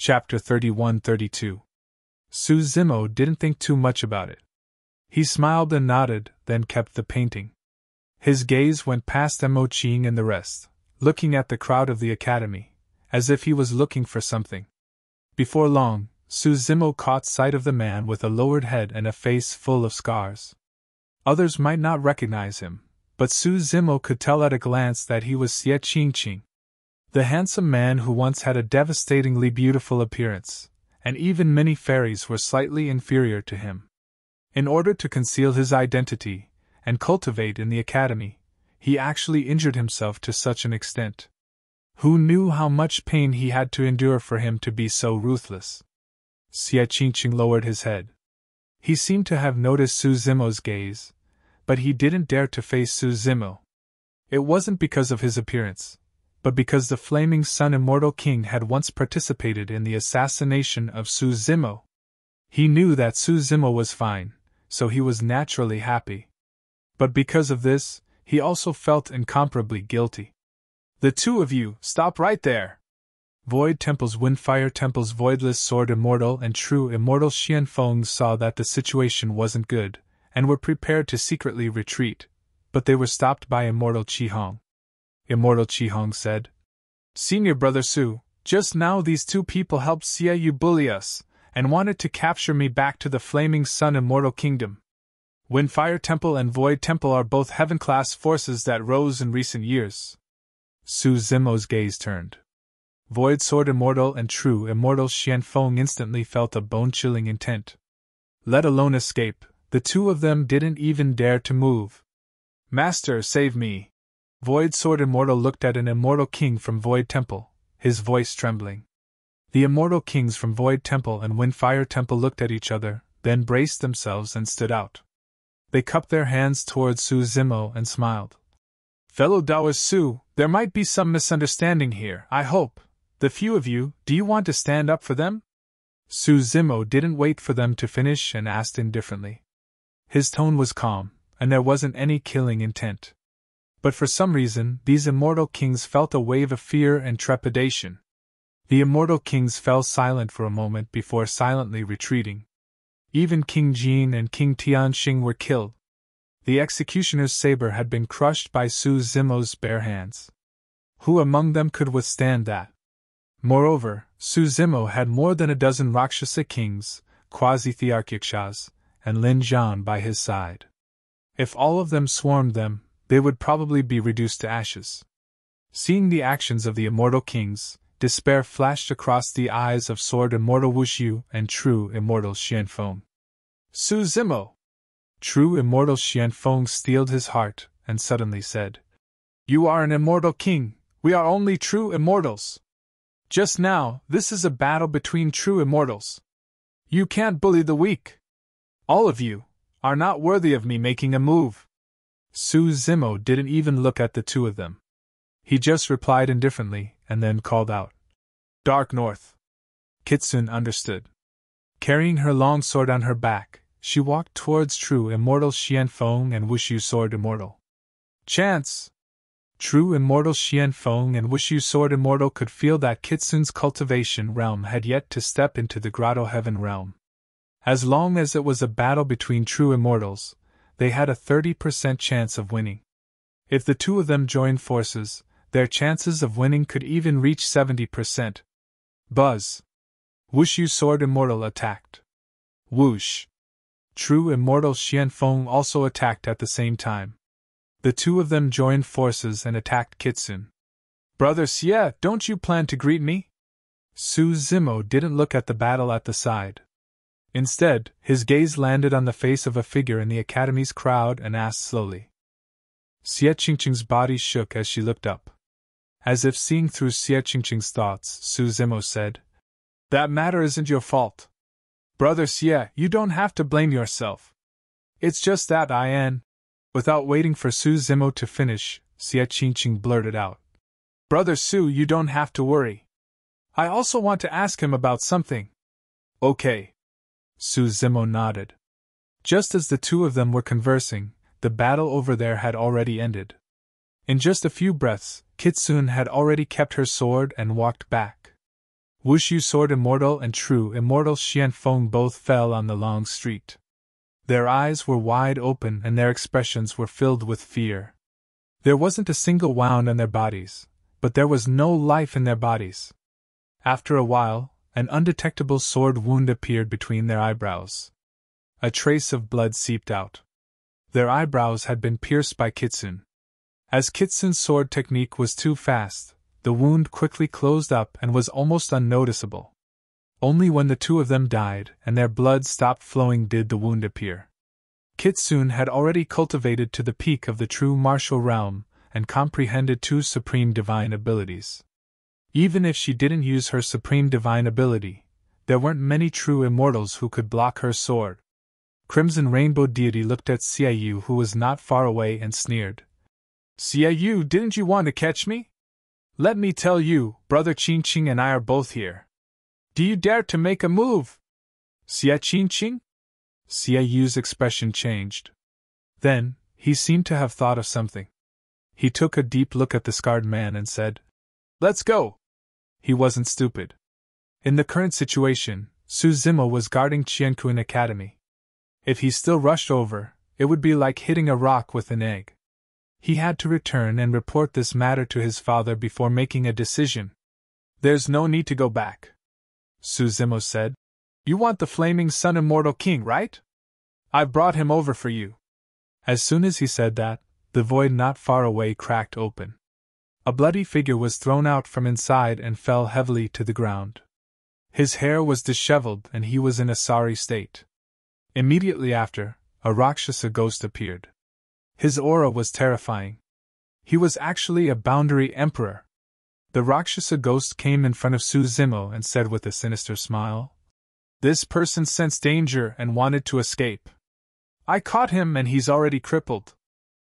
Chapter 31-32. Su Zimo didn't think too much about it. He smiled and nodded, then kept the painting. His gaze went past Mo Qing and the rest, looking at the crowd of the academy, as if he was looking for something. Before long, Su Zimo caught sight of the man with a lowered head and a face full of scars. Others might not recognize him, but Su Zimo could tell at a glance that he was Xie Qingqing, the handsome man who once had a devastatingly beautiful appearance, and even many fairies were slightly inferior to him. In order to conceal his identity and cultivate in the academy, he actually injured himself to such an extent. Who knew how much pain he had to endure for him to be so ruthless? Xie Qingqing lowered his head. He seemed to have noticed Su Zimo's gaze, but he didn't dare to face Su Zimo. It wasn't because of his appearance, but because the Flaming Sun Immortal King had once participated in the assassination of Su Zimo. He knew that Su Zimo was fine, so he was naturally happy. But because of this, he also felt incomparably guilty. "The two of you, stop right there!" Void Temple's Windfire Temple's Voidless Sword Immortal and True Immortal Xianfeng saw that the situation wasn't good, and were prepared to secretly retreat, but they were stopped by Immortal Qihong. Immortal Qihong said, "Senior Brother Su, just now these two people helped Xie Yu bully us, and wanted to capture me back to the Flaming Sun Immortal Kingdom. Windfire Temple and Void Temple are both heaven-class forces that rose in recent years." Su Zimo's gaze turned. Void Sword Immortal and True Immortal Xianfeng instantly felt a bone-chilling intent. Let alone escape, the two of them didn't even dare to move. "Master, save me!" Void Sword Immortal looked at an Immortal King from Void Temple, his voice trembling. The Immortal Kings from Void Temple and Windfire Temple looked at each other, then braced themselves and stood out. They cupped their hands towards Su Zimo and smiled. "Fellow Daoist Su, there might be some misunderstanding here, I hope. The few of you, do you want to stand up for them?" Su Zimo didn't wait for them to finish and asked indifferently. His tone was calm, and there wasn't any killing intent. But for some reason, these Immortal Kings felt a wave of fear and trepidation. The Immortal Kings fell silent for a moment before silently retreating. Even King Jin and King Tianxing were killed. The executioner's saber had been crushed by Su Zimo's bare hands. Who among them could withstand that? Moreover, Su Zimo had more than a dozen Rakshasa kings, quasi-thearchikshas, and Lin Zhan by his side. If all of them swarmed them, they would probably be reduced to ashes. Seeing the actions of the Immortal Kings, despair flashed across the eyes of Sword Immortal Wushu and True Immortal Xianfeng. "Su Zimo!" True Immortal Xianfeng steeled his heart, and suddenly said, "You are an Immortal King, we are only True Immortals. Just now, this is a battle between True Immortals. You can't bully the weak. All of you are not worthy of me making a move." Su Zimo didn't even look at the two of them. He just replied indifferently, and then called out, "Dark North." Kitsune understood. Carrying her long sword on her back, she walked towards True Immortal Xianfeng and Wushu Sword Immortal. "Chance!" True Immortal Xianfeng and Wushu Sword Immortal could feel that Kitsune's cultivation realm had yet to step into the Grotto Heaven realm. As long as it was a battle between true immortals, they had a 30% chance of winning. If the two of them joined forces, their chances of winning could even reach 70%. Buzz! Wushu Sword Immortal attacked. Whoosh! True Immortal Xianfeng also attacked at the same time. The two of them joined forces and attacked Kitsune. "Brother Xie, don't you plan to greet me?" Su Zimo didn't look at the battle at the side. Instead, his gaze landed on the face of a figure in the academy's crowd and asked slowly. Xie Qingqing's body shook as she looked up. As if seeing through Xie Qingqing's thoughts, Su Zimo said, "That matter isn't your fault. Brother Xie, you don't have to blame yourself. It's just that Without waiting for Su Zimo to finish, Xie Qingqing blurted out, "Brother Su, you don't have to worry. I also want to ask him about something." "Okay." Su Zimo nodded. Just as the two of them were conversing, the battle over there had already ended. In just a few breaths, Kitsune had already kept her sword and walked back. Wushu sword immortal and true immortal Xianfeng both fell on the long street. Their eyes were wide open and their expressions were filled with fear. There wasn't a single wound on their bodies, but there was no life in their bodies. After a while, an undetectable sword wound appeared between their eyebrows. A trace of blood seeped out. Their eyebrows had been pierced by Kitsune. As Kitsune's sword technique was too fast, the wound quickly closed up and was almost unnoticeable. Only when the two of them died and their blood stopped flowing did the wound appear. Kitsune had already cultivated to the peak of the true martial realm and comprehended two supreme divine abilities. Even if she didn't use her supreme divine ability, there weren't many true immortals who could block her sword. Crimson Rainbow Deity looked at Xiaoyu, who was not far away, and sneered. "Xiaoyu, didn't you want to catch me? Let me tell you, Brother Qingqing and I are both here. Do you dare to make a move? Xia Qingqing?" Xiaoyu's expression changed. Then, he seemed to have thought of something. He took a deep look at the scarred man and said, "Let's go." He wasn't stupid. In the current situation, Su Zimo was guarding Qiankun Academy. If he still rushed over, it would be like hitting a rock with an egg. He had to return and report this matter to his father before making a decision. "There's no need to go back," Su Zimo said. "You want the Flaming Sun Immortal King, right? I've brought him over for you." As soon as he said that, the void not far away cracked open. A bloody figure was thrown out from inside and fell heavily to the ground. His hair was disheveled and he was in a sorry state. Immediately after, a Rakshasa ghost appeared. His aura was terrifying. He was actually a boundary emperor. The Rakshasa ghost came in front of Su Zimo and said with a sinister smile, "This person sensed danger and wanted to escape. I caught him and he's already crippled."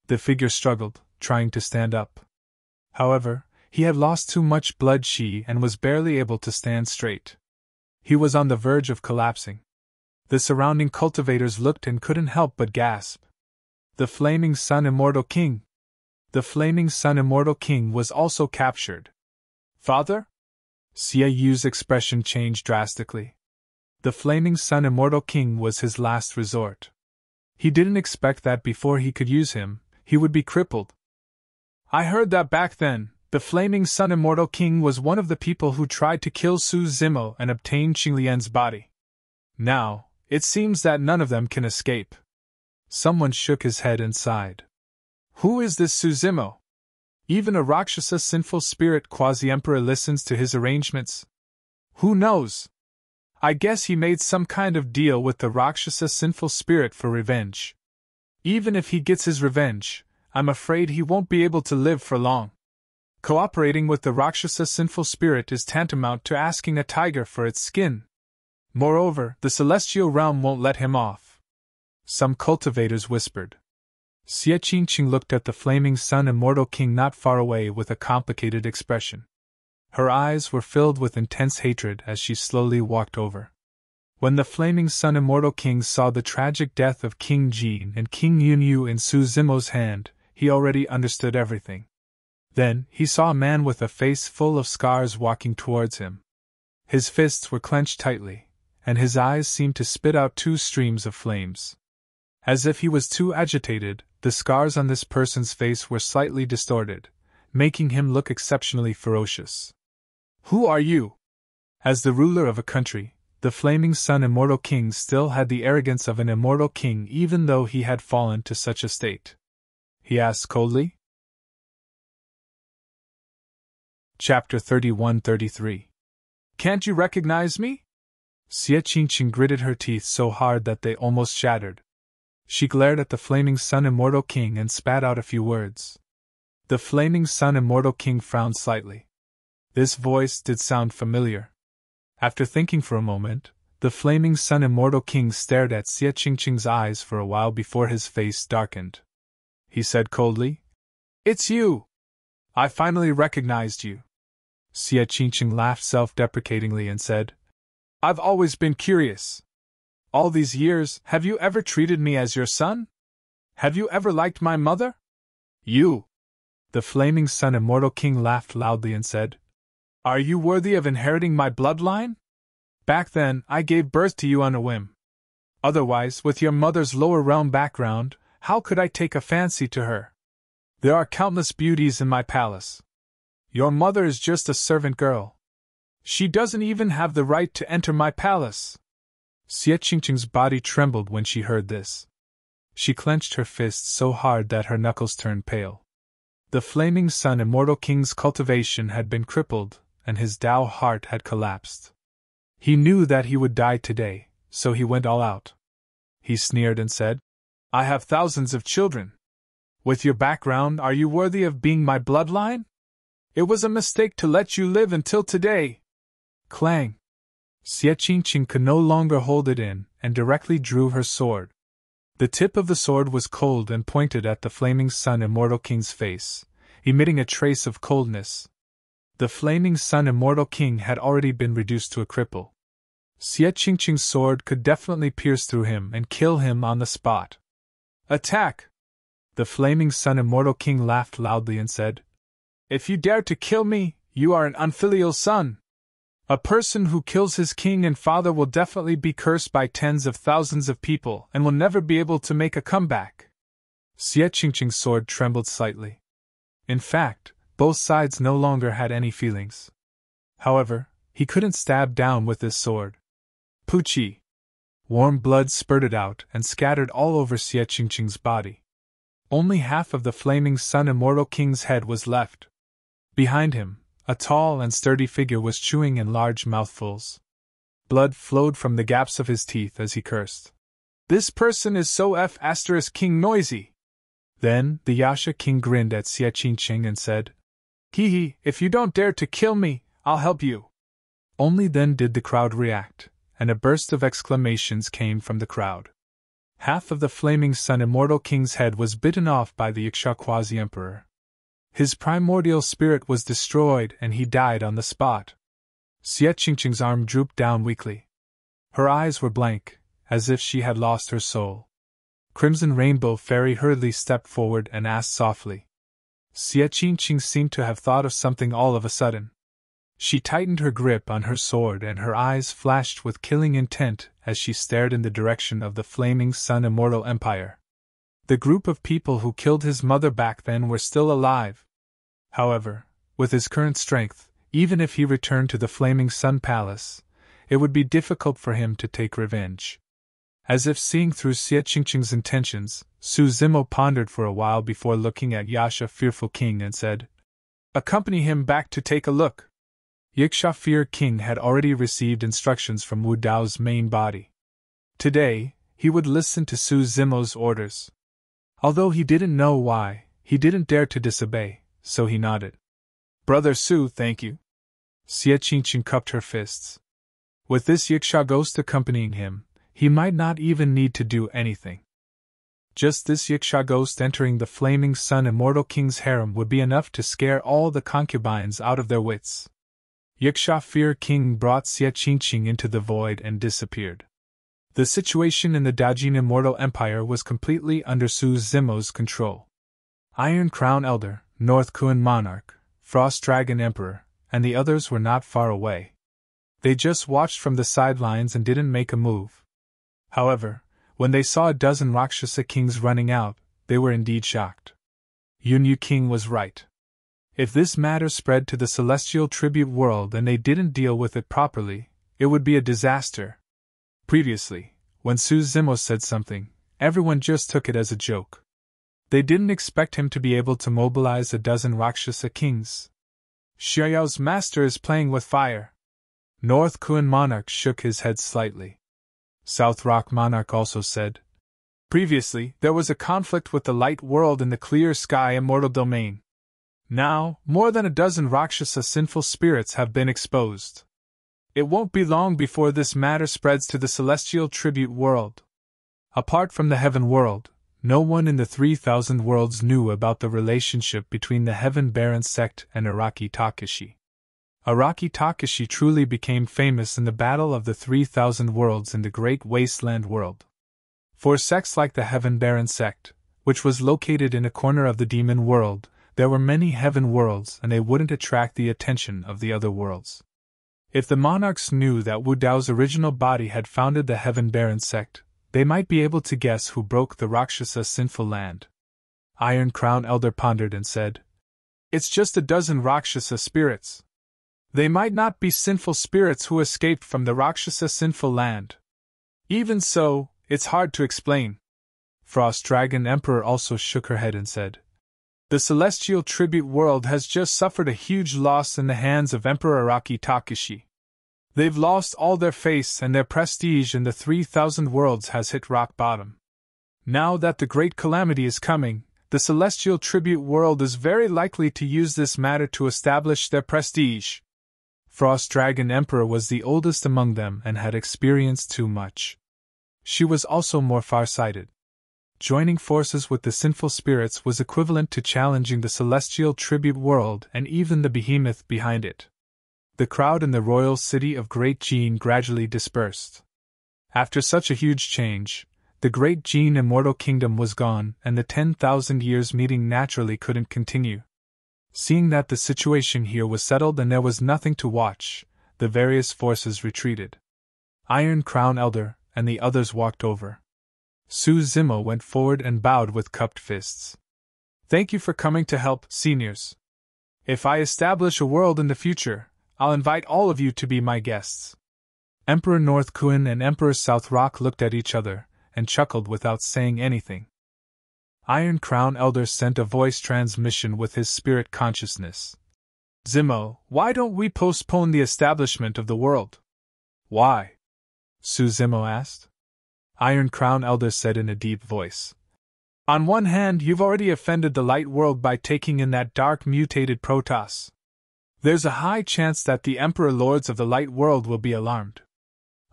The figure struggled, trying to stand up. However, he had lost too much blood qi and was barely able to stand straight. He was on the verge of collapsing. The surrounding cultivators looked and couldn't help but gasp. The Flaming Sun Immortal King! The Flaming Sun Immortal King was also captured. "Father?" Xiaoyu's expression changed drastically. The Flaming Sun Immortal King was his last resort. He didn't expect that before he could use him, he would be crippled. "I heard that back then, the Flaming Sun Immortal King was one of the people who tried to kill Su Zimo and obtain Qinglian's body. Now, it seems that none of them can escape." Someone shook his head and sighed. "Who is this Su Zimo? Even a Rakshasa sinful spirit quasi-emperor listens to his arrangements? Who knows? I guess he made some kind of deal with the Rakshasa sinful spirit for revenge. Even if he gets his revenge, I'm afraid he won't be able to live for long. Cooperating with the Rakshasa sinful spirit is tantamount to asking a tiger for its skin. Moreover, the celestial realm won't let him off." Some cultivators whispered. Xia Qingqing looked at the Flaming Sun Immortal King not far away with a complicated expression. Her eyes were filled with intense hatred as she slowly walked over. When the Flaming Sun Immortal King saw the tragic death of King Jin and King Yunyu in Su Zimo's hand, he already understood everything. Then, he saw a man with a face full of scars walking towards him. His fists were clenched tightly, and his eyes seemed to spit out two streams of flames. As if he was too agitated, the scars on this person's face were slightly distorted, making him look exceptionally ferocious. "Who are you?" As the ruler of a country, the Flaming Sun Immortal King still had the arrogance of an immortal king even though he had fallen to such a state. He asked coldly. Chapter 31-33. "Can't you recognize me?" Xia Qingqing gritted her teeth so hard that they almost shattered. She glared at the Flaming Sun Immortal King and spat out a few words. The Flaming Sun Immortal King frowned slightly. This voice did sound familiar. After thinking for a moment, the Flaming Sun Immortal King stared at Xia Qingqing's eyes for a while before his face darkened. He said coldly, "It's you! I finally recognized you." Xia Qingqing laughed self-deprecatingly and said, "I've always been curious. All these years, have you ever treated me as your son? Have you ever liked my mother?" "You!" The Flaming Sun Immortal King laughed loudly and said, Are you worthy of inheriting my bloodline? Back then, I gave birth to you on a whim. Otherwise, with your mother's lower realm background, how could I take a fancy to her? There are countless beauties in my palace. Your mother is just a servant girl. She doesn't even have the right to enter my palace. Xie Qingqing's body trembled when she heard this. She clenched her fists so hard that her knuckles turned pale. The Flaming Sun Immortal King's cultivation had been crippled, and his Tao heart had collapsed. He knew that he would die today, so he went all out. He sneered and said, I have thousands of children. With your background, are you worthy of being my bloodline? It was a mistake to let you live until today. Clang! Xie Qingqing could no longer hold it in, and directly drew her sword. The tip of the sword was cold and pointed at the Flaming Sun Immortal King's face, emitting a trace of coldness. The Flaming Sun Immortal King had already been reduced to a cripple. Xie Qingqing's sword could definitely pierce through him and kill him on the spot. Attack! The Flaming Sun Immortal King laughed loudly and said, If you dare to kill me, you are an unfilial son. A person who kills his king and father will definitely be cursed by tens of thousands of people and will never be able to make a comeback. Xie Qingqing's sword trembled slightly. In fact, both sides no longer had any feelings. However, he couldn't stab down with his sword. Puchi! Warm blood spurted out and scattered all over Xie Qingqing's body. Only half of the Flaming Sun Immortal King's head was left. Behind him, a tall and sturdy figure was chewing in large mouthfuls. Blood flowed from the gaps of his teeth as he cursed. This person is so King noisy. Then, the Yasha King grinned at Xie Qingqing and said, Hee hee, if you don't dare to kill me, I'll help you. Only then did the crowd react, and a burst of exclamations came from the crowd. Half of the Flaming Sun Immortal King's head was bitten off by the Yaksha Quasi-Emperor. His primordial spirit was destroyed and he died on the spot. Xie Qingqing's arm drooped down weakly. Her eyes were blank, as if she had lost her soul. Crimson Rainbow Fairy hurriedly stepped forward and asked softly. Xie Qingqing seemed to have thought of something all of a sudden. She tightened her grip on her sword and her eyes flashed with killing intent as she stared in the direction of the Flaming Sun Immortal Empire. The group of people who killed his mother back then were still alive. However, with his current strength, even if he returned to the Flaming Sun Palace, it would be difficult for him to take revenge. As if seeing through Xie Qingqing's intentions, Su Zimo pondered for a while before looking at Yasha Fearful King and said, Accompany him back to take a look. Yaksha Fear King had already received instructions from Wu Dao's main body. Today, he would listen to Su Zimo's orders. Although he didn't know why, he didn't dare to disobey, so he nodded. Brother Su, thank you. Xie Qingqing cupped her fists. With this Yaksha ghost accompanying him, he might not even need to do anything. Just this Yaksha ghost entering the Flaming Sun Immortal King's harem would be enough to scare all the concubines out of their wits. Yaksha Fear King brought Xie Qingqing into the void and disappeared. The situation in the Daojin Immortal Empire was completely under Su Zimo's control. Iron Crown Elder, North Kuan Monarch, Frost Dragon Emperor, and the others were not far away. They just watched from the sidelines and didn't make a move. However, when they saw a dozen Rakshasa kings running out, they were indeed shocked. Yunyu King was right. If this matter spread to the celestial tribute world and they didn't deal with it properly, it would be a disaster. Previously, when Su Zimo said something, everyone just took it as a joke. They didn't expect him to be able to mobilize a dozen Rakshasa kings. Xiaoyao's master is playing with fire. North Kuan Monarch shook his head slightly. South Rock Monarch also said, Previously, there was a conflict with the light world in the clear sky immortal domain. Now, more than a dozen Rakshasa sinful spirits have been exposed. It won't be long before this matter spreads to the celestial tribute world. Apart from the heaven world, no one in the 3,000 worlds knew about the relationship between the Heaven Baron sect and Araki Takashi. Araki Takashi truly became famous in the battle of the 3,000 worlds in the Great Wasteland world. For sects like the Heaven Baron sect, which was located in a corner of the demon world, There were many heaven worlds and they wouldn't attract the attention of the other worlds. If the monarchs knew that Wu Dao's original body had founded the Heaven Baron sect, they might be able to guess who broke the Rakshasa sinful land. Iron Crown Elder pondered and said, "It's just a dozen Rakshasa spirits. They might not be sinful spirits who escaped from the Rakshasa sinful land. Even so, it's hard to explain." Frost Dragon Emperor also shook her head and said, "The celestial tribute world has just suffered a huge loss in the hands of Emperor Araki Takeshi. They've lost all their face and their prestige, and the 3,000 worlds has hit rock bottom. Now that the great calamity is coming, the celestial tribute world is very likely to use this matter to establish their prestige." Frost Dragon Emperor was the oldest among them and had experienced too much. She was also more far-sighted. Joining forces with the sinful spirits was equivalent to challenging the celestial tribute world and even the behemoth behind it. The crowd in the royal city of Great Jin gradually dispersed. After such a huge change, the Great Jin immortal kingdom was gone and the 10,000 years meeting naturally couldn't continue. Seeing that the situation here was settled and there was nothing to watch, the various forces retreated. Iron Crown Elder and the others walked over. Su Zimo went forward and bowed with cupped fists. "Thank you for coming to help, seniors. If I establish a world in the future, I'll invite all of you to be my guests." Emperor North Kuan and Emperor South Rock looked at each other and chuckled without saying anything. Iron Crown Elder sent a voice transmission with his spirit consciousness. "Zimo, why don't we postpone the establishment of the world?" "Why?" Su Zimo asked. Iron Crown Elder said in a deep voice. "On one hand, you've already offended the light world by taking in that dark mutated Protoss. There's a high chance that the Emperor Lords of the light world will be alarmed.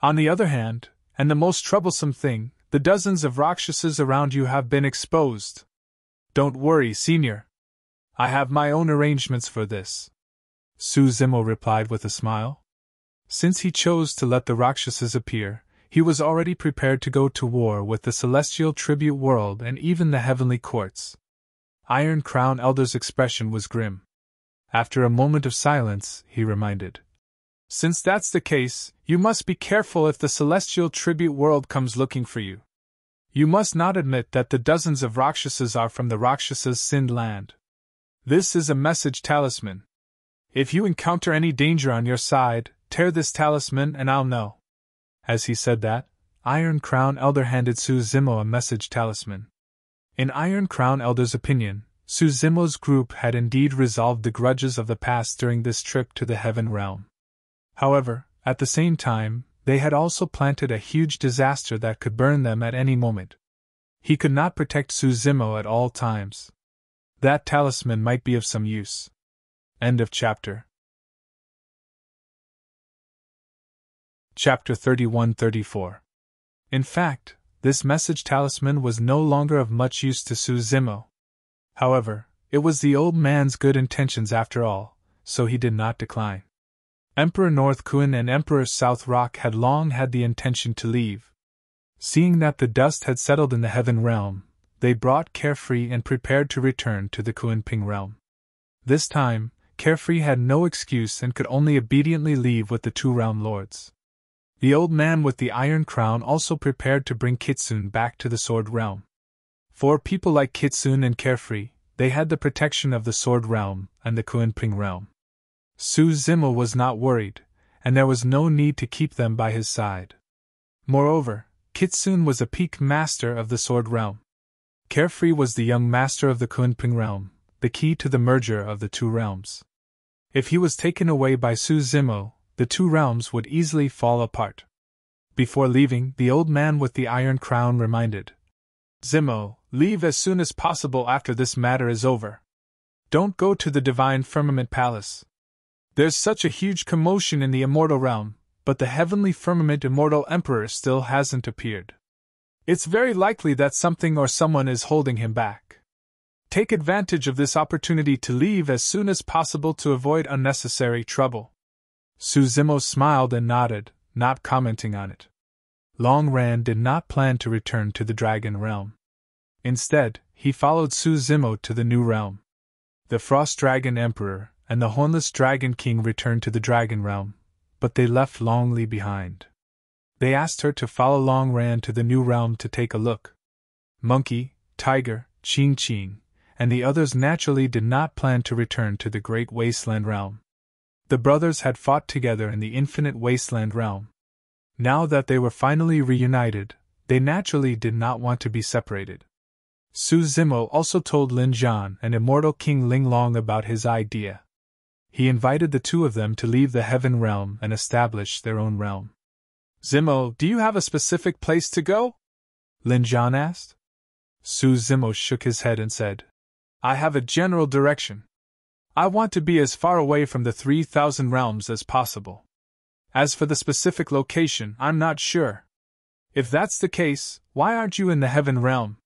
On the other hand, and the most troublesome thing, the dozens of Rakshasas around you have been exposed. Don't worry, senior. I have my own arrangements for this." Su Zimo replied with a smile. Since he chose to let the Rakshasas appear, he was already prepared to go to war with the celestial tribute world and even the heavenly courts. Iron Crown Elder's expression was grim. After a moment of silence, he reminded, "Since that's the case, you must be careful if the celestial tribute world comes looking for you. You must not admit that the dozens of Rakshasas are from the Rakshasas' sinned land. This is a message talisman. If you encounter any danger on your side, tear this talisman and I'll know." As he said that, Iron Crown Elder handed Su Zimo a message talisman. In Iron Crown Elder's opinion, Su Zimo's group had indeed resolved the grudges of the past during this trip to the Heaven Realm. However, at the same time, they had also planted a huge disaster that could burn them at any moment. He could not protect Su Zimo at all times. That talisman might be of some use. End of chapter. Chapter 31-34. In fact, this message talisman was no longer of much use to Su Zimo. However, it was the old man's good intentions after all, so he did not decline. Emperor North Kuan and Emperor South Rock had long had the intention to leave. Seeing that the dust had settled in the Heaven Realm, they brought Carefree and prepared to return to the Kunping Realm. This time, Carefree had no excuse and could only obediently leave with the two realm lords. The old man with the iron crown also prepared to bring Kitsune back to the Sword Realm. For people like Kitsune and Carefree, they had the protection of the Sword Realm and the Kunping Realm. Su Zimo was not worried, and there was no need to keep them by his side. Moreover, Kitsune was a peak master of the Sword Realm. Carefree was the young master of the Kunping Realm, the key to the merger of the two realms. If he was taken away by Su Zimo, the two realms would easily fall apart. Before leaving, the old man with the iron crown reminded, "Zimo, leave as soon as possible after this matter is over. Don't go to the Divine Firmament Palace. There's such a huge commotion in the Immortal Realm, but the Heavenly Firmament Immortal Emperor still hasn't appeared. It's very likely that something or someone is holding him back. Take advantage of this opportunity to leave as soon as possible to avoid unnecessary trouble." Su Zimo smiled and nodded, not commenting on it. Long Ran did not plan to return to the Dragon Realm. Instead, he followed Su Zimo to the new realm. The Frost Dragon Emperor and the Hornless Dragon King returned to the Dragon Realm, but they left Long Li behind. They asked her to follow Long Ran to the new realm to take a look. Monkey, Tiger, Ching Ching, and the others naturally did not plan to return to the Great Wasteland Realm. The brothers had fought together in the Infinite Wasteland Realm. Now that they were finally reunited, they naturally did not want to be separated. Su Zimo also told Lin Zhan and Immortal King Ling Long about his idea. He invited the two of them to leave the Heaven Realm and establish their own realm. Zimo, do you have a specific place to go? Lin Zhan asked. Su Zimo shook his head and said, I have a general direction. I want to be as far away from the 3,000 realms as possible. As for the specific location, I'm not sure. If that's the case, why aren't you in the Heaven Realm?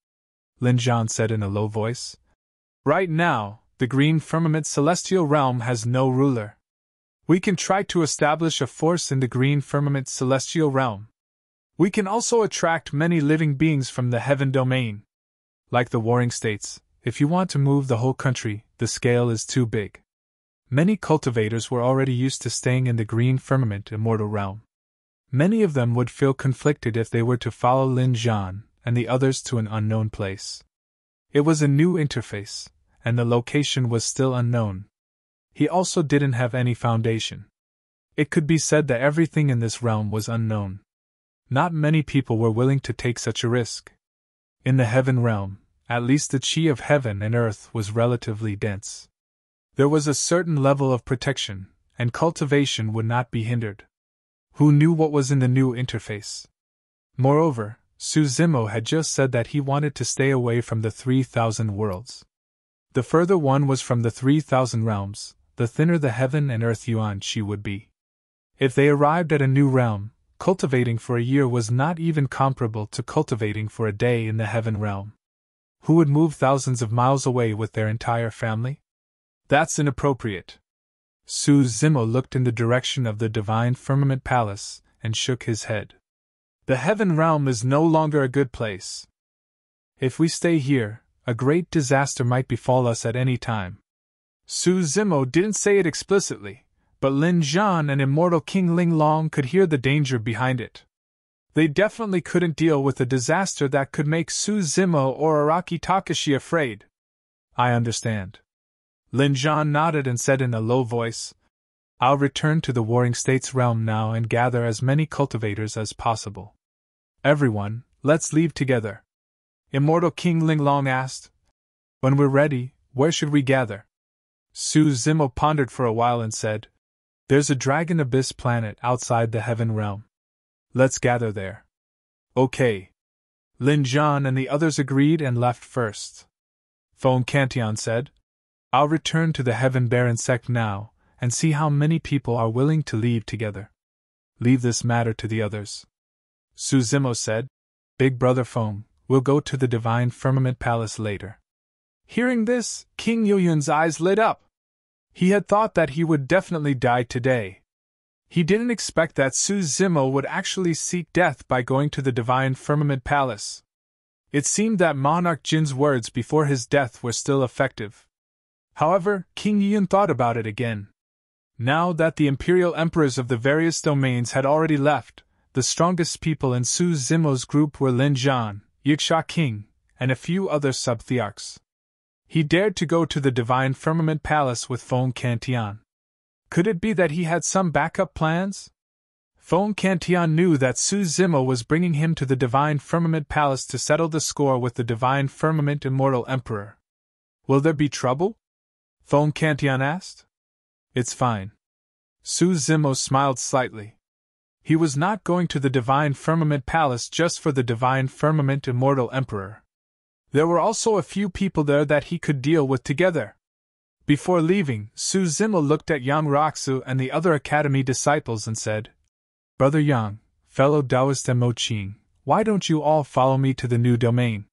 Lin Zhan said in a low voice. Right now, the Green Firmament Celestial Realm has no ruler. We can try to establish a force in the Green Firmament Celestial Realm. We can also attract many living beings from the Heaven Domain. Like the Warring States, if you want to move the whole country, the scale is too big. Many cultivators were already used to staying in the Green Firmament Immortal Realm. Many of them would feel conflicted if they were to follow Lin Zhan and the others to an unknown place. It was a new interface, and the location was still unknown. He also didn't have any foundation. It could be said that everything in this realm was unknown. Not many people were willing to take such a risk. In the Heaven Realm, at least the chi of heaven and earth was relatively dense. There was a certain level of protection, and cultivation would not be hindered. Who knew what was in the new interface? Moreover, Su Zimo had just said that he wanted to stay away from the 3,000 worlds. The further one was from the 3,000 realms, the thinner the heaven and earth yuan chi would be. If they arrived at a new realm, cultivating for a year was not even comparable to cultivating for a day in the Heaven Realm. Who would move thousands of miles away with their entire family? That's inappropriate. Su Zimo looked in the direction of the Divine Firmament Palace and shook his head. The Heaven Realm is no longer a good place. If we stay here, a great disaster might befall us at any time. Su Zimo didn't say it explicitly, but Lin Zhan and Immortal King Ling Long could hear the danger behind it. They definitely couldn't deal with a disaster that could make Su Zimo or Araki Takashi afraid. I understand. Lin Zhan nodded and said in a low voice, I'll return to the Warring States realm now and gather as many cultivators as possible. Everyone, let's leave together. Immortal King Ling Long asked. When we're ready, where should we gather? Su Zimo pondered for a while and said, There's a Dragon Abyss planet outside the Heaven Realm. Let's gather there. Okay. Lin Zhan and the others agreed and left first. Feng Cantian said, I'll return to the Heaven Baron sect now, and see how many people are willing to leave together. Leave this matter to the others. Su Zimo said, Big Brother Feng, we'll go to the Divine Firmament Palace later. Hearing this, King Yoyun's eyes lit up. He had thought that he would definitely die today. He didn't expect that Su Zimo would actually seek death by going to the Divine Firmament Palace. It seemed that Monarch Jin's words before his death were still effective. However, King Yoyun thought about it again. Now that the Imperial Emperors of the various domains had already left, the strongest people in Su Zimo's group were Lin Zhan, Yiksha King, and a few other sub-thearchs. He dared to go to the Divine Firmament Palace with Feng Cantian. Could it be that he had some backup plans? Feng Cantian knew that Su Zimo was bringing him to the Divine Firmament Palace to settle the score with the Divine Firmament Immortal Emperor. Will there be trouble? Feng Cantian asked. It's fine. Su Zimo smiled slightly. He was not going to the Divine Firmament Palace just for the Divine Firmament Immortal Emperor. There were also a few people there that he could deal with together. Before leaving, Su Zimo looked at Yang Roxu and the other academy disciples and said, Brother Yang, fellow Taoist and Mo Qing, why don't you all follow me to the new domain?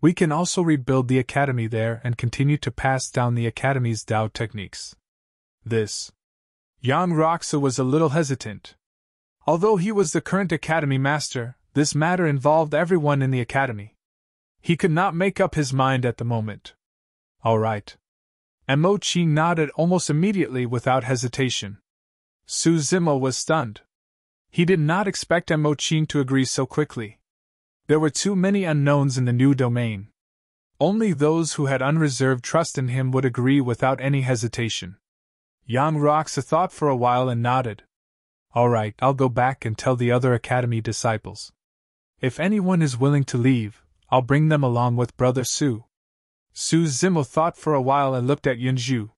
We can also rebuild the academy there and continue to pass down the academy's Tao techniques. This. Yang Roxu was a little hesitant. Although he was the current academy master, this matter involved everyone in the academy. He could not make up his mind at the moment. All right. And Mo Qing nodded almost immediately without hesitation. Su Zimo was stunned. He did not expect Mo Qing to agree so quickly. There were too many unknowns in the new domain. Only those who had unreserved trust in him would agree without any hesitation. Yang Roxa thought for a while and nodded. All right, I'll go back and tell the other academy disciples. If anyone is willing to leave, I'll bring them along with Brother Su. Su Zimo thought for a while and looked at Yunzhu.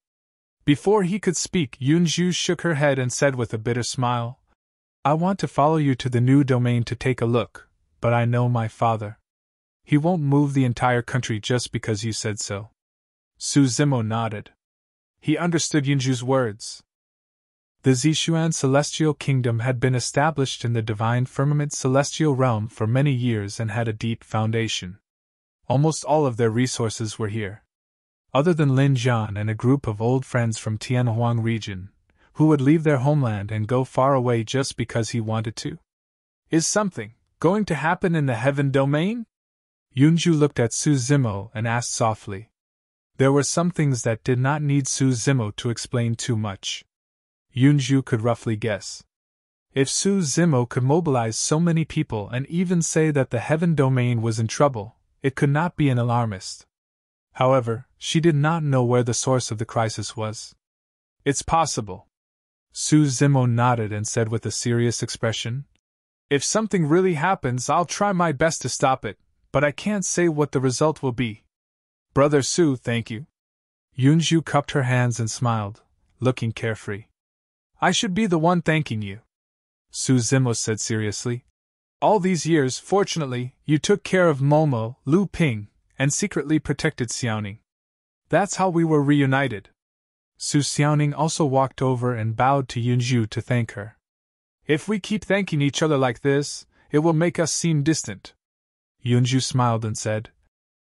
Before he could speak, Yunzhu shook her head and said with a bitter smile, I want to follow you to the new domain to take a look, but I know my father. He won't move the entire country just because you said so. Su Zimo nodded. He understood Yunzhu's words. The Zishuan Celestial Kingdom had been established in the Divine Firmament Celestial Realm for many years and had a deep foundation. Almost all of their resources were here. Other than Lin Zhan and a group of old friends from Tianhuang region, who would leave their homeland and go far away just because he wanted to. Is something going to happen in the heaven domain? Yunzhu looked at Su Zimo and asked softly. There were some things that did not need Su Zimo to explain too much. Yunzhu could roughly guess. If Su Zimo could mobilize so many people and even say that the heaven domain was in trouble, it could not be an alarmist. However, she did not know where the source of the crisis was. It's possible. Su Zimo nodded and said with a serious expression, If something really happens, I'll try my best to stop it, but I can't say what the result will be. Brother Su, thank you. Yunzhu cupped her hands and smiled, looking carefree. I should be the one thanking you. Su Zimo said seriously. All these years, fortunately, you took care of Momo, Lu Ping, and secretly protected Xiaoning. That's how we were reunited. Su Xiaoning also walked over and bowed to Yunzhu to thank her. If we keep thanking each other like this, it will make us seem distant. Yunzhu smiled and said,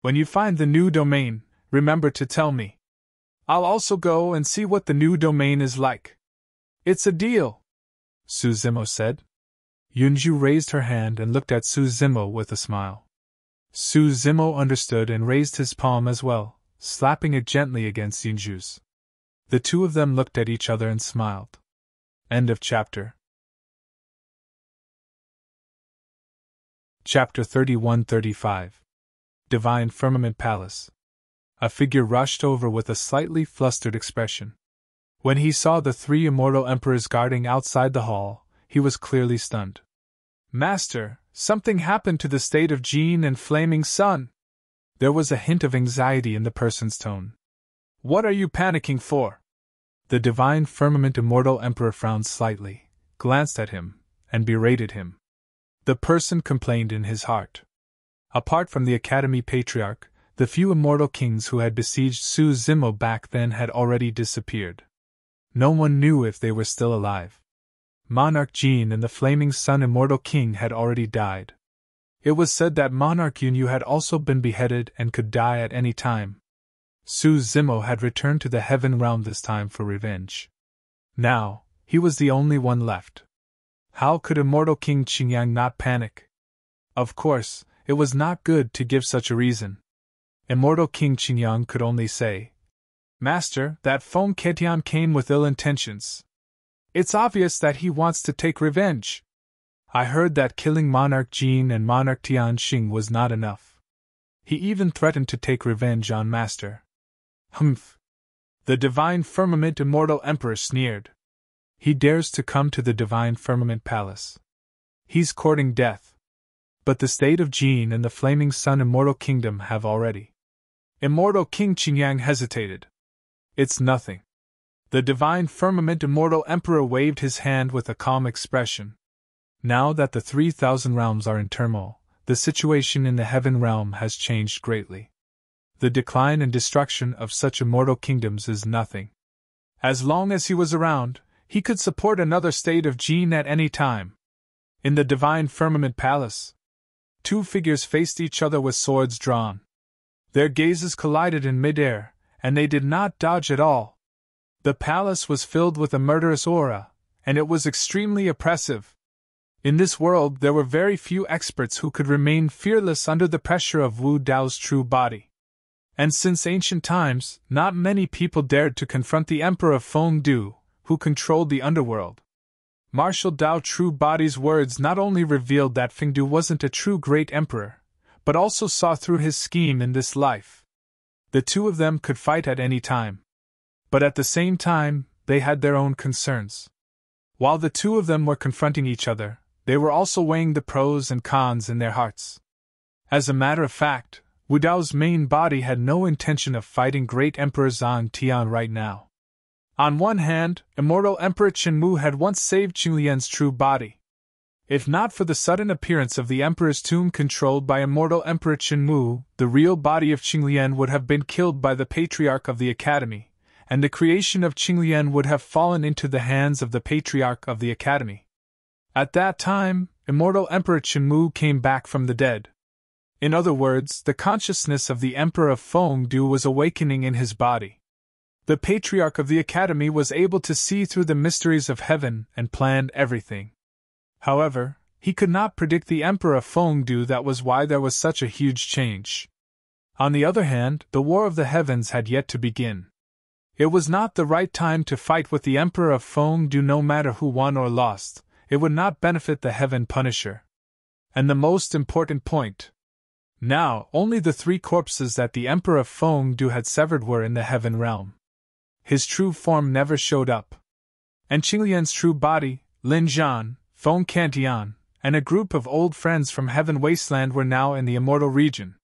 When you find the new domain, remember to tell me. I'll also go and see what the new domain is like. It's a deal, Su Zimo said. Yunzhu raised her hand and looked at Su Zimo with a smile. Su Zimo understood and raised his palm as well, slapping it gently against Yunzhu's. The two of them looked at each other and smiled. End of chapter. Chapter 31-35. Divine Firmament Palace. A figure rushed over with a slightly flustered expression. When he saw the three immortal emperors guarding outside the hall, he was clearly stunned. Master, something happened to the state of Jin and Flaming Sun. There was a hint of anxiety in the person's tone. What are you panicking for? The Divine Firmament Immortal Emperor frowned slightly, glanced at him, and berated him. The person complained in his heart. Apart from the Academy Patriarch, the few immortal kings who had besieged Su Zimo back then had already disappeared. No one knew if they were still alive. Monarch Jin and the Flaming Sun Immortal King had already died. It was said that Monarch Yunyu had also been beheaded and could die at any time. Su Zimo had returned to the Heaven Realm this time for revenge. Now, he was the only one left. How could Immortal King Qingyang not panic? Of course, it was not good to give such a reason. Immortal King Qingyang could only say, Master, that Feng Ketian came with ill intentions. It's obvious that he wants to take revenge. I heard that killing Monarch Jin and Monarch Tianxing was not enough. He even threatened to take revenge on Master. Humph. The Divine Firmament Immortal Emperor sneered. He dares to come to the Divine Firmament Palace. He's courting death. But the state of Jin and the Flaming Sun Immortal Kingdom have already. Immortal King Qingyang hesitated. It's nothing. The Divine Firmament Immortal Emperor waved his hand with a calm expression. Now that the 3,000 realms are in turmoil, the situation in the Heaven Realm has changed greatly. The decline and destruction of such immortal kingdoms is nothing. As long as he was around, he could support another state of Jin at any time. In the Divine Firmament Palace, two figures faced each other with swords drawn. Their gazes collided in midair, and they did not dodge at all. The palace was filled with a murderous aura, and it was extremely oppressive. In this world there were very few experts who could remain fearless under the pressure of Wu Dao's true body. And since ancient times, not many people dared to confront the Emperor of Fengdu, who controlled the underworld. Marshal Dao True Body's words not only revealed that Fengdu wasn't a true great emperor, but also saw through his scheme in this life. The two of them could fight at any time. But at the same time, they had their own concerns. While the two of them were confronting each other, they were also weighing the pros and cons in their hearts. As a matter of fact, Wu Dao's main body had no intention of fighting Great Emperor Zhang Tian right now. On one hand, immortal Emperor Qinmu had once saved Qinglian's true body. If not for the sudden appearance of the Emperor's tomb controlled by immortal Emperor Qinmu, the real body of Qinglian would have been killed by the Patriarch of the Academy, and the creation of Qinglian would have fallen into the hands of the Patriarch of the Academy. At that time, immortal Emperor Qinmu came back from the dead. In other words, the consciousness of the Emperor of Fengdu was awakening in his body. The Patriarch of the Academy was able to see through the mysteries of heaven and planned everything. However, he could not predict the Emperor of Fengdu. That was why there was such a huge change. On the other hand, the War of the Heavens had yet to begin. It was not the right time to fight with the Emperor of Fengdu. No matter who won or lost, it would not benefit the Heaven Punisher. And the most important point. Now, only the 3 corpses that the Emperor of Fengdu had severed were in the Heaven Realm. His true form never showed up. And Qinglian's true body, Lin Zhan, Feng Cantian, and a group of old friends from Heaven Wasteland were now in the immortal region.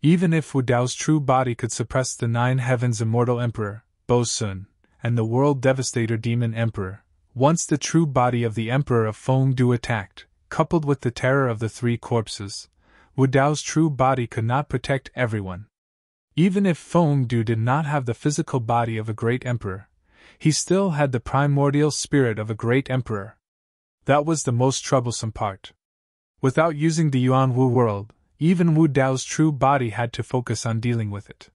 Even if Wu Dao's true body could suppress the 9 heavens immortal emperor, Bo Sun, and the world devastator demon emperor, once the true body of the Emperor of Fengdu attacked, coupled with the terror of the 3 corpses, Wu Dao's true body could not protect everyone. Even if Fengdu did not have the physical body of a great emperor, he still had the primordial spirit of a great emperor. That was the most troublesome part. Without using the Yuanwu world, even Wu Dao's true body had to focus on dealing with it.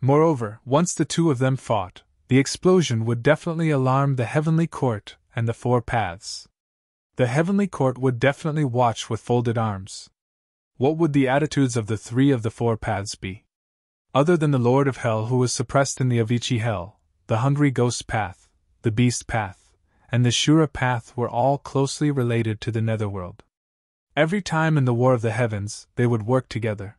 Moreover, once the two of them fought, the explosion would definitely alarm the Heavenly Court and the 4 paths. The Heavenly Court would definitely watch with folded arms. What would the attitudes of the 3 of the 4 paths be? Other than the Lord of Hell who was suppressed in the Avicii Hell, the Hungry Ghost Path, the Beast Path, and the Shura Path were all closely related to the Netherworld. Every time in the War of the Heavens, they would work together.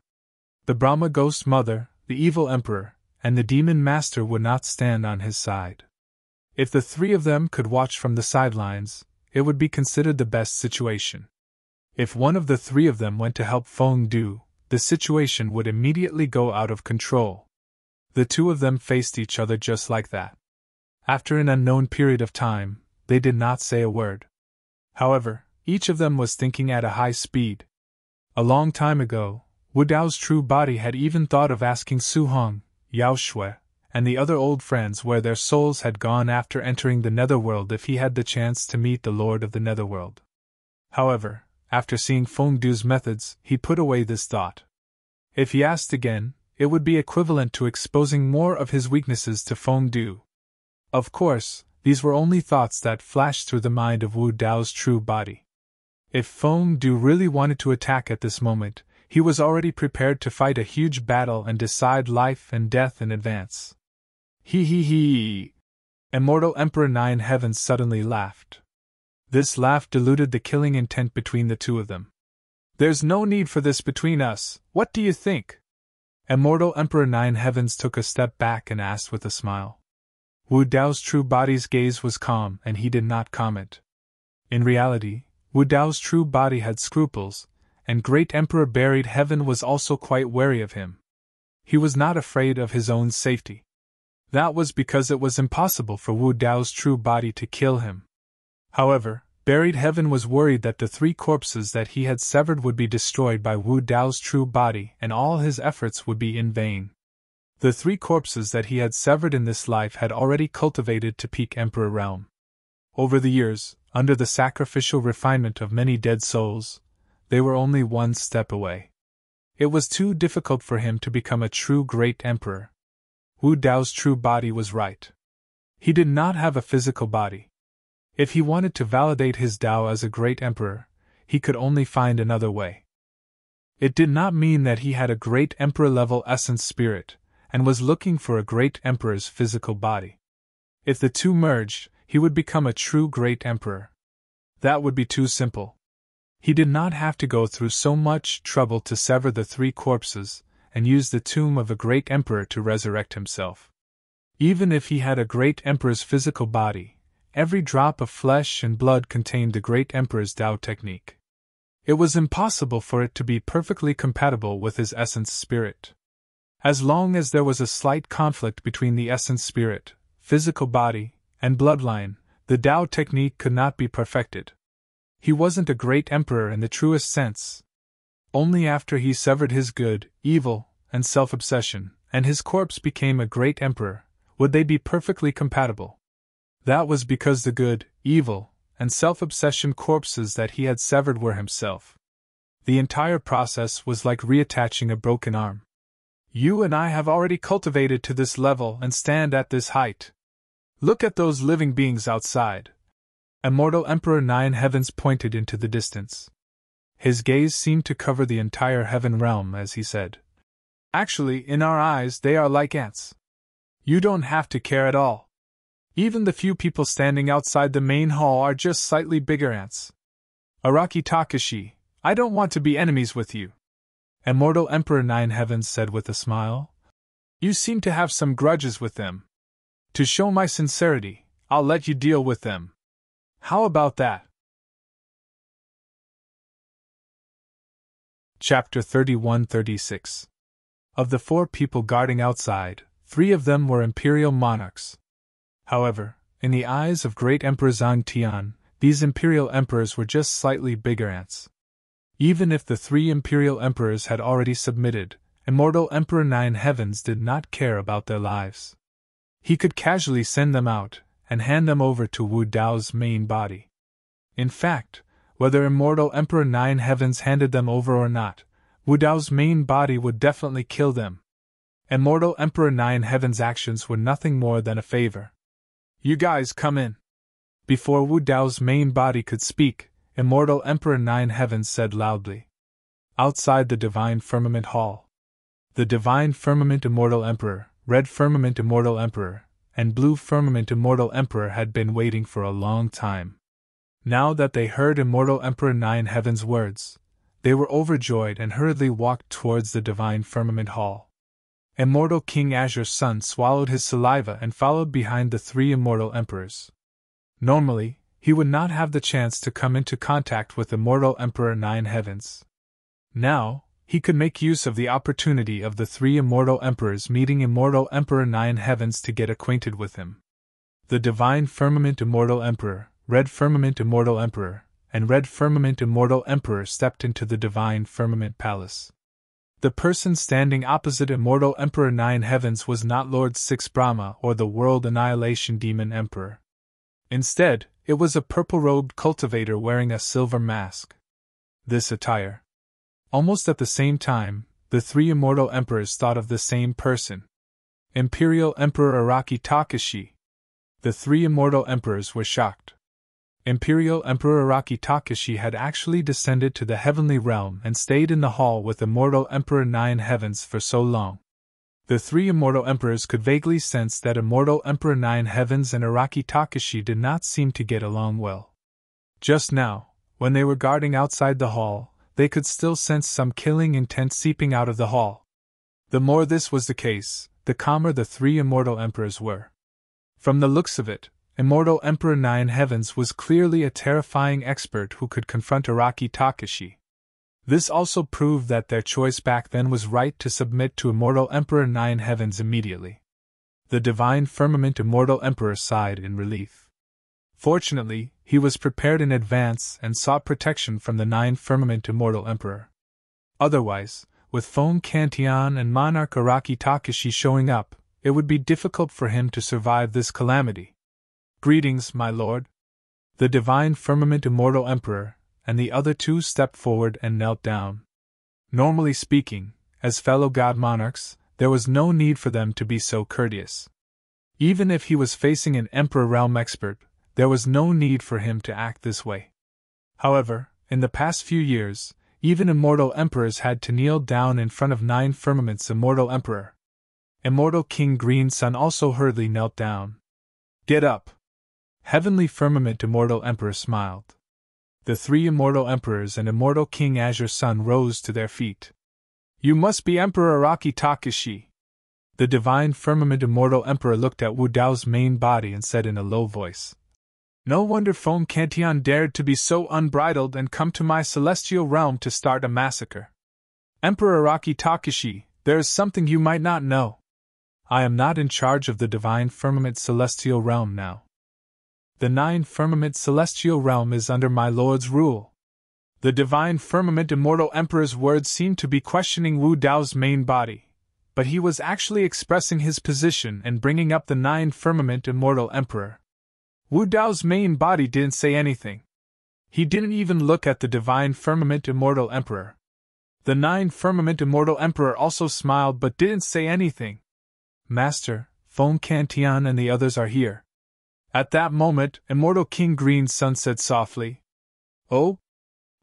The Brahma Ghost Mother, the Evil Emperor, and the Demon Master would not stand on his side. If the 3 of them could watch from the sidelines, it would be considered the best situation. If one of the 3 of them went to help Fengdu, the situation would immediately go out of control. The 2 of them faced each other just like that. After an unknown period of time, they did not say a word. However, each of them was thinking at a high speed. A long time ago, Wu Dao's true body had even thought of asking Su Hong, Yao Shui, and the other old friends where their souls had gone after entering the Netherworld if he had the chance to meet the Lord of the Netherworld. However, after seeing Fengdu's methods, he put away this thought. If he asked again, it would be equivalent to exposing more of his weaknesses to Fengdu. Of course, these were only thoughts that flashed through the mind of Wu Dao's true body. If Fengdu really wanted to attack at this moment, he was already prepared to fight a huge battle and decide life and death in advance. He. Immortal Emperor 9 Heavens suddenly laughed. This laugh diluted the killing intent between the 2 of them. There's no need for this between us, what do you think? Immortal Emperor 9 Heavens took a step back and asked with a smile. Wu Dao's true body's gaze was calm and he did not comment. In reality, Wu Dao's true body had scruples, and Great Emperor Buried Heaven was also quite wary of him. He was not afraid of his own safety. That was because it was impossible for Wu Dao's true body to kill him. However, Buried Heaven was worried that the 3 corpses that he had severed would be destroyed by Wu Dao's true body and all his efforts would be in vain. The 3 corpses that he had severed in this life had already cultivated to peak Emperor realm. Over the years, under the sacrificial refinement of many dead souls, they were only one step away. It was too difficult for him to become a true great emperor. Wu Dao's true body was right. He did not have a physical body. If he wanted to validate his Dao as a great emperor, he could only find another way. It did not mean that he had a great emperor-level essence spirit, and was looking for a great emperor's physical body. If the two merged, he would become a true great emperor. That would be too simple. He did not have to go through so much trouble to sever the three corpses, and use the tomb of a great emperor to resurrect himself. Even if he had a great emperor's physical body, every drop of flesh and blood contained the great emperor's Tao technique. It was impossible for it to be perfectly compatible with his essence spirit. As long as there was a slight conflict between the essence spirit, physical body, and bloodline, the Tao technique could not be perfected. He wasn't a great emperor in the truest sense. Only after he severed his good, evil, and self-obsession, and his corpse became a great emperor, would they be perfectly compatible. That was because the good, evil, and self-obsession corpses that he had severed were himself. The entire process was like reattaching a broken arm. You and I have already cultivated to this level and stand at this height. Look at those living beings outside. Immortal Emperor Nine Heavens pointed into the distance. His gaze seemed to cover the entire heaven realm as he said, "Actually, in our eyes, they are like ants. You don't have to care at all. Even the few people standing outside the main hall are just slightly bigger ants. Araki Takashi, I don't want to be enemies with you," Immortal Emperor Nine Heavens said with a smile. "You seem to have some grudges with them. To show my sincerity, I'll let you deal with them. How about that?" Chapter 31-36. Of the 4 people guarding outside, 3 of them were imperial monarchs. However, in the eyes of Great Emperor Zhang Tian, these imperial emperors were just slightly bigger ants. Even if the 3 imperial emperors had already submitted, Immortal Emperor Nine Heavens did not care about their lives. He could casually send them out, and hand them over to Wu Dao's main body. In fact, whether Immortal Emperor Nine Heavens handed them over or not, Wu Dao's main body would definitely kill them. Immortal Emperor Nine Heavens' actions were nothing more than a favor. "You guys come in." Before Wu Dao's main body could speak, Immortal Emperor Nine Heavens said loudly. Outside the Divine Firmament Hall. The Divine Firmament Immortal Emperor, Red Firmament Immortal Emperor, and Blue Firmament Immortal Emperor had been waiting for a long time. Now that they heard Immortal Emperor Nine Heavens' words, they were overjoyed and hurriedly walked towards the Divine Firmament Hall. Immortal King Azure's son swallowed his saliva and followed behind the 3 immortal emperors. Normally, he would not have the chance to come into contact with Immortal Emperor Nine Heavens. Now, he could make use of the opportunity of the 3 immortal emperors meeting Immortal Emperor Nine Heavens to get acquainted with him. The Divine Firmament Immortal Emperor, Red Firmament Immortal Emperor, and Red Firmament Immortal Emperor stepped into the Divine Firmament Palace. The person standing opposite Immortal Emperor Nine Heavens was not Lord Six Brahma or the World Annihilation Demon Emperor. Instead, it was a purple-robed cultivator wearing a silver mask. This attire. Almost at the same time, the 3 immortal emperors thought of the same person. Imperial Emperor Araki Takashi. The 3 immortal emperors were shocked. Imperial Emperor Araki Takashi had actually descended to the heavenly realm and stayed in the hall with Immortal Emperor Nine Heavens for so long. The 3 immortal emperors could vaguely sense that Immortal Emperor Nine Heavens and Araki Takashi did not seem to get along well. Just now, when they were guarding outside the hall, they could still sense some killing intent seeping out of the hall. The more this was the case, the calmer the 3 immortal emperors were. From the looks of it, Immortal Emperor Nine Heavens was clearly a terrifying expert who could confront Araki Takashi. This also proved that their choice back then was right to submit to Immortal Emperor Nine Heavens immediately. The Divine Firmament Immortal Emperor sighed in relief. Fortunately, he was prepared in advance and sought protection from the 9 Firmament Immortal Emperor. Otherwise, with Fong Kantian and Monarch Araki Takashi showing up, it would be difficult for him to survive this calamity. "Greetings, my lord." The Divine Firmament Immortal Emperor and the other 2 stepped forward and knelt down. Normally speaking, as fellow god monarchs, there was no need for them to be so courteous. Even if he was facing an Emperor realm expert, there was no need for him to act this way. However, in the past few years, Even immortal emperors had to kneel down in front of 9 firmaments. Immortal emperor. Immortal King Green Sun also hurriedly knelt down. Get up! Heavenly firmament. Immortal emperor smiled. The 3 immortal emperors and immortal King Azure Sun rose to their feet. You must be Emperor Araki Takashi. The divine firmament. Immortal emperor looked at Wu Dao's main body and said in a low voice, No wonder Feng Cantian dared to be so unbridled and come to my celestial realm to start a massacre. Emperor Araki Takashi, there is something you might not know. I am not in charge of the divine firmament celestial realm now. The 9 firmament celestial realm is under my lord's rule. The divine firmament. Immortal emperor's words seemed to be questioning Wu Dao's main body, but he was actually expressing his position and bringing up the 9 firmament. Immortal emperor. Wu Dao's main body didn't say anything. He didn't even look at the divine firmament. Immortal emperor. The 9 firmament. Immortal emperor also smiled but didn't say anything. Master, Feng Cantian and the others are here. At that moment, Immortal King Green Sun said softly, Oh?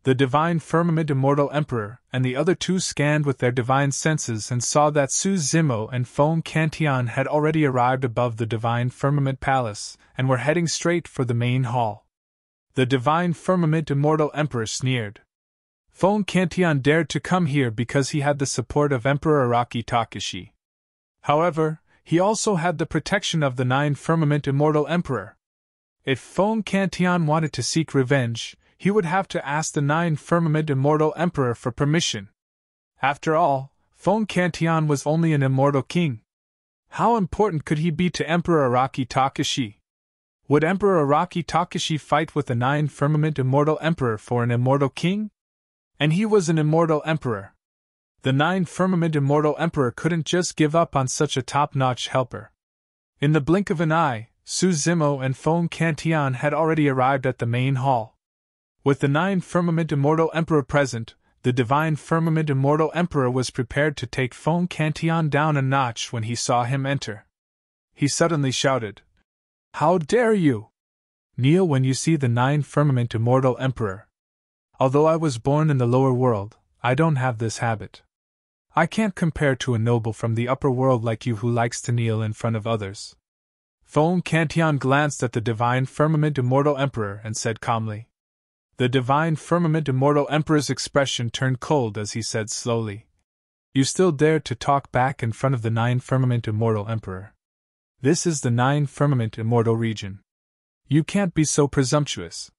The divine firmament. Immortal emperor and the other 2 scanned with their divine senses and saw that Su Zimo and Feng Cantian had already arrived above the divine firmament palace and were heading straight for the main hall. The divine firmament. Immortal emperor sneered. Feng Cantian dared to come here because he had the support of Emperor Araki Takashi. However, he also had the protection of the 9 firmament. Immortal emperor. If Feng Cantian wanted to seek revenge, he would have to ask the 9 firmament. Immortal emperor for permission. After all, Feng Cantian was only an immortal king. How important could he be to Emperor Araki Takashi? Would Emperor Araki Takashi fight with the 9 firmament. Immortal emperor for an immortal king? And he was an immortal emperor. The 9 firmament. Immortal emperor couldn't just give up on such a top-notch helper. In the blink of an eye, Su Zimo and Feng Cantian had already arrived at the main hall. With the 9 firmament. Immortal emperor present, the divine firmament. Immortal emperor was prepared to take Feng Cantian down a notch when he saw him enter. He suddenly shouted, How dare you! Kneel when you see the 9 firmament. Immortal emperor. Although I was born in the lower world, I don't have this habit. I can't compare to a noble from the upper world like you who likes to kneel in front of others. Feng Cantian glanced at the divine firmament. Immortal emperor and said calmly. The divine firmament. Immortal emperor's expression turned cold as he said slowly, You still dare to talk back in front of the 9 firmament. Immortal emperor. This is the 9 firmament. Immortal region. You can't be so presumptuous.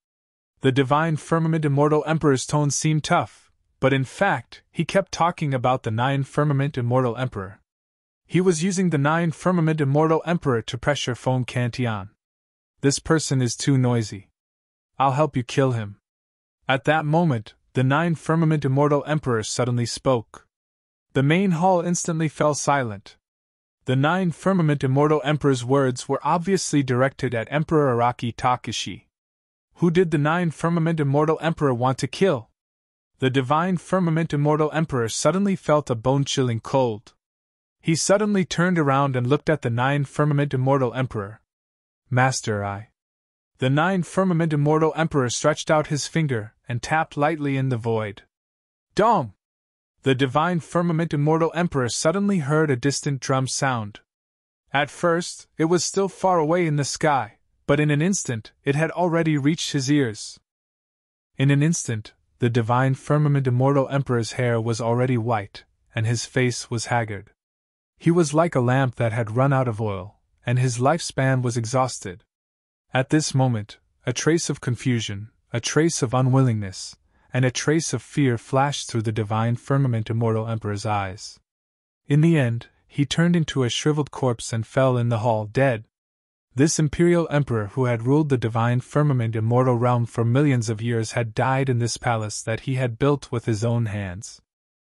The divine firmament. Immortal emperor's tone seemed tough, but in fact, he kept talking about the 9 firmament. Immortal emperor. He was using the 9 firmament. Immortal emperor to pressure Feng Cantian. This person is too noisy. I'll help you kill him. At that moment, the 9 firmament. Immortal emperor suddenly spoke. The main hall instantly fell silent. The 9 firmament. Immortal emperor's words were obviously directed at Emperor Araki Takashi. Who did the 9 firmament. Immortal emperor want to kill? The divine firmament. Immortal emperor suddenly felt a bone-chilling cold. He suddenly turned around and looked at the 9 firmament. Immortal emperor. Master, I. The 9 firmament. Immortal emperor stretched out his finger and tapped lightly in the void. Dong! The divine firmament. Immortal emperor suddenly heard a distant drum sound. At first, it was still far away in the sky, but in an instant, it had already reached his ears. In an instant, the divine firmament. Immortal emperor's hair was already white, and his face was haggard. He was like a lamp that had run out of oil, and his lifespan was exhausted. At this moment, a trace of confusion, a trace of unwillingness, and a trace of fear flashed through the divine firmament. Immortal emperor's eyes. In the end, he turned into a shriveled corpse and fell in the hall dead. This imperial emperor who had ruled the divine firmament. Immortal realm for millions of years had died in this palace that he had built with his own hands.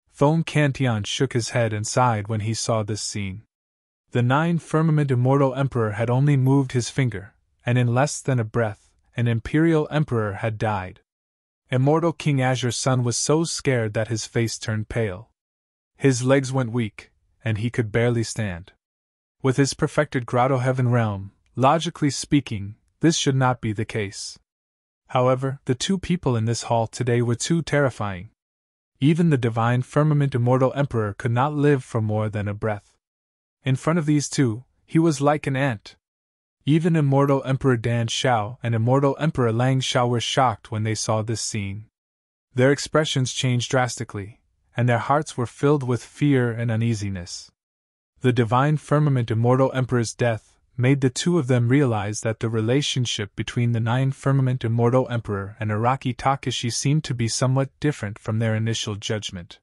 Feng Cantian shook his head and sighed when he saw this scene. The 9 firmament. Immortal emperor had only moved his finger, and in less than a breath, an imperial emperor had died. Immortal King Azure Sun was so scared that his face turned pale. His legs went weak, and he could barely stand. With his perfected Grotto Heaven realm, logically speaking, this should not be the case. However, the 2 people in this hall today were too terrifying. Even the divine firmament immortal emperor could not live for more than a breath. In front of these two, he was like an ant. Even immortal Emperor Dan Xiao and immortal Emperor Lang Xiao were shocked when they saw this scene. Their expressions changed drastically, and their hearts were filled with fear and uneasiness. The divine firmament immortal emperor's death made the two of them realize that the relationship between the nine firmament immortal emperor and Araki Takashi seemed to be somewhat different from their initial judgment.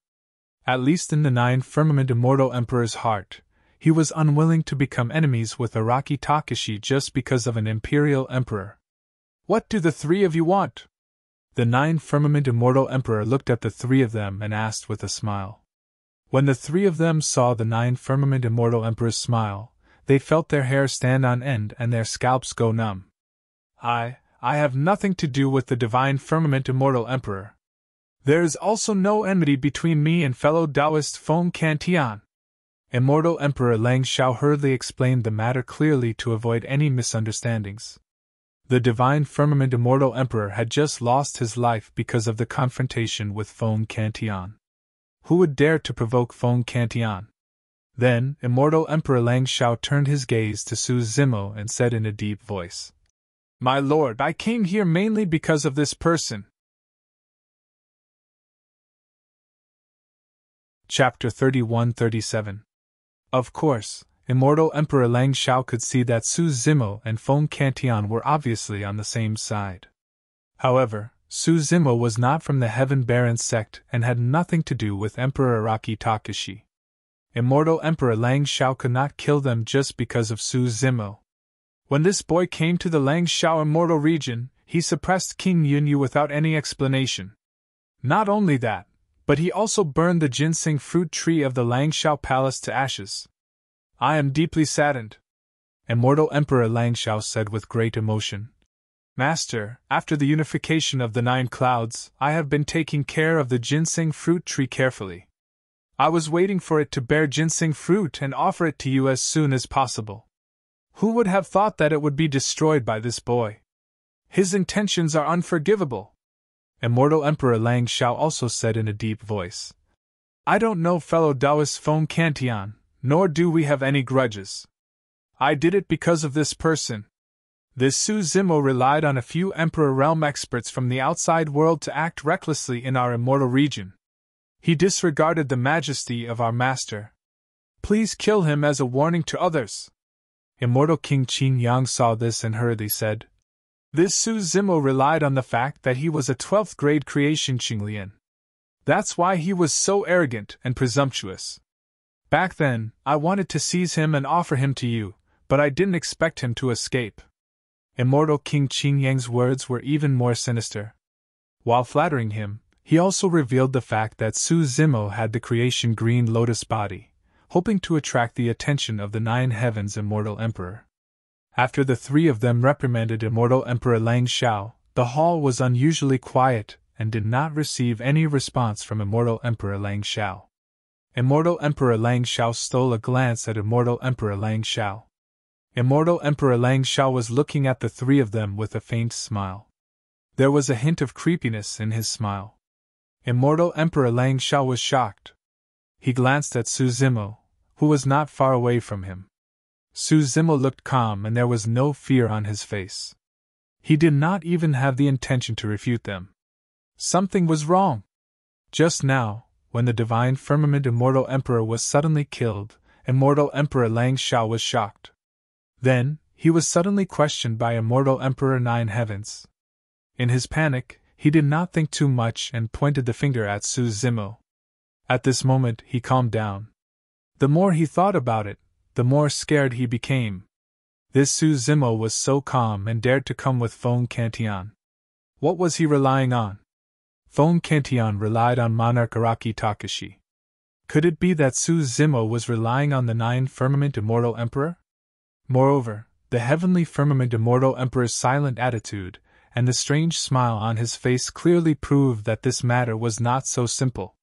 At least in the nine firmament immortal emperor's heart, he was unwilling to become enemies with Araki Takashi just because of an imperial emperor. "What do the three of you want?" The nine firmament immortal emperor looked at the three of them and asked with a smile. When the three of them saw the nine firmament immortal emperor's smile, they felt their hair stand on end and their scalps go numb. I have nothing to do with the divine firmament immortal emperor. There is also no enmity between me and fellow Taoist Feng Cantian. Immortal Emperor Lang Xiao hurriedly explained the matter clearly to avoid any misunderstandings. The divine firmament immortal emperor had just lost his life because of the confrontation with Feng Cantian. Who would dare to provoke Feng Cantian? Then, immortal Emperor Lang Xiao turned his gaze to Su Zimo and said in a deep voice, "My lord, I came here mainly because of this person." Chapter 31-37. Of course, immortal Emperor Lang Xiao could see that Su Zimo and Feng Cantian were obviously on the same side. However, Su Zimo was not from the Heaven Baron sect and had nothing to do with Emperor Araki Takashi. Immortal Emperor Lang Xiao could not kill them just because of Su Zimo. When this boy came to the Lang Xiao immortal region, he suppressed King Yunyu without any explanation. Not only that, but he also burned the ginseng fruit tree of the Lang Xiao palace to ashes. I am deeply saddened, Immortal Emperor Lang Xiao said with great emotion. Master, after the unification of the 9 clouds, I have been taking care of the ginseng fruit tree carefully. I was waiting for it to bear ginseng fruit and offer it to you as soon as possible. Who would have thought that it would be destroyed by this boy? His intentions are unforgivable. Immortal Emperor Lang Xiao also said in a deep voice. I don't know fellow Taoist Feng Cantian, nor do we have any grudges. I did it because of this person. This Su Zimo relied on a few Emperor Realm experts from the outside world to act recklessly in our immortal region. He disregarded the majesty of our master. Please kill him as a warning to others. Immortal King Qin Yang saw this and hurriedly said. This Su Zimo relied on the fact that he was a 12th grade creation Qinglian. That's why he was so arrogant and presumptuous. Back then, I wanted to seize him and offer him to you, but I didn't expect him to escape. Immortal King Qin Yang's words were even more sinister. While flattering him, he also revealed the fact that Su Zimo had the creation green lotus body, hoping to attract the attention of the 9 heavens immortal emperor. After the 3 of them reprimanded immortal Emperor Lang Xiao, the hall was unusually quiet and did not receive any response from immortal Emperor Lang Xiao. Immortal Emperor Lang Xiao stole a glance at immortal Emperor Lang Xiao. Immortal Emperor Lang Xiao was looking at the 3 of them with a faint smile. There was a hint of creepiness in his smile. Immortal Emperor Lang Xiao was shocked. He glanced at Su Zimo, who was not far away from him. Su Zimo looked calm and there was no fear on his face. He did not even have the intention to refute them. Something was wrong. Just now, when the divine firmament immortal emperor was suddenly killed, immortal Emperor Lang Xiao was shocked. Then, he was suddenly questioned by immortal Emperor 9 Heavens. In his panic, he did not think too much and pointed the finger at Su Zimo. At this moment, he calmed down. The more he thought about it, the more scared he became. This Su Zimo was so calm and dared to come with Feng Cantian. What was he relying on? Feng Cantian relied on Monarch Araki Takashi. Could it be that Su Zimo was relying on the 9 firmament immortal emperor? Moreover, the heavenly firmament immortal emperor's silent attitude and the strange smile on his face clearly proved that this matter was not so simple.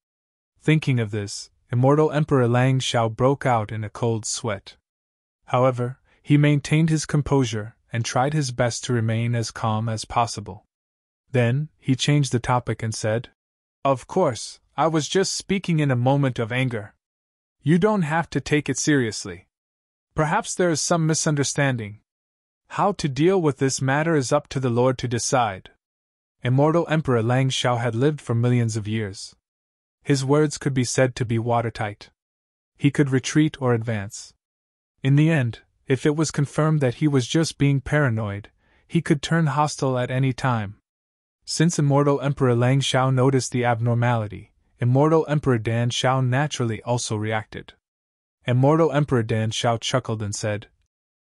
Thinking of this, immortal Emperor Lang Xiao broke out in a cold sweat. However, he maintained his composure and tried his best to remain as calm as possible. Then, he changed the topic and said, Of course, I was just speaking in a moment of anger. You don't have to take it seriously. Perhaps there is some misunderstanding. How to deal with this matter is up to the Lord to decide. Immortal Emperor Lang Shao had lived for millions of years. His words could be said to be watertight. He could retreat or advance. In the end, if it was confirmed that he was just being paranoid, he could turn hostile at any time. Since Immortal Emperor Lang Shao noticed the abnormality, Immortal Emperor Dan Shao naturally also reacted. Immortal Emperor Dan Shao chuckled and said,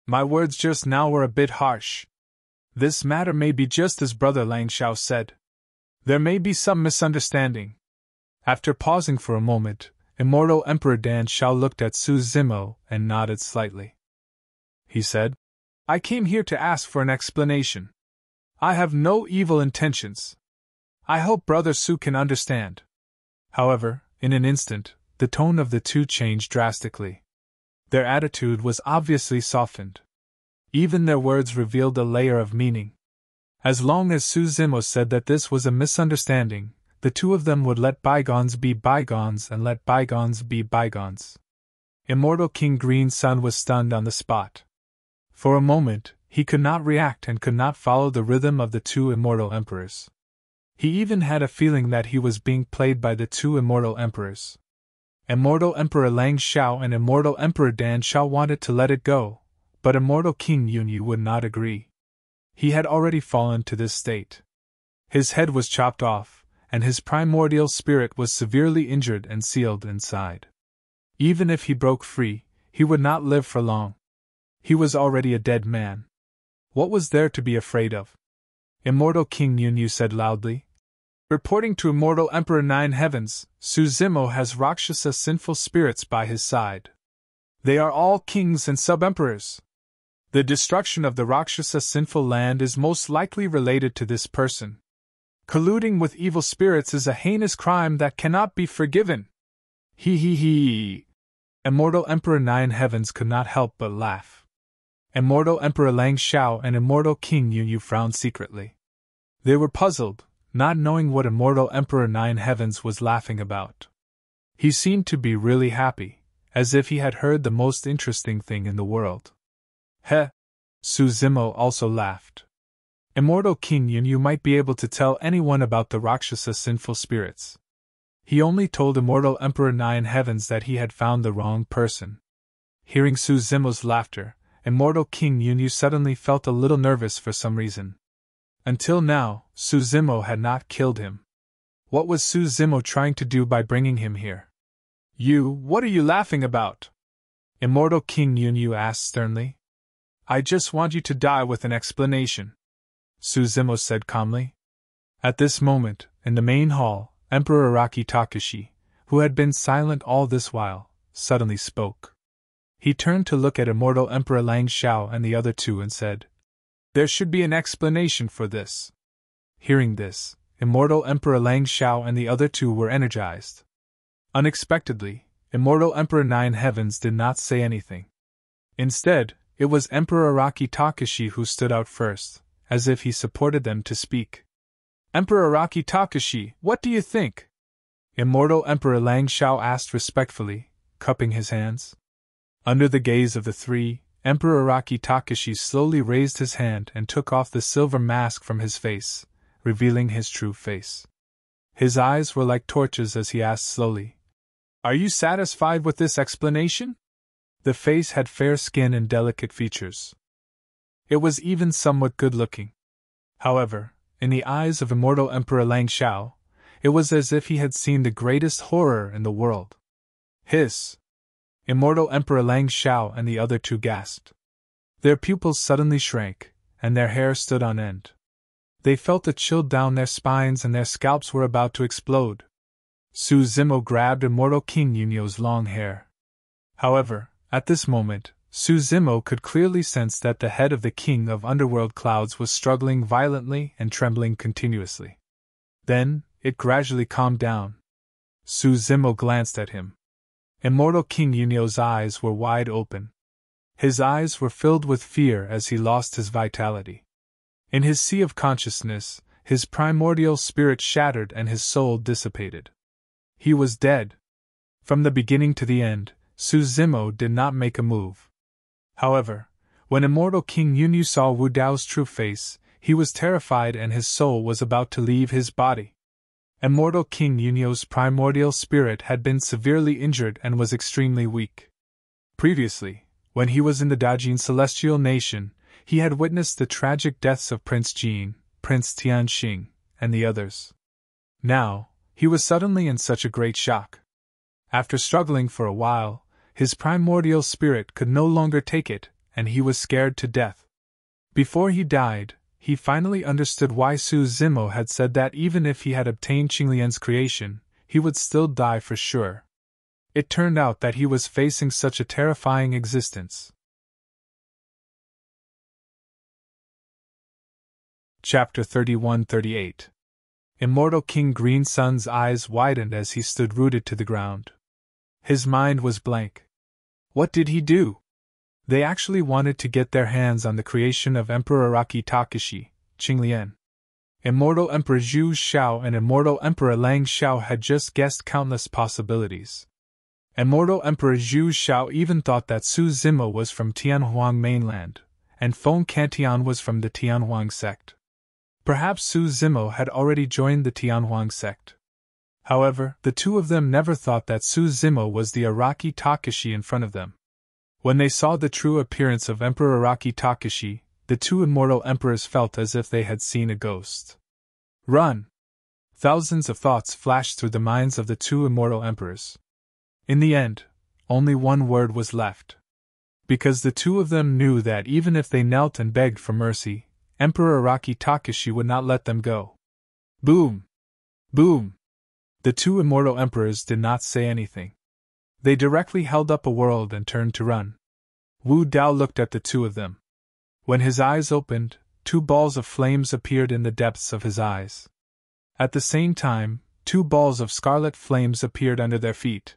"My words just now were a bit harsh. This matter may be just as Brother Lang Shao said. There may be some misunderstanding." After pausing for a moment, Immortal Emperor Dan Shao looked at Su Zimo and nodded slightly. He said, "I came here to ask for an explanation. I have no evil intentions. I hope Brother Su can understand." However, in an instant, the tone of the two changed drastically. Their attitude was obviously softened. Even their words revealed a layer of meaning. As long as Su Zimo said that this was a misunderstanding, the two of them would let bygones be bygones and let bygones be bygones. Immortal King Green Sun was stunned on the spot. For a moment, he could not react and could not follow the rhythm of the two immortal emperors. He even had a feeling that he was being played by the two immortal emperors. Immortal Emperor Lang Shao and Immortal Emperor Dan Shao wanted to let it go, but Immortal King Yunyi would not agree. He had already fallen to this state. His head was chopped off, and his primordial spirit was severely injured and sealed inside. Even if he broke free, he would not live for long. He was already a dead man. What was there to be afraid of? Immortal King Yunyi said loudly, "Reporting to Immortal Emperor Nine Heavens, Su Zimo has Rakshasa sinful spirits by his side. They are all kings and sub-emperors. The destruction of the Rakshasa sinful land is most likely related to this person. Colluding with evil spirits is a heinous crime that cannot be forgiven." He. Immortal Emperor Nine Heavens could not help but laugh. Immortal Emperor Lang Shao and Immortal King Yunyi frowned secretly. They were puzzled, not knowing what Immortal Emperor Nine Heavens was laughing about. He seemed to be really happy, as if he had heard the most interesting thing in the world. Heh! Su Zimo also laughed. Immortal King Yunyi might be able to tell anyone about the Rakshasa sinful spirits. He only told Immortal Emperor Nine Heavens that he had found the wrong person. Hearing Su Zimo's laughter, Immortal King Yunyi suddenly felt a little nervous for some reason. Until now, Su Zimo had not killed him. What was Su Zimo trying to do by bringing him here? What are you laughing about?" Immortal King Yunyi asked sternly. "I just want you to die with an explanation," Su Zimo said calmly. At this moment, in the main hall, Emperor Araki Takashi, who had been silent all this while, suddenly spoke. He turned to look at Immortal Emperor Lang Shao and the other two and said, "There should be an explanation for this." Hearing this, Immortal Emperor Lang Shao and the other two were energized. Unexpectedly, Immortal Emperor Nine Heavens did not say anything. Instead, it was Emperor Araki Takashi who stood out first, as if he supported them to speak. "Emperor Araki Takashi, what do you think?" Immortal Emperor Lang Shao asked respectfully, cupping his hands. Under the gaze of the three, Emperor Araki Takashi slowly raised his hand and took off the silver mask from his face, revealing his true face. His eyes were like torches as he asked slowly, "Are you satisfied with this explanation?" The face had fair skin and delicate features. It was even somewhat good-looking. However, in the eyes of Immortal Emperor Lang Shao, it was as if he had seen the greatest horror in the world. Hiss! Immortal Emperor Lang Shao and the other two gasped. Their pupils suddenly shrank, and their hair stood on end. They felt a chill down their spines and their scalps were about to explode. Su Zimo grabbed Immortal King Yunyo's long hair. However, at this moment, Su Zimo could clearly sense that the head of the King of Underworld Clouds was struggling violently and trembling continuously. Then, it gradually calmed down. Su Zimo glanced at him. Immortal King Yunyo's eyes were wide open. His eyes were filled with fear as he lost his vitality. In his sea of consciousness, his primordial spirit shattered and his soul dissipated. He was dead. From the beginning to the end, Su Zimo did not make a move. However, when immortal King Yunyu saw Wu Dao's true face, he was terrified and his soul was about to leave his body. Immortal King Yunyu's primordial spirit had been severely injured and was extremely weak. Previously, when he was in the Dajin celestial nation, he had witnessed the tragic deaths of Prince Jin, Prince Tianxing, and the others. Now, he was suddenly in such a great shock. After struggling for a while, his primordial spirit could no longer take it, and he was scared to death. Before he died, he finally understood why Su Zimo had said that even if he had obtained Qinglian's creation, he would still die for sure. It turned out that he was facing such a terrifying existence. Chapter 31-38. Immortal King Green Sun's eyes widened as he stood rooted to the ground. His mind was blank. What did he do? They actually wanted to get their hands on the creation of Emperor Araki Takashi, Qinglian. Immortal Emperor Zhu Xiao and Immortal Emperor Lang Xiao had just guessed countless possibilities. Immortal Emperor Zhu Xiao even thought that Su Zimo was from Tianhuang mainland, and Feng Cantian was from the Tianhuang sect. Perhaps Su Zimo had already joined the Tianhuang sect. However, the two of them never thought that Su Zimo was the Araki Takashi in front of them. When they saw the true appearance of Emperor Araki Takashi, the two immortal emperors felt as if they had seen a ghost. Run! Thousands of thoughts flashed through the minds of the two immortal emperors. In the end, only one word was left. Because the two of them knew that even if they knelt and begged for mercy, Emperor Araki Takashi would not let them go. Boom! Boom! The two immortal emperors did not say anything. They directly held up a world and turned to run. Wu Dao looked at the two of them. When his eyes opened, two balls of flames appeared in the depths of his eyes. At the same time, two balls of scarlet flames appeared under their feet.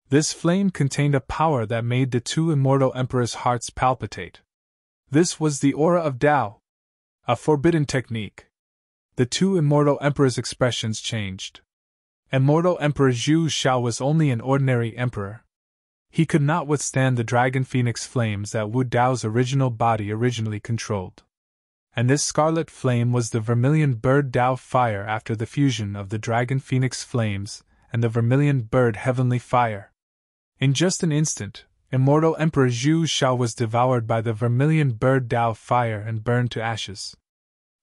This flame contained a power that made the two immortal emperors' hearts palpitate. This was the aura of Dao. A forbidden technique. The two immortal emperors' expressions changed. Immortal Emperor Zhu Xiao was only an ordinary emperor. He could not withstand the dragon phoenix flames that Wu Dao's original body originally controlled. And this scarlet flame was the vermilion bird Dao fire after the fusion of the dragon phoenix flames and the vermilion bird heavenly fire. In just an instant, Immortal Emperor Zhu Xiao was devoured by the vermilion bird Dao fire and burned to ashes.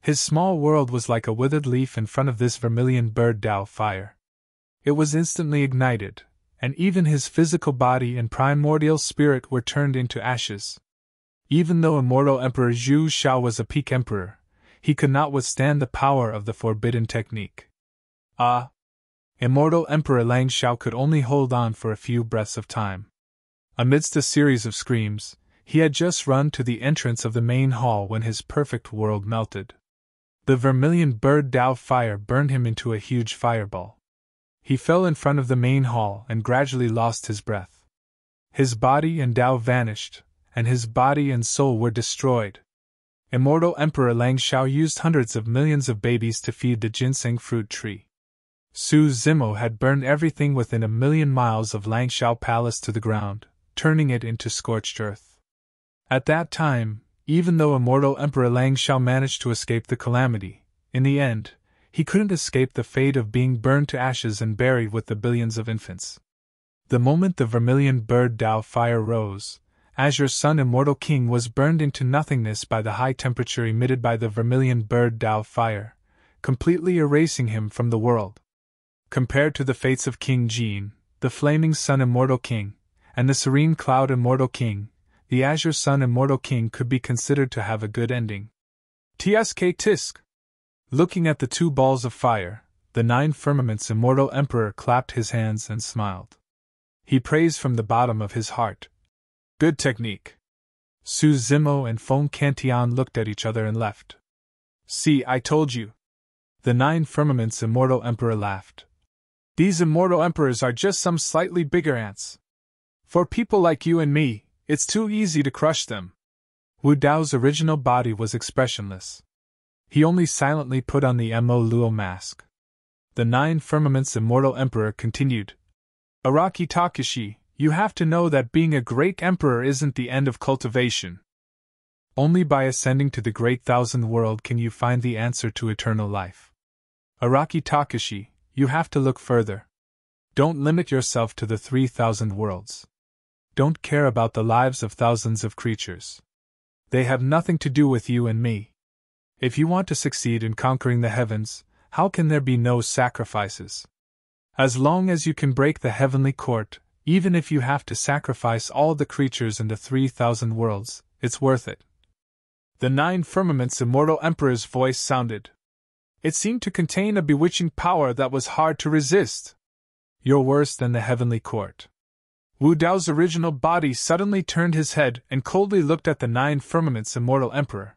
His small world was like a withered leaf in front of this vermilion bird Dao fire. It was instantly ignited, and even his physical body and primordial spirit were turned into ashes. Even though Immortal Emperor Zhu Xiao was a peak emperor, he could not withstand the power of the forbidden technique. Immortal Emperor Lang Xiao could only hold on for a few breaths of time. Amidst a series of screams, he had just run to the entrance of the main hall when his perfect world melted. The vermilion bird Dao fire burned him into a huge fireball. He fell in front of the main hall and gradually lost his breath. His body and Dao vanished, and his body and soul were destroyed. Immortal Emperor Lang Xiao used hundreds of millions of babies to feed the ginseng fruit tree. Su Zimo had burned everything within 1,000,000 miles of Lang Xiao Palace to the ground, turning it into scorched earth. At that time, even though Immortal Emperor Lang Xiao managed to escape the calamity, in the end, he couldn't escape the fate of being burned to ashes and buried with the billions of infants. The moment the vermilion bird Dao fire rose, Azure's son Immortal King was burned into nothingness by the high temperature emitted by the vermilion bird Dao fire, completely erasing him from the world. Compared to the fates of King Jin, the flaming sun Immortal King, and the serene cloud Immortal King, the Azure Sun Immortal King could be considered to have a good ending. Tsk tisk! Looking at the two balls of fire, the 9 firmaments Immortal Emperor clapped his hands and smiled. He praised from the bottom of his heart. Good technique. Su Zimo and Feng Cantian looked at each other and left. See, I told you. The 9 firmaments Immortal Emperor laughed. These immortal emperors are just some slightly bigger ants. For people like you and me, it's too easy to crush them. Wu Dao's original body was expressionless. He only silently put on the Mo Luo mask. The Nine Firmaments Immortal Emperor continued. Araki Takashi, you have to know that being a great emperor isn't the end of cultivation. Only by ascending to the great thousand world can you find the answer to eternal life. Araki Takashi, you have to look further. Don't limit yourself to the 3,000 worlds. Don't care about the lives of thousands of creatures. They have nothing to do with you and me. If you want to succeed in conquering the heavens, how can there be no sacrifices? As long as you can break the heavenly court, even if you have to sacrifice all the creatures in the 3,000 worlds, it's worth it. The Nine Firmaments Immortal Emperor's voice sounded. It seemed to contain a bewitching power that was hard to resist. You're worse than the heavenly court. Wu Dao's original body suddenly turned his head and coldly looked at the Nine Firmaments Immortal Emperor.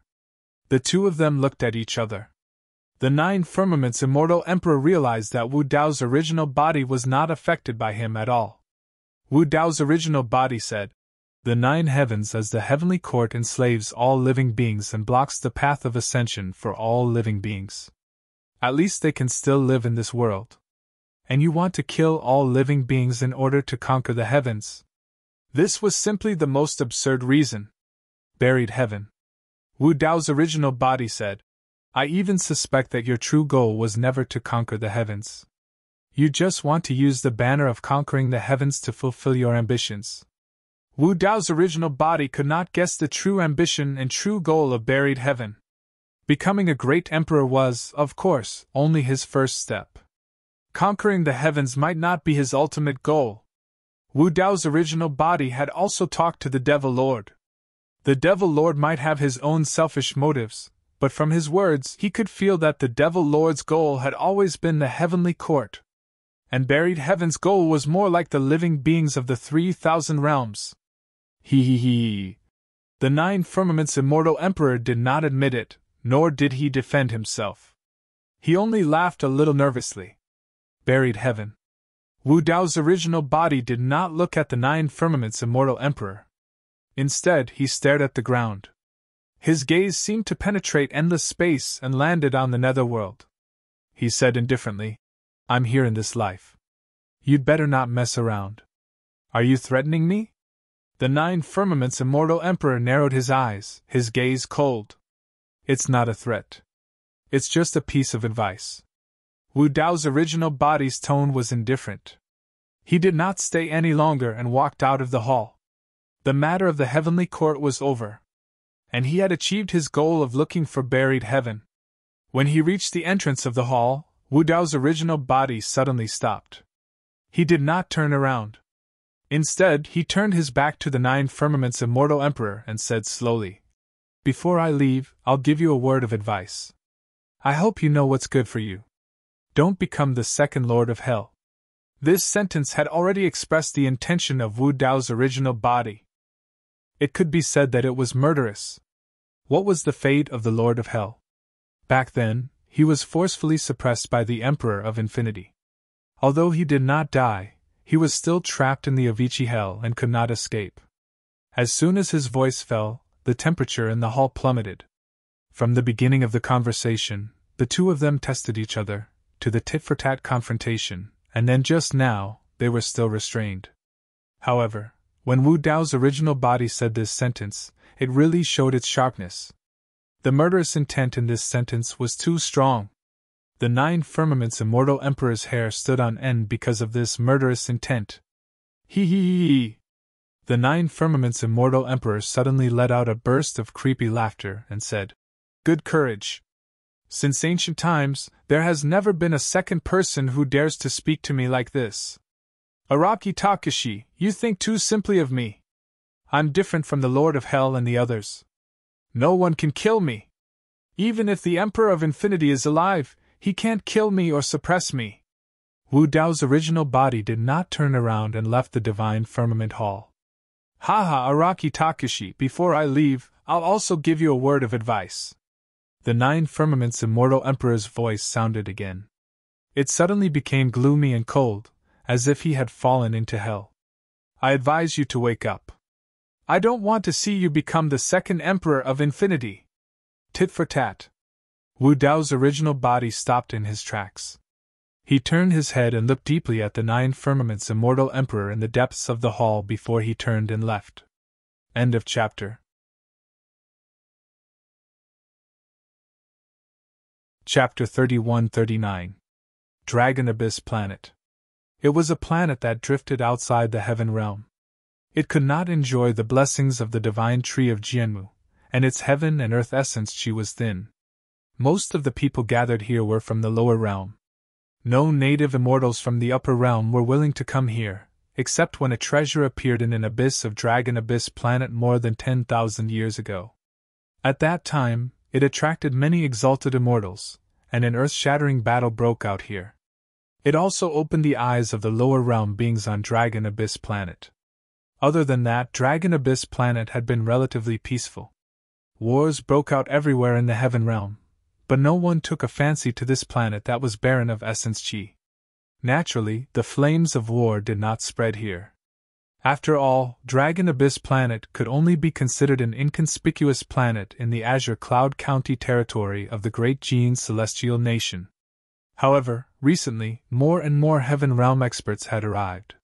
The two of them looked at each other. The Nine Firmaments Immortal Emperor realized that Wu Dao's original body was not affected by him at all. Wu Dao's original body said, "The nine heavens as the heavenly court enslaves all living beings and blocks the path of ascension for all living beings. At least they can still live in this world. And you want to kill all living beings in order to conquer the heavens?" This was simply the most absurd reason. Buried heaven. Wu Dao's original body said, "I even suspect that your true goal was never to conquer the heavens. You just want to use the banner of conquering the heavens to fulfill your ambitions." Wu Dao's original body could not guess the true ambition and true goal of buried heaven. Becoming a great emperor was, of course, only his first step. Conquering the heavens might not be his ultimate goal. Wu Dao's original body had also talked to the Devil Lord. The Devil Lord might have his own selfish motives, but from his words he could feel that the Devil Lord's goal had always been the heavenly court. And buried heaven's goal was more like the living beings of the 3,000 realms. He. The Nine Firmaments Immortal Emperor did not admit it, nor did he defend himself. He only laughed a little nervously. Buried heaven. Wu Dao's original body did not look at the Nine Firmaments Immortal Emperor. Instead, he stared at the ground. His gaze seemed to penetrate endless space and landed on the netherworld. He said indifferently, "I'm here in this life. You'd better not mess around. Are you threatening me?" The Nine Firmaments Immortal Emperor narrowed his eyes, his gaze cold. "It's not a threat. It's just a piece of advice." Wu Dao's original body's tone was indifferent. He did not stay any longer and walked out of the hall. The matter of the heavenly court was over, and he had achieved his goal of looking for buried heaven. When he reached the entrance of the hall, Wu Dao's original body suddenly stopped. He did not turn around. Instead, he turned his back to the Nine Firmaments Immortal Emperor and said slowly, "Before I leave, I'll give you a word of advice. I hope you know what's good for you. Don't become the second Lord of Hell." This sentence had already expressed the intention of Wu Dao's original body. It could be said that it was murderous. What was the fate of the Lord of Hell? Back then, he was forcefully suppressed by the Emperor of Infinity. Although he did not die, he was still trapped in the Avicii Hell and could not escape. As soon as his voice fell, the temperature in the hall plummeted. From the beginning of the conversation, the two of them tested each other, to the tit-for-tat confrontation, and then just now, they were still restrained. However, when Wu Dao's original body said this sentence, it really showed its sharpness. The murderous intent in this sentence was too strong. The Nine Firmaments Immortal Emperor's hair stood on end because of this murderous intent. He. The Nine Firmaments Immortal Emperor suddenly let out a burst of creepy laughter and said, "Good courage. Since ancient times, there has never been a second person who dares to speak to me like this. Araki Takashi, you think too simply of me. I'm different from the Lord of Hell and the others. No one can kill me. Even if the Emperor of Infinity is alive, he can't kill me or suppress me." Wu Dao's original body did not turn around and left the Divine Firmament Hall. "Haha, Araki Takashi, before I leave, I'll also give you a word of advice." The Nine Firmaments Immortal Emperor's voice sounded again. It suddenly became gloomy and cold, as if he had fallen into hell. "I advise you to wake up. I don't want to see you become the second Emperor of Infinity." Tit for tat. Wu Dao's original body stopped in his tracks. He turned his head and looked deeply at the 9 firmament's immortal emperor in the depths of the hall before he turned and left. End of chapter. Chapter 31-39. Dragon Abyss Planet. It was a planet that drifted outside the heaven realm. It could not enjoy the blessings of the divine tree of Jianmu, and its heaven and earth essence chi was thin. Most of the people gathered here were from the lower realm. No native immortals from the upper realm were willing to come here, except when a treasure appeared in an abyss of Dragon Abyss Planet more than 10,000 years ago. At that time, it attracted many exalted immortals, and an earth-shattering battle broke out here. It also opened the eyes of the lower realm beings on Dragon Abyss Planet. Other than that, Dragon Abyss Planet had been relatively peaceful. Wars broke out everywhere in the heaven realm, but no one took a fancy to this planet that was barren of essence chi. Naturally, the flames of war did not spread here. After all, Dragon Abyss Planet could only be considered an inconspicuous planet in the Azure Cloud County territory of the Great Gene Celestial Nation. However, recently, more and more Heaven Realm experts had arrived.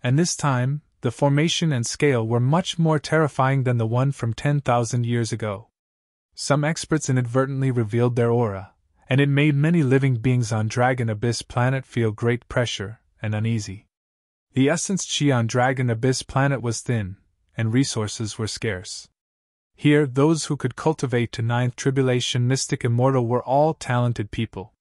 And this time, the formation and scale were much more terrifying than the one from 10,000 years ago. Some experts inadvertently revealed their aura, and it made many living beings on Dragon Abyss Planet feel great pressure and uneasy. The essence chi on Dragon Abyss Planet was thin, and resources were scarce. Here, those who could cultivate to 9th Tribulation Mystic Immortal were all talented people.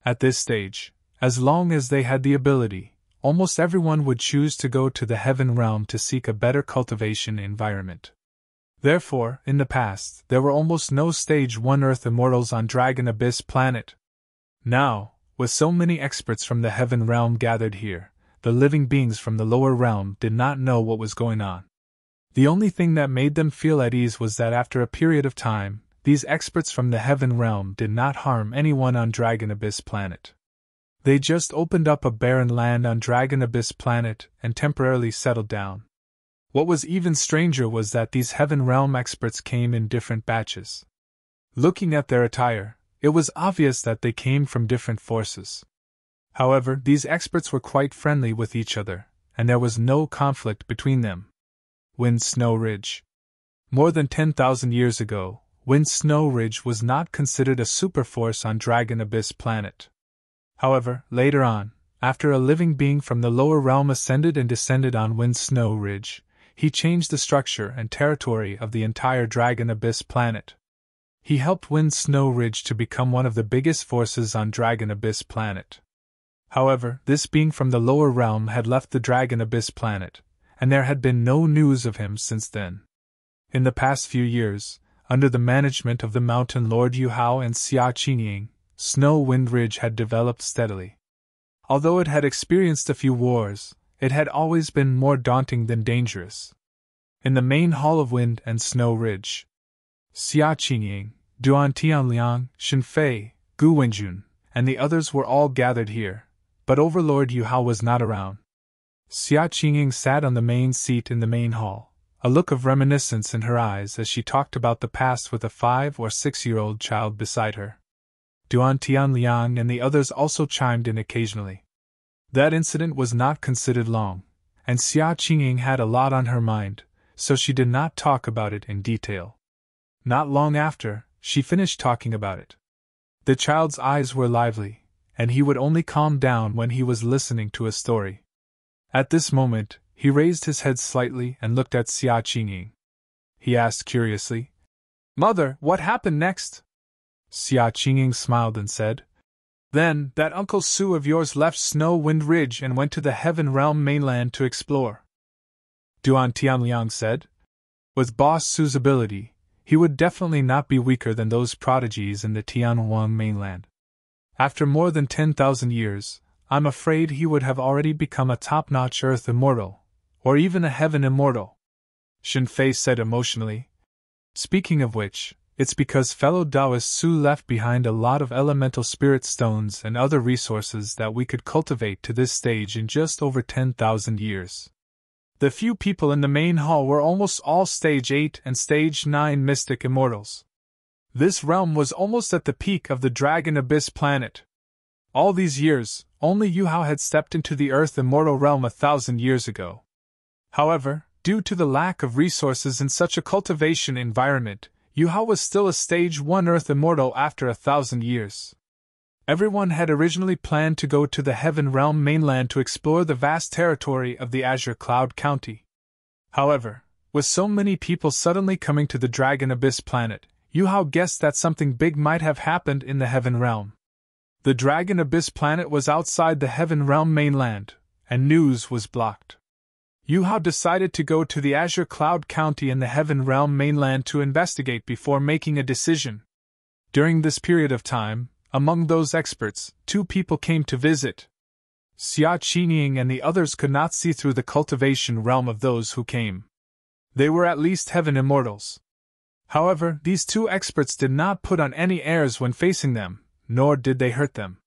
At this stage, as long as they had the ability, almost everyone would choose to go to the Heaven Realm to seek a better cultivation environment. Therefore, in the past, there were almost no Stage 1 Earth Immortals on Dragon Abyss Planet. Now, with so many experts from the Heaven Realm gathered here, the living beings from the lower realm did not know what was going on. The only thing that made them feel at ease was that after a period of time, these experts from the Heaven Realm did not harm anyone on Dragon Abyss Planet. They just opened up a barren land on Dragon Abyss Planet and temporarily settled down. What was even stranger was that these Heaven Realm experts came in different batches. Looking at their attire, it was obvious that they came from different forces. However, these experts were quite friendly with each other, and there was no conflict between them. Wind Snow Ridge. More than 10,000 years ago, Wind Snow Ridge was not considered a superforce on Dragon Abyss Planet. However, later on, after a living being from the lower realm ascended and descended on Wind Snow Ridge, he changed the structure and territory of the entire Dragon Abyss Planet. He helped Wind Snow Ridge to become one of the biggest forces on Dragon Abyss Planet. However, this being from the lower realm had left the Dragon Abyss Planet, and there had been no news of him since then. In the past few years, under the management of the Mountain Lord Yu Hao and Xia Qingying, Snow Wind Ridge had developed steadily. Although it had experienced a few wars, it had always been more daunting than dangerous. In the main hall of Wind and Snow Ridge, Xia Qingying, Duan Tianliang, Shenfei, Gu Wenjun, and the others were all gathered here, but Overlord Yu Hao was not around. Xia Qingying sat on the main seat in the main hall, a look of reminiscence in her eyes as she talked about the past with a 5 or 6-year-old child beside her. Duan Tianliang and the others also chimed in occasionally. That incident was not considered long, and Xia Qingying had a lot on her mind, so she did not talk about it in detail. Not long after, she finished talking about it. The child's eyes were lively, and he would only calm down when he was listening to a story. At this moment, he raised his head slightly and looked at Xia Qingying. He asked curiously, "Mother, what happened next?" Xia Qingying smiled and said, "Then, that Uncle Su of yours left Snow Wind Ridge and went to the Heaven Realm mainland to explore." Duan Tianliang said, "With Boss Su's ability, he would definitely not be weaker than those prodigies in the Tianhuang mainland. After more than 10,000 years, I'm afraid he would have already become a top-notch Earth Immortal, or even a Heaven Immortal," Shenfei said emotionally. "Speaking of which, it's because fellow Taoist Su left behind a lot of elemental spirit stones and other resources that we could cultivate to this stage in just over 10,000 years. The few people in the main hall were almost all Stage 8 and Stage 9 Mystic Immortals. This realm was almost at the peak of the Dragon Abyss Planet. All these years, only Yu Hao had stepped into the Earth immortal realm 1,000 years ago. However, due to the lack of resources in such a cultivation environment, Yu Hao was still a Stage 1 Earth immortal after 1,000 years. Everyone had originally planned to go to the Heaven Realm mainland to explore the vast territory of the Azure Cloud County. However, with so many people suddenly coming to the Dragon Abyss planet, Yu Hao guessed that something big might have happened in the Heaven Realm. The Dragon Abyss planet was outside the Heaven Realm mainland, and news was blocked. Yu Hao decided to go to the Azure Cloud County in the Heaven Realm mainland to investigate before making a decision. During this period of time, among those experts, 2 people came to visit. Xia Qingying and the others could not see through the cultivation realm of those who came. They were at least heaven immortals. However, these 2 experts did not put on any airs when facing them, nor did they hurt them.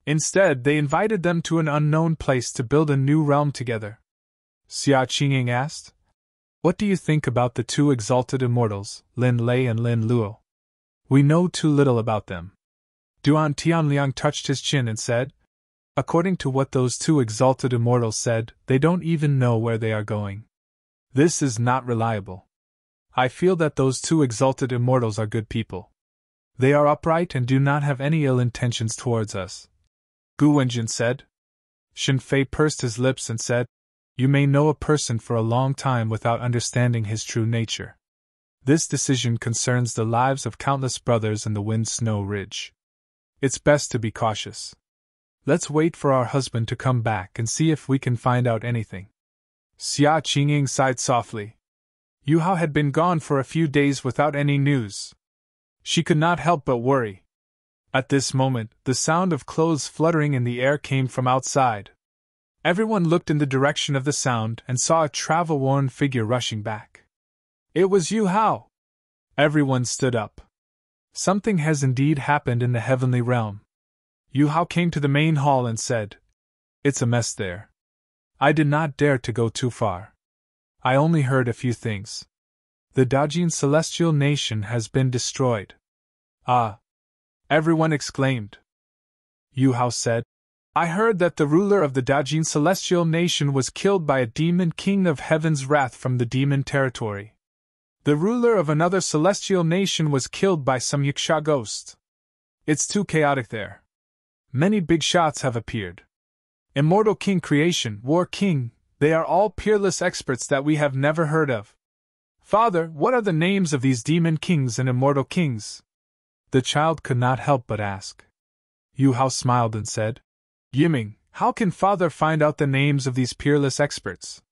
Instead, they invited them to an unknown place to build a new realm together. Xia Qingying asked, "What do you think about the 2 exalted immortals, Lin Lei and Lin Luo? We know too little about them." Duan Tianliang touched his chin and said, "According to what those 2 exalted immortals said, they don't even know where they are going. This is not reliable. I feel that those 2 exalted immortals are good people. They are upright and do not have any ill intentions towards us." Gu Wenjin said. Shen Fei pursed his lips and said, "You may know a person for a long time without understanding his true nature. This decision concerns the lives of countless brothers in the Wind Snow Ridge. It's best to be cautious. Let's wait for our husband to come back and see if we can find out anything." Xia Qingying sighed softly. Yu Hao had been gone for a few days without any news. She could not help but worry. At this moment, the sound of clothes fluttering in the air came from outside. Everyone looked in the direction of the sound and saw a travel-worn figure rushing back. It was Yu Hao. Everyone stood up. Something has indeed happened in the heavenly realm. Yu Hao came to the main hall and said, "It's a mess there. I did not dare to go too far. I only heard a few things. The Dajin celestial nation has been destroyed." "Ah!" everyone exclaimed. Yu Hao said, "I heard that the ruler of the Dajin celestial nation was killed by a demon king of heaven's wrath from the demon territory. The ruler of another celestial nation was killed by some Yaksha ghost. It's too chaotic there. Many big shots have appeared. Immortal King Creation, War King, they are all peerless experts that we have never heard of. Father, what are the names of these demon kings and immortal kings?" The child could not help but ask. Yu Hao smiled and said, "Yiming, how can father find out the names of these peerless experts?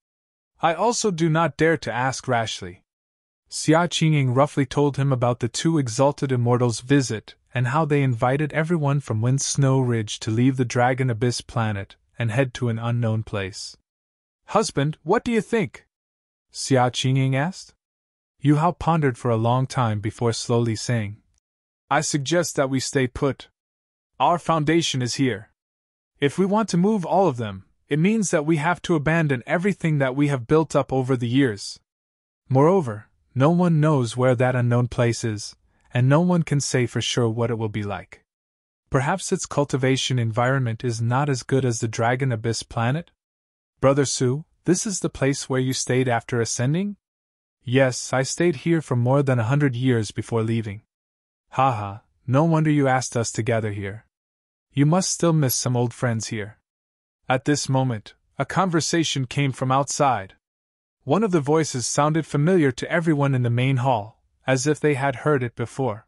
I also do not dare to ask rashly." Xia Qingying roughly told him about the 2 exalted immortals' visit and how they invited everyone from Wind Snow Ridge to leave the Dragon Abyss planet and head to an unknown place. "Husband, what do you think?" Xia Qingying asked. Yu Hao pondered for a long time before slowly saying, "I suggest that we stay put. Our foundation is here. If we want to move all of them, it means that we have to abandon everything that we have built up over the years. Moreover, no one knows where that unknown place is, and no one can say for sure what it will be like. Perhaps its cultivation environment is not as good as the Dragon Abyss planet? Brother Su, this is the place where you stayed after ascending?" "Yes, I stayed here for more than 100 years before leaving." "Haha, no wonder you asked us to gather here. You must still miss some old friends here." At this moment, a conversation came from outside. One of the voices sounded familiar to everyone in the main hall, as if they had heard it before.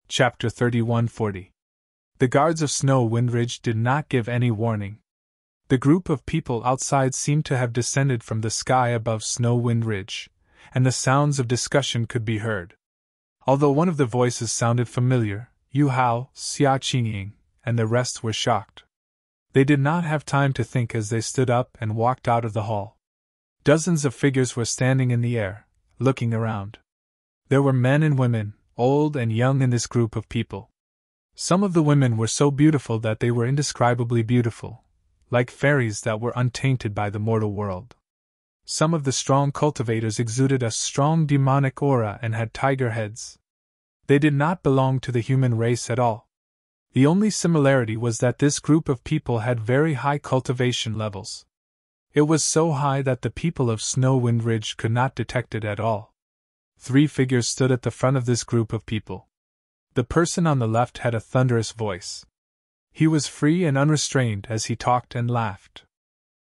Chapter 3140. The guards of Snow Wind Ridge did not give any warning. The group of people outside seemed to have descended from the sky above Snow Wind Ridge, and the sounds of discussion could be heard. Although one of the voices sounded familiar, Yu Hao, Xia Qingying, and the rest were shocked. They did not have time to think as they stood up and walked out of the hall. Dozens of figures were standing in the air, looking around. There were men and women, old and young, in this group of people. Some of the women were so beautiful that they were indescribably beautiful, like fairies that were untainted by the mortal world. Some of the strong cultivators exuded a strong demonic aura and had tiger heads. They did not belong to the human race at all. The only similarity was that this group of people had very high cultivation levels. It was so high that the people of Snowwind Ridge could not detect it at all. 3 figures stood at the front of this group of people. The person on the left had a thunderous voice. He was free and unrestrained as he talked and laughed.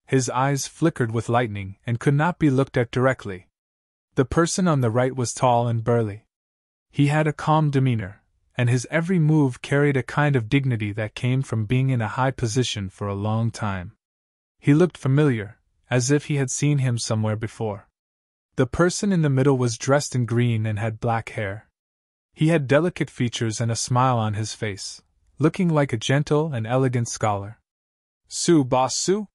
His eyes flickered with lightning and could not be looked at directly. The person on the right was tall and burly. He had a calm demeanor, and his every move carried a kind of dignity that came from being in a high position for a long time. He looked familiar, as if he had seen him somewhere before. The person in the middle was dressed in green and had black hair. He had delicate features and a smile on his face, looking like a gentle and elegant scholar. "Su, boss Su?"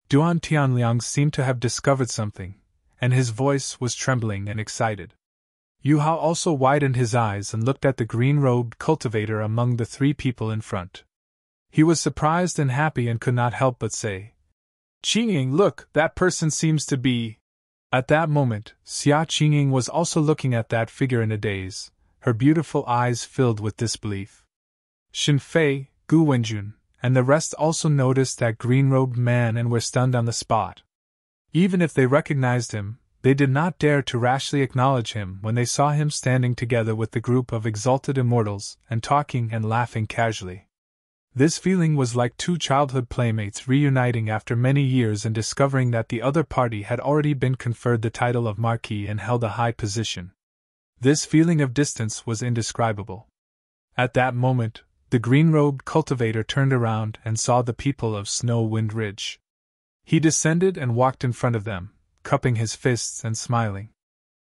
Duan Tianliang seemed to have discovered something, and his voice was trembling and excited. Yu Hao also widened his eyes and looked at the green-robed cultivator among the 3 people in front. He was surprised and happy and could not help but say, "Qingying, look, that person seems to be—" At that moment, Xia Qingying was also looking at that figure in a daze, her beautiful eyes filled with disbelief. Xin Fei, Gu Wenjun, and the rest also noticed that green-robed man and were stunned on the spot. Even if they recognized him, they did not dare to rashly acknowledge him when they saw him standing together with the group of exalted immortals and talking and laughing casually. This feeling was like 2 childhood playmates reuniting after many years and discovering that the other party had already been conferred the title of Marquis and held a high position. This feeling of distance was indescribable. At that moment, the green-robed cultivator turned around and saw the people of Snowwind Ridge. He descended and walked in front of them, cupping his fists and smiling.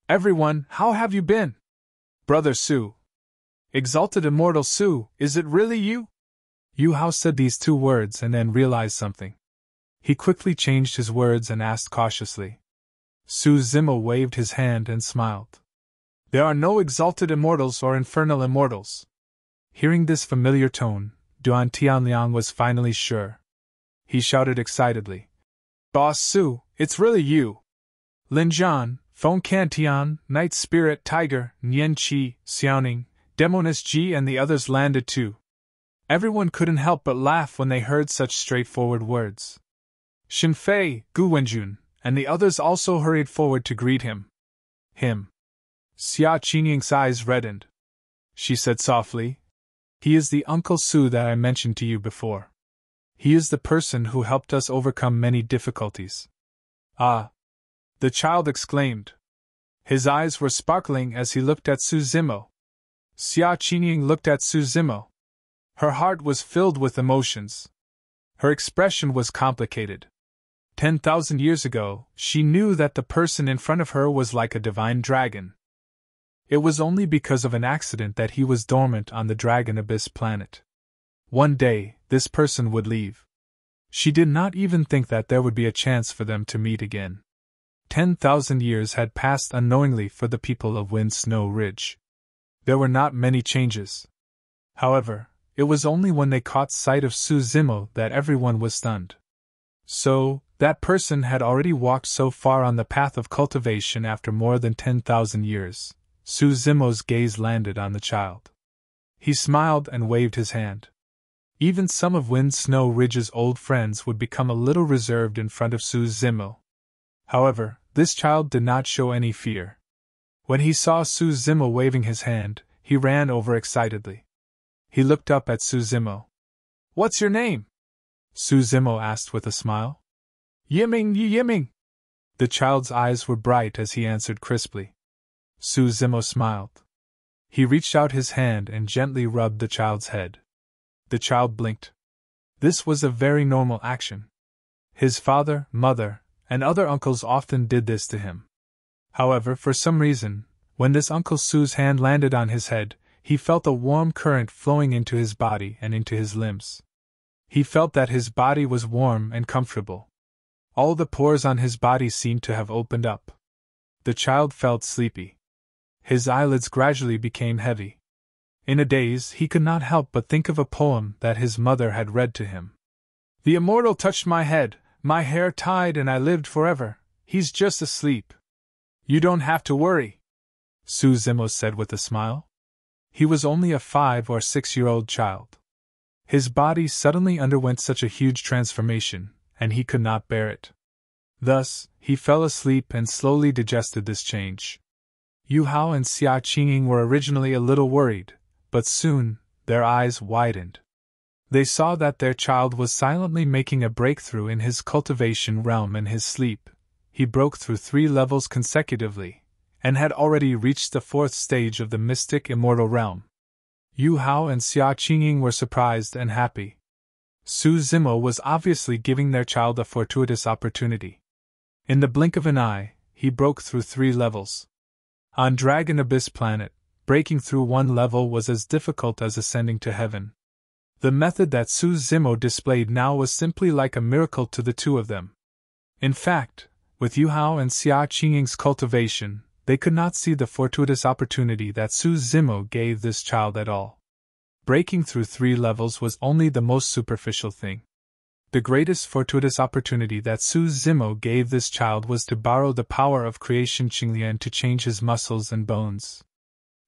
"Everyone, how have you been? Brother Su! Exalted Immortal Su, is it really you?" Yu Hao said these 2 words and then realized something. He quickly changed his words and asked cautiously. Su Zimo waved his hand and smiled. "There are no exalted immortals or infernal immortals." Hearing this familiar tone, Duan Tianliang was finally sure. He shouted excitedly, "Boss Su, it's really you! Lin Zhan, Feng Kantian, Night Spirit Tiger, Nian Qi, Xiaoning, Demoness Ji and the others landed too." Everyone couldn't help but laugh when they heard such straightforward words. Xin Fei, Gu Wenjun, and the others also hurried forward to greet him. Xia Qingying's eyes reddened. She said softly, "He is the Uncle Su that I mentioned to you before. He is the person who helped us overcome many difficulties." "Ah!" the child exclaimed. His eyes were sparkling as he looked at Su Zimo. Xia Qingying looked at Su Zimo. Her heart was filled with emotions. Her expression was complicated. 10,000 years ago, she knew that the person in front of her was like a divine dragon. It was only because of an accident that he was dormant on the Dragon Abyss planet. One day, this person would leave. She did not even think that there would be a chance for them to meet again. 10,000 years had passed unknowingly for the people of Wind Snow Ridge. There were not many changes. However, it was only when they caught sight of Su Zimo that everyone was stunned. So, that person had already walked so far on the path of cultivation after more than 10,000 years. Su Zimo's gaze landed on the child. He smiled and waved his hand. Even some of Wind Snow Ridge's old friends would become a little reserved in front of Su Zimo. However, this child did not show any fear. When he saw Su Zimo waving his hand, he ran over excitedly. He looked up at Su Zimo. "What's your name?" Su Zimo asked with a smile. "Yiming Yiming." The child's eyes were bright as he answered crisply. Su Zimo smiled. He reached out his hand and gently rubbed the child's head. The child blinked. This was a very normal action. His father, mother, and other uncles often did this to him. However, for some reason, when this Uncle Su's hand landed on his head, he felt a warm current flowing into his body and into his limbs. He felt that his body was warm and comfortable. All the pores on his body seemed to have opened up. The child felt sleepy. His eyelids gradually became heavy. In a daze, he could not help but think of a poem that his mother had read to him. "The immortal touched my head, my hair tied, and I lived forever. He's just asleep. You don't have to worry," Su Zimo said with a smile. He was only a 5 or 6-year-old child. His body suddenly underwent such a huge transformation, and he could not bear it. Thus, he fell asleep and slowly digested this change. Yu Hao and Xia Qingying were originally a little worried, but soon, their eyes widened. They saw that their child was silently making a breakthrough in his cultivation realm in his sleep. He broke through 3 levels consecutively, and had already reached the 4th stage of the mystic immortal realm. Yu Hao and Xia Qingying were surprised and happy. Su Zimo was obviously giving their child a fortuitous opportunity. In the blink of an eye, he broke through 3 levels. On Dragon Abyss Planet, breaking through 1 level was as difficult as ascending to heaven. The method that Su Zimo displayed now was simply like a miracle to the two of them. In fact, with Yu Hao and Xia Qingying's cultivation, they could not see the fortuitous opportunity that Su Zimo gave this child at all. Breaking through 3 levels was only the most superficial thing. The greatest fortuitous opportunity that Su Zimo gave this child was to borrow the power of creation Qinglian to change his muscles and bones.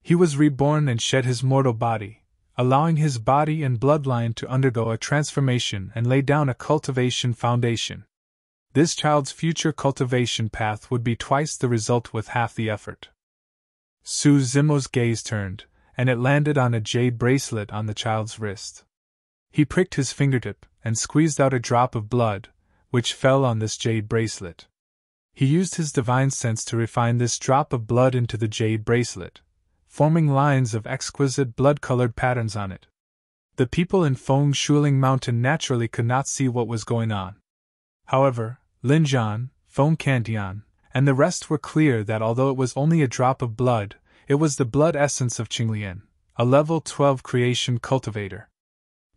He was reborn and shed his mortal body, allowing his body and bloodline to undergo a transformation and lay down a cultivation foundation. This child's future cultivation path would be twice the result with half the effort. Su Zimo's gaze turned, and it landed on a jade bracelet on the child's wrist. He pricked his fingertip and squeezed out a drop of blood, which fell on this jade bracelet. He used his divine sense to refine this drop of blood into the jade bracelet, forming lines of exquisite blood-colored patterns on it. The people in Feng Shuling Mountain naturally could not see what was going on. However, Lin Zhan, Feng Cantian, and the rest were clear that although it was only a drop of blood, it was the blood essence of Qinglian, a level 12 creation cultivator.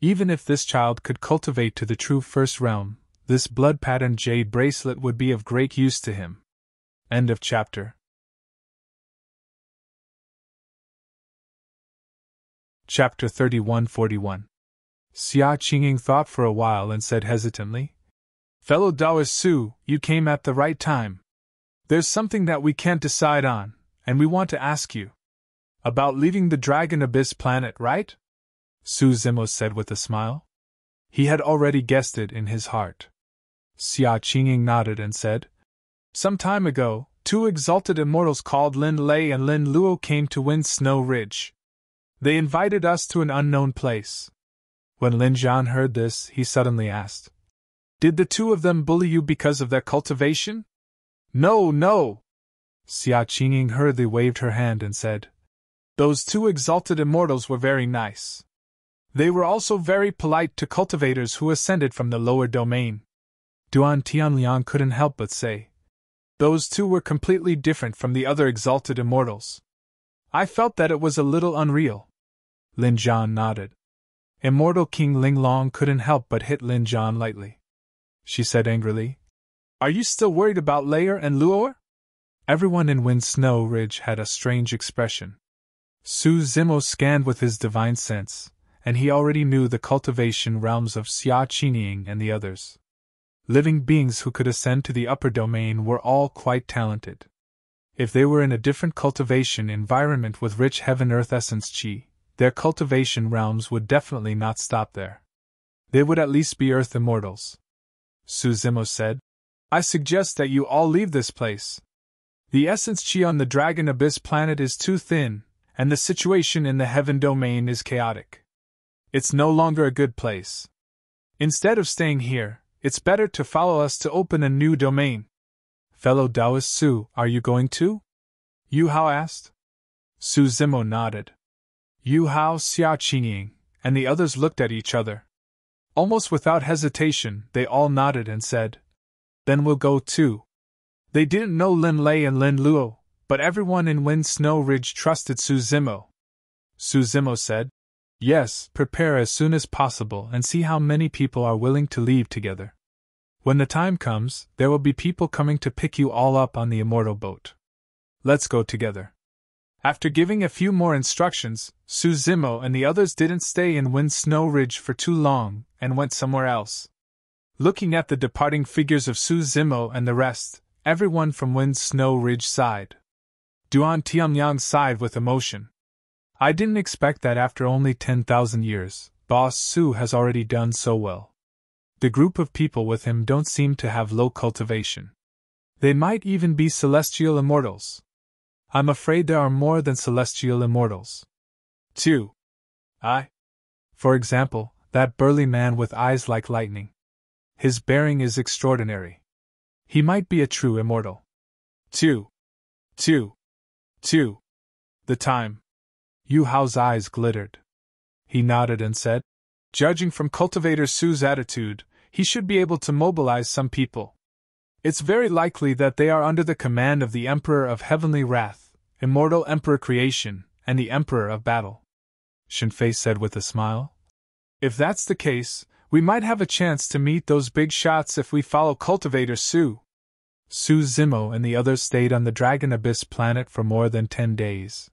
Even if this child could cultivate to the true first realm, this blood-patterned jade bracelet would be of great use to him. End of chapter. Chapter 31-41. Xia Qingying thought for a while and said hesitantly, "Fellow Taoist Su, you came at the right time. There's something that we can't decide on, and we want to ask you. About leaving the Dragon Abyss Planet, right?" Su Zimo said with a smile. He had already guessed it in his heart. Xia Qingying nodded and said, "Some time ago, 2 exalted immortals called Lin Lei and Lin Luo came to Wind Snow Ridge. They invited us to an unknown place." When Lin Zhan heard this, he suddenly asked, "Did the 2 of them bully you because of their cultivation?" "No, no!" Xia Qingying hurriedly waved her hand and said, "Those 2 exalted immortals were very nice. They were also very polite to cultivators who ascended from the lower domain." Duan Tianliang couldn't help but say, "Those 2 were completely different from the other exalted immortals. I felt that it was a little unreal." Lin Zhan nodded. Immortal King Linglong couldn't help but hit Lin Zhan lightly. She said angrily, "Are you still worried about Layer and Luoer?" Everyone in Wind Snow Ridge had a strange expression. Su Zimo scanned with his divine sense, and he already knew the cultivation realms of Xia Qingying and the others. Living beings who could ascend to the upper domain were all quite talented. If they were in a different cultivation environment with rich heaven-earth essence chi, their cultivation realms would definitely not stop there. They would at least be earth immortals. Su Zimo said, "I suggest that you all leave this place. The essence chi on the Dragon Abyss Planet is too thin, and the situation in the heaven domain is chaotic. It's no longer a good place. Instead of staying here, it's better to follow us to open a new domain." "Fellow Taoist Su, are you going too?" Yu Hao asked. Su Zimo nodded. Yu Hao, Xia Qingying, and the others looked at each other. Almost without hesitation, they all nodded and said, "Then we'll go too." They didn't know Lin Lei and Lin Luo, but everyone in Wind Snow Ridge trusted Su Zimo. Su Zimo said, "Yes, prepare as soon as possible and see how many people are willing to leave together. When the time comes, there will be people coming to pick you all up on the immortal boat. Let's go together." After giving a few more instructions, Su Zimo and the others didn't stay in Wind Snow Ridge for too long and went somewhere else. Looking at the departing figures of Su Zimo and the rest, everyone from Wind Snow Ridge sighed. Duan Tianliang sighed with emotion. I didn't expect that after only 10,000 years, Boss Su has already done so well. The group of people with him don't seem to have low cultivation. They might even be celestial immortals. I'm afraid there are more than celestial immortals. 2. For example, that burly man with eyes like lightning. His bearing is extraordinary. He might be a true immortal. 2. The time. Yu Hao's eyes glittered. He nodded and said, "Judging from Cultivator Su's attitude, he should be able to mobilize some people. It's very likely that they are under the command of the Emperor of Heavenly Wrath, Immortal Emperor Creation, and the Emperor of Battle." Shenfei said with a smile. "If that's the case, we might have a chance to meet those big shots if we follow Cultivator Su." Su Zimo and the others stayed on the Dragon Abyss planet for more than 10 days.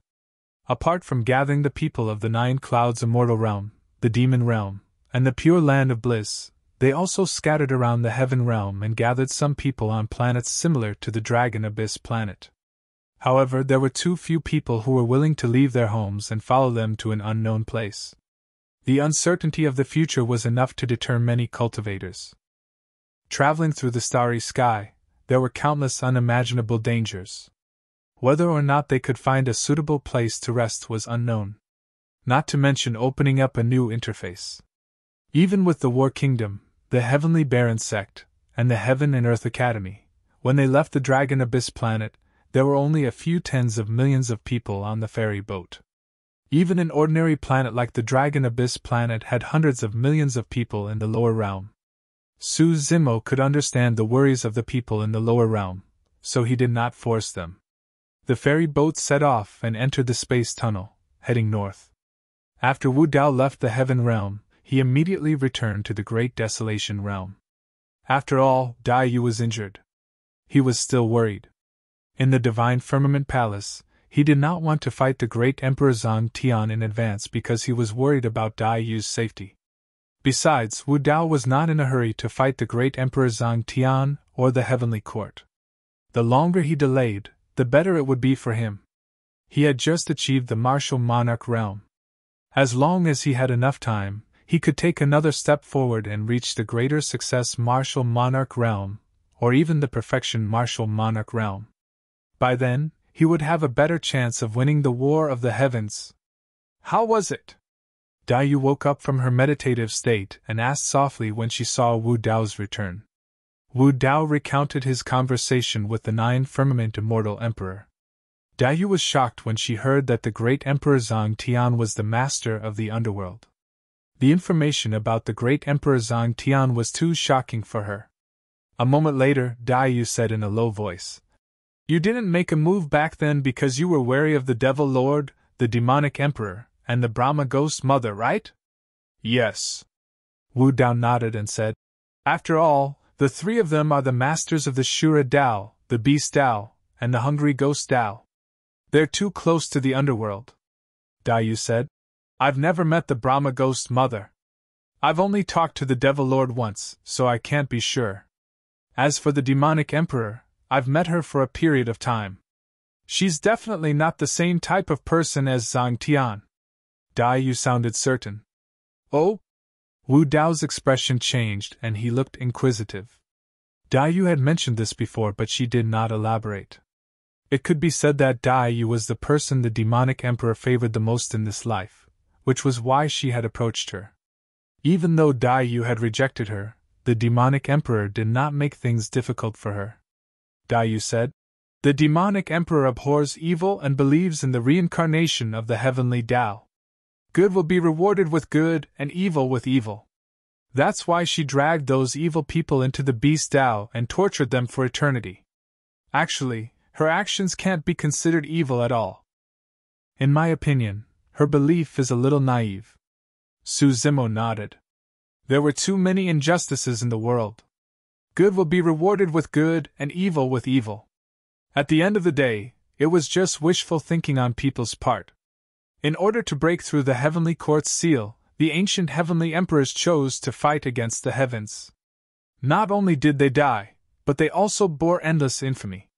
Apart from gathering the people of the 9 Clouds Immortal Realm, the Demon Realm, and the Pure Land of Bliss, they also scattered around the Heaven Realm and gathered some people on planets similar to the Dragon Abyss planet. However, there were too few people who were willing to leave their homes and follow them to an unknown place. The uncertainty of the future was enough to deter many cultivators. Traveling through the starry sky, there were countless unimaginable dangers. Whether or not they could find a suitable place to rest was unknown. Not to mention opening up a new interface. Even with the War Kingdom, the Heavenly Baron Sect, and the Heaven and Earth Academy, when they left the Dragon Abyss planet, there were only a few tens of millions of people on the ferry boat. Even an ordinary planet like the Dragon Abyss planet had hundreds of millions of people in the lower realm. Su Zimo could understand the worries of the people in the lower realm, so he did not force them. The ferry boat set off and entered the space tunnel, heading north. After Wu Dao left the Heaven Realm, he immediately returned to the Great Desolation Realm. After all, Dai Yu was injured. He was still worried. In the Divine Firmament Palace, he did not want to fight the Great Emperor Zhang Tian in advance because he was worried about Dai Yu's safety. Besides, Wu Dao was not in a hurry to fight the Great Emperor Zhang Tian or the Heavenly Court. The longer he delayed, the better it would be for him. He had just achieved the Martial Monarch realm. As long as he had enough time, he could take another step forward and reach the greater success Martial Monarch realm, or even the Perfection Martial Monarch realm. By then, he would have a better chance of winning the War of the Heavens. "How was it?" Dai Yu woke up from her meditative state and asked softly when she saw Wu Dao's return. Wu Dao recounted his conversation with the 9 Firmament Immortal Emperor. Dai Yu was shocked when she heard that the great Emperor Zhang Tian was the master of the underworld. The information about the great Emperor Zhang Tian was too shocking for her. A moment later, Dai Yu said in a low voice, "You didn't make a move back then because you were wary of the Devil Lord, the Demonic Emperor, and the Brahma Ghost Mother, right?" "Yes." Wu Dao nodded and said, "After all, the 3 of them are the masters of the Shura Dao, the Beast Dao, and the Hungry Ghost Dao. They're too close to the underworld." Dai Yu said, "I've never met the Brahma Ghost Mother. I've only talked to the Devil Lord once, so I can't be sure. As for the Demonic Emperor, I've met her for a period of time. She's definitely not the same type of person as Zhang Tian." Dai Yu sounded certain. "Oh?" Wu Dao's expression changed and he looked inquisitive. Dai Yu had mentioned this before, but she did not elaborate. It could be said that Dai Yu was the person the Demonic Emperor favored the most in this life, which was why she had approached her. Even though Dai Yu had rejected her, the Demonic Emperor did not make things difficult for her. Dai Yu said, "The Demonic Emperor abhors evil and believes in the reincarnation of the Heavenly Tao. Good will be rewarded with good and evil with evil. That's why she dragged those evil people into the Beast Tao and tortured them for eternity. Actually, her actions can't be considered evil at all. In my opinion, her belief is a little naive." Su Zimo nodded. "There were too many injustices in the world. Good will be rewarded with good and evil with evil. At the end of the day, it was just wishful thinking on people's part. In order to break through the Heavenly Court's seal, the ancient Heavenly Emperors chose to fight against the heavens. Not only did they die, but they also bore endless infamy.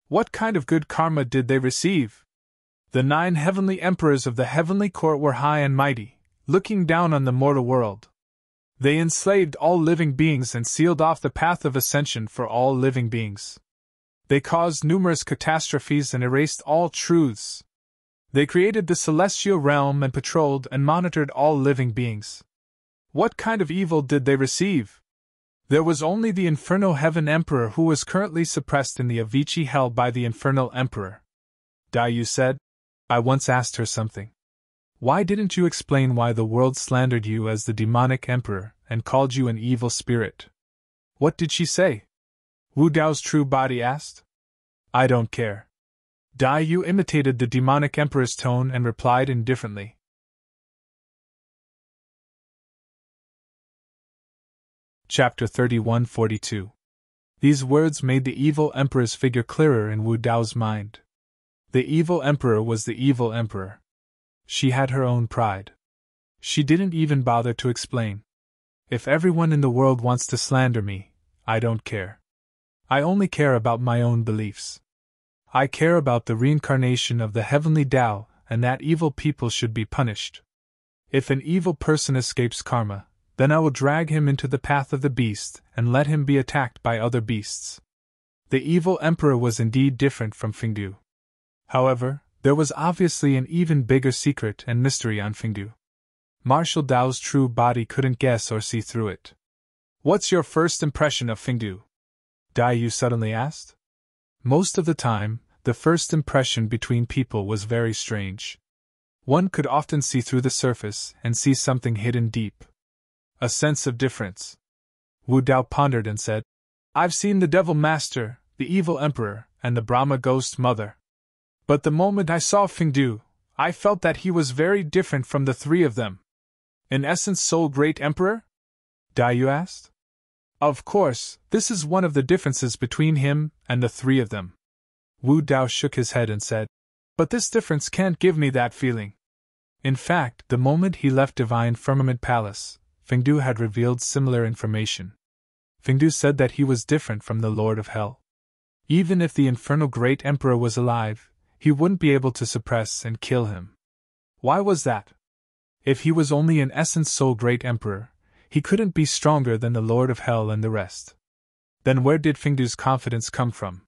What kind of good karma did they receive? The 9 heavenly emperors of the heavenly court were high and mighty, looking down on the mortal world. They enslaved all living beings and sealed off the path of ascension for all living beings. They caused numerous catastrophes and erased all truths. They created the celestial realm and patrolled and monitored all living beings. What kind of evil did they receive? There was only the Infernal Heaven Emperor who was currently suppressed in the Avicii Hell by the Infernal Emperor. Dayu said. I once asked her something. Why didn't you explain why the world slandered you as the demonic emperor and called you an evil spirit? What did she say? Wu Dao's true body asked. I don't care. Dayu imitated the demonic emperor's tone and replied indifferently. Chapter 31-42. These words made the evil emperor's figure clearer in Wu Dao's mind. The evil emperor was the evil emperor. She had her own pride. She didn't even bother to explain. If everyone in the world wants to slander me, I don't care. I only care about my own beliefs. I care about the reincarnation of the heavenly Tao and that evil people should be punished. If an evil person escapes karma, then I will drag him into the path of the beast and let him be attacked by other beasts. The evil emperor was indeed different from Fengdu. However, there was obviously an even bigger secret and mystery on Fengdu. Martial Dao's true body couldn't guess or see through it. What's your first impression of Fengdu? Dayu suddenly asked. Most of the time, the first impression between people was very strange. One could often see through the surface and see something hidden deep. A sense of difference. Wu Dao pondered and said, I've seen the Devil Master, the Evil Emperor, and the Brahma Ghost Mother. But the moment I saw Fengdu, I felt that he was very different from the 3 of them. In essence, Soul Great Emperor? Dayu asked. Of course, this is one of the differences between him and the 3 of them. Wu Dao shook his head and said, But this difference can't give me that feeling. In fact, the moment he left Divine Firmament Palace, Fengdu had revealed similar information. Fengdu said that he was different from the Lord of Hell. Even if the Infernal Great Emperor was alive, he wouldn't be able to suppress and kill him. Why was that? If he was only in essence Soul Great Emperor, he couldn't be stronger than the Lord of Hell and the rest. Then where did Fengdu's confidence come from?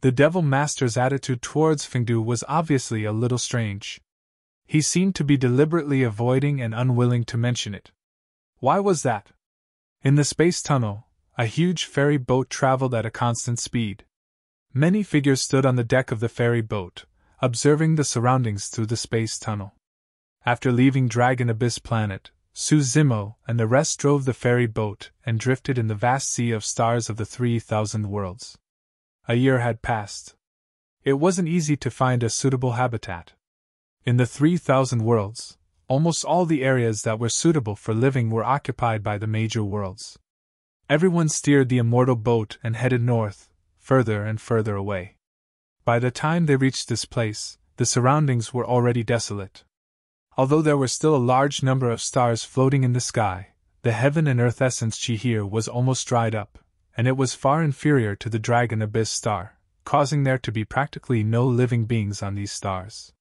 The Devil Master's attitude towards Fengdu was obviously a little strange. He seemed to be deliberately avoiding and unwilling to mention it. Why was that? In the space tunnel, a huge ferry boat traveled at a constant speed. Many figures stood on the deck of the ferry boat, observing the surroundings through the space tunnel. After leaving Dragon Abyss Planet, Su Zimo and the rest drove the ferry boat and drifted in the vast sea of stars of the 3,000 worlds. A year had passed. It wasn't easy to find a suitable habitat. In the 3,000 worlds, almost all the areas that were suitable for living were occupied by the major worlds. Everyone steered the immortal boat and headed north, further and further away. By the time they reached this place, the surroundings were already desolate. Although there were still a large number of stars floating in the sky, the heaven and earth essence chi here was almost dried up, and it was far inferior to the Dragon Abyss star, causing there to be practically no living beings on these stars.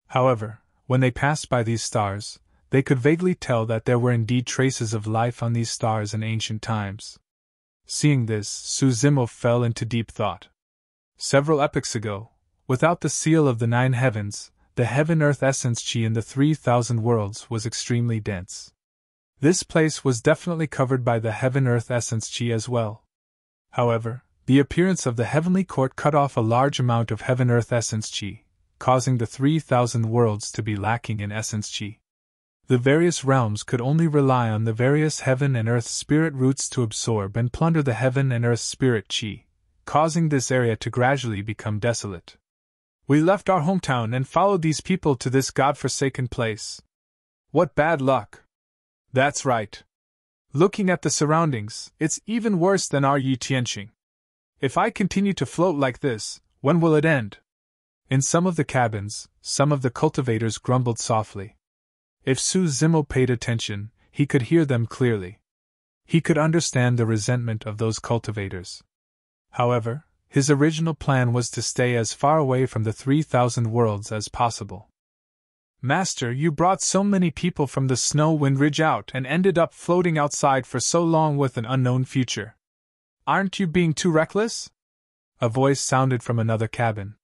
However, when they passed by these stars, they could vaguely tell that there were indeed traces of life on these stars in ancient times. Seeing this, Su Zimo fell into deep thought. Several epochs ago, without the seal of the 9 heavens, the heaven-earth essence chi in the 3,000 worlds was extremely dense. This place was definitely covered by the heaven-earth essence chi as well. However, the appearance of the heavenly court cut off a large amount of heaven-earth essence chi, causing the 3,000 worlds to be lacking in essence chi. The various realms could only rely on the various heaven and earth spirit roots to absorb and plunder the heaven and earth spirit chi, causing this area to gradually become desolate. We left our hometown and followed these people to this god-forsaken place. What bad luck! That's right. Looking at the surroundings, it's even worse than our Yi Tianqing. If I continue to float like this, when will it end? In some of the cabins, some of the cultivators grumbled softly. If Su Zimo paid attention, he could hear them clearly. He could understand the resentment of those cultivators. However, His original plan was to stay as far away from the 3,000 worlds as possible. Master, you brought so many people from the Snow Wind Ridge out and ended up floating outside for so long with an unknown future. Aren't you being too reckless? A voice sounded from another cabin.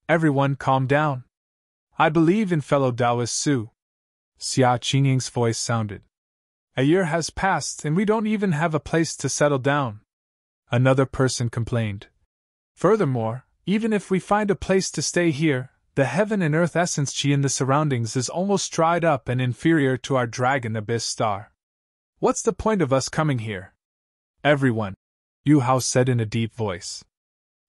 Everyone calm down. I believe in fellow Taoist Su. Xia Qingying's voice sounded. A year has passed and we don't even have a place to settle down. Another person complained. Furthermore, even if we find a place to stay here, the heaven and earth essence chi in the surroundings is almost dried up and inferior to our dragon abyss star. What's the point of us coming here? Everyone, Yu Hao said in a deep voice.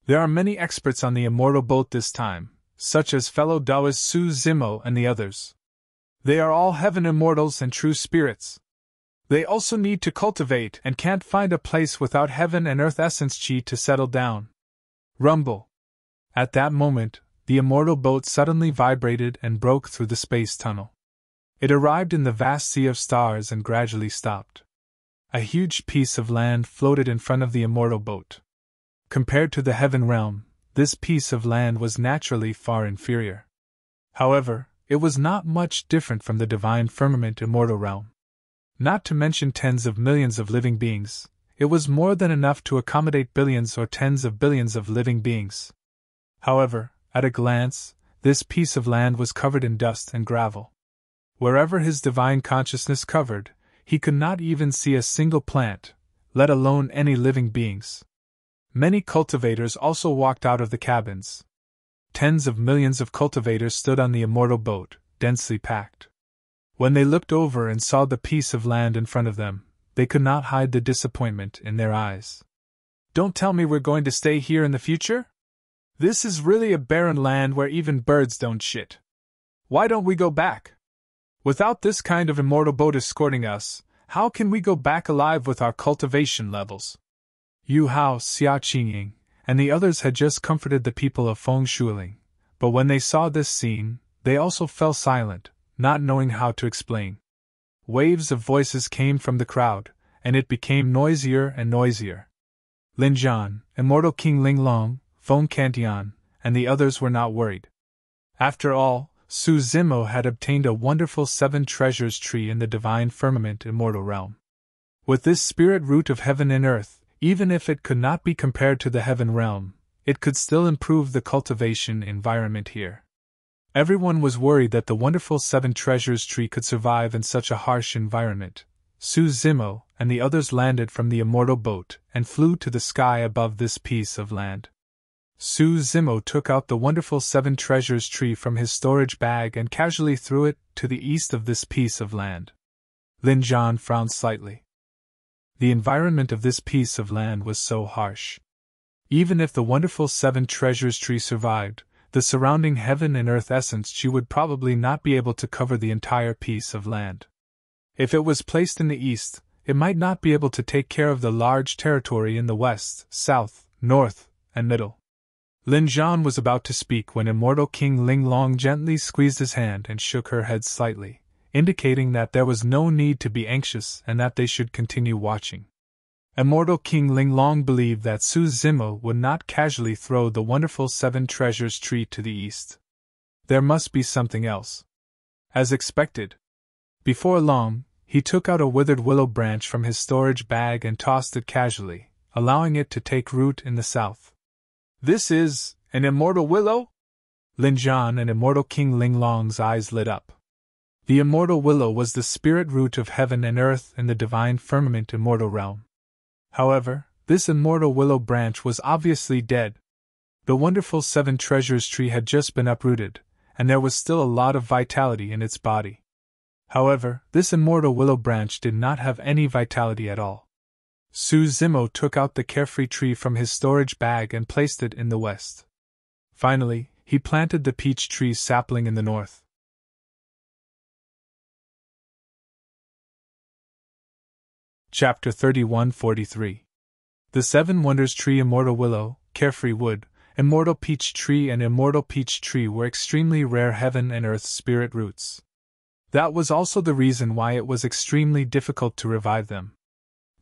There are many experts on the immortal boat this time, such as fellow Taoist Su Zimo and the others. They are all heaven immortals and true spirits. They also need to cultivate and can't find a place without heaven and earth essence chi to settle down. Rumble. At that moment, the immortal boat suddenly vibrated and broke through the space tunnel. It arrived in the vast sea of stars and gradually stopped. A huge piece of land floated in front of the immortal boat. Compared to the heaven realm, this piece of land was naturally far inferior. However, it was not much different from the divine firmament immortal realm. Not to mention tens of millions of living beings, it was more than enough to accommodate billions or tens of billions of living beings. However, at a glance, this piece of land was covered in dust and gravel. Wherever his divine consciousness covered, he could not even see a single plant, let alone any living beings. Many cultivators also walked out of the cabins. Tens of millions of cultivators stood on the immortal boat, densely packed. When they looked over and saw the piece of land in front of them, they could not hide the disappointment in their eyes. Don't tell me we're going to stay here in the future? This is really a barren land where even birds don't shit. Why don't we go back? Without this kind of immortal boat escorting us, how can we go back alive with our cultivation levels? Yu Hao, Xia Qingying, and the others had just comforted the people of Feng Shuiling, but when they saw this scene, they also fell silent, not knowing how to explain. Waves of voices came from the crowd, and it became noisier and noisier. Lin Zhan, Immortal King Ling Long, Feng Cantian, and the others were not worried. After all, Su Zimo had obtained a wonderful 7 treasures tree in the divine firmament immortal realm. With this spirit root of heaven and earth, even if it could not be compared to the heaven realm, it could still improve the cultivation environment here. Everyone was worried that the wonderful 7 treasures tree could survive in such a harsh environment. Su Zimo and the others landed from the immortal boat and flew to the sky above this piece of land. Su Zimo took out the wonderful 7 treasures tree from his storage bag and casually threw it to the east of this piece of land. Lin Zhan frowned slightly. The environment of this piece of land was so harsh. Even if the wonderful 7 treasures tree survived, the surrounding heaven and earth essence chi would probably not be able to cover the entire piece of land. If it was placed in the east, it might not be able to take care of the large territory in the west, south, north, and middle. Lin Zhan was about to speak when Immortal King Ling Long gently squeezed his hand and shook her head slightly, indicating that there was no need to be anxious and that they should continue watching. Immortal King Ling Long believed that Su Zimo would not casually throw the wonderful 7 treasures tree to the east. There must be something else. As expected. Before long, he took out a withered willow branch from his storage bag and tossed it casually, allowing it to take root in the south. This is an immortal willow? Lin Zhan and Immortal King Ling Long's eyes lit up. The immortal willow was the spirit root of heaven and earth in the divine firmament immortal realm. However, this immortal willow branch was obviously dead. The wonderful 7 treasures tree had just been uprooted, and there was still a lot of vitality in its body. However, this immortal willow branch did not have any vitality at all. Su Zimo took out the carefree tree from his storage bag and placed it in the west. Finally, he planted the peach tree sapling in the north. Chapter 3143. The 7 Wonders Tree, Immortal Willow, Carefree Wood, Immortal Peach Tree and Immortal Peach Tree were extremely rare heaven and earth spirit roots. That was also the reason why it was extremely difficult to revive them.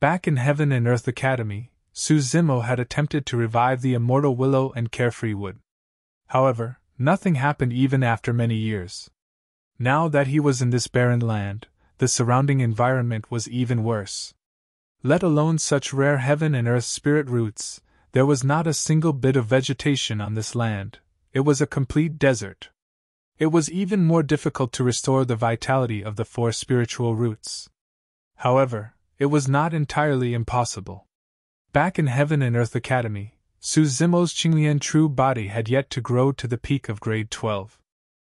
Back in Heaven and Earth Academy, Su Zimo had attempted to revive the immortal willow and carefree wood. However, nothing happened even after many years. Now that he was in this barren land, the surrounding environment was even worse. Let alone such rare heaven and earth spirit roots, there was not a single bit of vegetation on this land. It was a complete desert. It was even more difficult to restore the vitality of the 4 spiritual roots. However, it was not entirely impossible. Back in Heaven and Earth Academy, Su Zimo's Qinglian true body had yet to grow to the peak of grade 12.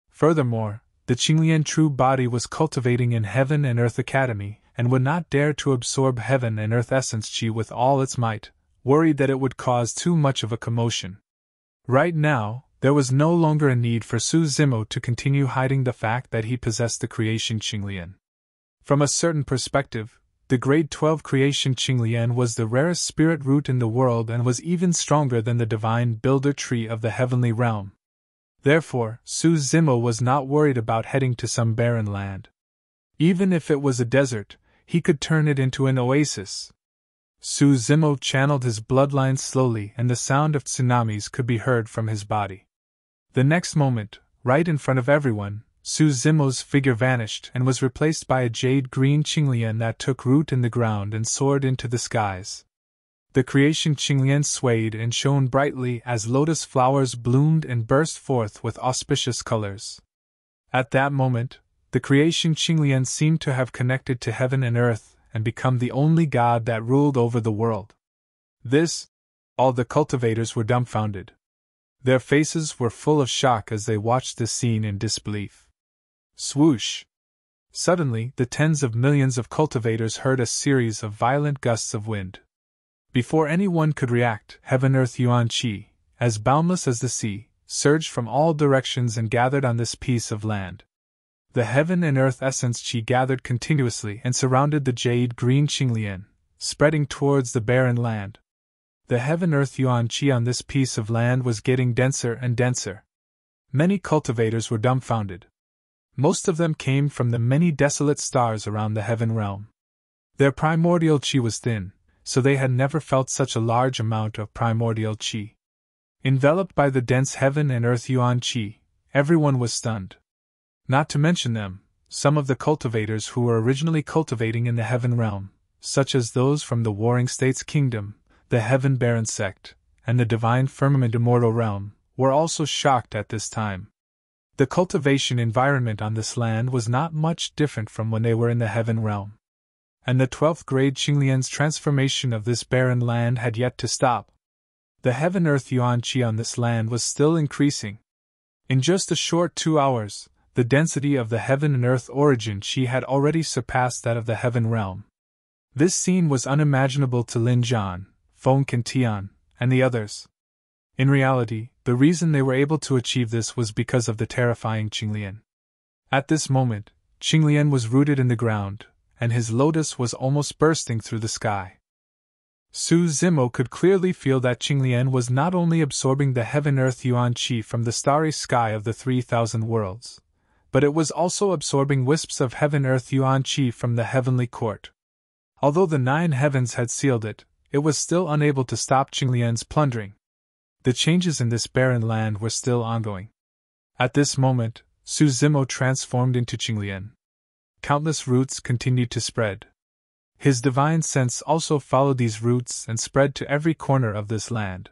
Furthermore, the Qinglian true body was cultivating in Heaven and Earth Academy, and would not dare to absorb Heaven and Earth Essence Qi with all its might, worried that it would cause too much of a commotion. Right now, there was no longer a need for Su Zimo to continue hiding the fact that he possessed the creation Qinglian. From a certain perspective, the grade 12 creation Qinglian was the rarest spirit root in the world and was even stronger than the divine builder tree of the heavenly realm. Therefore, Su Zimo was not worried about heading to some barren land. Even if it was a desert, he could turn it into an oasis. Su Zimo channeled his bloodline slowly and the sound of tsunamis could be heard from his body. The next moment, right in front of everyone, Su Zimo's figure vanished and was replaced by a jade-green Qinglian that took root in the ground and soared into the skies. The creation Qinglian swayed and shone brightly as lotus flowers bloomed and burst forth with auspicious colors. At that moment, the creation Qinglian seemed to have connected to heaven and earth and become the only god that ruled over the world. All the cultivators were dumbfounded. Their faces were full of shock as they watched this scene in disbelief. Swoosh! Suddenly, the tens of millions of cultivators heard a series of violent gusts of wind. Before anyone could react, Heaven-Earth Yuan Qi, as boundless as the sea, surged from all directions and gathered on this piece of land. The Heaven and Earth Essence Qi gathered continuously and surrounded the jade-green Qinglian, spreading towards the barren land. The Heaven-Earth Yuan Qi on this piece of land was getting denser and denser. Many cultivators were dumbfounded. Most of them came from the many desolate stars around the heaven realm. Their primordial qi was thin, so they had never felt such a large amount of primordial qi. Enveloped by the dense heaven and earth yuan qi, everyone was stunned. Not to mention them, some of the cultivators who were originally cultivating in the heaven realm, such as those from the Warring States Kingdom, the Heaven Baron sect, and the Divine Firmament Immortal Realm, were also shocked at this time. The cultivation environment on this land was not much different from when they were in the heaven realm. And the 12th grade Qinglian's transformation of this barren land had yet to stop. The heaven-earth yuan qi on this land was still increasing. In just a short 2 hours, the density of the heaven and earth origin qi had already surpassed that of the heaven realm. This scene was unimaginable to Lin Zhan, Feng Qintian, and the others. In reality, the reason they were able to achieve this was because of the terrifying Qinglian. At this moment, Qinglian was rooted in the ground, and his lotus was almost bursting through the sky. Su Zimo could clearly feel that Qinglian was not only absorbing the heaven-earth yuan qi from the starry sky of the 3,000 worlds, but it was also absorbing wisps of heaven-earth yuan qi from the heavenly court. Although the 9 heavens had sealed it, it was still unable to stop Qinglian's plundering. The changes in this barren land were still ongoing. At this moment, Su Zimo transformed into Qinglian. Countless roots continued to spread. His divine sense also followed these roots and spread to every corner of this land.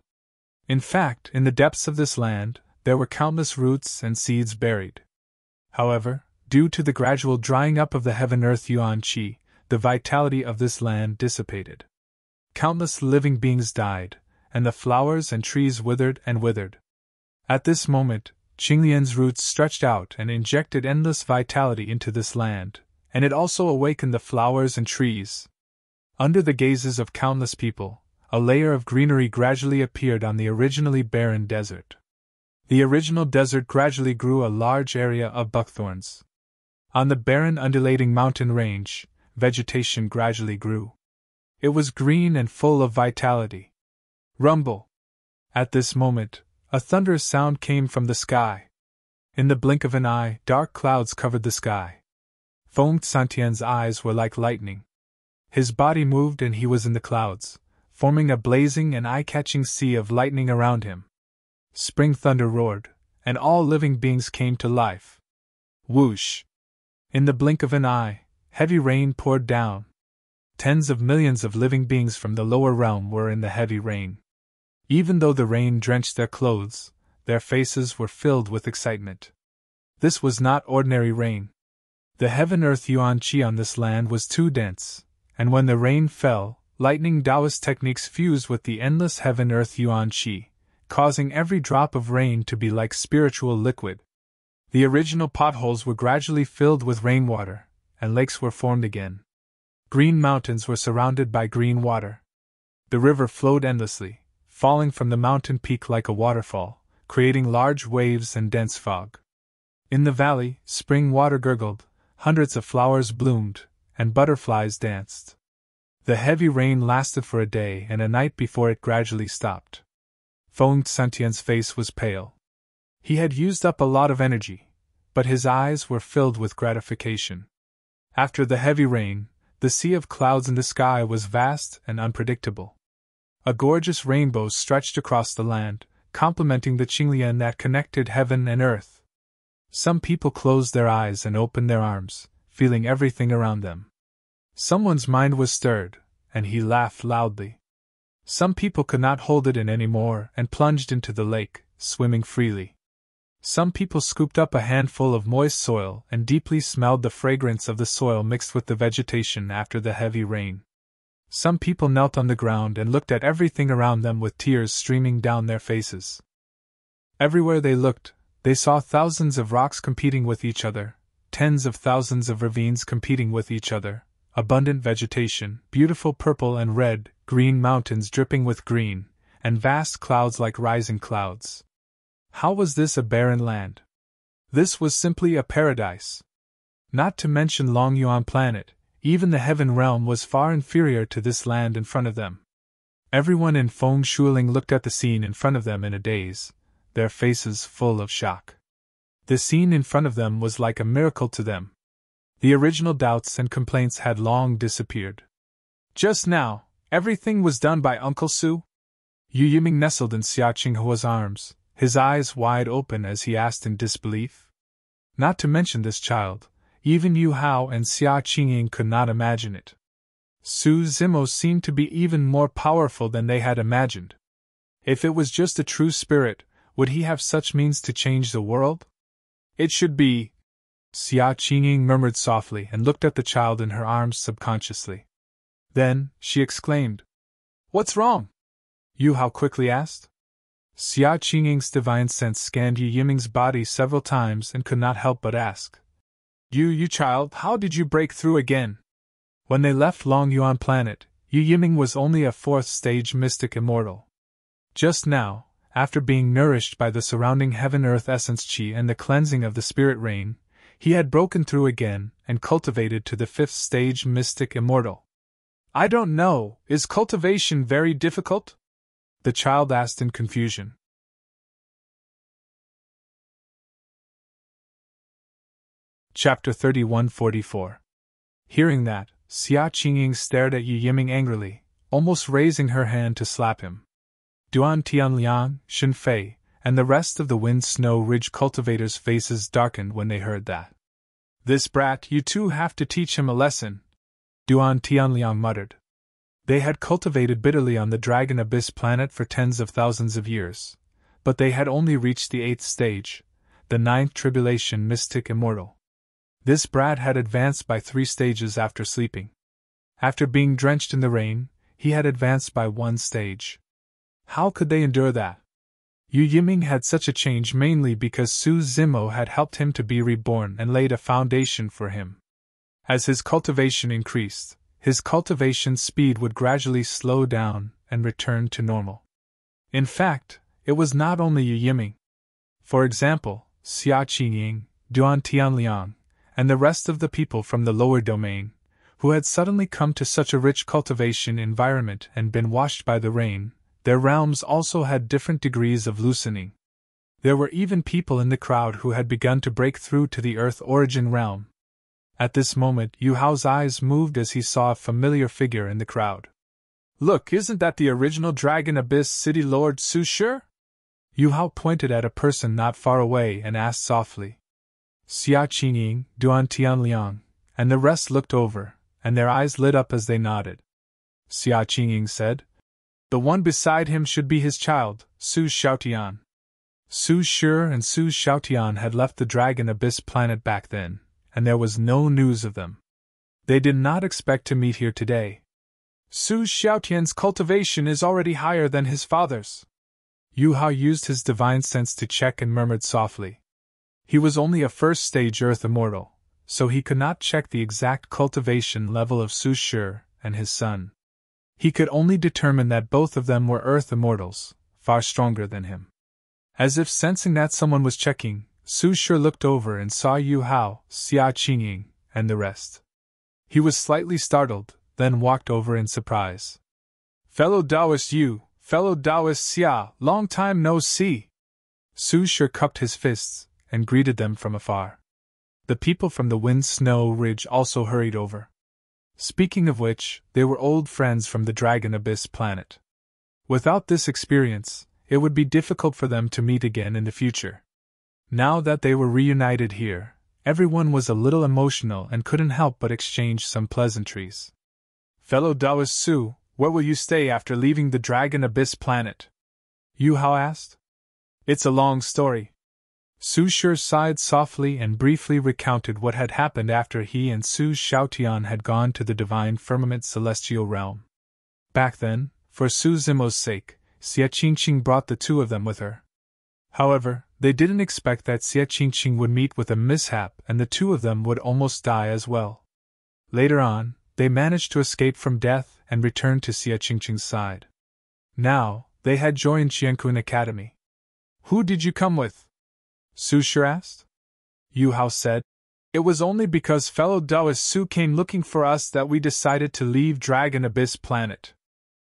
In fact, in the depths of this land, there were countless roots and seeds buried. However, due to the gradual drying up of the heaven-earth yuan qi, the vitality of this land dissipated. Countless living beings died, and the flowers and trees withered and withered. At this moment, Qinglian's roots stretched out and injected endless vitality into this land, and it also awakened the flowers and trees. Under the gazes of countless people, a layer of greenery gradually appeared on the originally barren desert. The original desert gradually grew a large area of buckthorns. On the barren undulating mountain range, vegetation gradually grew. It was green and full of vitality. Rumble! At this moment, a thunderous sound came from the sky. In the blink of an eye, dark clouds covered the sky. Feng Santian's eyes were like lightning. His body moved and he was in the clouds, forming a blazing and eye-catching sea of lightning around him. Spring thunder roared, and all living beings came to life. Whoosh! In the blink of an eye, heavy rain poured down. Tens of millions of living beings from the lower realm were in the heavy rain. Even though the rain drenched their clothes, their faces were filled with excitement. This was not ordinary rain. The heaven-earth yuan-qi on this land was too dense, and when the rain fell, lightning Taoist techniques fused with the endless heaven-earth yuan-qi, causing every drop of rain to be like spiritual liquid. The original potholes were gradually filled with rainwater, and lakes were formed again. Green mountains were surrounded by green water. The river flowed endlessly, falling from the mountain peak like a waterfall, creating large waves and dense fog. In the valley, spring water gurgled, hundreds of flowers bloomed, and butterflies danced. The heavy rain lasted for a day and a night before it gradually stopped. Feng Santian's face was pale. He had used up a lot of energy, but his eyes were filled with gratification. After the heavy rain, the sea of clouds in the sky was vast and unpredictable. A gorgeous rainbow stretched across the land, complementing the Qinglian that connected heaven and earth. Some people closed their eyes and opened their arms, feeling everything around them. Someone's mind was stirred, and he laughed loudly. Some people could not hold it in any more and plunged into the lake, swimming freely. Some people scooped up a handful of moist soil and deeply smelled the fragrance of the soil mixed with the vegetation after the heavy rain. Some people knelt on the ground and looked at everything around them with tears streaming down their faces. Everywhere they looked, they saw thousands of rocks competing with each other, tens of thousands of ravines competing with each other, abundant vegetation, beautiful purple and red, green mountains dripping with green, and vast clouds like rising clouds. How was this a barren land? This was simply a paradise. Not to mention Long Yuan planet, even the heaven realm was far inferior to this land in front of them. Everyone in Feng Shuling looked at the scene in front of them in a daze, their faces full of shock. The scene in front of them was like a miracle to them. The original doubts and complaints had long disappeared. Just now, everything was done by Uncle Su? Yu Yiming nestled in Xia Qinghua's arms, his eyes wide open as he asked in disbelief. Not to mention this child, even Yu Hao and Xia Qingying could not imagine it. Su Zimo seemed to be even more powerful than they had imagined. If it was just a true spirit, would he have such means to change the world? It should be. Xia Qingying murmured softly and looked at the child in her arms subconsciously. Then, she exclaimed, "What's wrong?" Yu Hao quickly asked. Xia Qingying's divine sense scanned Yu Yiming's body several times and could not help but ask, You child, how did you break through again?" When they left Long Yuan planet, Yu Yiming was only a 4th stage mystic immortal. Just now, after being nourished by the surrounding heaven-earth essence qi and the cleansing of the spirit rain, he had broken through again and cultivated to the 5th stage mystic immortal. "I don't know, is cultivation very difficult?" the child asked in confusion. Chapter 3144. Hearing that, Xia Qingying stared at Yu Yiming angrily, almost raising her hand to slap him. Duan Tianliang, Shen Fei, and the rest of the Wind Snow Ridge cultivators' faces darkened when they heard that. "This brat, you two have to teach him a lesson," Duan Tianliang muttered. They had cultivated bitterly on the Dragon Abyss planet for tens of thousands of years, but they had only reached the 8th stage, the 9th tribulation mystic immortal. This brat had advanced by 3 stages after sleeping. After being drenched in the rain, he had advanced by 1 stage. How could they endure that? Yu Yiming had such a change mainly because Su Zimo had helped him to be reborn and laid a foundation for him. As his cultivation increased, his cultivation speed would gradually slow down and return to normal. In fact, it was not only Yu Yiming. For example, Xia Qingying, Duan Tianliang, and the rest of the people from the lower domain, who had suddenly come to such a rich cultivation environment and been washed by the rain, their realms also had different degrees of loosening. There were even people in the crowd who had begun to break through to the Earth origin realm. At this moment, Yu Hao's eyes moved as he saw a familiar figure in the crowd. Look, isn't that the original Dragon Abyss City Lord Su Shi? Yu Hao pointed at a person not far away and asked softly. Xia Qingying, Duan Tianliang, and the rest looked over, and their eyes lit up as they nodded. Xia Qingying said, "The one beside him should be his child, Su Xiaotian." Su Shi and Su Xiaotian had left the Dragon Abyss planet back then, and there was no news of them. They did not expect to meet here today. Su Xiaotian's cultivation is already higher than his father's. Yu Hao used his divine sense to check and murmured softly. He was only a first-stage Earth immortal, so he could not check the exact cultivation level of Su Shi and his son. He could only determine that both of them were Earth immortals, far stronger than him. As if sensing that someone was checking, Su Shi looked over and saw Yu Hao, Xia Qingying, and the rest. He was slightly startled, then walked over in surprise. "Fellow Taoist Yu, fellow Taoist Xia, long time no see!" Su Shi cupped his fists and greeted them from afar. The people from the Wind Snow Ridge also hurried over. Speaking of which, they were old friends from the Dragon Abyss planet. Without this experience, it would be difficult for them to meet again in the future. Now that they were reunited here, everyone was a little emotional and couldn't help but exchange some pleasantries. "Fellow Taoist Su, where will you stay after leaving the Dragon Abyss planet?" Yu Hao asked. "It's a long story." Su Shi sighed softly and briefly recounted what had happened after he and Su Xiaotian had gone to the Divine Firmament Celestial Realm. Back then, for Su Zimo's sake, Xia Qingqing brought the two of them with her. However, they didn't expect that Xia Qingqing would meet with a mishap and the two of them would almost die as well. Later on, they managed to escape from death and returned to Xia Qingqing's side. Now, they had joined Qiankun Academy. "Who did you come with?" Su Shi asked. Yu Hao said, "It was only because fellow Taoist Su came looking for us that we decided to leave Dragon Abyss planet."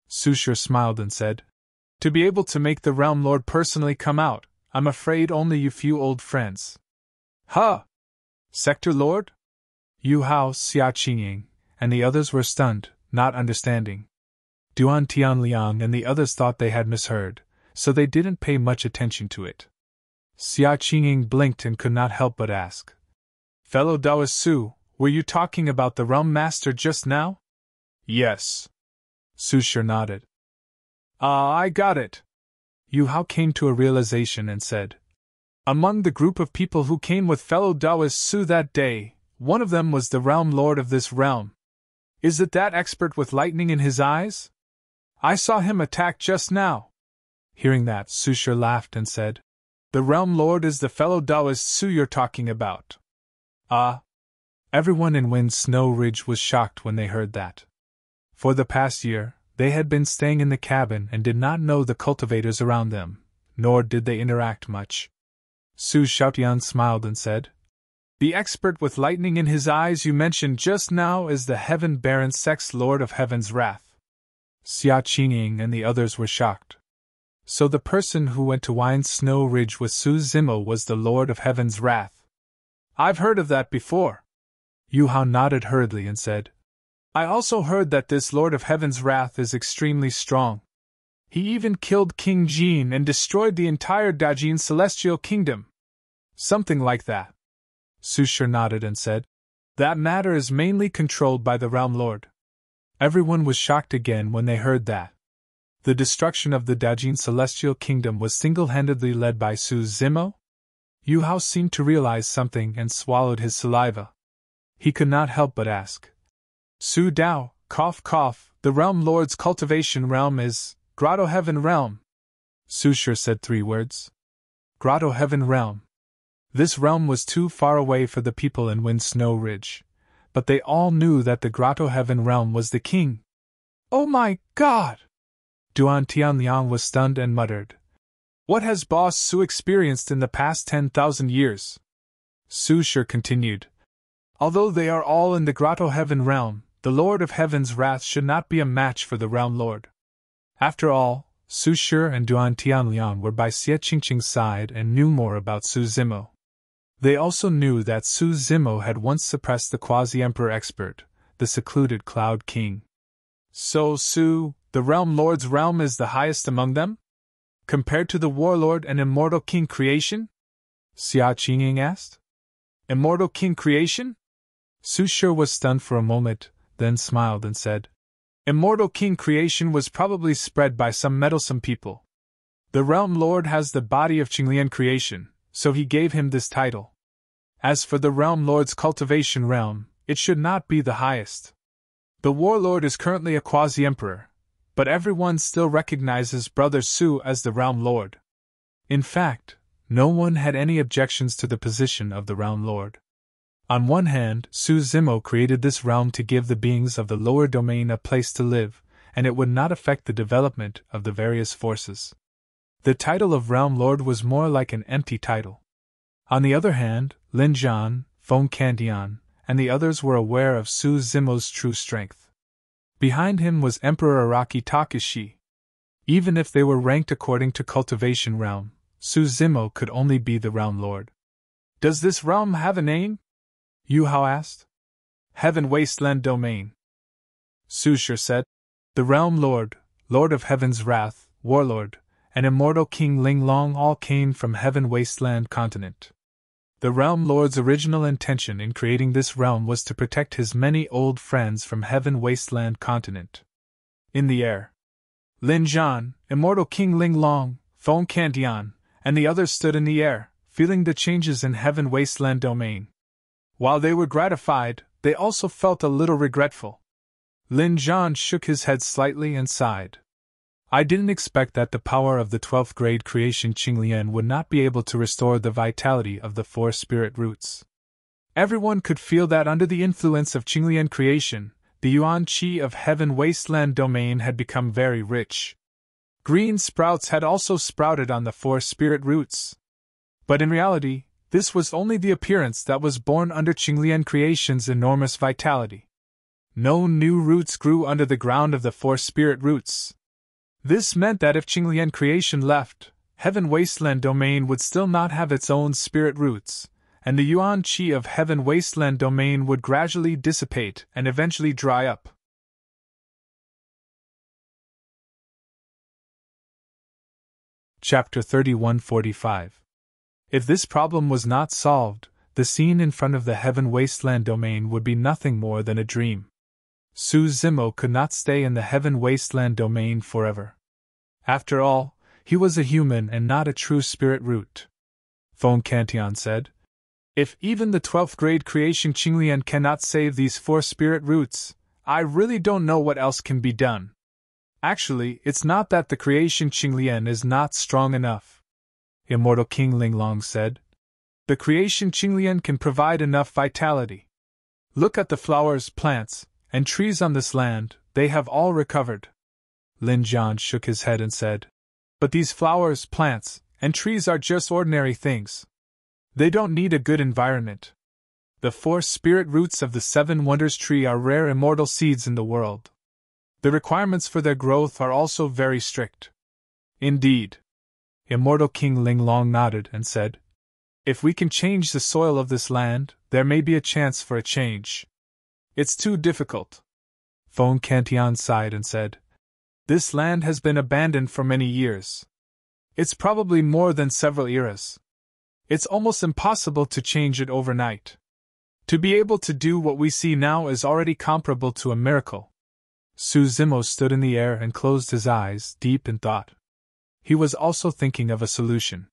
Su Shi smiled and said, "To be able to make the Realm Lord personally come out, I'm afraid only you few old friends." "Huh! Sector Lord?" Yu Hao, Xia Qingying, and the others were stunned, not understanding. Duan Tianliang and the others thought they had misheard, so they didn't pay much attention to it. Xia Qingying blinked and could not help but ask, "Fellow Taoist Su, were you talking about the Realm Master just now?" "Yes." Su Shi nodded. I got it." Yu Hao came to a realization and said, "Among the group of people who came with fellow Taoist Su that day, one of them was the Realm Lord of this realm. Is it that expert with lightning in his eyes? I saw him attack just now." Hearing that, Su Shi laughed and said, "The Realm Lord is the fellow Taoist Su you're talking about." Ah! Everyone in Wind Snow Ridge was shocked when they heard that. For the past year, they had been staying in the cabin and did not know the cultivators around them, nor did they interact much. Su Xiaotian smiled and said, "The expert with lightning in his eyes you mentioned just now is the Heaven Baron Sex Lord of Heaven's Wrath." Xia Qingying and the others were shocked. So the person who went to Wind Snow Ridge with Su Zimo was the Lord of Heaven's Wrath. "I've heard of that before." Yu Hao nodded hurriedly and said, "I also heard that this Lord of Heaven's Wrath is extremely strong. He even killed King Jin and destroyed the entire Dajin Celestial Kingdom." "Something like that." Su Shi nodded and said, "That matter is mainly controlled by the Realm Lord." Everyone was shocked again when they heard that. The destruction of the Dajin Celestial Kingdom was single-handedly led by Su Zimo? Yu Hao seemed to realize something and swallowed his saliva. He could not help but ask, "Su Dao, cough cough, the Realm Lord's cultivation realm is Grotto Heaven Realm." Su Shi said 3 words. Grotto Heaven Realm. This realm was too far away for the people in Wind Snow Ridge, but they all knew that the Grotto Heaven Realm was the king. "Oh my God!" Duan Tianliang was stunned and muttered, "What has Boss Su experienced in the past 10,000 years?" Su Shi continued, "Although they are all in the Grotto Heaven Realm, the Lord of Heaven's Wrath should not be a match for the Realm Lord." After all, Su Shi and Duan Tianliang were by Xia Qingqing's side and knew more about Su Zimo. They also knew that Su Zimo had once suppressed the quasi-emperor expert, the secluded Cloud King. "So Su, The Realm Lord's realm is the highest among them? Compared to the Warlord and Immortal King Creation? Xia Qingying asked. Immortal King Creation? Su Shi was stunned for a moment, then smiled and said, Immortal King Creation was probably spread by some meddlesome people. The Realm Lord has the body of Qinglian Creation, so he gave him this title. As for the Realm Lord's cultivation realm, it should not be the highest. The Warlord is currently a quasi-emperor, but everyone still recognizes Brother Su as the Realm Lord. In fact, no one had any objections to the position of the Realm Lord. On one hand, Su Zimo created this realm to give the beings of the lower domain a place to live, and it would not affect the development of the various forces. The title of Realm Lord was more like an empty title. On the other hand, Lin Zhan, Feng Cantian, and the others were aware of Su Zimo's true strength. Behind him was Emperor Araki Takashi. Even if they were ranked according to cultivation realm, Su Zimo could only be the Realm Lord. Does this realm have a name? Yu Hao asked. Heaven Wasteland Domain. Su Shi said. The Realm Lord, Lord of Heaven's Wrath, Warlord, and Immortal King Ling Long all came from Heaven Wasteland Continent. The Realm Lord's original intention in creating this realm was to protect his many old friends from Heaven Wasteland Continent. In the air, Lin Zhan, Immortal King Ling Long, Feng Cantian, and the others stood in the air, feeling the changes in Heaven Wasteland Domain. While they were gratified, they also felt a little regretful. Lin Zhan shook his head slightly and sighed. I didn't expect that the power of the 12th grade creation Qinglian would not be able to restore the vitality of the 4 spirit roots. Everyone could feel that under the influence of Qinglian creation, the yuan qi of Heaven Wasteland Domain had become very rich. Green sprouts had also sprouted on the 4 spirit roots. But in reality, this was only the appearance that was born under Qinglian creation's enormous vitality. No new roots grew under the ground of the 4 spirit roots. This meant that if Qinglian creation left, Heaven Wasteland Domain would still not have its own spirit roots, and the yuan qi of Heaven Wasteland Domain would gradually dissipate and eventually dry up. Chapter 3145. If this problem was not solved, the scene in front of the Heaven Wasteland Domain would be nothing more than a dream. Su Zimo could not stay in the Heaven Wasteland Domain forever. After all, he was a human and not a true spirit root. Feng Cantian said. If even the 12th grade creation Qinglian cannot save these 4 spirit roots, I really don't know what else can be done. Actually, it's not that the creation Qinglian is not strong enough. Immortal King Ling Long said. The creation Qinglian can provide enough vitality. Look at the flowers, plants, and trees on this land, they have all recovered. Lin Zhan shook his head and said, But these flowers, plants, and trees are just ordinary things. They don't need a good environment. The 4 spirit roots of the 7 Wonders tree are rare immortal seeds in the world. The requirements for their growth are also very strict. Indeed. Immortal King Ling Long nodded and said, If we can change the soil of this land, there may be a chance for a change. It's too difficult. Feng Cantian sighed and said, This land has been abandoned for many years. It's probably more than several eras. It's almost impossible to change it overnight. To be able to do what we see now is already comparable to a miracle. Su Zimo stood in the air and closed his eyes, deep in thought. He was also thinking of a solution.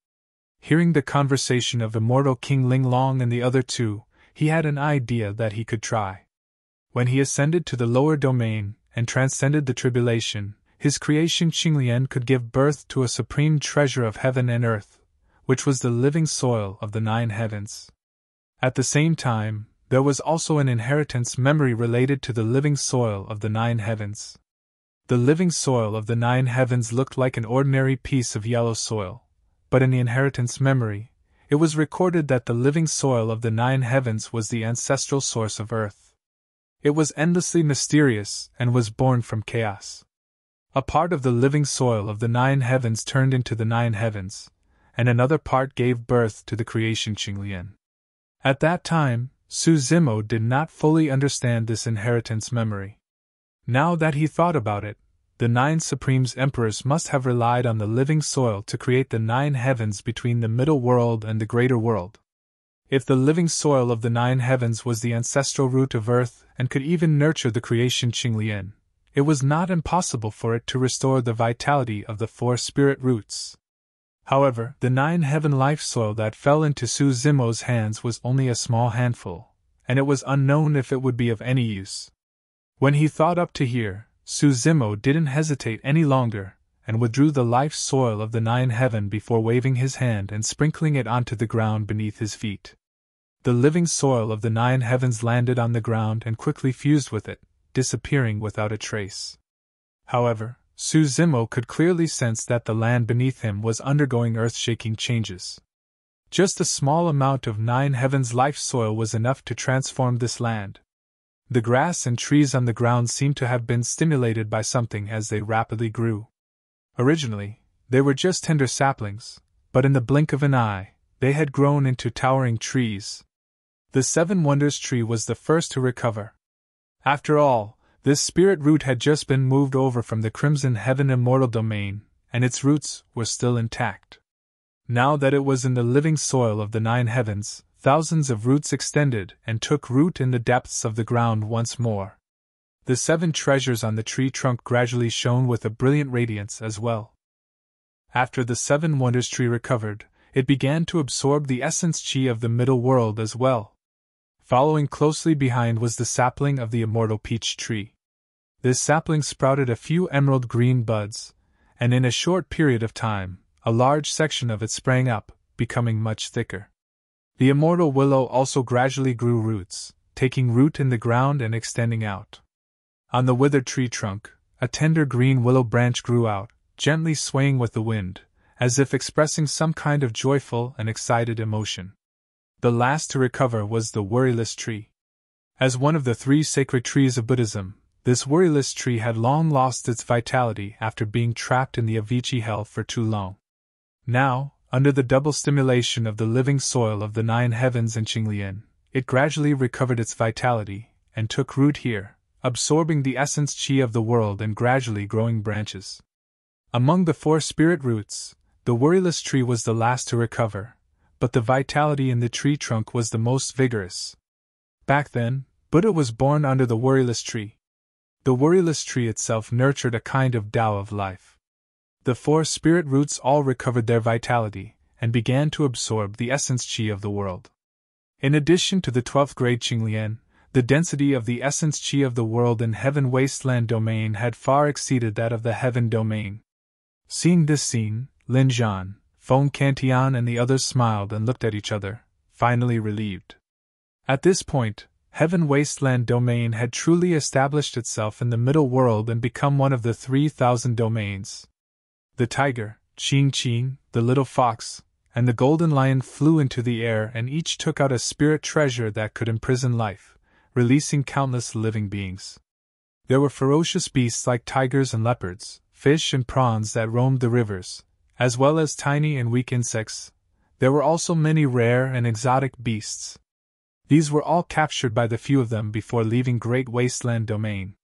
Hearing the conversation of Immortal King Ling Long and the other 2, he had an idea that he could try. When he ascended to the lower domain and transcended the tribulation, his creation Qinglian could give birth to a supreme treasure of heaven and earth, which was the living soil of the 9 heavens. At the same time, there was also an inheritance memory related to the living soil of the 9 heavens. The living soil of the 9 heavens looked like an ordinary piece of yellow soil, but in the inheritance memory, it was recorded that the living soil of the 9 heavens was the ancestral source of earth. It was endlessly mysterious and was born from chaos. A part of the living soil of the 9 heavens turned into the 9 heavens, and another part gave birth to the creation Qinglian. At that time, Su Zimo did not fully understand this inheritance memory. Now that he thought about it, the 9 Supremes Emperors must have relied on the living soil to create the 9 heavens between the middle world and the greater world. If the living soil of the 9 heavens was the ancestral root of Earth and could even nurture the creation Qinglian, it was not impossible for it to restore the vitality of the 4 spirit roots. However, the 9 heaven life soil that fell into Su Zimo's hands was only a small handful, and it was unknown if it would be of any use. When he thought up to here, Su Zimo didn't hesitate any longer, and withdrew the life soil of the 9 heaven before waving his hand and sprinkling it onto the ground beneath his feet. The living soil of the 9 heavens landed on the ground and quickly fused with it, disappearing without a trace. However, Su Zimo could clearly sense that the land beneath him was undergoing earth-shaking changes. Just a small amount of 9 heavens life soil was enough to transform this land. The grass and trees on the ground seemed to have been stimulated by something as they rapidly grew. Originally, they were just tender saplings, but in the blink of an eye, they had grown into towering trees. The 7 Wonders tree was the first to recover. After all, this spirit root had just been moved over from the Crimson Heaven Immortal Domain, and its roots were still intact. Now that it was in the living soil of the 9 heavens, thousands of roots extended and took root in the depths of the ground once more. The 7 treasures on the tree trunk gradually shone with a brilliant radiance as well. After the 7 Wonders tree recovered, it began to absorb the essence chi of the middle world as well. Following closely behind was the sapling of the immortal peach tree. This sapling sprouted a few emerald green buds, and in a short period of time, a large section of it sprang up, becoming much thicker. The immortal willow also gradually grew roots, taking root in the ground and extending out. On the withered tree trunk, a tender green willow branch grew out, gently swaying with the wind, as if expressing some kind of joyful and excited emotion. The last to recover was the worryless tree. As one of the 3 sacred trees of Buddhism, this worryless tree had long lost its vitality after being trapped in the Avicii hell for too long. Now, under the double stimulation of the living soil of the 9 heavens and Qinglian, it gradually recovered its vitality and took root here, absorbing the essence chi of the world and gradually growing branches. Among the 4 spirit roots, the worryless tree was the last to recover, but the vitality in the tree trunk was the most vigorous. Back then, Buddha was born under the worryless tree. The worryless tree itself nurtured a kind of Tao of life. The 4 spirit roots all recovered their vitality, and began to absorb the essence chi of the world. In addition to the 12th grade Qinglian, the density of the essence chi of the world in Heaven Wasteland Domain had far exceeded that of the Heaven Domain. Seeing this scene, Lin Zhan, Feng Cantian and the others smiled and looked at each other, finally relieved. At this point, Heaven Wasteland Domain had truly established itself in the middle world and become one of the 3,000 domains. The tiger, Qing Qing, the little fox, and the golden lion flew into the air and each took out a spirit treasure that could imprison life, releasing countless living beings. There were ferocious beasts like tigers and leopards, fish and prawns that roamed the rivers, as well as tiny and weak insects. There were also many rare and exotic beasts. These were all captured by the few of them before leaving Great Wasteland Domain.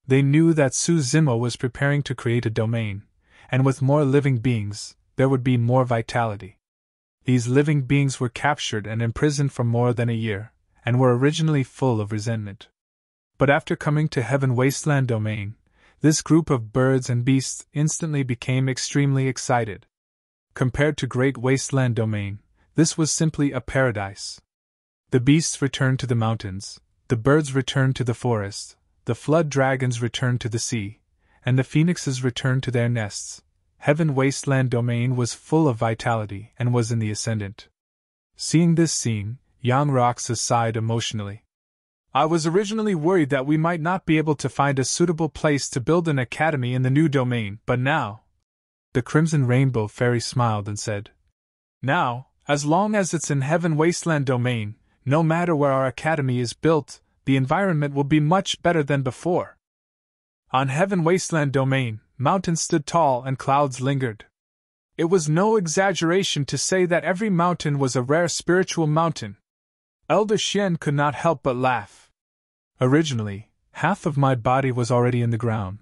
They knew that Su Zimo was preparing to create a domain, and with more living beings, there would be more vitality. These living beings were captured and imprisoned for more than a year, and were originally full of resentment. But after coming to Heaven Wasteland Domain, this group of birds and beasts instantly became extremely excited. Compared to Great Wasteland Domain, this was simply a paradise. The beasts returned to the mountains, the birds returned to the forest, the flood dragons returned to the sea, and the phoenixes returned to their nests. Heaven Wasteland Domain was full of vitality and was in the ascendant. Seeing this scene, Yang Roxas sighed emotionally. I was originally worried that we might not be able to find a suitable place to build an academy in the new domain, but now... The Crimson Rainbow Fairy smiled and said, Now, as long as it's in Heaven Wasteland Domain, no matter where our academy is built, the environment will be much better than before. On Heaven Wasteland Domain, mountains stood tall and clouds lingered. It was no exaggeration to say that every mountain was a rare spiritual mountain. Elder Xian could not help but laugh. Originally, half of my body was already in the ground,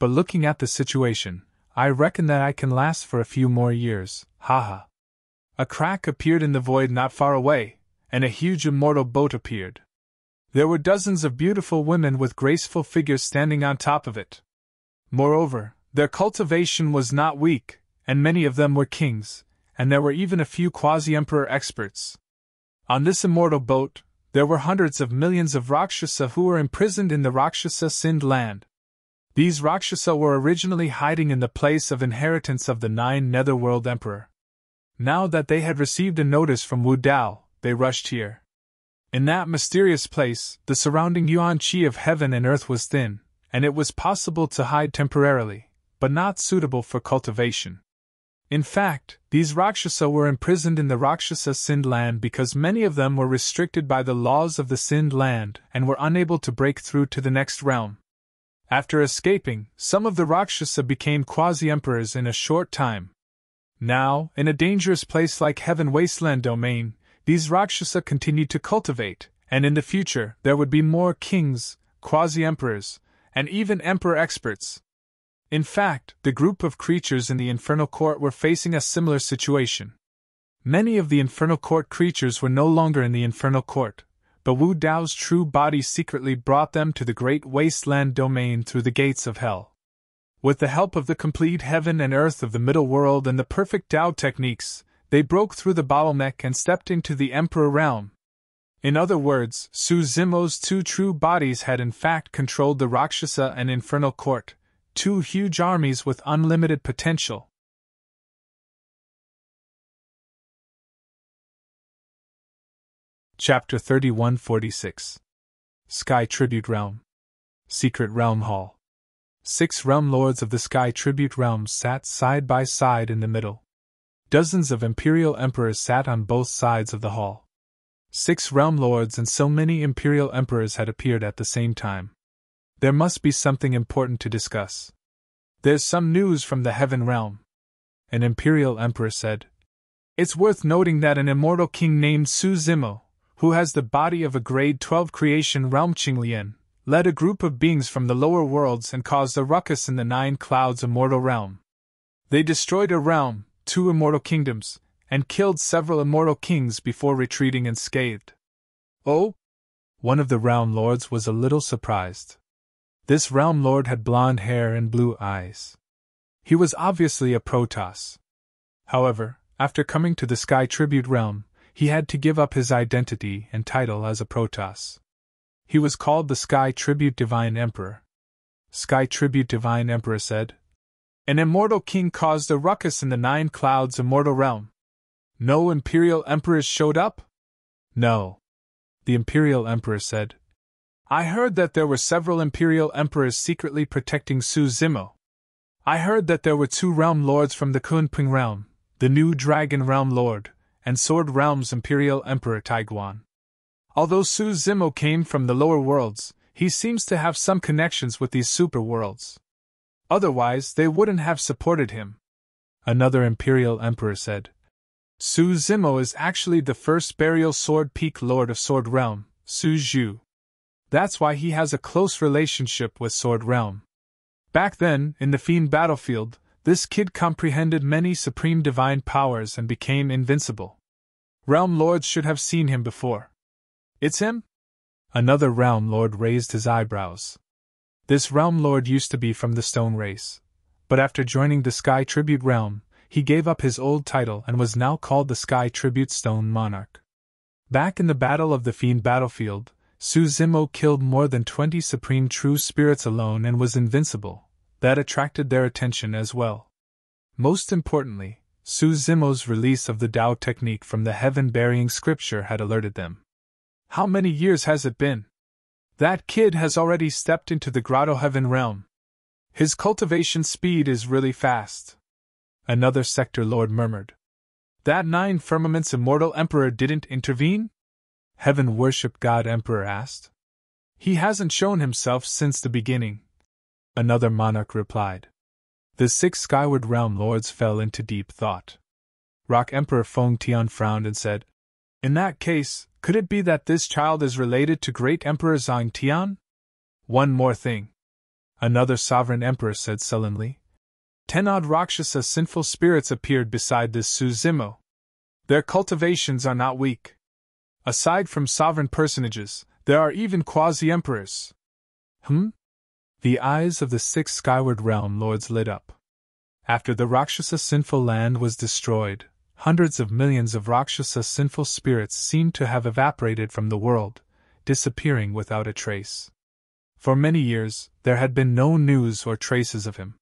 but looking at the situation, I reckon that I can last for a few more years, haha. A crack appeared in the void not far away, and a huge immortal boat appeared. There were dozens of beautiful women with graceful figures standing on top of it. Moreover, their cultivation was not weak, and many of them were kings, and there were even a few quasi-emperor experts. On this immortal boat, there were hundreds of millions of Rakshasa who were imprisoned in the Rakshasa Sind land. These Rakshasa were originally hiding in the place of inheritance of the 9 Netherworld Emperor. Now that they had received a notice from Wu Dao, they rushed here. In that mysterious place, the surrounding yuan qi of heaven and earth was thin, and it was possible to hide temporarily, but not suitable for cultivation. In fact, these Rakshasa were imprisoned in the Rakshasa Sind land because many of them were restricted by the laws of the Sind land and were unable to break through to the next realm. After escaping, some of the Rakshasa became quasi-emperors in a short time. Now, in a dangerous place like Heaven Wasteland domain, these Rakshasa continued to cultivate, and in the future there would be more kings, quasi-emperors, and even emperor experts. In fact, the group of creatures in the Infernal Court were facing a similar situation. Many of the Infernal Court creatures were no longer in the Infernal Court, but Wu Dao's true body secretly brought them to the Great Wasteland domain through the gates of hell. With the help of the complete heaven and earth of the middle world and the perfect Dao techniques, they broke through the bottleneck and stepped into the Emperor realm. In other words, Su Zimo's 2 true bodies had in fact controlled the Rakshasa and Infernal Court, 2 huge armies with unlimited potential. Chapter 3146 Sky Tribute Realm Secret Realm Hall 6 realm lords of the Sky Tribute Realm sat side by side in the middle. Dozens of imperial emperors sat on both sides of the hall. 6 realm lords and so many imperial emperors had appeared at the same time. There must be something important to discuss. There's some news from the Heaven Realm. An imperial emperor said. It's worth noting that an immortal king named Su Zimo, who has the body of a grade 12 creation realm Qinglian, led a group of beings from the lower worlds and caused a ruckus in the 9 Clouds immortal realm. They destroyed a realm, 2 immortal kingdoms, and killed several immortal kings before retreating unscathed. Oh? One of the realm lords was a little surprised. This realm lord had blonde hair and blue eyes. He was obviously a Protoss. However, after coming to the Sky Tribute realm, he had to give up his identity and title as a Protoss. He was called the Sky Tribute Divine Emperor. Sky Tribute Divine Emperor said, An immortal king caused a ruckus in the 9 Clouds immortal realm. No imperial emperors showed up? No. The imperial emperor said, I heard that there were several imperial emperors secretly protecting Su Zimo. I heard that there were 2 realm lords from the Kunping realm, the new Dragon Realm Lord, and Sword Realm's imperial emperor Taiguan. Although Su Zimo came from the lower worlds, he seems to have some connections with these super worlds. Otherwise, they wouldn't have supported him. Another imperial emperor said, Su Zimo is actually the first burial Sword Peak Lord of Sword Realm, Su Zhu. That's why he has a close relationship with Sword Realm. Back then, in the Fiend battlefield, this kid comprehended many supreme divine powers and became invincible. Realm lords should have seen him before. It's him? Another realm lord raised his eyebrows. This realm lord used to be from the Stone race, but after joining the Sky Tribute realm, he gave up his old title and was now called the Sky Tribute Stone Monarch. Back in the Battle of the Fiend battlefield, Su Zimo killed more than 20 supreme true spirits alone and was invincible. That attracted their attention as well. Most importantly, Su Zimo's release of the Dao technique from the heaven-burying scripture had alerted them. How many years has it been? That kid has already stepped into the Grotto Heaven realm. His cultivation speed is really fast. Another sector lord murmured. That 9 Firmaments immortal emperor didn't intervene? Heaven worship God Emperor asked. He hasn't shown himself since the beginning. Another monarch replied. The 6 Skyward Realm lords fell into deep thought. Rock Emperor Feng Tian frowned and said, In that case, could it be that this child is related to Great Emperor Zhang Tian? One more thing. Another sovereign emperor said sullenly. 10 odd Rakshasa sinful spirits appeared beside this Suzimo. Their cultivations are not weak. Aside from sovereign personages, there are even quasi-emperors. The eyes of the 6 skyward realm lords lit up. After the Rakshasa sinful land was destroyed, hundreds of millions of Rakshasa sinful spirits seemed to have evaporated from the world, disappearing without a trace. For many years, there had been no news or traces of him.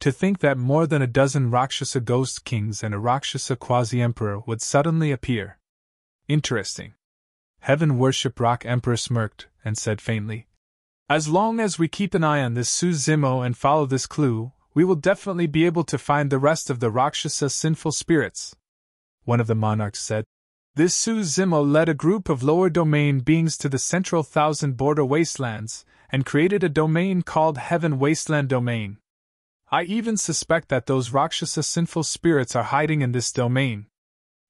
To think that more than a dozen Rakshasa ghost kings and a Rakshasa quasi-emperor would suddenly appear. Interesting. Heaven Worship Rock Emperor smirked and said faintly, "As long as we keep an eye on this Suzimo and follow this clue, we will definitely be able to find the rest of the Rakshasa sinful spirits." One of the monarchs said. This Suzimo led a group of lower domain beings to the central thousand border wastelands and created a domain called Heaven Wasteland Domain. I even suspect that those Rakshasa sinful spirits are hiding in this domain.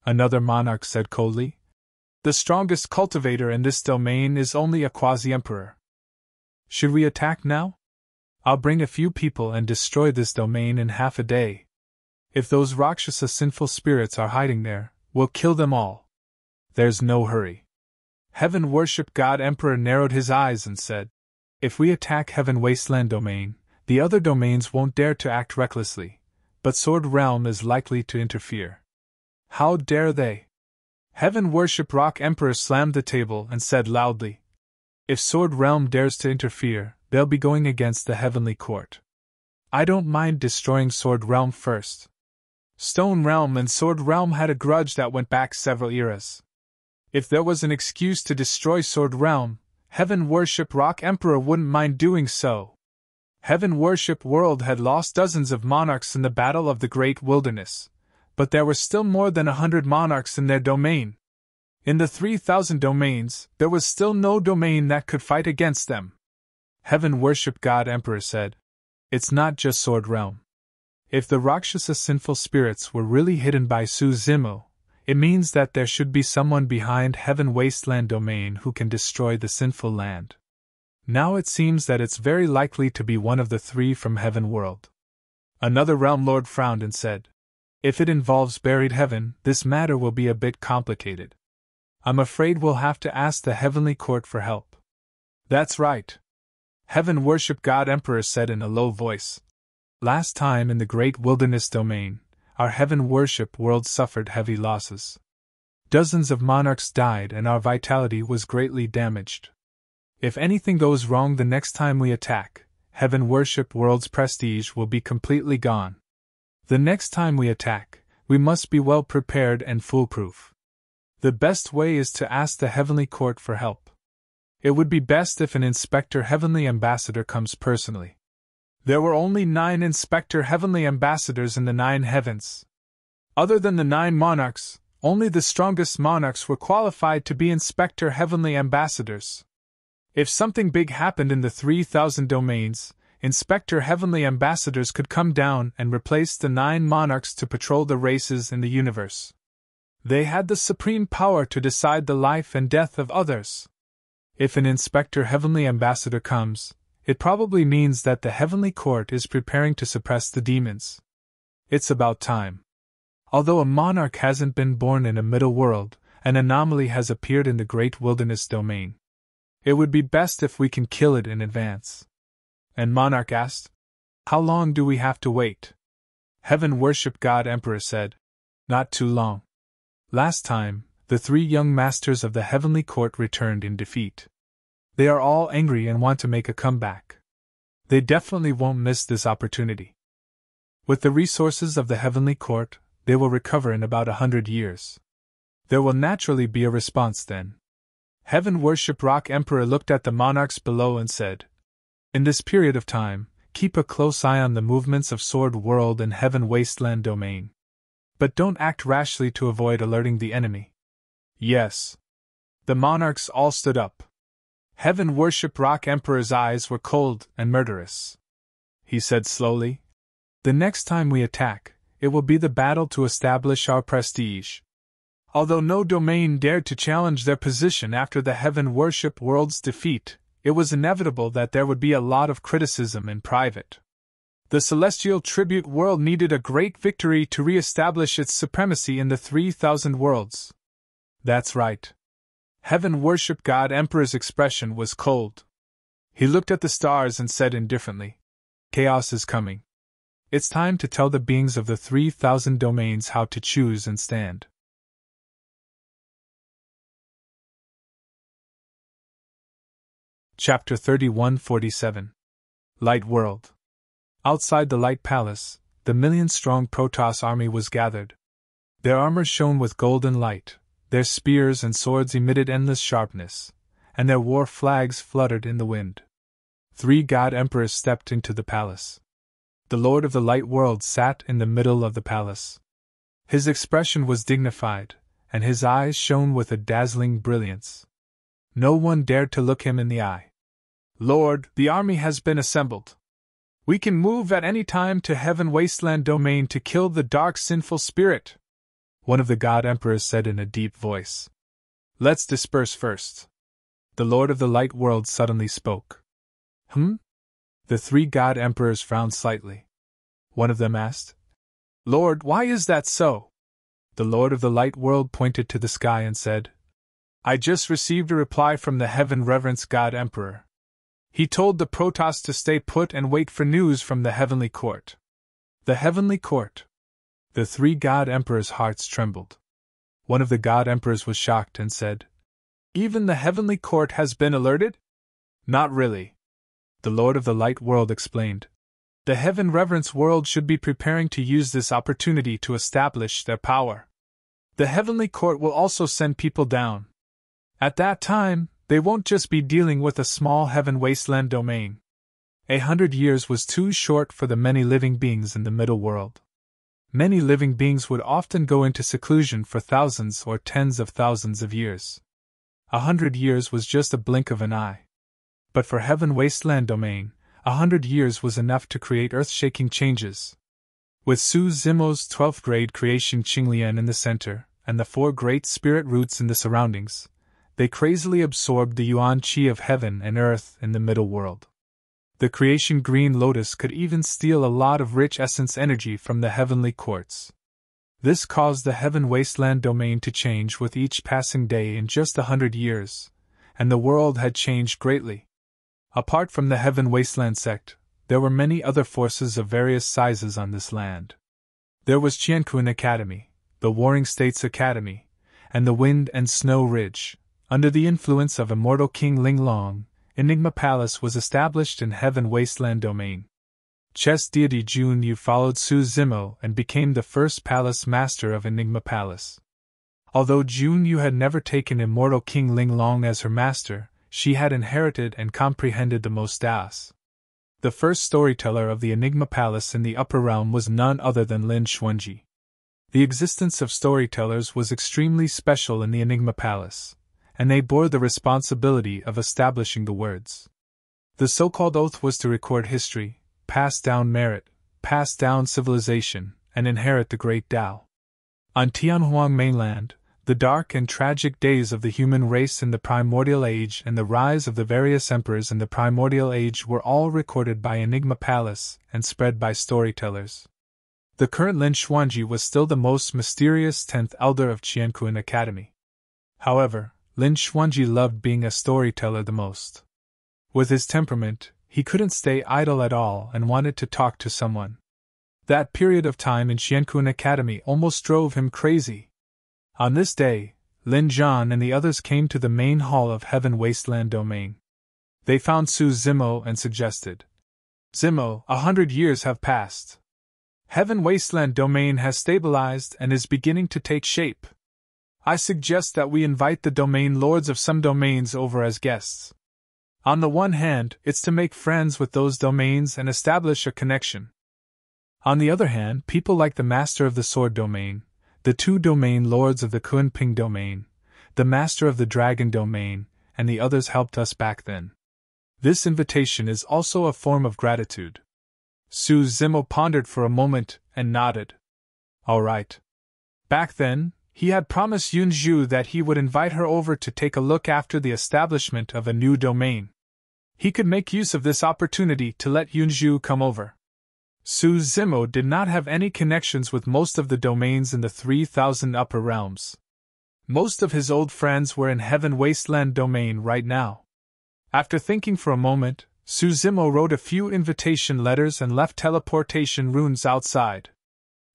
Another monarch said coldly. The strongest cultivator in this domain is only a quasi-emperor. Should we attack now? I'll bring a few people and destroy this domain in half a day. If those Rakshasa sinful spirits are hiding there, we'll kill them all. There's no hurry. Heaven Worship God Emperor narrowed his eyes and said, if we attack Heaven Wasteland Domain, the other domains won't dare to act recklessly, but Sword Realm is likely to interfere. How dare they? Heaven Worship Rock Emperor slammed the table and said loudly, if Sword Realm dares to interfere, they'll be going against the Heavenly Court. I don't mind destroying Sword Realm first. Stone Realm and Sword Realm had a grudge that went back several eras. If there was an excuse to destroy Sword Realm, Heaven Worship Rock Emperor wouldn't mind doing so. Heaven Worship World had lost dozens of monarchs in the Battle of the Great Wilderness, but there were still more than 100 monarchs in their domain. In the 3,000 domains, there was still no domain that could fight against them. Heaven Worship God Emperor said, it's not just Sword Realm. If the Rakshasa sinful spirits were really hidden by Suzimo, it means that there should be someone behind Heaven Wasteland Domain who can destroy the sinful land. Now it seems that it's very likely to be one of the 3 from Heaven World. Another realm lord frowned and said, if it involves buried heaven, this matter will be a bit complicated. I'm afraid we'll have to ask the Heavenly Court for help. That's right. Heaven Worship God Emperor said in a low voice. Last time in the Great Wilderness Domain, our Heaven Worship World suffered heavy losses. Dozens of monarchs died and our vitality was greatly damaged. If anything goes wrong the next time we attack, Heaven Worship World's prestige will be completely gone. The next time we attack, we must be well prepared and foolproof. The best way is to ask the Heavenly Court for help. It would be best if an Inspector Heavenly Ambassador comes personally. There were only 9 Inspector Heavenly Ambassadors in the 9 heavens. Other than the 9 monarchs, only the strongest monarchs were qualified to be Inspector Heavenly Ambassadors. If something big happened in the 3,000 domains, Inspector Heavenly Ambassadors could come down and replace the 9 monarchs to patrol the races in the universe. They had the supreme power to decide the life and death of others. If an Inspector Heavenly Ambassador comes, it probably means that the Heavenly Court is preparing to suppress the demons. It's about time. Although a monarch hasn't been born in a middle world, an anomaly has appeared in the Great Wilderness Domain. It would be best if we can kill it in advance. And Monarch asked, how long do we have to wait? Heaven Worship God Emperor said, not too long. Last time, the 3 young masters of the Heavenly Court returned in defeat. They are all angry and want to make a comeback. They definitely won't miss this opportunity. With the resources of the Heavenly Court, they will recover in about 100 years. There will naturally be a response then. Heaven Worship Rock Emperor looked at the monarchs below and said, in this period of time, keep a close eye on the movements of Sword World and Heaven Wasteland Domain. But don't act rashly to avoid alerting the enemy. Yes. The monarchs all stood up. Heaven Worship Rock Emperor's eyes were cold and murderous. He said slowly, the next time we attack, it will be the battle to establish our prestige. Although no domain dared to challenge their position after the Heaven Worship World's defeat, it was inevitable that there would be a lot of criticism in private. The celestial tribute world needed a great victory to re-establish its supremacy in the 3,000 worlds. That's right. Heaven worship God Emperor's expression was cold. He looked at the stars and said indifferently, "Chaos is coming. It's time to tell the beings of the 3,000 domains how to choose and stand." Chapter 3147. Light World. Outside the Light Palace, the million-strong Protoss army was gathered. Their armor shone with golden light, their spears and swords emitted endless sharpness, and their war flags fluttered in the wind. 3 God Emperors stepped into the palace. The Lord of the Light World sat in the middle of the palace. His expression was dignified, and his eyes shone with a dazzling brilliance. No one dared to look him in the eye. "Lord, the army has been assembled. We can move at any time to Heaven Wasteland Domain to kill the dark sinful spirit," one of the God Emperors said in a deep voice. "Let's disperse first." The Lord of the Light World suddenly spoke. The 3 God Emperors frowned slightly. One of them asked, "Lord, why is that so?" The Lord of the Light World pointed to the sky and said, "I just received a reply from the Heaven Reverence God Emperor. He told the Protoss to stay put and wait for news from the Heavenly Court." The Heavenly Court. The 3 God Emperors' hearts trembled. One of the God Emperors was shocked and said, "Even the Heavenly Court has been alerted?" "Not really," the Lord of the Light World explained. "The Heaven Reverence World should be preparing to use this opportunity to establish their power. The Heavenly Court will also send people down. At that time, they won't just be dealing with a small Heaven Wasteland domain. 100 years was too short for the many living beings in the middle world. Many living beings would often go into seclusion for thousands or tens of thousands of years. 100 years was just a blink of an eye. But for Heaven Wasteland domain, 100 years was enough to create earth-shaking changes. With Su Zimo's 12th grade creation Qinglian in the center, and the 4 great spirit roots in the surroundings, they crazily absorbed the yuan qi of heaven and earth in the middle world. The creation green lotus could even steal a lot of rich essence energy from the heavenly courts. This caused the Heaven Wasteland domain to change with each passing day in just 100 years, and the world had changed greatly. Apart from the Heaven Wasteland sect, there were many other forces of various sizes on this land. There was Qiankun Academy, the Warring States Academy, and the Wind and Snow Ridge. Under the influence of immortal King Linglong, Enigma Palace was established in Heaven Wasteland domain. Chess deity Jun Yu followed Su Zimo and became the first palace master of Enigma Palace. Although Jun Yu had never taken immortal King Linglong as her master, she had inherited and comprehended the most Daos. The first storyteller of the Enigma Palace in the Upper Realm was none other than Lin Xuanji. The existence of storytellers was extremely special in the Enigma Palace, and they bore the responsibility of establishing the words. The so-called oath was to record history, pass down merit, pass down civilization, and inherit the great Tao. On Tianhuang mainland, the dark and tragic days of the human race in the Primordial Age and the rise of the various emperors in the Primordial Age were all recorded by Enigma Palace and spread by storytellers. The current Lin Xuanji was still the most mysterious 10th elder of Qiankun Academy. However, Lin Xuanji loved being a storyteller the most. With his temperament, he couldn't stay idle at all and wanted to talk to someone. That period of time in Qiankun Academy almost drove him crazy. On this day, Lin Zhan and the others came to the main hall of Heaven Wasteland domain. They found Su Zimo and suggested, "Zimo, 100 years have passed. Heaven Wasteland domain has stabilized and is beginning to take shape. I suggest that we invite the domain lords of some domains over as guests. On the one hand, it's to make friends with those domains and establish a connection. On the other hand, people like the Master of the Sword domain, the 2 domain lords of the Kunping domain, the Master of the Dragon domain, and the others helped us back then. This invitation is also a form of gratitude." Su Zimo pondered for a moment and nodded. All right. Back then, he had promised Yunzhu that he would invite her over to take a look after the establishment of a new domain. He could make use of this opportunity to let Yunzhu come over. Su Zimo did not have any connections with most of the domains in the 3,000 upper realms. Most of his old friends were in Heaven Wasteland domain right now. After thinking for a moment, Su Zimo wrote a few invitation letters and left teleportation runes outside.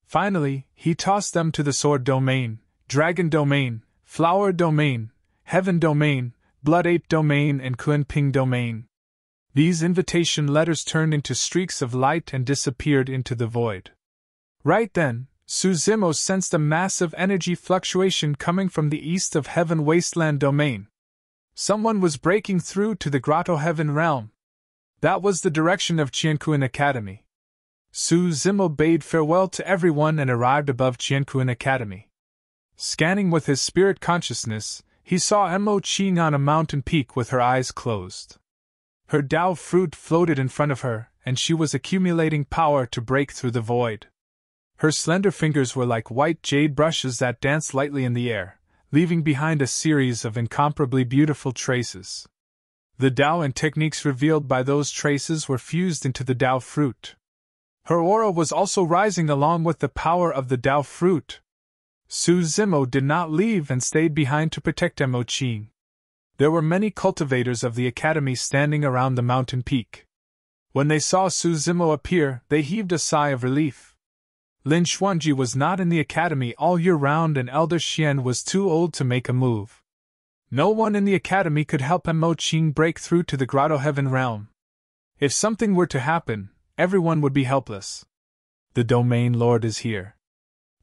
Finally, he tossed them to the Sword domain, Dragon domain, Flower domain, Heaven domain, Blood Ape domain and Kunping domain. These invitation letters turned into streaks of light and disappeared into the void. Right then, Su Zimo sensed a massive energy fluctuation coming from the east of Heaven Wasteland domain. Someone was breaking through to the Grotto Heaven realm. That was the direction of Qiankuan Academy. Su Zimo bade farewell to everyone and arrived above Qiankuan Academy. Scanning with his spirit consciousness, he saw Mo Qing on a mountain peak with her eyes closed. Her Dao fruit floated in front of her, and she was accumulating power to break through the void. Her slender fingers were like white jade brushes that danced lightly in the air, leaving behind a series of incomparably beautiful traces. The Dao and techniques revealed by those traces were fused into the Dao fruit. Her aura was also rising along with the power of the Dao fruit. Su Zimo did not leave and stayed behind to protect Mo Qing. There were many cultivators of the academy standing around the mountain peak. When they saw Su Zimo appear, they heaved a sigh of relief. Lin Xuanji was not in the academy all year round and Elder Xian was too old to make a move. No one in the academy could help Mo Qing break through to the Grotto Heaven realm. If something were to happen, everyone would be helpless. The Domain Lord is here.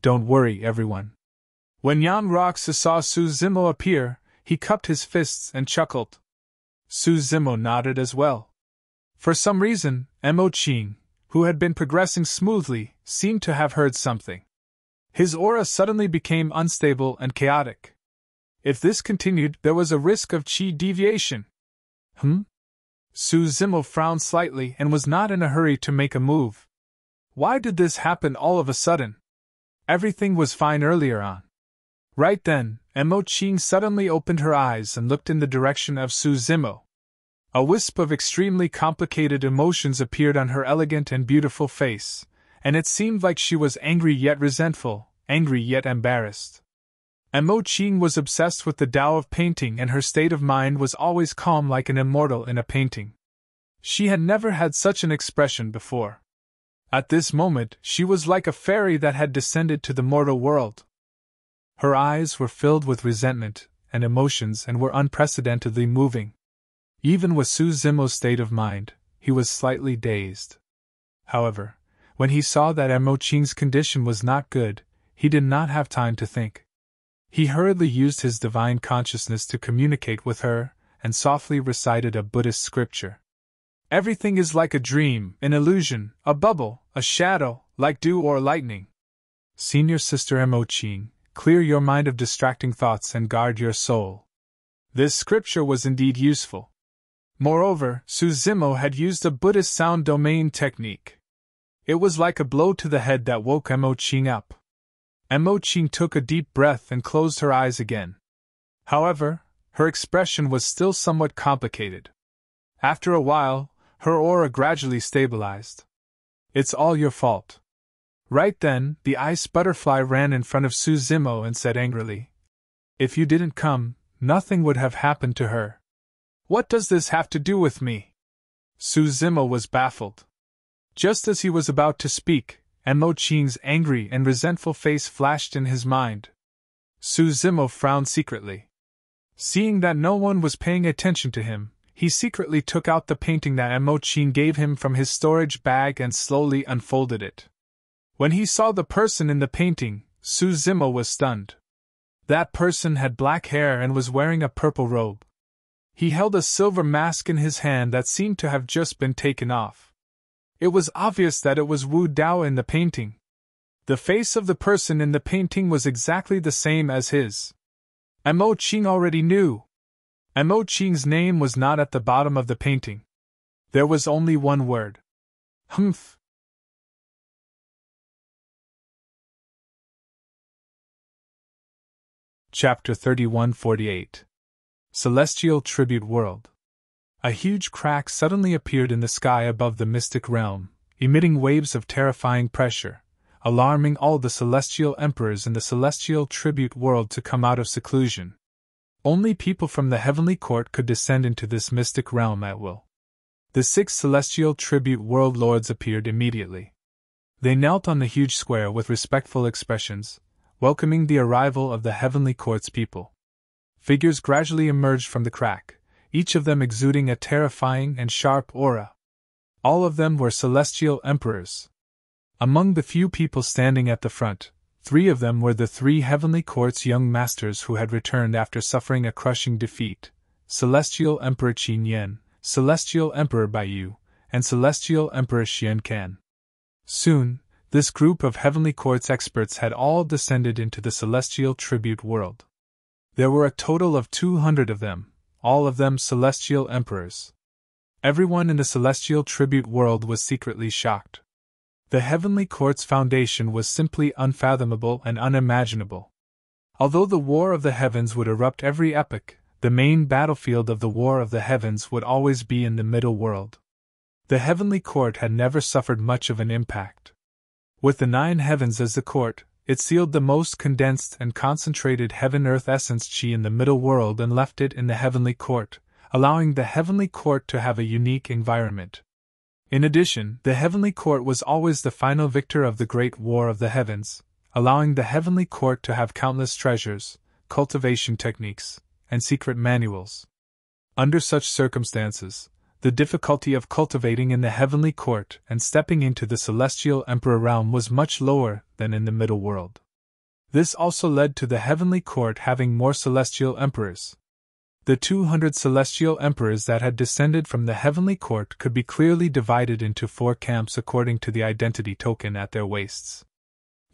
Don't worry, everyone. When Yang Roxas saw Su Zimo appear, he cupped his fists and chuckled. Su Zimo nodded as well. For some reason, Mo Qing, who had been progressing smoothly, seemed to have heard something. His aura suddenly became unstable and chaotic. If this continued, there was a risk of qi deviation. Su Zimo frowned slightly and was not in a hurry to make a move. Why did this happen all of a sudden? Everything was fine earlier on. Right then, Mo Qing suddenly opened her eyes and looked in the direction of Su Zimo. A wisp of extremely complicated emotions appeared on her elegant and beautiful face, and it seemed like she was angry yet resentful, angry yet embarrassed. Mo Qing was obsessed with the Tao of painting and her state of mind was always calm like an immortal in a painting. She had never had such an expression before. At this moment, she was like a fairy that had descended to the mortal world. Her eyes were filled with resentment and emotions and were unprecedentedly moving. Even with Su Zimo's state of mind, he was slightly dazed. However, when he saw that Mo Qing's condition was not good, he did not have time to think. He hurriedly used his divine consciousness to communicate with her, and softly recited a Buddhist scripture. Everything is like a dream, an illusion, a bubble, a shadow, like dew or lightning. Senior Sister Mo Qing, clear your mind of distracting thoughts and guard your soul. This scripture was indeed useful. Moreover, Su Zimo had used a Buddhist sound domain technique. It was like a blow to the head that woke Mo Qing up. Mo Qing took a deep breath and closed her eyes again. However, her expression was still somewhat complicated. After a while, her aura gradually stabilized. It's all your fault. Right then, the ice butterfly ran in front of Su Zimo and said angrily, "If you didn't come, nothing would have happened to her." What does this have to do with me? Su Zimo was baffled. Just as he was about to speak, Mo Qing's angry and resentful face flashed in his mind. Su Zimo frowned secretly. Seeing that no one was paying attention to him, he secretly took out the painting that Mo Qing gave him from his storage bag and slowly unfolded it. When he saw the person in the painting, Su Zimo was stunned. That person had black hair and was wearing a purple robe. He held a silver mask in his hand that seemed to have just been taken off. It was obvious that it was Wu Dao in the painting. The face of the person in the painting was exactly the same as his. Mo Qing already knew. Mo Qing's name was not at the bottom of the painting. There was only one word. Humph. Chapter 3148. Celestial Tribute World. A huge crack suddenly appeared in the sky above the mystic realm, emitting waves of terrifying pressure, alarming all the celestial emperors in the celestial tribute world to come out of seclusion. Only people from the heavenly court could descend into this mystic realm at will. The 6 celestial tribute world lords appeared immediately. They knelt on the huge square with respectful expressions, welcoming the arrival of the heavenly court's people. Figures gradually emerged from the crack, each of them exuding a terrifying and sharp aura. All of them were celestial emperors. Among the few people standing at the front, 3 of them were the 3 heavenly court's young masters who had returned after suffering a crushing defeat: Celestial Emperor Qin Yen, Celestial Emperor Baiyu, and Celestial Emperor Xian Kan. Soon, this group of heavenly court's experts had all descended into the celestial tribute world. There were a total of 200 of them, all of them celestial emperors. Everyone in the celestial tribute world was secretly shocked. The heavenly court's foundation was simply unfathomable and unimaginable. Although the war of the heavens would erupt every epoch, the main battlefield of the war of the heavens would always be in the middle world. The heavenly court had never suffered much of an impact. With the 9 heavens as the court, it sealed the most condensed and concentrated heaven-earth essence chi in the middle world and left it in the heavenly court, allowing the heavenly court to have a unique environment. In addition, the heavenly court was always the final victor of the great war of the heavens, allowing the heavenly court to have countless treasures, cultivation techniques, and secret manuals. Under such circumstances, the difficulty of cultivating in the heavenly court and stepping into the celestial emperor realm was much lower than in the middle world. This also led to the heavenly court having more celestial emperors. The 200 celestial emperors that had descended from the heavenly court could be clearly divided into 4 camps according to the identity token at their waists.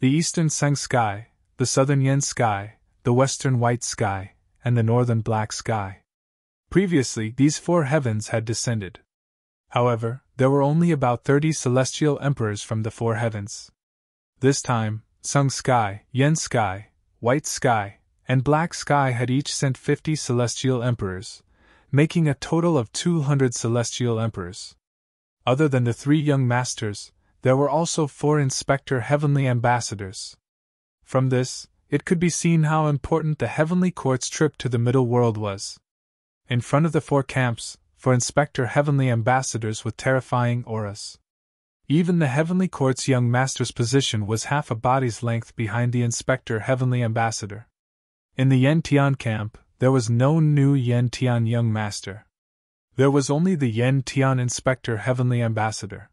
The eastern Sang sky, the southern Yen sky, the western White sky, and the northern Black sky. Previously, these 4 heavens had descended. However, there were only about 30 celestial emperors from the 4 heavens. This time, Sung sky, Yen sky, White sky, and Black sky had each sent 50 celestial emperors, making a total of 200 celestial emperors. Other than the 3 young masters, there were also 4 inspector heavenly ambassadors. From this, it could be seen how important the heavenly court's trip to the middle world was. In front of the 4 camps, 4 inspector heavenly ambassadors with terrifying auras. Even the heavenly court's young master's position was half a body's length behind the inspector heavenly ambassador. In the Yen Tian camp, there was no new Yen Tian young master. There was only the Yen Tian inspector heavenly ambassador.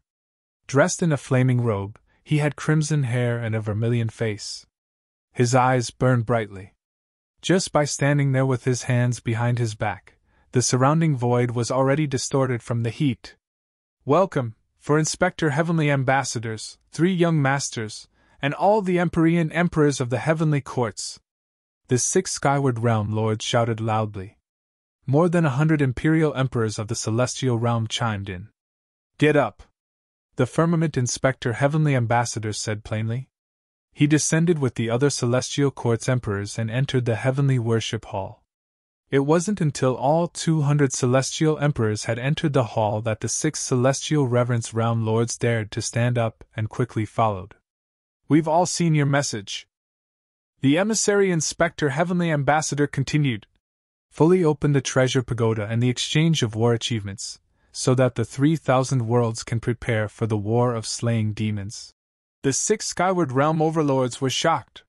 Dressed in a flaming robe, he had crimson hair and a vermilion face. His eyes burned brightly. Just by standing there with his hands behind his back, the surrounding void was already distorted from the heat. Welcome, for Inspector Heavenly Ambassadors, 3 young masters, and all the Empyrean emperors of the heavenly courts. The 6 skyward realm lords shouted loudly. More than 100 imperial emperors of the celestial realm chimed in. Get up! The firmament Inspector Heavenly Ambassadors said plainly. He descended with the other celestial court's emperors and entered the heavenly worship hall. It wasn't until all 200 celestial emperors had entered the hall that the 6 celestial reverence realm lords dared to stand up and quickly followed. We've all seen your message. The emissary Inspector Heavenly Ambassador continued. Fully open the treasure pagoda and the exchange of war achievements, so that the 3,000 worlds can prepare for the war of slaying demons. The 6 skyward realm overlords were shocked.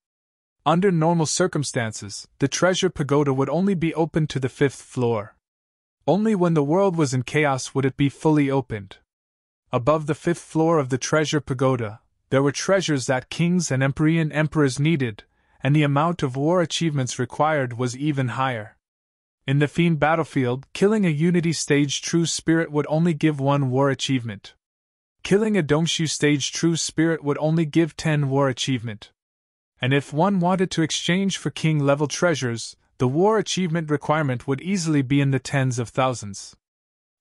Under normal circumstances, the treasure pagoda would only be opened to the 5th floor. Only when the world was in chaos would it be fully opened. Above the 5th floor of the treasure pagoda, there were treasures that kings and Empyrean emperors needed, and the amount of war achievements required was even higher. In the Fiend battlefield, killing a Unity stage True Spirit would only give 1 war achievement. Killing a Dongshu stage True Spirit would only give 10 war achievement. And if one wanted to exchange for king-level treasures, the war achievement requirement would easily be in the tens of thousands.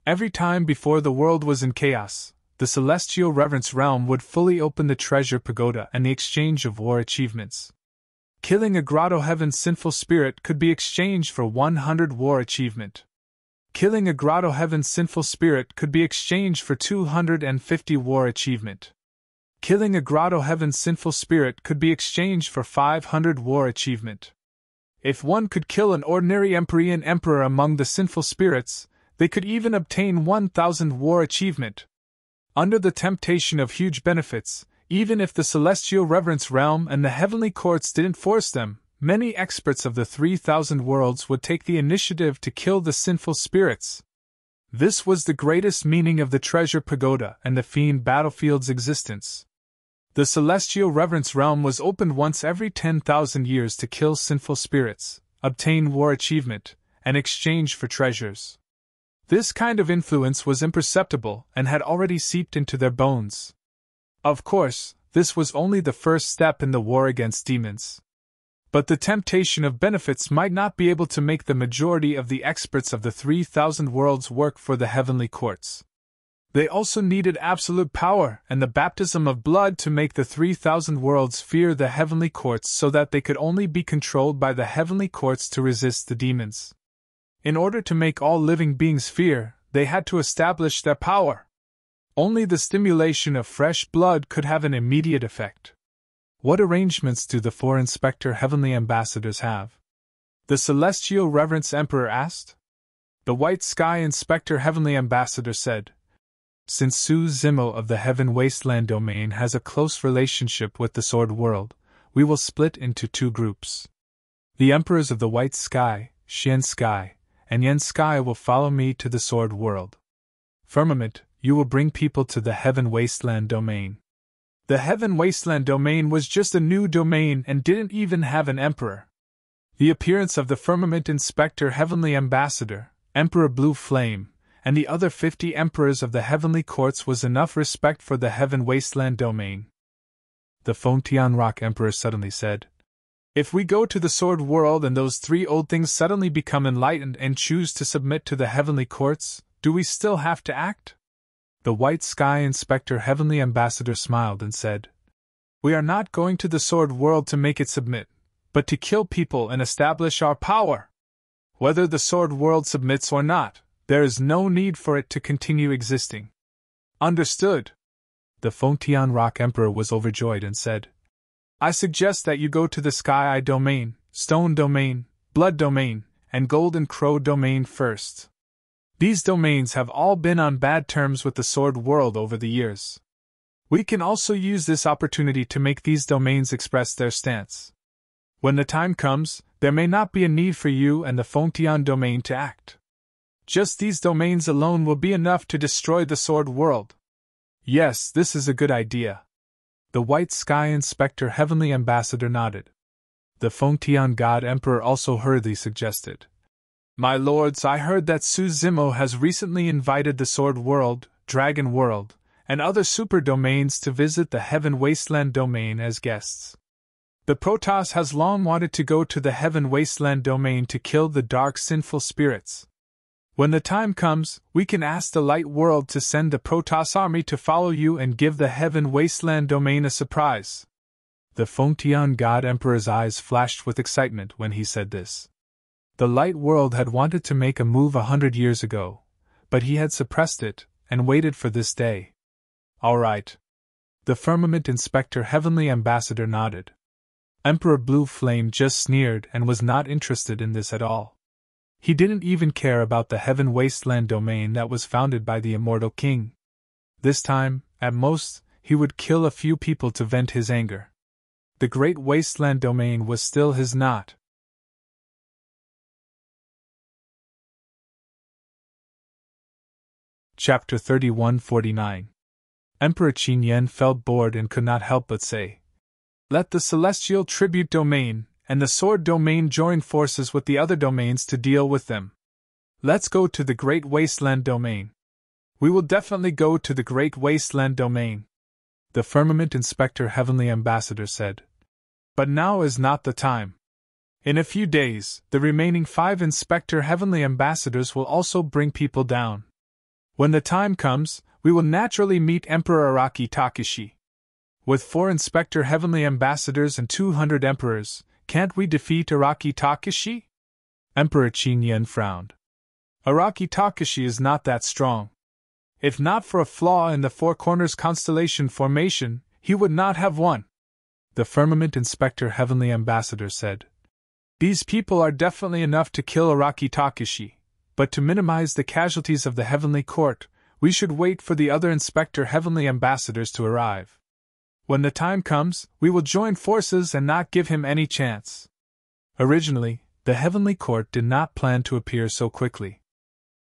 Every time before the world was in chaos, the celestial reverence realm would fully open the treasure pagoda and the exchange of war achievements. Killing a grotto heaven sinful spirit could be exchanged for 100 war achievement. Killing a Grotto Heaven's sinful spirit could be exchanged for 250 war achievement. Killing a Grotto Heaven's sinful spirit could be exchanged for 500 war achievement. If one could kill an ordinary Empyrean emperor among the sinful spirits, they could even obtain 1,000 war achievement. Under the temptation of huge benefits, even if the celestial reverence realm and the heavenly courts didn't force them, many experts of the 3,000 worlds would take the initiative to kill the sinful spirits. This was the greatest meaning of the Treasure Pagoda and the Fiend Battlefield's existence. The celestial reverence realm was opened once every 10,000 years to kill sinful spirits, obtain war achievement, and exchange for treasures. This kind of influence was imperceptible and had already seeped into their bones. Of course, this was only the first step in the war against demons. But the temptation of benefits might not be able to make the majority of the experts of the 3,000 worlds work for the heavenly courts. They also needed absolute power and the baptism of blood to make the 3,000 worlds fear the heavenly courts so that they could only be controlled by the heavenly courts to resist the demons. In order to make all living beings fear, they had to establish their power. Only the stimulation of fresh blood could have an immediate effect. What arrangements do the 4 Inspector Heavenly Ambassadors have? The Celestial Reverence Emperor asked. The White Sky Inspector Heavenly Ambassador said, "Since Su Zimo of the Heaven Wasteland domain has a close relationship with the Sword World, we will split into 2 groups. The Emperors of the White Sky, Xian Sky, and Yen Sky will follow me to the Sword World. Firmament, you will bring people to the Heaven Wasteland domain." The Heaven Wasteland domain was just a new domain and didn't even have an emperor. The appearance of the Firmament Inspector Heavenly Ambassador, Emperor Blue Flame, and the other 50 emperors of the heavenly courts was enough respect for the Heaven Wasteland domain. The Fontian Rock Emperor suddenly said, "If we go to the Sword World and those 3 old things suddenly become enlightened and choose to submit to the heavenly courts, do we still have to act?" The White Sky Inspector Heavenly Ambassador smiled and said, "We are not going to the Sword World to make it submit, but to kill people and establish our power. Whether the Sword World submits or not, there is no need for it to continue existing." "Understood." The Fontian Rock Emperor was overjoyed and said, "I suggest that you go to the Sky Eye Domain, Stone Domain, Blood Domain, and Golden Crow Domain first. These domains have all been on bad terms with the Sword World over the years. We can also use this opportunity to make these domains express their stance. When the time comes, there may not be a need for you and the Fontian domain to act. Just these domains alone will be enough to destroy the Sword World." "Yes, this is a good idea." The White Sky Inspector Heavenly Ambassador nodded. The Fontian God Emperor also hurriedly suggested, "My lords, I heard that Su Zimo has recently invited the Sword World, Dragon World, and other super domains to visit the Heaven Wasteland domain as guests. The Protoss has long wanted to go to the Heaven Wasteland domain to kill the dark sinful spirits. When the time comes, we can ask the Light World to send the Protoss army to follow you and give the Heaven Wasteland domain a surprise." The Fontian God Emperor's eyes flashed with excitement when he said this. The Light World had wanted to make a move 100 years ago, but he had suppressed it and waited for this day. "All right." The Firmament Inspector Heavenly Ambassador nodded. Emperor Blue Flame just sneered and was not interested in this at all. He didn't even care about the Heaven Wasteland domain that was founded by the Immortal King. This time, at most, he would kill a few people to vent his anger. The Great Wasteland domain was still his not. Chapter 3149. Emperor Qin Yen felt bored and could not help but say, "Let the Celestial Tribute Domain and the Sword Domain join forces with the other domains to deal with them. Let's go to the Great Wasteland Domain." "We will definitely go to the Great Wasteland Domain," the Firmament Inspector Heavenly Ambassador said. "But now is not the time. In a few days, the remaining 5 Inspector Heavenly Ambassadors will also bring people down. When the time comes, we will naturally meet Emperor Araki Takeshi. With 4 Inspector Heavenly Ambassadors and 200 Emperors, can't we defeat Araki Takeshi?" Emperor Qin Yen frowned. Araki Takashi is not that strong. If not for a flaw in the Four Corners constellation formation, he would not have won. The Firmament Inspector Heavenly Ambassador said. These people are definitely enough to kill Araki Takashi, but to minimize the casualties of the Heavenly Court, we should wait for the other Inspector Heavenly Ambassadors to arrive. When the time comes, we will join forces and not give him any chance. Originally, the Heavenly Court did not plan to appear so quickly.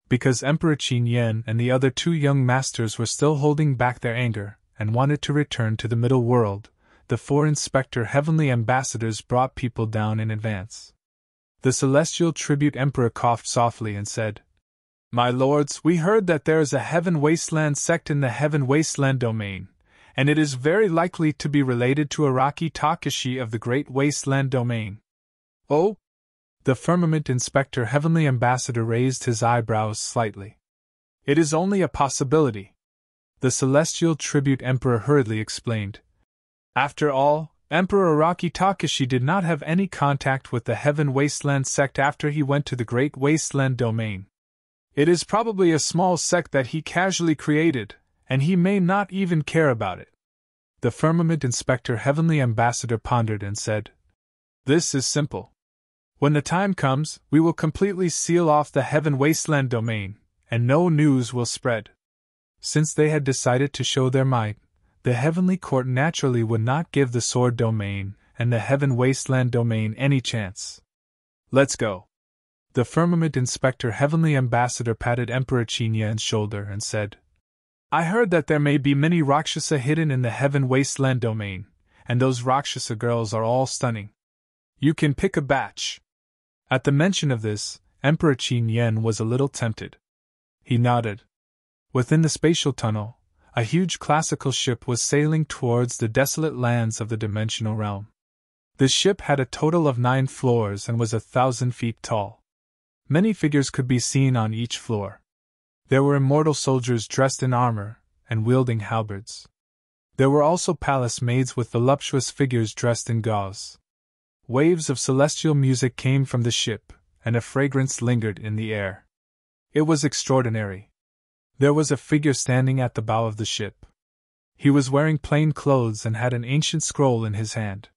Because Emperor Qin Yan and the other two young masters were still holding back their anger and wanted to return to the middle world, the four Inspector Heavenly Ambassadors brought people down in advance. The Celestial Tribute Emperor coughed softly and said, My lords, we heard that there is a Heaven Wasteland sect in the Heaven Wasteland domain, and it is very likely to be related to Araki Takashi of the Great Wasteland domain. Oh? The Firmament Inspector Heavenly Ambassador raised his eyebrows slightly. It is only a possibility. The Celestial Tribute Emperor hurriedly explained. After all, Emperor Araki Takashi did not have any contact with the Heaven Wasteland sect after he went to the Great Wasteland domain. It is probably a small sect that he casually created, and he may not even care about it. The Firmament Inspector Heavenly Ambassador pondered and said, This is simple. When the time comes, we will completely seal off the Heaven Wasteland domain, and no news will spread. Since they had decided to show their might, the Heavenly Court naturally would not give the Sword domain and the Heaven Wasteland domain any chance. Let's go. The Firmament Inspector Heavenly Ambassador patted Emperor Qin Yan's shoulder and said, I heard that there may be many Rakshasa hidden in the Heaven Wasteland domain, and those Rakshasa girls are all stunning. You can pick a batch. At the mention of this, Emperor Qin Yan was a little tempted. He nodded. Within the spatial tunnel, a huge classical ship was sailing towards the desolate lands of the dimensional realm. The ship had a total of 9 floors and was 1,000 feet tall. Many figures could be seen on each floor. There were immortal soldiers dressed in armor and wielding halberds. There were also palace maids with voluptuous figures dressed in gauze. Waves of celestial music came from the ship, and a fragrance lingered in the air. It was extraordinary. There was a figure standing at the bow of the ship. He was wearing plain clothes and had an ancient scroll in his hand.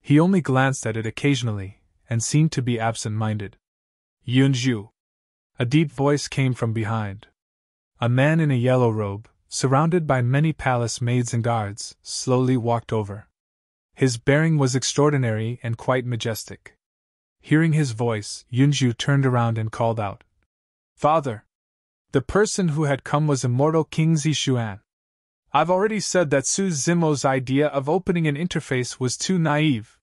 He only glanced at it occasionally, and seemed to be absent-minded. Yunju. A deep voice came from behind. A man in a yellow robe, surrounded by many palace maids and guards, slowly walked over. His bearing was extraordinary and quite majestic. Hearing his voice, Yunju turned around and called out, Father! The person who had come was Immortal King Zishuan. I've already said that Su Zimo's idea of opening an interface was too naive.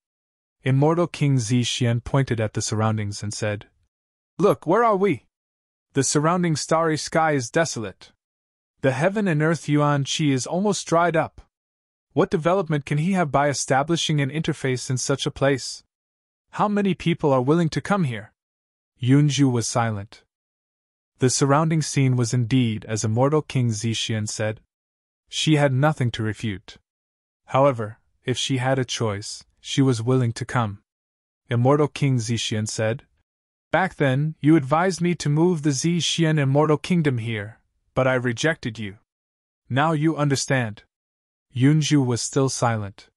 Immortal King Zishuan pointed at the surroundings and said, Look, where are we? The surrounding starry sky is desolate. The heaven and earth Yuan Qi is almost dried up. What development can he have by establishing an interface in such a place? How many people are willing to come here? Yunju was silent. The surrounding scene was indeed as Immortal King Zishuan said. She had nothing to refute. However, if she had a choice, she was willing to come. Immortal King Zishuan said, Back then, you advised me to move the Zishuan Immortal Kingdom here, but I rejected you. Now you understand. Yunju was still silent.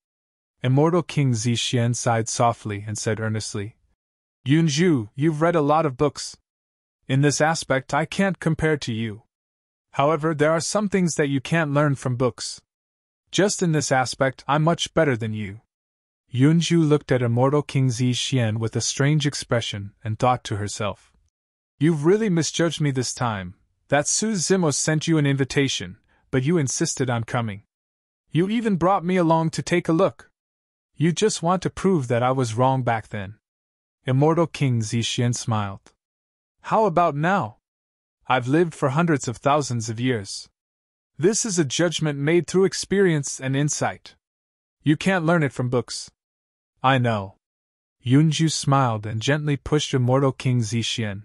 Immortal King Zishuan sighed softly and said earnestly, Yunju, you've read a lot of books. In this aspect I can't compare to you. However, there are some things that you can't learn from books. Just in this aspect I'm much better than you. Yunju looked at Immortal King Zishuan with a strange expression and thought to herself, You've really misjudged me this time. That Su Zimo sent you an invitation, but you insisted on coming. You even brought me along to take a look. You just want to prove that I was wrong back then. Immortal King Zishuan smiled. How about now? I've lived for hundreds of thousands of years. This is a judgment made through experience and insight. You can't learn it from books. I know. Yunju smiled and gently pushed Immortal King Zishuan.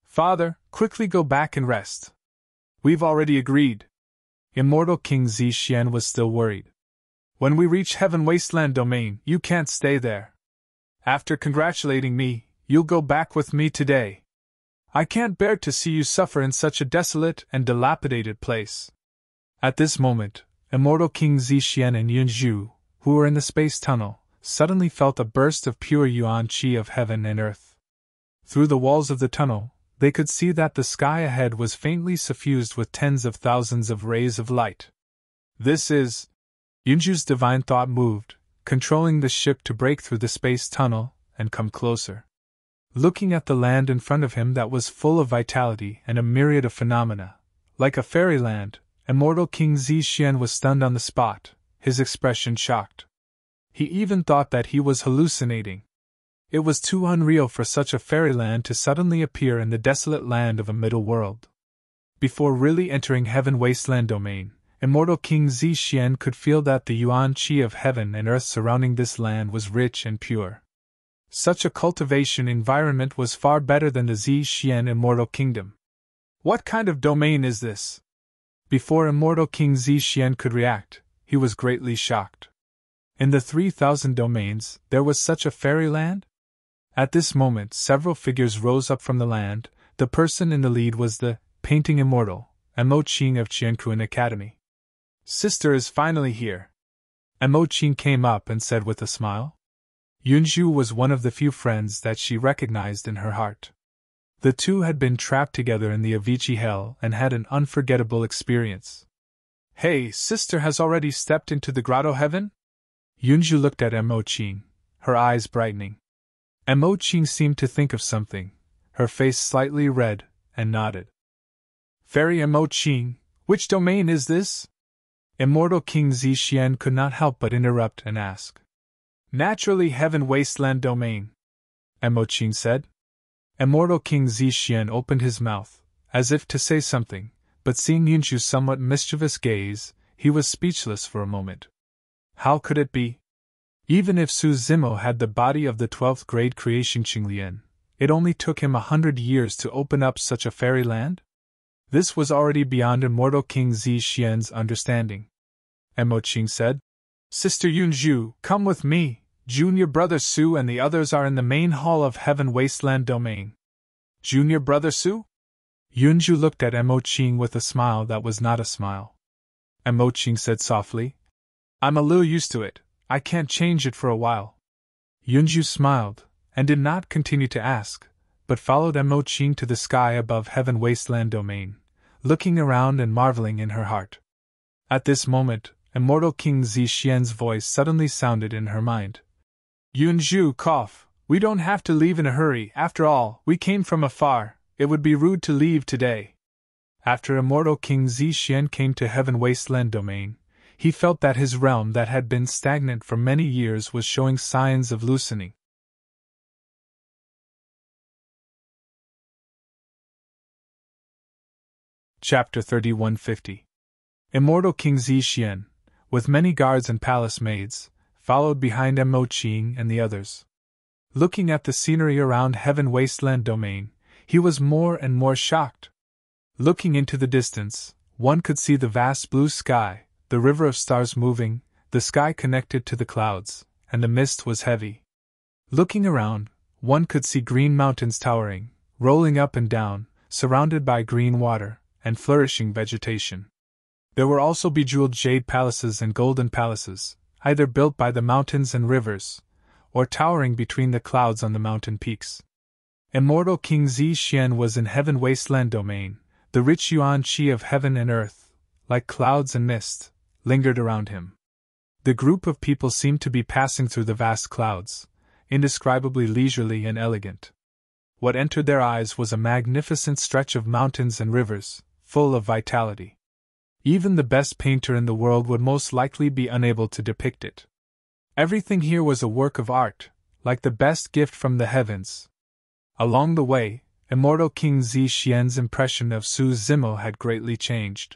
Father, quickly go back and rest. We've already agreed. Immortal King Zishuan was still worried. When we reach Heaven Wasteland domain, you can't stay there. After congratulating me, you'll go back with me today. I can't bear to see you suffer in such a desolate and dilapidated place. At this moment, immortal King Zixuan and Yunzhu, who were in the space tunnel, suddenly felt a burst of pure yuan qi of heaven and earth. Through the walls of the tunnel, they could see that the sky ahead was faintly suffused with tens of thousands of rays of light. This is... Yunzhu's divine thought moved, controlling the ship to break through the space tunnel and come closer. Looking at the land in front of him that was full of vitality and a myriad of phenomena, like a fairyland, immortal King Zixuan was stunned on the spot, his expression shocked. He even thought that he was hallucinating. It was too unreal for such a fairyland to suddenly appear in the desolate land of a middle world. Before really entering Heaven Wasteland domain, immortal King Zixuan could feel that the yuan qi of heaven and earth surrounding this land was rich and pure. Such a cultivation environment was far better than the Zixuan Immortal Kingdom. What kind of domain is this? Before immortal King Zixuan could react, he was greatly shocked. In the 3,000 domains, there was such a fairyland? At this moment, several figures rose up from the land. The person in the lead was the painting immortal, Emo Qing of Qiankuan Academy. Sister is finally here. Emo Qing came up and said with a smile. Yunzhu was one of the few friends that she recognized in her heart. The two had been trapped together in the Avicii Hell and had an unforgettable experience. Hey, sister has already stepped into the grotto heaven? Yunzhu looked at Emo Qing, her eyes brightening. Emo Qing seemed to think of something, her face slightly red, and nodded. Fairy Emo Qing, which domain is this? Immortal King Zixuan could not help but interrupt and ask. Naturally Heaven Wasteland domain, Emo Qing said. Immortal King Zixuan opened his mouth, as if to say something, but seeing Yunzhu's somewhat mischievous gaze, he was speechless for a moment. How could it be? Even if Su Zimo had the body of the 12th grade creation Qinglian, it only took him 100 years to open up such a fairyland? This was already beyond immortal King Zixuan's understanding. Emo Qing said, Sister Yunzhu, come with me. Junior brother Su and the others are in the main hall of Heaven Wasteland domain. Junior brother Su? Yunzhu looked at Emo Qing with a smile that was not a smile. Emo Qing said softly, I'm a little used to it, I can't change it for a while. Yunzhu smiled, and did not continue to ask, but followed Emo Qing to the sky above Heaven Wasteland domain, looking around and marveling in her heart. At this moment, immortal King Zixuan's voice suddenly sounded in her mind. Yunzhu, cough, we don't have to leave in a hurry, after all, we came from afar, it would be rude to leave today. After immortal King Zixuan came to Heaven Wasteland domain, he felt that his realm that had been stagnant for many years was showing signs of loosening. Chapter 3150. Immortal King Zixuan, with many guards and palace maids, followed behind Emo Qing and the others. Looking at the scenery around Heaven Wasteland domain, he was more and more shocked. Looking into the distance, one could see the vast blue sky, the river of stars moving, the sky connected to the clouds, and the mist was heavy. Looking around, one could see green mountains towering, rolling up and down, surrounded by green water and flourishing vegetation. There were also bejeweled jade palaces and golden palaces, either built by the mountains and rivers, or towering between the clouds on the mountain peaks. Immortal King Zixuan was in Heaven Wasteland domain. The rich yuan qi of heaven and earth, like clouds and mist, lingered around him. The group of people seemed to be passing through the vast clouds, indescribably leisurely and elegant. What entered their eyes was a magnificent stretch of mountains and rivers, full of vitality. Even the best painter in the world would most likely be unable to depict it. Everything here was a work of art, like the best gift from the heavens. Along the way, immortal King Zixuan's impression of Su Zimo had greatly changed.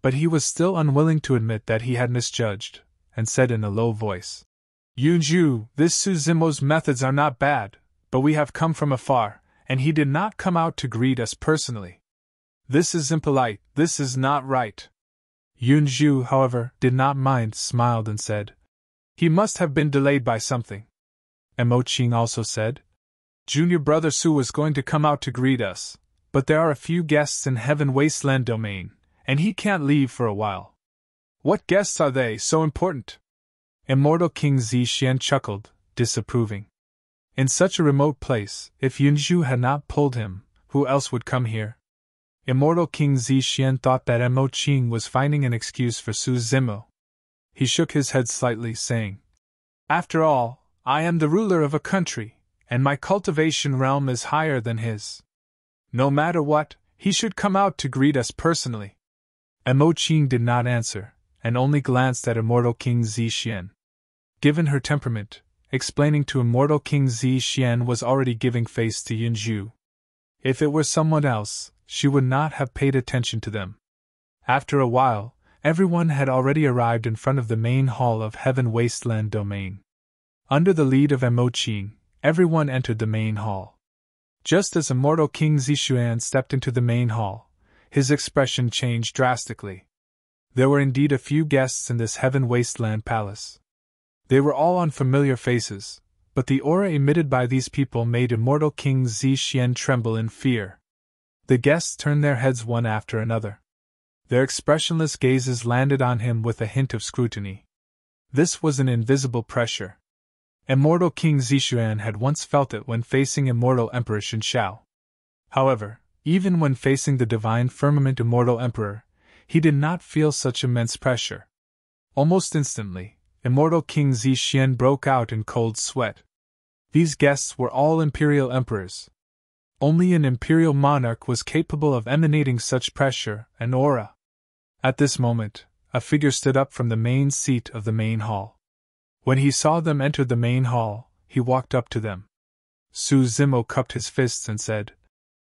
But he was still unwilling to admit that he had misjudged, and said in a low voice, Yunzhu, this Su Zimo's methods are not bad, but we have come from afar, and he did not come out to greet us personally. This is impolite, this is not right. Yunzhu, however, did not mind, smiled and said, He must have been delayed by something. Emo Qing also said, Junior brother Su was going to come out to greet us, but there are a few guests in Heaven Wasteland domain, and he can't leave for a while. What guests are they so important? Immortal King Zixian chuckled, disapproving. In such a remote place, if Yunzhu had not pulled him, who else would come here? Immortal King Zixian thought that Mo Qing was finding an excuse for Su Zimo. He shook his head slightly, saying, After all, I am the ruler of a country, and my cultivation realm is higher than his. No matter what, he should come out to greet us personally. Mo Qing did not answer, and only glanced at Immortal King Zixian. Given her temperament, explaining to Immortal King Zixian was already giving face to Yunzhu. If it were someone else, she would not have paid attention to them. After a while, everyone had already arrived in front of the main hall of Heaven Wasteland domain. Under the lead of Mo Qing, everyone entered the main hall. Just as Immortal King Zixuan stepped into the main hall, his expression changed drastically. There were indeed a few guests in this Heaven Wasteland palace. They were all on familiar faces, but the aura emitted by these people made Immortal King Zixian tremble in fear. The guests turned their heads one after another. Their expressionless gazes landed on him with a hint of scrutiny. This was an invisible pressure. Immortal King Zixuan had once felt it when facing Immortal Emperor Shinshao. However, even when facing the divine firmament Immortal Emperor, he did not feel such immense pressure. Almost instantly, Immortal King Zixian broke out in cold sweat. These guests were all imperial emperors. Only an imperial monarch was capable of emanating such pressure and aura. At this moment, a figure stood up from the main seat of the main hall. When he saw them enter the main hall, he walked up to them. Su Zimo cupped his fists and said,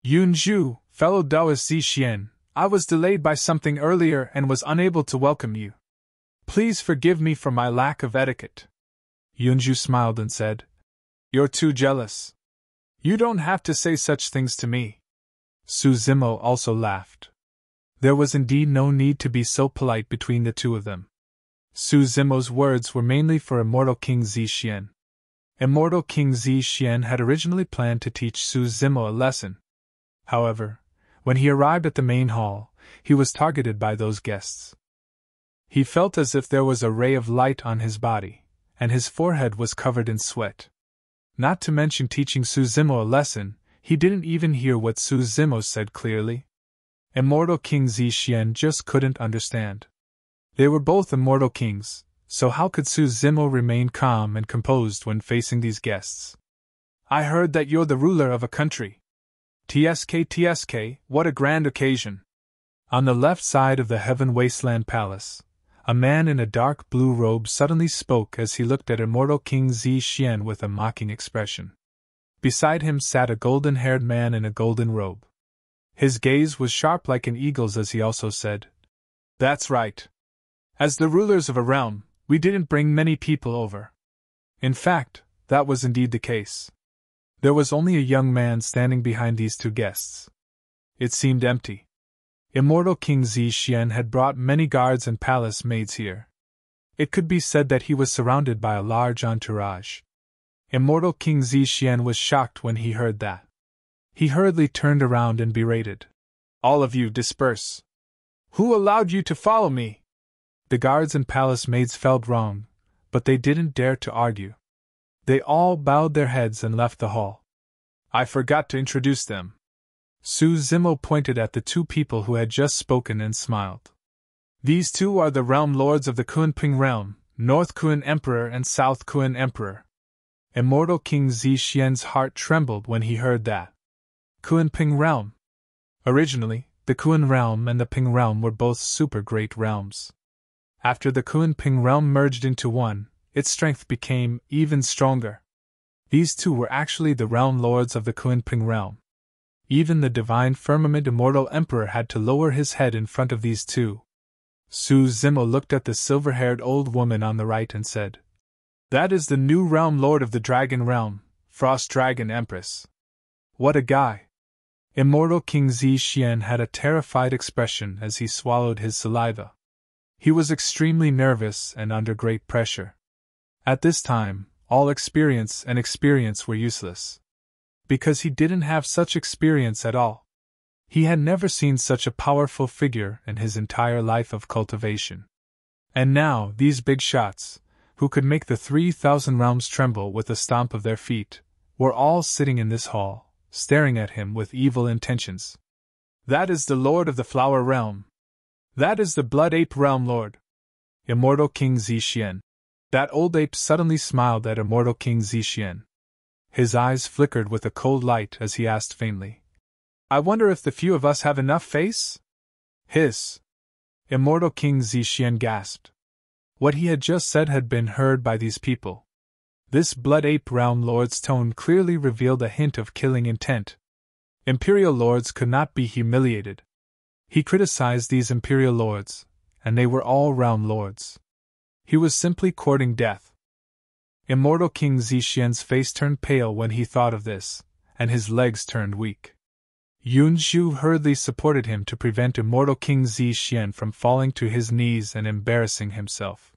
Yunzhu, fellow Taoist Zixian, I was delayed by something earlier and was unable to welcome you. Please forgive me for my lack of etiquette. Yunzhu smiled and said, You're too jealous. You don't have to say such things to me. Su Zimo also laughed. There was indeed no need to be so polite between the two of them. Su Zimo's words were mainly for Immortal King Zixian. Immortal King Zixian had originally planned to teach Su Zimo a lesson. However, when he arrived at the main hall, he was targeted by those guests. He felt as if there was a ray of light on his body, and his forehead was covered in sweat. Not to mention teaching Su Zimo a lesson, he didn't even hear what Su Zimo said clearly. Immortal King Zixian just couldn't understand. They were both immortal kings, so how could Su Zimo remain calm and composed when facing these guests? I heard that you're the ruler of a country. TSK, what a grand occasion. On the left side of the Heaven Wasteland Palace, a man in a dark blue robe suddenly spoke as he looked at Immortal King Zixian with a mocking expression. Beside him sat a golden-haired man in a golden robe. His gaze was sharp like an eagle's as he also said, That's right. As the rulers of a realm, we didn't bring many people over. In fact, that was indeed the case. There was only a young man standing behind these two guests. It seemed empty. Immortal King Zixian had brought many guards and palace maids here. It could be said that he was surrounded by a large entourage. Immortal King Zixian was shocked when he heard that. He hurriedly turned around and berated. All of you disperse. Who allowed you to follow me? The guards and palace maids felt wrong, but they didn't dare to argue. They all bowed their heads and left the hall. I forgot to introduce them. Su Zimo pointed at the two people who had just spoken and smiled. These two are the realm lords of the Kunping realm, North Kun Emperor and South Kun Emperor. Immortal King Zixian's heart trembled when he heard that. Kunping realm. Originally, the Kun realm and the Ping realm were both super great realms. After the Kunping realm merged into one, its strength became even stronger. These two were actually the realm lords of the Kunping realm. Even the divine firmament Immortal Emperor had to lower his head in front of these two. Su Zimo looked at the silver-haired old woman on the right and said, That is the new realm lord of the Dragon realm, Frost Dragon Empress. What a guy! Immortal King Zixian had a terrified expression as he swallowed his saliva. He was extremely nervous and under great pressure. At this time, all experience were useless. because he didn't have such experience at all. He had never seen such a powerful figure in his entire life of cultivation. And now, these big shots, who could make the 3,000 realms tremble with the stomp of their feet, were all sitting in this hall, staring at him with evil intentions. That is the Lord of the Flower Realm. That is the Blood Ape Realm Lord. Immortal King Zixien. That old ape suddenly smiled at Immortal King Zixien. His eyes flickered with a cold light as he asked faintly, I wonder if the few of us have enough face? Hiss! Immortal King Zixien gasped. What he had just said had been heard by these people. This Blood Ape Realm Lord's tone clearly revealed a hint of killing intent. Imperial Lords could not be humiliated. He criticized these Imperial Lords, and they were all Realm Lords. He was simply courting death. Immortal King Zixian's face turned pale when he thought of this, and his legs turned weak. Yunzhu hurriedly supported him to prevent Immortal King Zixien from falling to his knees and embarrassing himself.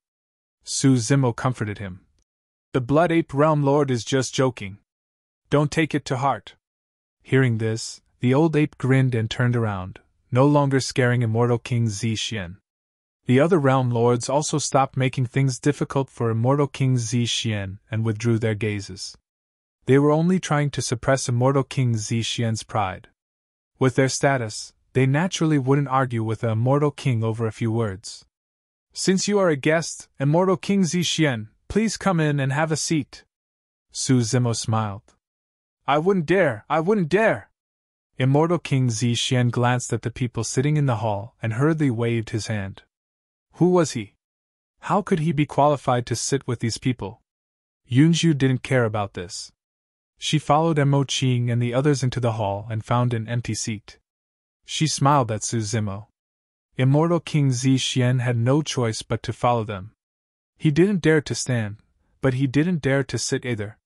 Su Zimo comforted him. The Blood Ape Realm Lord is just joking. Don't take it to heart. Hearing this, the old ape grinned and turned around, no longer scaring Immortal King Zixien. The other Realm Lords also stopped making things difficult for Immortal King Zixien and withdrew their gazes. They were only trying to suppress Immortal King Zixien's pride. With their status, they naturally wouldn't argue with the Immortal King over a few words. Since you are a guest, Immortal King Zixien, please come in and have a seat. Su Zimo smiled. I wouldn't dare! Immortal King Zixien glanced at the people sitting in the hall and hurriedly waved his hand. Who was he? How could he be qualified to sit with these people? Yunzhu didn't care about this. She followed Mo Qing and the others into the hall and found an empty seat. She smiled at Su Zimo. Immortal King Zixien had no choice but to follow them. He didn't dare to stand, but he didn't dare to sit either.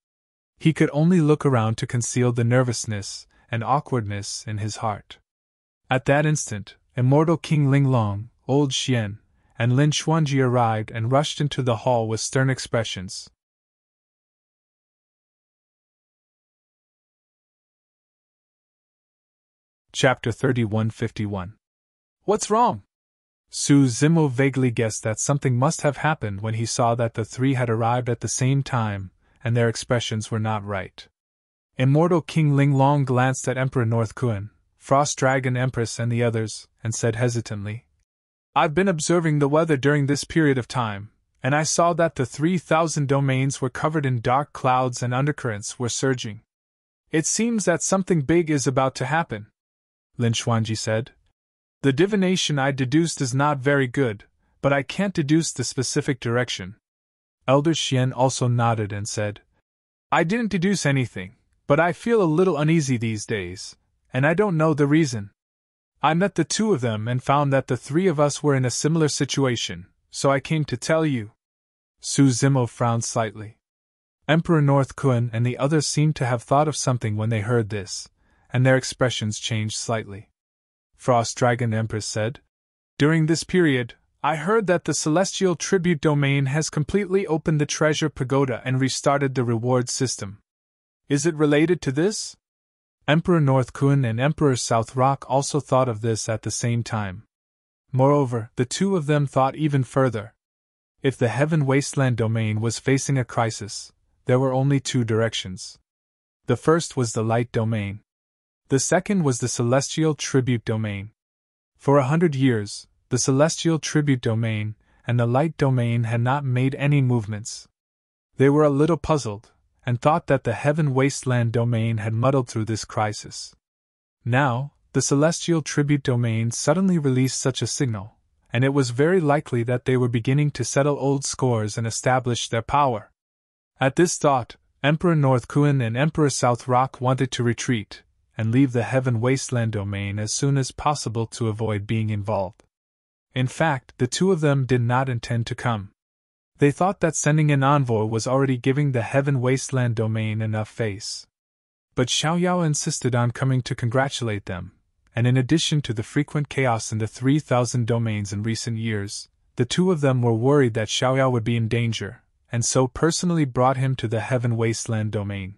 He could only look around to conceal the nervousness and awkwardness in his heart. At that instant, Immortal King Linglong, Old Xian, and Lin Xuanji arrived and rushed into the hall with stern expressions. Chapter 3151. What's wrong? Su Zimo vaguely guessed that something must have happened when he saw that the three had arrived at the same time, and their expressions were not right. Immortal King Linglong glanced at Emperor North Kuan, Frost Dragon Empress and the others, and said hesitantly, I've been observing the weather during this period of time, and I saw that the 3,000 domains were covered in dark clouds and undercurrents were surging. It seems that something big is about to happen, Lin Xuanji said. The divination I deduced is not very good, but I can't deduce the specific direction. Elder Xian also nodded and said, I didn't deduce anything, but I feel a little uneasy these days, and I don't know the reason. I met the two of them and found that the three of us were in a similar situation, so I came to tell you. Su Zimo frowned slightly. Emperor North Kuan and the others seemed to have thought of something when they heard this, and their expressions changed slightly. Frost Dragon Empress said, During this period, I heard that the Celestial Tribute Domain has completely opened the Treasure Pagoda and restarted the reward system. Is it related to this? Emperor North Kuan and Emperor South Rock also thought of this at the same time. Moreover, the two of them thought even further. If the Heaven Wasteland Domain was facing a crisis, there were only two directions. The first was the Light Domain. The second was the Celestial Tribute Domain. For 100 years, the Celestial Tribute Domain and the Light Domain had not made any movements. They were a little puzzled, and thought that the Heaven Wasteland Domain had muddled through this crisis. Now, the Celestial Tribute Domain suddenly released such a signal, and it was very likely that they were beginning to settle old scores and establish their power. At this thought, Emperor North Kuan and Emperor South Rock wanted to retreat, and leave the Heaven Wasteland Domain as soon as possible to avoid being involved. In fact, the two of them did not intend to come. They thought that sending an envoy was already giving the Heaven Wasteland Domain enough face. But Xiaoyao insisted on coming to congratulate them, and in addition to the frequent chaos in the 3,000 domains in recent years, the two of them were worried that Xiaoyao would be in danger, and so personally brought him to the Heaven Wasteland Domain.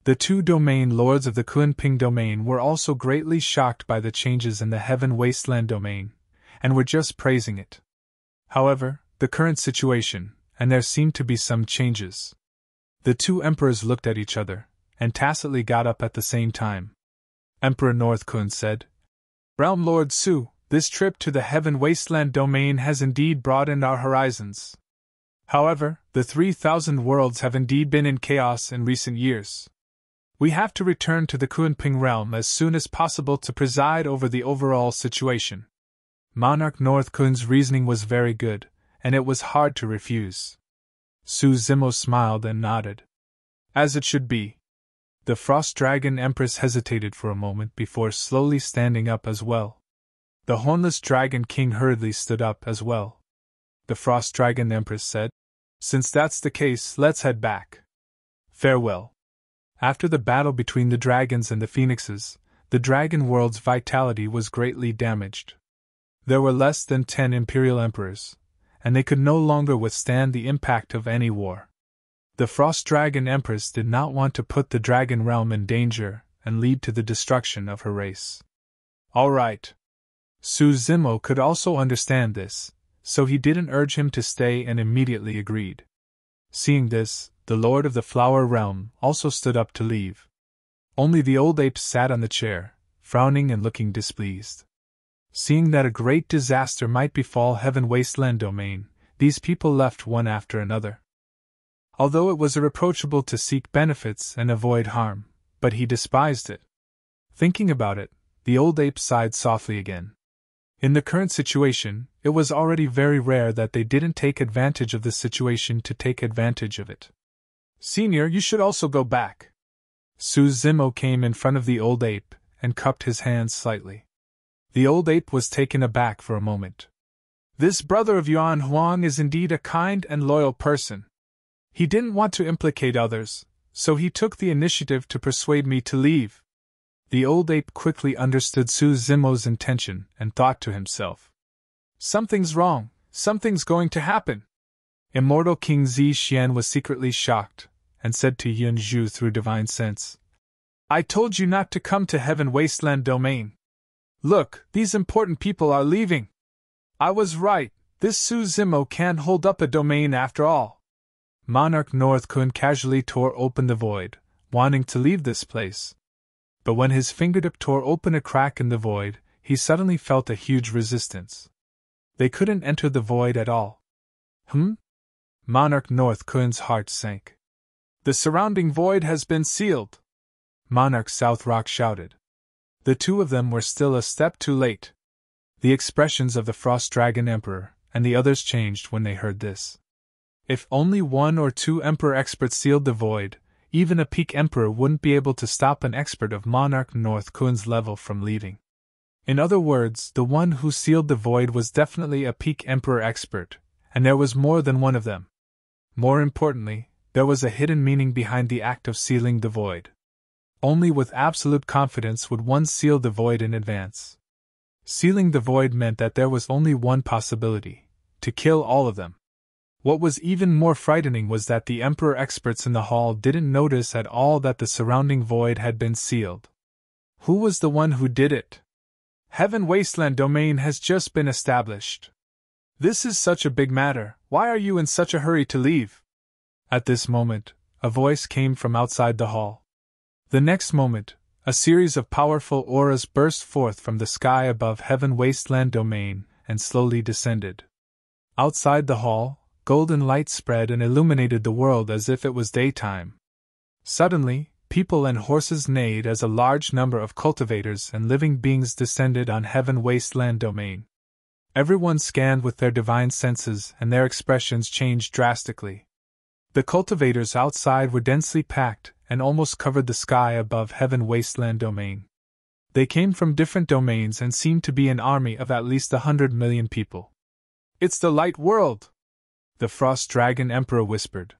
The two domain lords of the Kunping domain were also greatly shocked by the changes in the Heaven Wasteland domain, and were just praising it. However, the current situation, and there seemed to be some changes. The two emperors looked at each other, and tacitly got up at the same time. Emperor Northkun said, "Realm Lord Su, this trip to the Heaven Wasteland domain has indeed broadened our horizons. However, the 3,000 worlds have indeed been in chaos in recent years. We have to return to the Kunping realm as soon as possible to preside over the overall situation." Monarch Northkun's reasoning was very good, and it was hard to refuse. Su Zimo smiled and nodded. As it should be. The Frost Dragon Empress hesitated for a moment before slowly standing up as well. The Hornless Dragon King hurriedly stood up as well. The Frost Dragon Empress said, "Since that's the case, let's head back. Farewell." After the battle between the dragons and the phoenixes, the dragon world's vitality was greatly damaged. There were less than 10 imperial emperors, and they could no longer withstand the impact of any war. The Frost Dragon Empress did not want to put the dragon realm in danger and lead to the destruction of her race. All right. Su Zimo could also understand this, so he didn't urge him to stay and immediately agreed. Seeing this, the Lord of the Flower Realm also stood up to leave. Only the old ape sat on the chair, frowning and looking displeased. Seeing that a great disaster might befall Heaven Wasteland domain, these people left one after another. Although it was irreproachable to seek benefits and avoid harm, but he despised it. Thinking about it, the old ape sighed softly again. In the current situation, it was already very rare that they didn't take advantage of the situation to take advantage of it. "Senior, you should also go back." Su Zimo came in front of the old ape and cupped his hands slightly. The old ape was taken aback for a moment. This brother of Yuan Huang is indeed a kind and loyal person. He didn't want to implicate others, so he took the initiative to persuade me to leave. The old ape quickly understood Su Zimo's intention and thought to himself, "Something's wrong, something's going to happen." Immortal King Zi Xian was secretly shocked, and said to Yun Zhu through divine sense, "I told you not to come to Heaven Wasteland domain. Look, these important people are leaving. I was right, this Su Zimo can't hold up a domain after all." Monarch Northkun casually tore open the void, wanting to leave this place. But when his fingertip tore open a crack in the void, he suddenly felt a huge resistance. They couldn't enter the void at all. Monarch Northkun's heart sank. "The surrounding void has been sealed," Monarch South Rock shouted. The two of them were still a step too late. The expressions of the Frost Dragon Emperor and the others changed when they heard this. If only 1 or 2 Emperor experts sealed the void, even a peak Emperor wouldn't be able to stop an expert of Monarch Northkun's level from leaving. In other words, the one who sealed the void was definitely a peak Emperor expert, and there was more than one of them. More importantly, there was a hidden meaning behind the act of sealing the void. Only with absolute confidence would one seal the void in advance. Sealing the void meant that there was only one possibility: to kill all of them. What was even more frightening was that the Emperor experts in the hall didn't notice at all that the surrounding void had been sealed. Who was the one who did it? Heaven Wasteland domain has just been established. This is such a big matter, why are you in such a hurry to leave? At this moment, a voice came from outside the hall. The next moment, a series of powerful auras burst forth from the sky above Heaven Wasteland domain and slowly descended. Outside the hall, golden light spread and illuminated the world as if it was daytime. Suddenly, people and horses neighed as a large number of cultivators and living beings descended on Heaven Wasteland domain. Everyone scanned with their divine senses and their expressions changed drastically. The cultivators outside were densely packed and almost covered the sky above Heaven Wasteland domain. They came from different domains and seemed to be an army of at least 100 million people. "It's the light world!" the Frost Dragon Emperor whispered.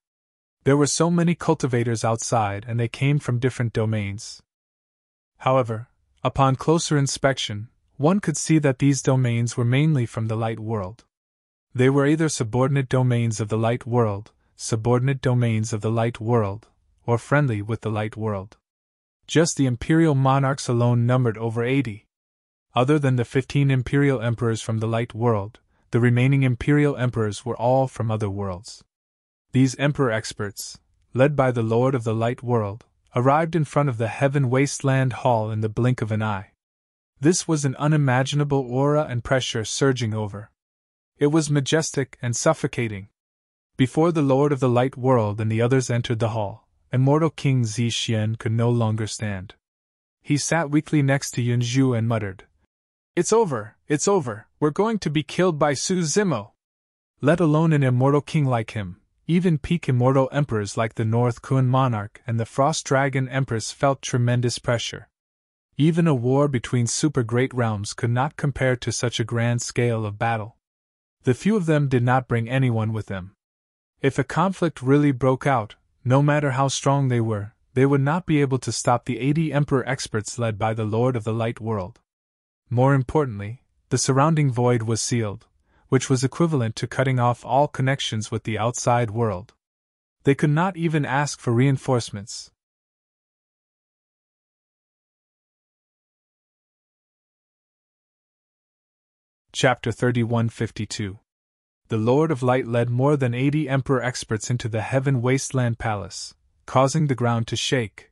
There were so many cultivators outside and they came from different domains. However, upon closer inspection, one could see that these domains were mainly from the light world. They were either subordinate domains of the light world, subordinate domains of the light world, or friendly with the light world. Just the imperial monarchs alone numbered over 80. Other than the 15 imperial emperors from the light world, the remaining imperial emperors were all from other worlds. These emperor experts, led by the Lord of the Light World, arrived in front of the Heaven Wasteland Hall in the blink of an eye. This was an unimaginable aura and pressure surging over. It was majestic and suffocating. Before the Lord of the Light World and the others entered the hall, immortal King Zixuan could no longer stand. He sat weakly next to Yunzhu and muttered, it's over, we're going to be killed by Su Zimo. Let alone an immortal king like him, even peak immortal emperors like the North Kun monarch and the Frost Dragon Empress felt tremendous pressure. Even a war between super great realms could not compare to such a grand scale of battle. The few of them did not bring anyone with them. If a conflict really broke out, no matter how strong they would not be able to stop the 80 emperor experts led by the Lord of the Light World. More importantly, the surrounding void was sealed, which was equivalent to cutting off all connections with the outside world. They could not even ask for reinforcements. Chapter 3152. The Lord of Light led more than 80 emperor experts into the Heaven Wasteland Palace, causing the ground to shake.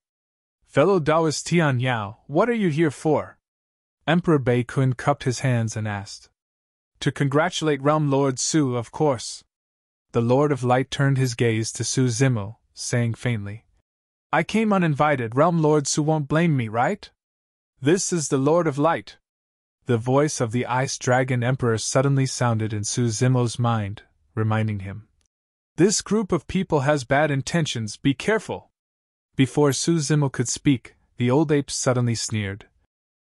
Fellow Taoist Tian Yao, what are you here for? Emperor Bei Kun cupped his hands and asked. To congratulate Realm Lord Su, of course. The Lord of Light turned his gaze to Su Zimo, saying faintly, I came uninvited. Realm Lord Su won't blame me, right? This is the Lord of Light. The voice of the Ice Dragon Emperor suddenly sounded in Su Zimo's mind, reminding him. This group of people has bad intentions, be careful. Before Su Zimo could speak, the old ape suddenly sneered.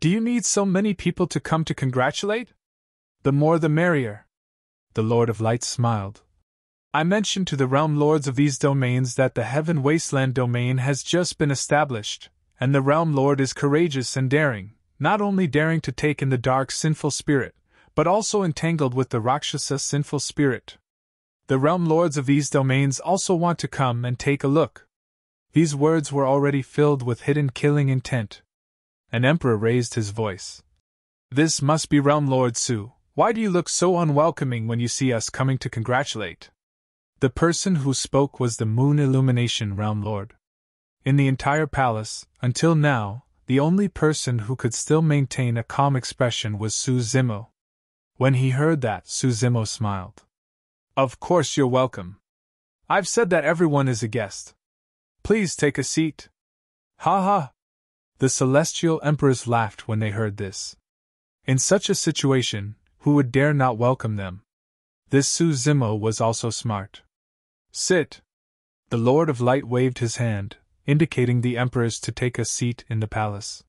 Do you need so many people to come to congratulate? The more the merrier. The Lord of Light smiled. I mentioned to the realm lords of these domains that the Heaven Wasteland domain has just been established, and the realm lord is courageous and daring, not only daring to take in the dark sinful spirit, but also entangled with the Rakshasa sinful spirit. The realm lords of these domains also want to come and take a look. These words were already filled with hidden killing intent. An emperor raised his voice. This must be Realm Lord Su. Why do you look so unwelcoming when you see us coming to congratulate? The person who spoke was the Moon Illumination Realm Lord. In the entire palace, until now, the only person who could still maintain a calm expression was Su Zimo. When he heard that, Su Zimo smiled. Of course you're welcome. I've said that everyone is a guest. Please take a seat. Ha ha! The celestial emperors laughed when they heard this. In such a situation, who would dare not welcome them? This Su Zimo was also smart. Sit. The Lord of Light waved his hand, indicating the emperors to take a seat in the palace.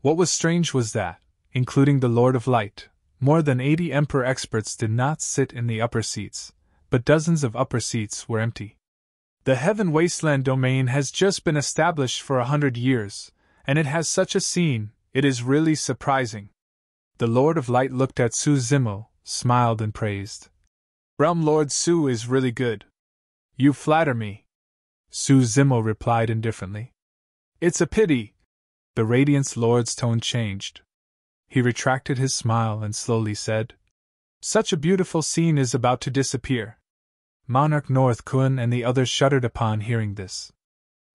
What was strange was that, including the Lord of Light, more than 80 emperor experts did not sit in the upper seats, but dozens of upper seats were empty. The Heaven Wasteland domain has just been established for 100 years, and it has such a scene, it is really surprising. The Lord of Light looked at Su Zimo, smiled and praised. Realm Lord Su is really good. You flatter me. Su Zimo replied indifferently. It's a pity. The Radiance Lord's tone changed. He retracted his smile and slowly said, Such a beautiful scene is about to disappear. Monarch North Kun and the others shuddered upon hearing this.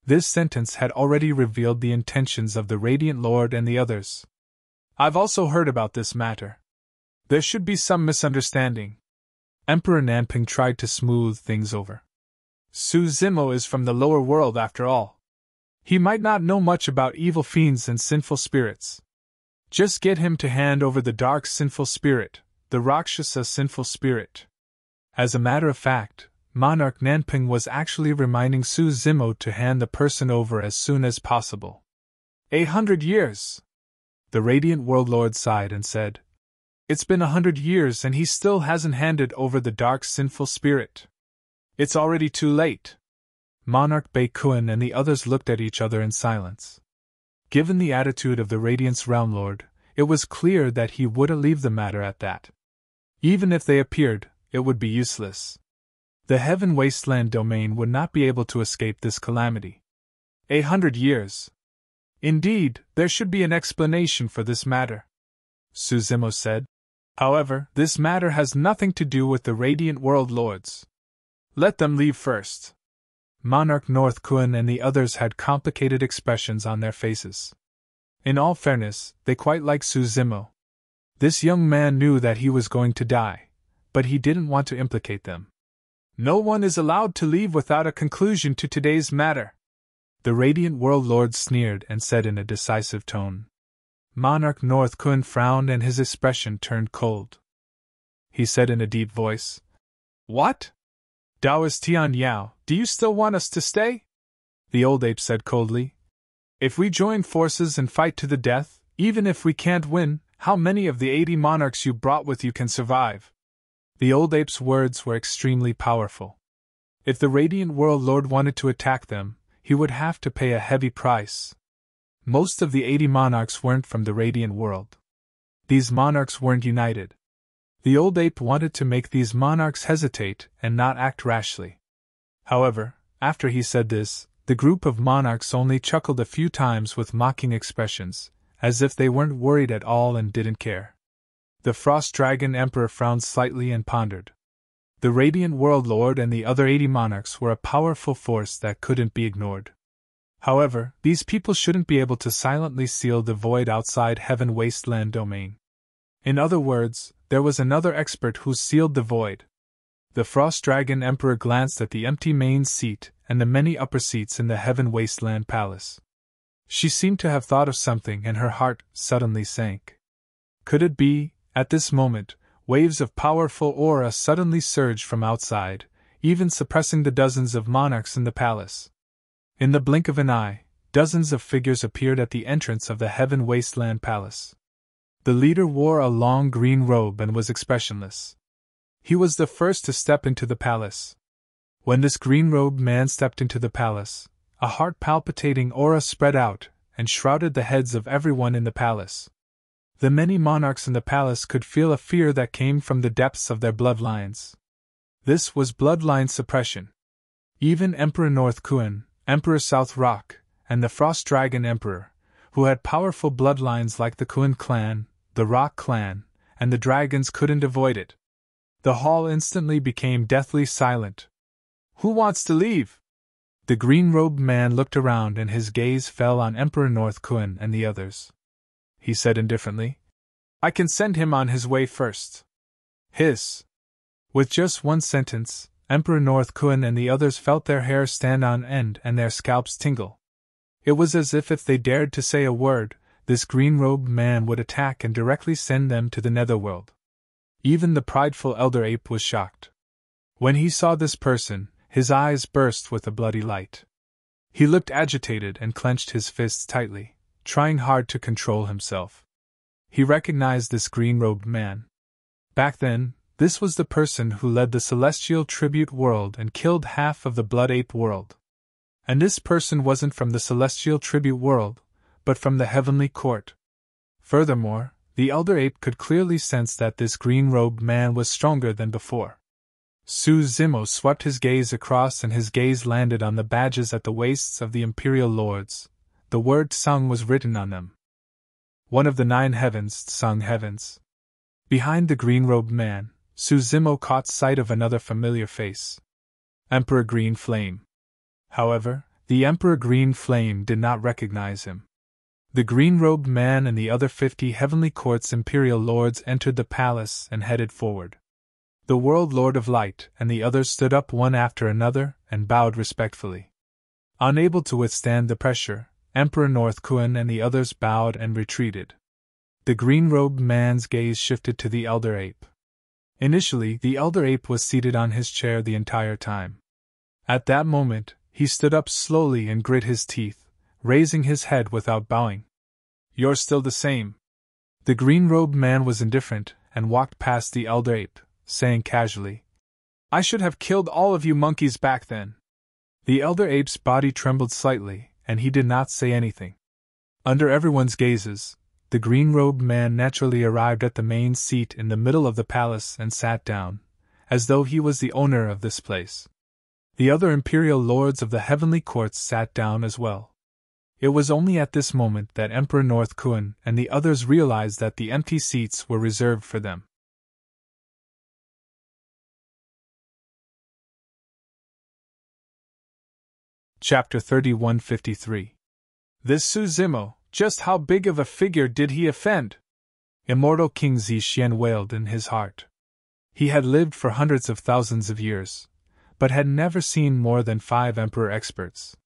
This sentence had already revealed the intentions of the Radiant Lord and the others. I've also heard about this matter. There should be some misunderstanding. Emperor Nanping tried to smooth things over. Su Zimo is from the lower world after all. He might not know much about evil fiends and sinful spirits. Just get him to hand over the dark sinful spirit, the Rakshasa sinful spirit. As a matter of fact, Monarch Nanping was actually reminding Su Zimo to hand the person over as soon as possible. 800 years! The Radiant World Lord sighed and said, It's been 100 years and he still hasn't handed over the dark sinful spirit. It's already too late. Monarch Bei Kun and the others looked at each other in silence. Given the attitude of the Radiance Realm Lord, it was clear that he wouldn't leave the matter at that. Even if they appeared, it would be useless. The Heaven Wasteland domain would not be able to escape this calamity. 100 years. Indeed, there should be an explanation for this matter, Suzumo said. However, this matter has nothing to do with the Radiant World Lords. Let them leave first. Monarch North Kun and the others had complicated expressions on their faces. In all fairness, they quite liked Suzumo. This young man knew that he was going to die, but he didn't want to implicate them. No one is allowed to leave without a conclusion to today's matter. The Radiant World Lord sneered and said in a decisive tone. Monarch North Kun frowned and his expression turned cold. He said in a deep voice, "What? Taoist Tian Yao, do you still want us to stay?" The old ape said coldly, "If we join forces and fight to the death, even if we can't win, how many of the 80 monarchs you brought with you can survive?" The old ape's words were extremely powerful. If the Radiant World Lord wanted to attack them, he would have to pay a heavy price. Most of the 80 monarchs weren't from the Radiant World. These monarchs weren't united. The old ape wanted to make these monarchs hesitate and not act rashly. However, after he said this, the group of monarchs only chuckled a few times with mocking expressions, as if they weren't worried at all and didn't care. The Frost Dragon Emperor frowned slightly and pondered. The Radiant World Lord and the other 80 monarchs were a powerful force that couldn't be ignored. However, these people shouldn't be able to silently seal the void outside Heaven Wasteland domain. In other words, there was another expert who sealed the void. The Frost Dragon Emperor glanced at the empty main seat and the many upper seats in the Heaven Wasteland Palace. She seemed to have thought of something and her heart suddenly sank. Could it be, at this moment, waves of powerful aura suddenly surged from outside, even suppressing the dozens of monarchs in the palace? In the blink of an eye, dozens of figures appeared at the entrance of the Heaven Wasteland Palace. The leader wore a long green robe and was expressionless. He was the first to step into the palace. When this green-robed man stepped into the palace, a heart-palpitating aura spread out and shrouded the heads of everyone in the palace. The many monarchs in the palace could feel a fear that came from the depths of their bloodlines. This was bloodline suppression. Even Emperor North Kun, Emperor South Rock, and the Frost Dragon Emperor, who had powerful bloodlines like the Kun clan, the Rock clan, and the dragons, couldn't avoid it. The hall instantly became deathly silent. "Who wants to leave?" The green-robed man looked around and his gaze fell on Emperor North Kun and the others. He said indifferently, "I can send him on his way first." Hiss. With just one sentence, Emperor North Kun and the others felt their hair stand on end and their scalps tingle. It was as if they dared to say a word, this green-robed man would attack and directly send them to the netherworld. Even the prideful elder ape was shocked. When he saw this person, his eyes burst with a bloody light. He looked agitated and clenched his fists tightly, trying hard to control himself. He recognized this green-robed man. Back then, this was the person who led the celestial tribute world and killed half of the blood ape world. And this person wasn't from the celestial tribute world, but from the heavenly court. Furthermore, the elder ape could clearly sense that this green-robed man was stronger than before. Suzumo swept his gaze across and his gaze landed on the badges at the waists of the imperial lords. The word Tsang was written on them. One of the 9 heavens, Tsang heavens. Behind the green-robed man, Suzumo caught sight of another familiar face. Emperor Green Flame. However, the Emperor Green Flame did not recognize him. The green-robed man and the other 50 Heavenly Court's imperial lords entered the palace and headed forward. The World Lord of Light and the others stood up one after another and bowed respectfully. Unable to withstand the pressure, Emperor North Kun and the others bowed and retreated. The green-robed man's gaze shifted to the elder ape. Initially, the elder ape was seated on his chair the entire time. At that moment, he stood up slowly and grit his teeth, raising his head without bowing. "You're still the same." The green-robed man was indifferent and walked past the elder ape, saying casually, "I should have killed all of you monkeys back then." The elder ape's body trembled slightly, and he did not say anything. Under everyone's gazes, the green-robed man naturally arrived at the main seat in the middle of the palace and sat down, as though he was the owner of this place. The other imperial lords of the heavenly courts sat down as well. It was only at this moment that Emperor North Kun and the others realized that the empty seats were reserved for them. Chapter 3153. This Su Zimo, just how big of a figure did he offend? Immortal King Zhixian wailed in his heart. He had lived for hundreds of thousands of years, but had never seen more than 5 emperor experts.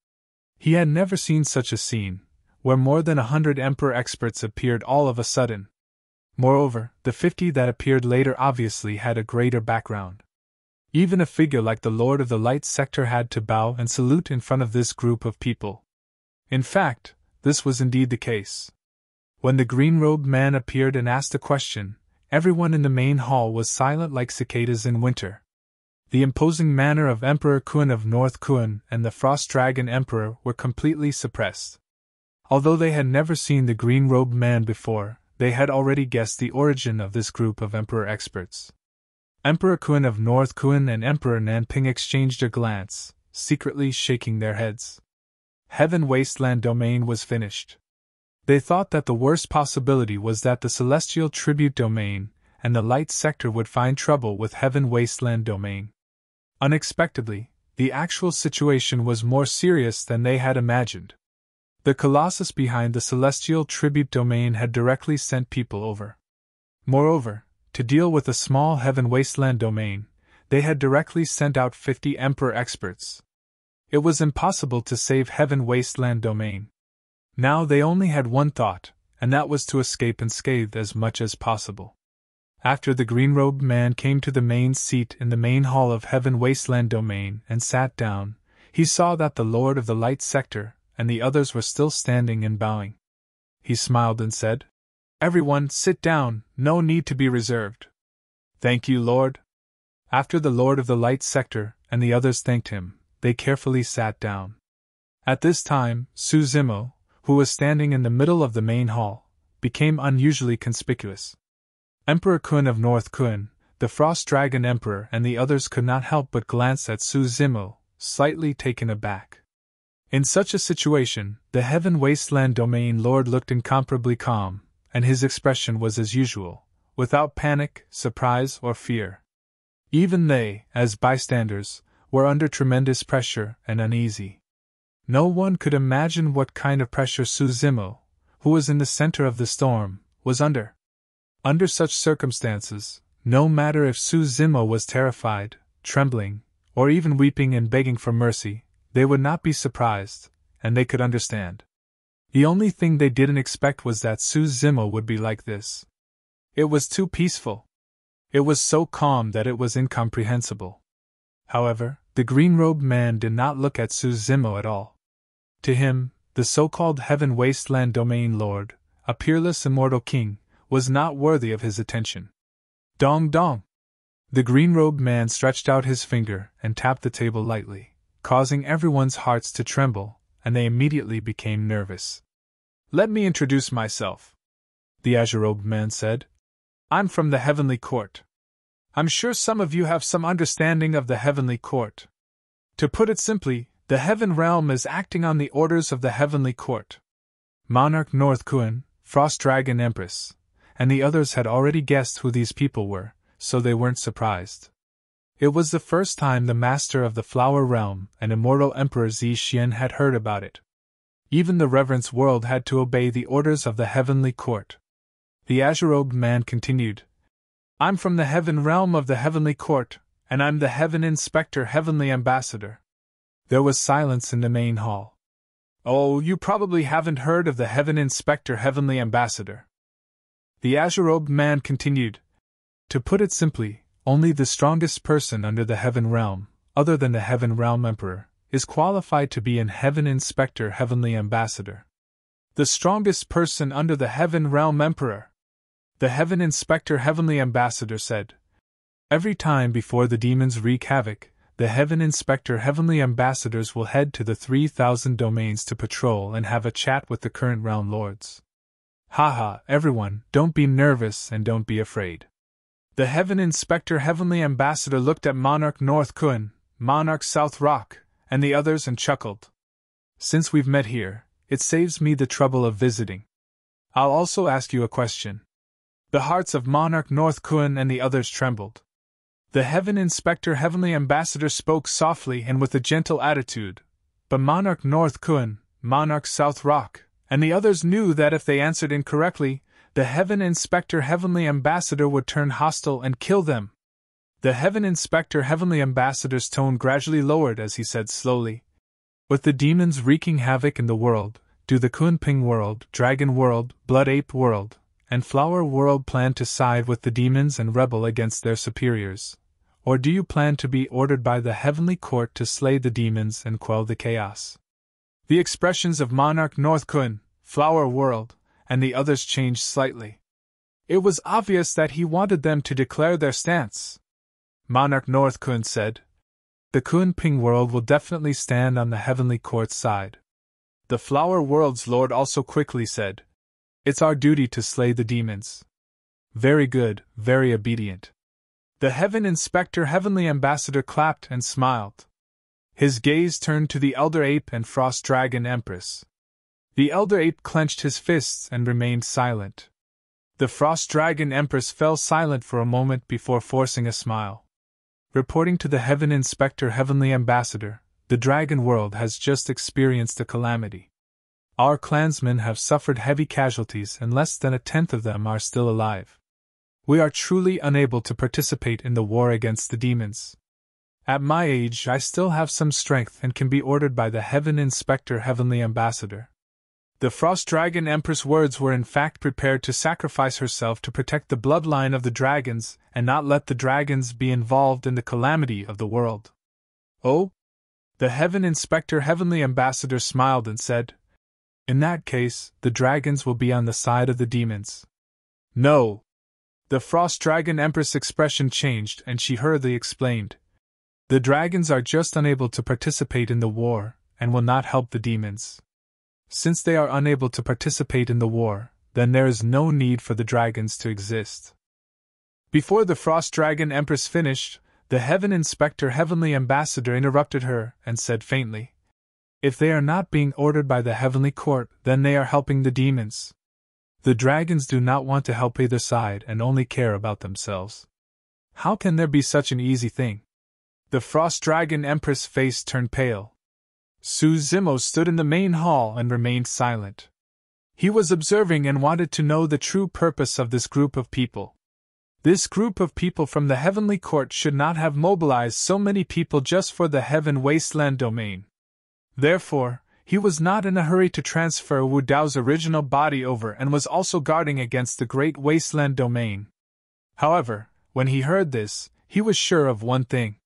He had never seen such a scene, where more than 100 emperor experts appeared all of a sudden. Moreover, the 50 that appeared later obviously had a greater background. Even a figure like the Lord of the Light Sector had to bow and salute in front of this group of people. In fact, this was indeed the case. When the green-robed man appeared and asked a question, everyone in the main hall was silent like cicadas in winter. The imposing manner of Emperor Kun of North Kun and the Frost Dragon Emperor were completely suppressed. Although they had never seen the green-robed man before, they had already guessed the origin of this group of emperor experts. Emperor Kun of North Kun and Emperor Nanping exchanged a glance, secretly shaking their heads. Heaven Wasteland Domain was finished. They thought that the worst possibility was that the Celestial Tribute Domain and the Light Sector would find trouble with Heaven Wasteland Domain. Unexpectedly, the actual situation was more serious than they had imagined. The Colossus behind the Celestial Tribute Domain had directly sent people over. Moreover, to deal with the small Heaven Wasteland Domain, they had directly sent out 50 Emperor experts. It was impossible to save Heaven Wasteland Domain. Now they only had one thought, and that was to escape unscathed as much as possible. After the green-robed man came to the main seat in the main hall of Heaven Wasteland Domain and sat down, he saw that the Lord of the Light Sector and the others were still standing and bowing. He smiled and said, "Everyone, sit down, no need to be reserved." "Thank you, Lord." After the Lord of the Light Sector and the others thanked him, they carefully sat down. At this time, Su Zimo, who was standing in the middle of the main hall, became unusually conspicuous. Emperor Kun of North Kun, the Frost Dragon Emperor and the others could not help but glance at Su Zimo, slightly taken aback. In such a situation, the Heaven Wasteland Domain Lord looked incomparably calm, and his expression was as usual, without panic, surprise, or fear. Even they, as bystanders, were under tremendous pressure and uneasy. No one could imagine what kind of pressure Su Zimo, who was in the center of the storm, was under. Under such circumstances, no matter if Su Zimo was terrified, trembling, or even weeping and begging for mercy, they would not be surprised, and they could understand. The only thing they didn't expect was that Su Zimo would be like this. It was too peaceful. It was so calm that it was incomprehensible. However, the green-robed man did not look at Su Zimo at all. To him, the so-called Heaven Wasteland Domain Lord, a peerless immortal king, was not worthy of his attention. Dong dong! The green-robed man stretched out his finger and tapped the table lightly, causing everyone's hearts to tremble, and they immediately became nervous. "Let me introduce myself," the azure-robed man said. "I'm from the Heavenly Court. I'm sure some of you have some understanding of the Heavenly Court. To put it simply, the Heaven Realm is acting on the orders of the Heavenly Court." Monarch North Kun, Frost Dragon Empress, and the others had already guessed who these people were, so they weren't surprised. It was the first time the Master of the Flower Realm and Immortal Emperor Zhixian had heard about it. Even the Reverence World had to obey the orders of the Heavenly Court. The azure-robed man continued, "I'm from the Heaven Realm of the Heavenly Court, and I'm the Heaven Inspector Heavenly Ambassador." There was silence in the main hall. "Oh, you probably haven't heard of the Heaven Inspector Heavenly Ambassador," the azure-robed man continued. "To put it simply, only the strongest person under the Heaven Realm, other than the Heaven Realm Emperor, is qualified to be an Heaven Inspector Heavenly Ambassador." The strongest person under the Heaven Realm Emperor, the Heaven Inspector Heavenly Ambassador said. "Every time before the demons wreak havoc, the Heaven Inspector Heavenly Ambassadors will head to the 3,000 domains to patrol and have a chat with the current realm lords. Haha, everyone, don't be nervous and don't be afraid." The Heaven Inspector Heavenly Ambassador looked at Monarch North Kun, Monarch South Rock, and the others and chuckled. "Since we've met here, it saves me the trouble of visiting. I'll also ask you a question. The hearts of Monarch North Kun and the others trembled. The Heaven Inspector Heavenly Ambassador spoke softly and with a gentle attitude, but Monarch North Kun, Monarch South Rock, and the others knew that if they answered incorrectly, the Heaven Inspector Heavenly Ambassador would turn hostile and kill them. The Heaven Inspector Heavenly Ambassador's tone gradually lowered as he said slowly, "With the demons wreaking havoc in the world, do the Kunping world, Dragon world, Blood Ape world, and Flower world plan to side with the demons and rebel against their superiors? Or do you plan to be ordered by the Heavenly Court to slay the demons and quell the chaos?" The expressions of Monarch North Kun, Flower world, and the others changed slightly. It was obvious that he wanted them to declare their stance. Monarch North Kun said, "The Kunping world will definitely stand on the Heavenly Court's side." The Flower world's lord also quickly said, "It's our duty to slay the demons." "Very good, very obedient." The Heaven Inspector Heavenly Ambassador clapped and smiled. His gaze turned to the Elder Ape and Frost Dragon Empress. The Elder Ape clenched his fists and remained silent. The Frost Dragon Empress fell silent for a moment before forcing a smile. Reporting to the Heaven Inspector Heavenly Ambassador, the Dragon world has just experienced a calamity. Our clansmen have suffered heavy casualties and less than a tenth of them are still alive. We are truly unable to participate in the war against the demons. At my age I still have some strength and can be ordered by the Heaven Inspector Heavenly Ambassador. The Frost Dragon Empress' words were in fact prepared to sacrifice herself to protect the bloodline of the dragons and not let the dragons be involved in the calamity of the world. "Oh?" The Heaven Inspector Heavenly Ambassador smiled and said, "In that case, the dragons will be on the side of the demons." "No!" The Frost Dragon Empress' expression changed and she hurriedly explained, "The dragons are just unable to participate in the war and will not help the demons. Since they are unable to participate in the war, then there is no need for the dragons to exist." Before the Frost Dragon Empress finished, the Heaven Inspector Heavenly Ambassador interrupted her and said faintly, "If they are not being ordered by the Heavenly Court, then they are helping the demons. The dragons do not want to help either side and only care about themselves. How can there be such an easy thing?" The Frost Dragon Empress' face turned pale. Su Zimo stood in the main hall and remained silent. He was observing and wanted to know the true purpose of this group of people. This group of people from the Heavenly Court should not have mobilized so many people just for the Heaven Wasteland domain. Therefore, he was not in a hurry to transfer Wu Dao's original body over and was also guarding against the Great Wasteland domain. However, when he heard this, he was sure of one thing.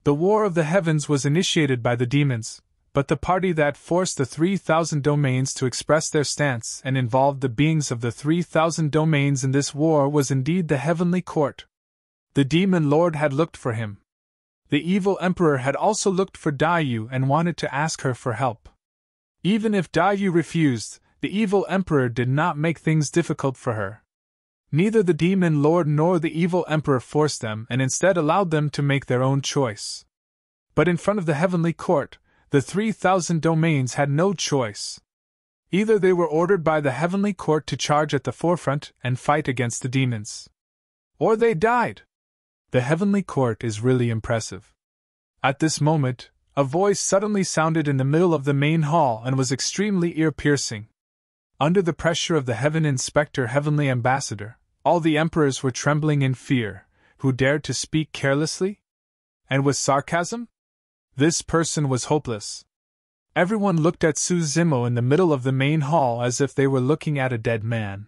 The War of the Heavens was initiated by the demons, but the party that forced the 3,000 domains to express their stance and involved the beings of the 3,000 domains in this war was indeed the Heavenly Court. The Demon Lord had looked for him. The evil Emperor had also looked for Daiyu and wanted to ask her for help. Even if Daiyu refused, the evil Emperor did not make things difficult for her. Neither the Demon Lord nor the evil Emperor forced them and instead allowed them to make their own choice. But in front of the Heavenly Court, the 3,000 domains had no choice. Either they were ordered by the Heavenly Court to charge at the forefront and fight against the demons, or they died. The Heavenly Court is really impressive. At this moment, a voice suddenly sounded in the middle of the main hall and was extremely ear-piercing. Under the pressure of the Heaven Inspector Heavenly Ambassador, all the emperors were trembling in fear, who dared to speak carelessly? And with sarcasm? This person was hopeless. Everyone looked at Su Zimo in the middle of the main hall as if they were looking at a dead man.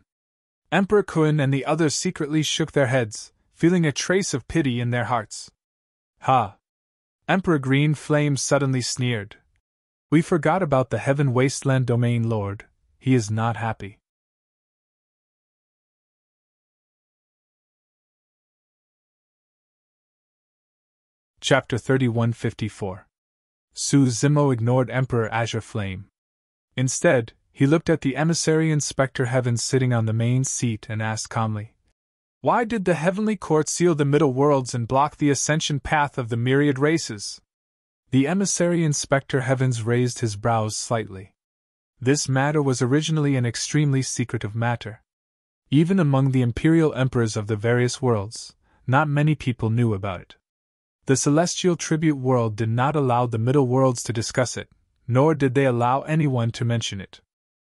Emperor Kun and the others secretly shook their heads, feeling a trace of pity in their hearts. "Ha!" Emperor Green Flame suddenly sneered. "We forgot about the Heaven Wasteland Domain Lord. He is not happy." Chapter 3154. Su Zimo ignored Emperor Azure Flame. Instead, he looked at the emissary Inspector Heaven sitting on the main seat and asked calmly, "Why did the Heavenly Court seal the Middle Worlds and block the ascension path of the myriad races?" The emissary Inspector Heavens raised his brows slightly. This matter was originally an extremely secretive matter. Even among the imperial emperors of the various worlds, not many people knew about it. The celestial tribute world did not allow the middle worlds to discuss it, nor did they allow anyone to mention it.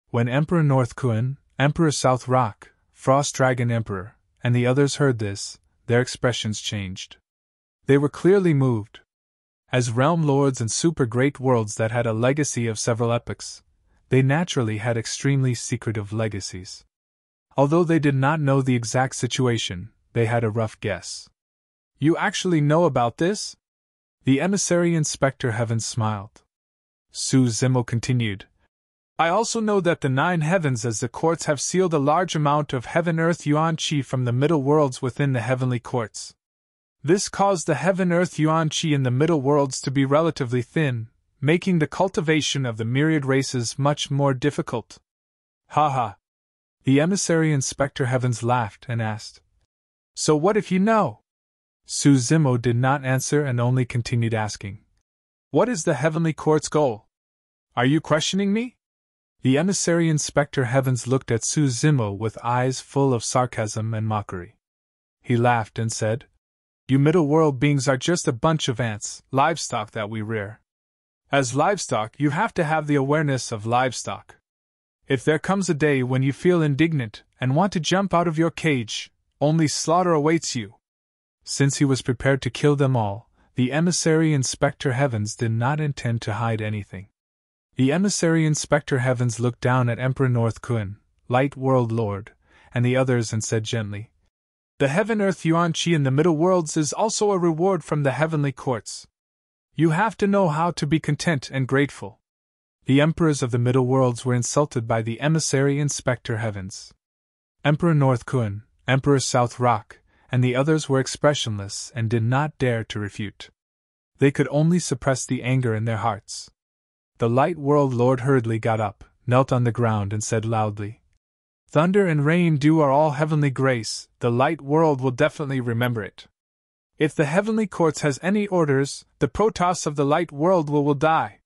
When Emperor North Kuan, Emperor South Rock, Frost Dragon Emperor, and the others heard this, their expressions changed. They were clearly moved. As realm lords and super great worlds that had a legacy of several epochs, they naturally had extremely secretive legacies. Although they did not know the exact situation, they had a rough guess. You actually know about this? The emissary Inspector Heavens smiled. Su Zimo continued. I also know that the 9 heavens as the courts have sealed a large amount of heaven-earth yuan qi from the middle worlds within the heavenly courts. This caused the heaven-earth yuan qi in the middle worlds to be relatively thin, making the cultivation of the myriad races much more difficult. Ha ha. The emissary Inspector Heavens laughed and asked. So what if you know? Su Zimo did not answer and only continued asking. What is the heavenly court's goal? Are you questioning me? The emissary Inspector Heavens looked at Su Zimo with eyes full of sarcasm and mockery. He laughed and said, You middle-world beings are just a bunch of ants, livestock that we rear. As livestock, you have to have the awareness of livestock. If there comes a day when you feel indignant and want to jump out of your cage, only slaughter awaits you. Since he was prepared to kill them all, the emissary Inspector Heavens did not intend to hide anything. The emissary Inspector Heavens looked down at Emperor North Kuan, Light World Lord, and the others and said gently, The heaven-earth yuan qi in the middle worlds is also a reward from the heavenly courts. You have to know how to be content and grateful. The emperors of the middle worlds were insulted by the emissary Inspector Heavens. Emperor North Kuan, Emperor South Rock, and the others were expressionless and did not dare to refute. They could only suppress the anger in their hearts. The Light World Lord hurriedly got up, knelt on the ground and said loudly, Thunder and rain dew are all heavenly grace, the Light World will definitely remember it. If the heavenly courts has any orders, the Protoss of the Light World will die.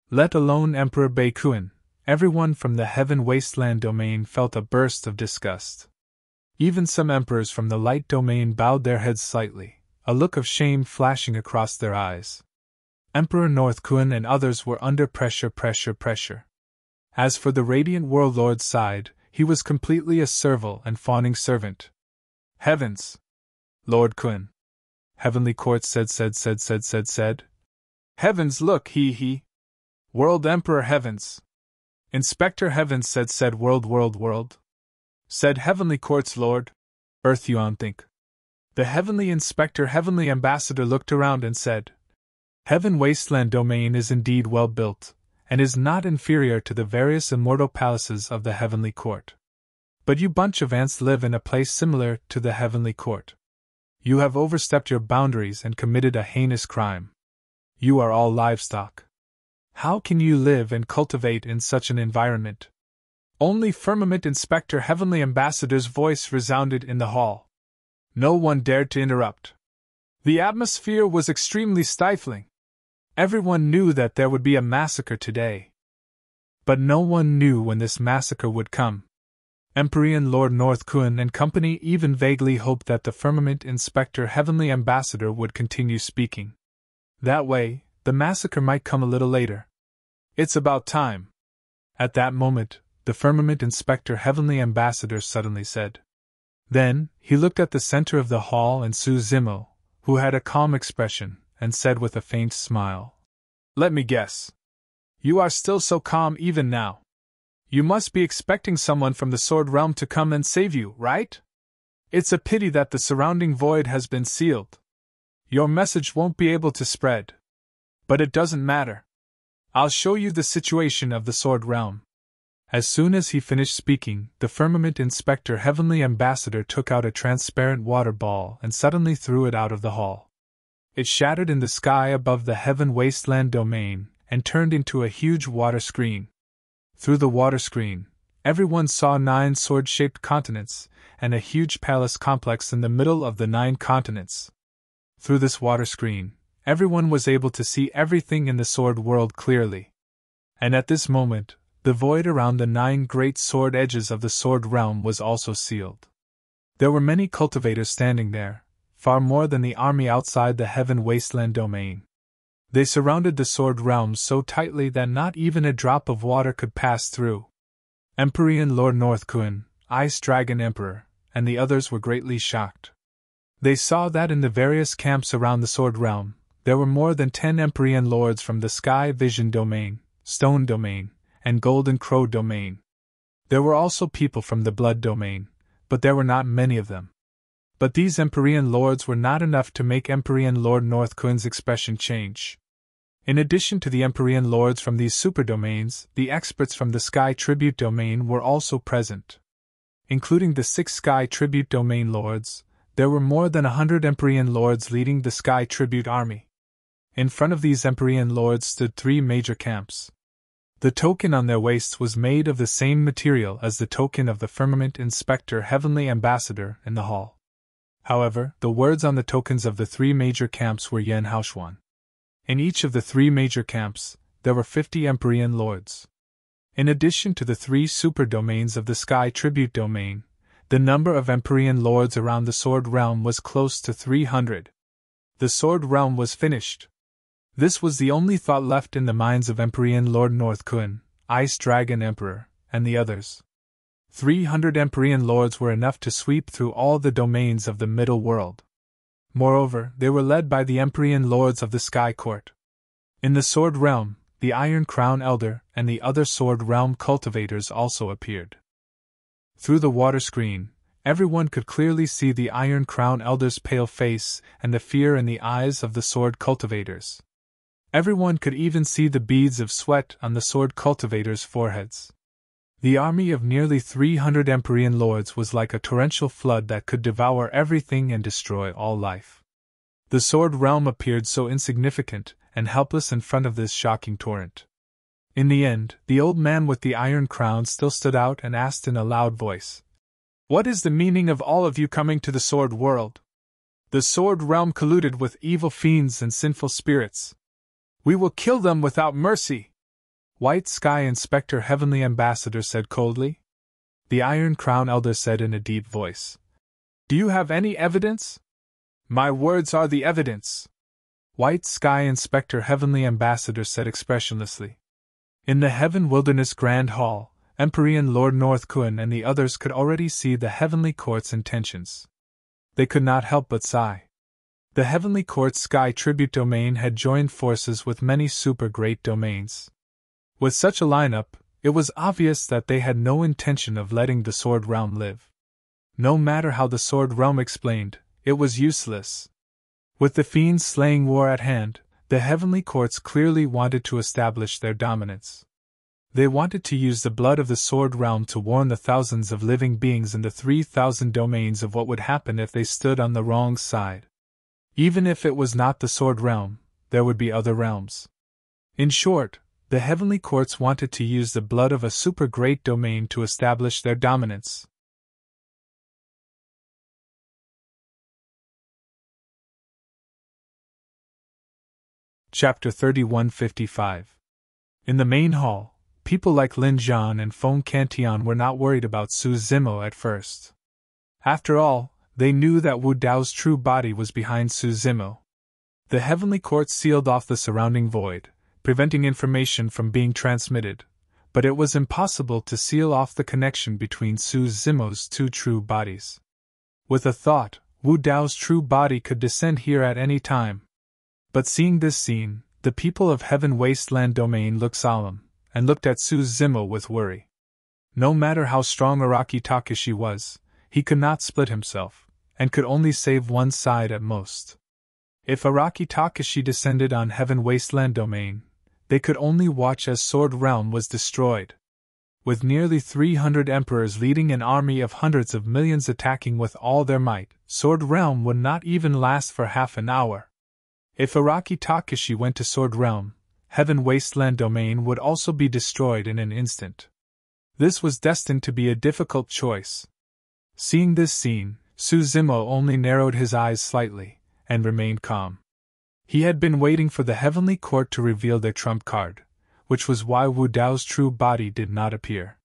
Let alone Emperor Baikuan, everyone from the Heaven Wasteland domain felt a burst of disgust. Even some emperors from the Light domain bowed their heads slightly, a look of shame flashing across their eyes. Emperor North Kuan and others were under pressure. As for the Radiant World Lord's side, he was completely a servile and fawning servant. Heavens! Lord Kuan. Heavenly Court said. Heavens, look, he. World Emperor Heavens. Inspector Heavens said world. Said Heavenly Court's Lord. Earth Yuan think. The Heavenly Inspector Heavenly Ambassador looked around and said, Heaven Wasteland domain is indeed well built, and is not inferior to the various immortal palaces of the Heavenly Court. But you bunch of ants live in a place similar to the Heavenly Court. You have overstepped your boundaries and committed a heinous crime. You are all livestock. How can you live and cultivate in such an environment? Only Firmament Inspector Heavenly Ambassador's voice resounded in the hall. No one dared to interrupt. The atmosphere was extremely stifling. Everyone knew that there would be a massacre today. But no one knew when this massacre would come. Empyrean Lord North Kuan and company even vaguely hoped that the Firmament Inspector Heavenly Ambassador would continue speaking. That way, the massacre might come a little later. It's about time. At that moment, the Firmament Inspector Heavenly Ambassador suddenly said. Then, he looked at the center of the hall and Su Zimo, who had a calm expression, and said with a faint smile, Let me guess. You are still so calm even now. You must be expecting someone from the Sword Realm to come and save you, right? It's a pity that the surrounding void has been sealed. Your message won't be able to spread. But it doesn't matter. I'll show you the situation of the Sword Realm. As soon as he finished speaking, the Firmament Inspector Heavenly Ambassador took out a transparent water ball and suddenly threw it out of the hall. It shattered in the sky above the Heaven Wasteland domain and turned into a huge water screen. Through the water screen, everyone saw 9 sword-shaped continents and a huge palace complex in the middle of the 9 continents. Through this water screen, everyone was able to see everything in the sword world clearly. And at this moment, The void around the 9 great sword edges of the sword realm was also sealed. There were many cultivators standing there, far more than the army outside the heaven wasteland domain. They surrounded the sword realm so tightly that not even a drop of water could pass through. Empyrean Lord Northkuin, Ice Dragon Emperor, and the others were greatly shocked. They saw that in the various camps around the sword realm, there were more than 10 Empyrean lords from the Sky Vision domain, Stone domain, and Golden Crow domain. There were also people from the Blood domain, but there were not many of them. But these Empyrean lords were not enough to make Empyrean Lord Northkuin's expression change. In addition to the Empyrean lords from these superdomains, the experts from the Sky Tribute domain were also present. Including the 6 Sky Tribute domain lords, there were more than 100 Empyrean lords leading the Sky Tribute army. In front of these Empyrean lords stood 3 major camps. The token on their waists was made of the same material as the token of the Firmament Inspector Heavenly Ambassador in the hall. However, the words on the tokens of the 3 major camps were Yen Haoxuan. In each of the 3 major camps, there were 50 Empyrean lords. In addition to the 3 super-domains of the Sky Tribute domain, the number of Empyrean lords around the Sword Realm was close to 300. The Sword Realm was finished. This was the only thought left in the minds of Empyrean Lord Northkuin, Ice Dragon Emperor, and the others. 300 Empyrean lords were enough to sweep through all the domains of the middle world. Moreover, they were led by the Empyrean lords of the Sky Court. In the Sword Realm, the Iron Crown Elder and the other Sword Realm cultivators also appeared. Through the water screen, everyone could clearly see the Iron Crown Elder's pale face and the fear in the eyes of the sword cultivators. Everyone could even see the beads of sweat on the sword cultivators' foreheads. The army of nearly 300 Empyrean lords was like a torrential flood that could devour everything and destroy all life. The Sword Realm appeared so insignificant and helpless in front of this shocking torrent. In the end, the old man with the iron crown still stood out and asked in a loud voice, "What is the meaning of all of you coming to the Sword World? The Sword Realm colluded with evil fiends and sinful spirits. We will kill them without mercy." White Sky Inspector Heavenly Ambassador said coldly. The Iron Crown Elder said in a deep voice, "Do you have any evidence?" "My words are the evidence," White Sky Inspector Heavenly Ambassador said expressionlessly. In the Heaven Wilderness Grand Hall, Empyrean Lord Northkuin and the others could already see the Heavenly Court's intentions. They could not help but sigh. The Heavenly Court's Sky Tribute domain had joined forces with many super great domains. With such a lineup, it was obvious that they had no intention of letting the Sword Realm live. No matter how the Sword Realm explained, it was useless. With the fiend-slaying war at hand, the Heavenly Courts clearly wanted to establish their dominance. They wanted to use the blood of the Sword Realm to warn the thousands of living beings in the 3,000 domains of what would happen if they stood on the wrong side. Even if it was not the Sword Realm, there would be other realms. In short, the Heavenly Courts wanted to use the blood of a super great domain to establish their dominance. Chapter 3155. In the main hall, people like Lin Zhan and Feng Cantian were not worried about Su Zimo at first. After all, they knew that Wu Dao's true body was behind Su Zimo. The Heavenly Court sealed off the surrounding void, preventing information from being transmitted, but it was impossible to seal off the connection between Su Zimo's 2 true bodies. With a thought, Wu Dao's true body could descend here at any time. But seeing this scene, the people of Heaven Wasteland Domain looked solemn, and looked at Su Zimo with worry. No matter how strong Araki Takashi was, he could not split himself, and could only save one side at most. If Araki Takashi descended on Heaven Wasteland Domain, they could only watch as Sword Realm was destroyed. With nearly 300 emperors leading an army of hundreds of millions attacking with all their might, Sword Realm would not even last for half an hour. If Araki Takashi went to Sword Realm, Heaven Wasteland Domain would also be destroyed in an instant. This was destined to be a difficult choice. Seeing this scene, Su Zimo only narrowed his eyes slightly, and remained calm. He had been waiting for the Heavenly Court to reveal their trump card, which was why Wu Dao's true body did not appear.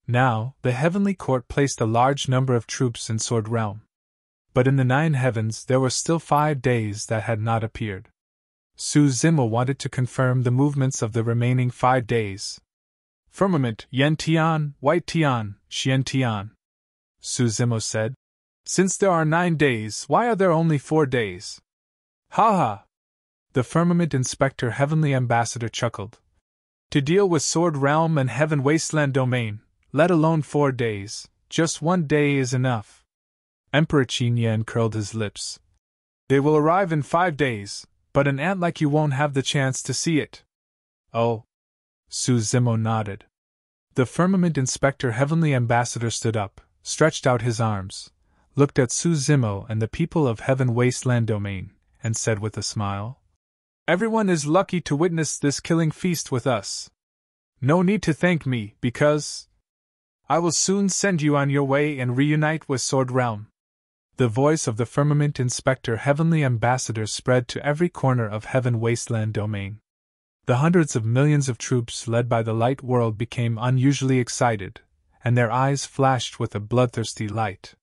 Now, the heavenly court placed a large number of troops in Sword Realm. But in the 9 heavens there were still 5 days that had not appeared. Su Zimo wanted to confirm the movements of the remaining 5 days. Firmament, Yen Tian, White Tian, Xian Tian. Su Zimo said. Since there are 9 days, why are there only 4 days? Ha ha! The Firmament Inspector Heavenly Ambassador chuckled. To deal with Sword Realm and Heaven Wasteland Domain, let alone 4 days, just 1 day is enough. Emperor Qin Yan curled his lips. They will arrive in 5 days, but an ant like you won't have the chance to see it. Oh. Su Zimo nodded. The Firmament Inspector Heavenly Ambassador stood up, stretched out his arms, looked at Su Zimo and the people of Heaven Wasteland Domain, and said with a smile, Everyone is lucky to witness this killing feast with us. No need to thank me, because I will soon send you on your way and reunite with Sword Realm. The voice of the Firmament Inspector Heavenly Ambassador spread to every corner of Heaven Wasteland Domain. The hundreds of millions of troops led by the Light World became unusually excited, and their eyes flashed with a bloodthirsty light.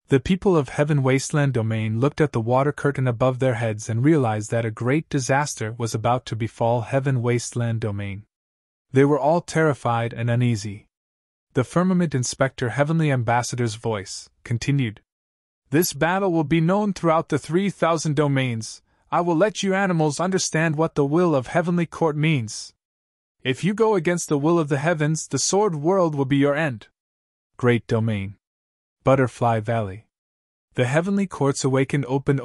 The people of Heaven Wasteland Domain looked at the water curtain above their heads and realized that a great disaster was about to befall Heaven Wasteland Domain. They were all terrified and uneasy. The Firmament Inspector Heavenly Ambassador's voice continued. This battle will be known throughout the 3,000 domains. I will let you animals understand what the will of Heavenly Court means. If you go against the will of the heavens, the Sword World will be your end. Great Domain. Butterfly Valley. The Heavenly Courts awakened open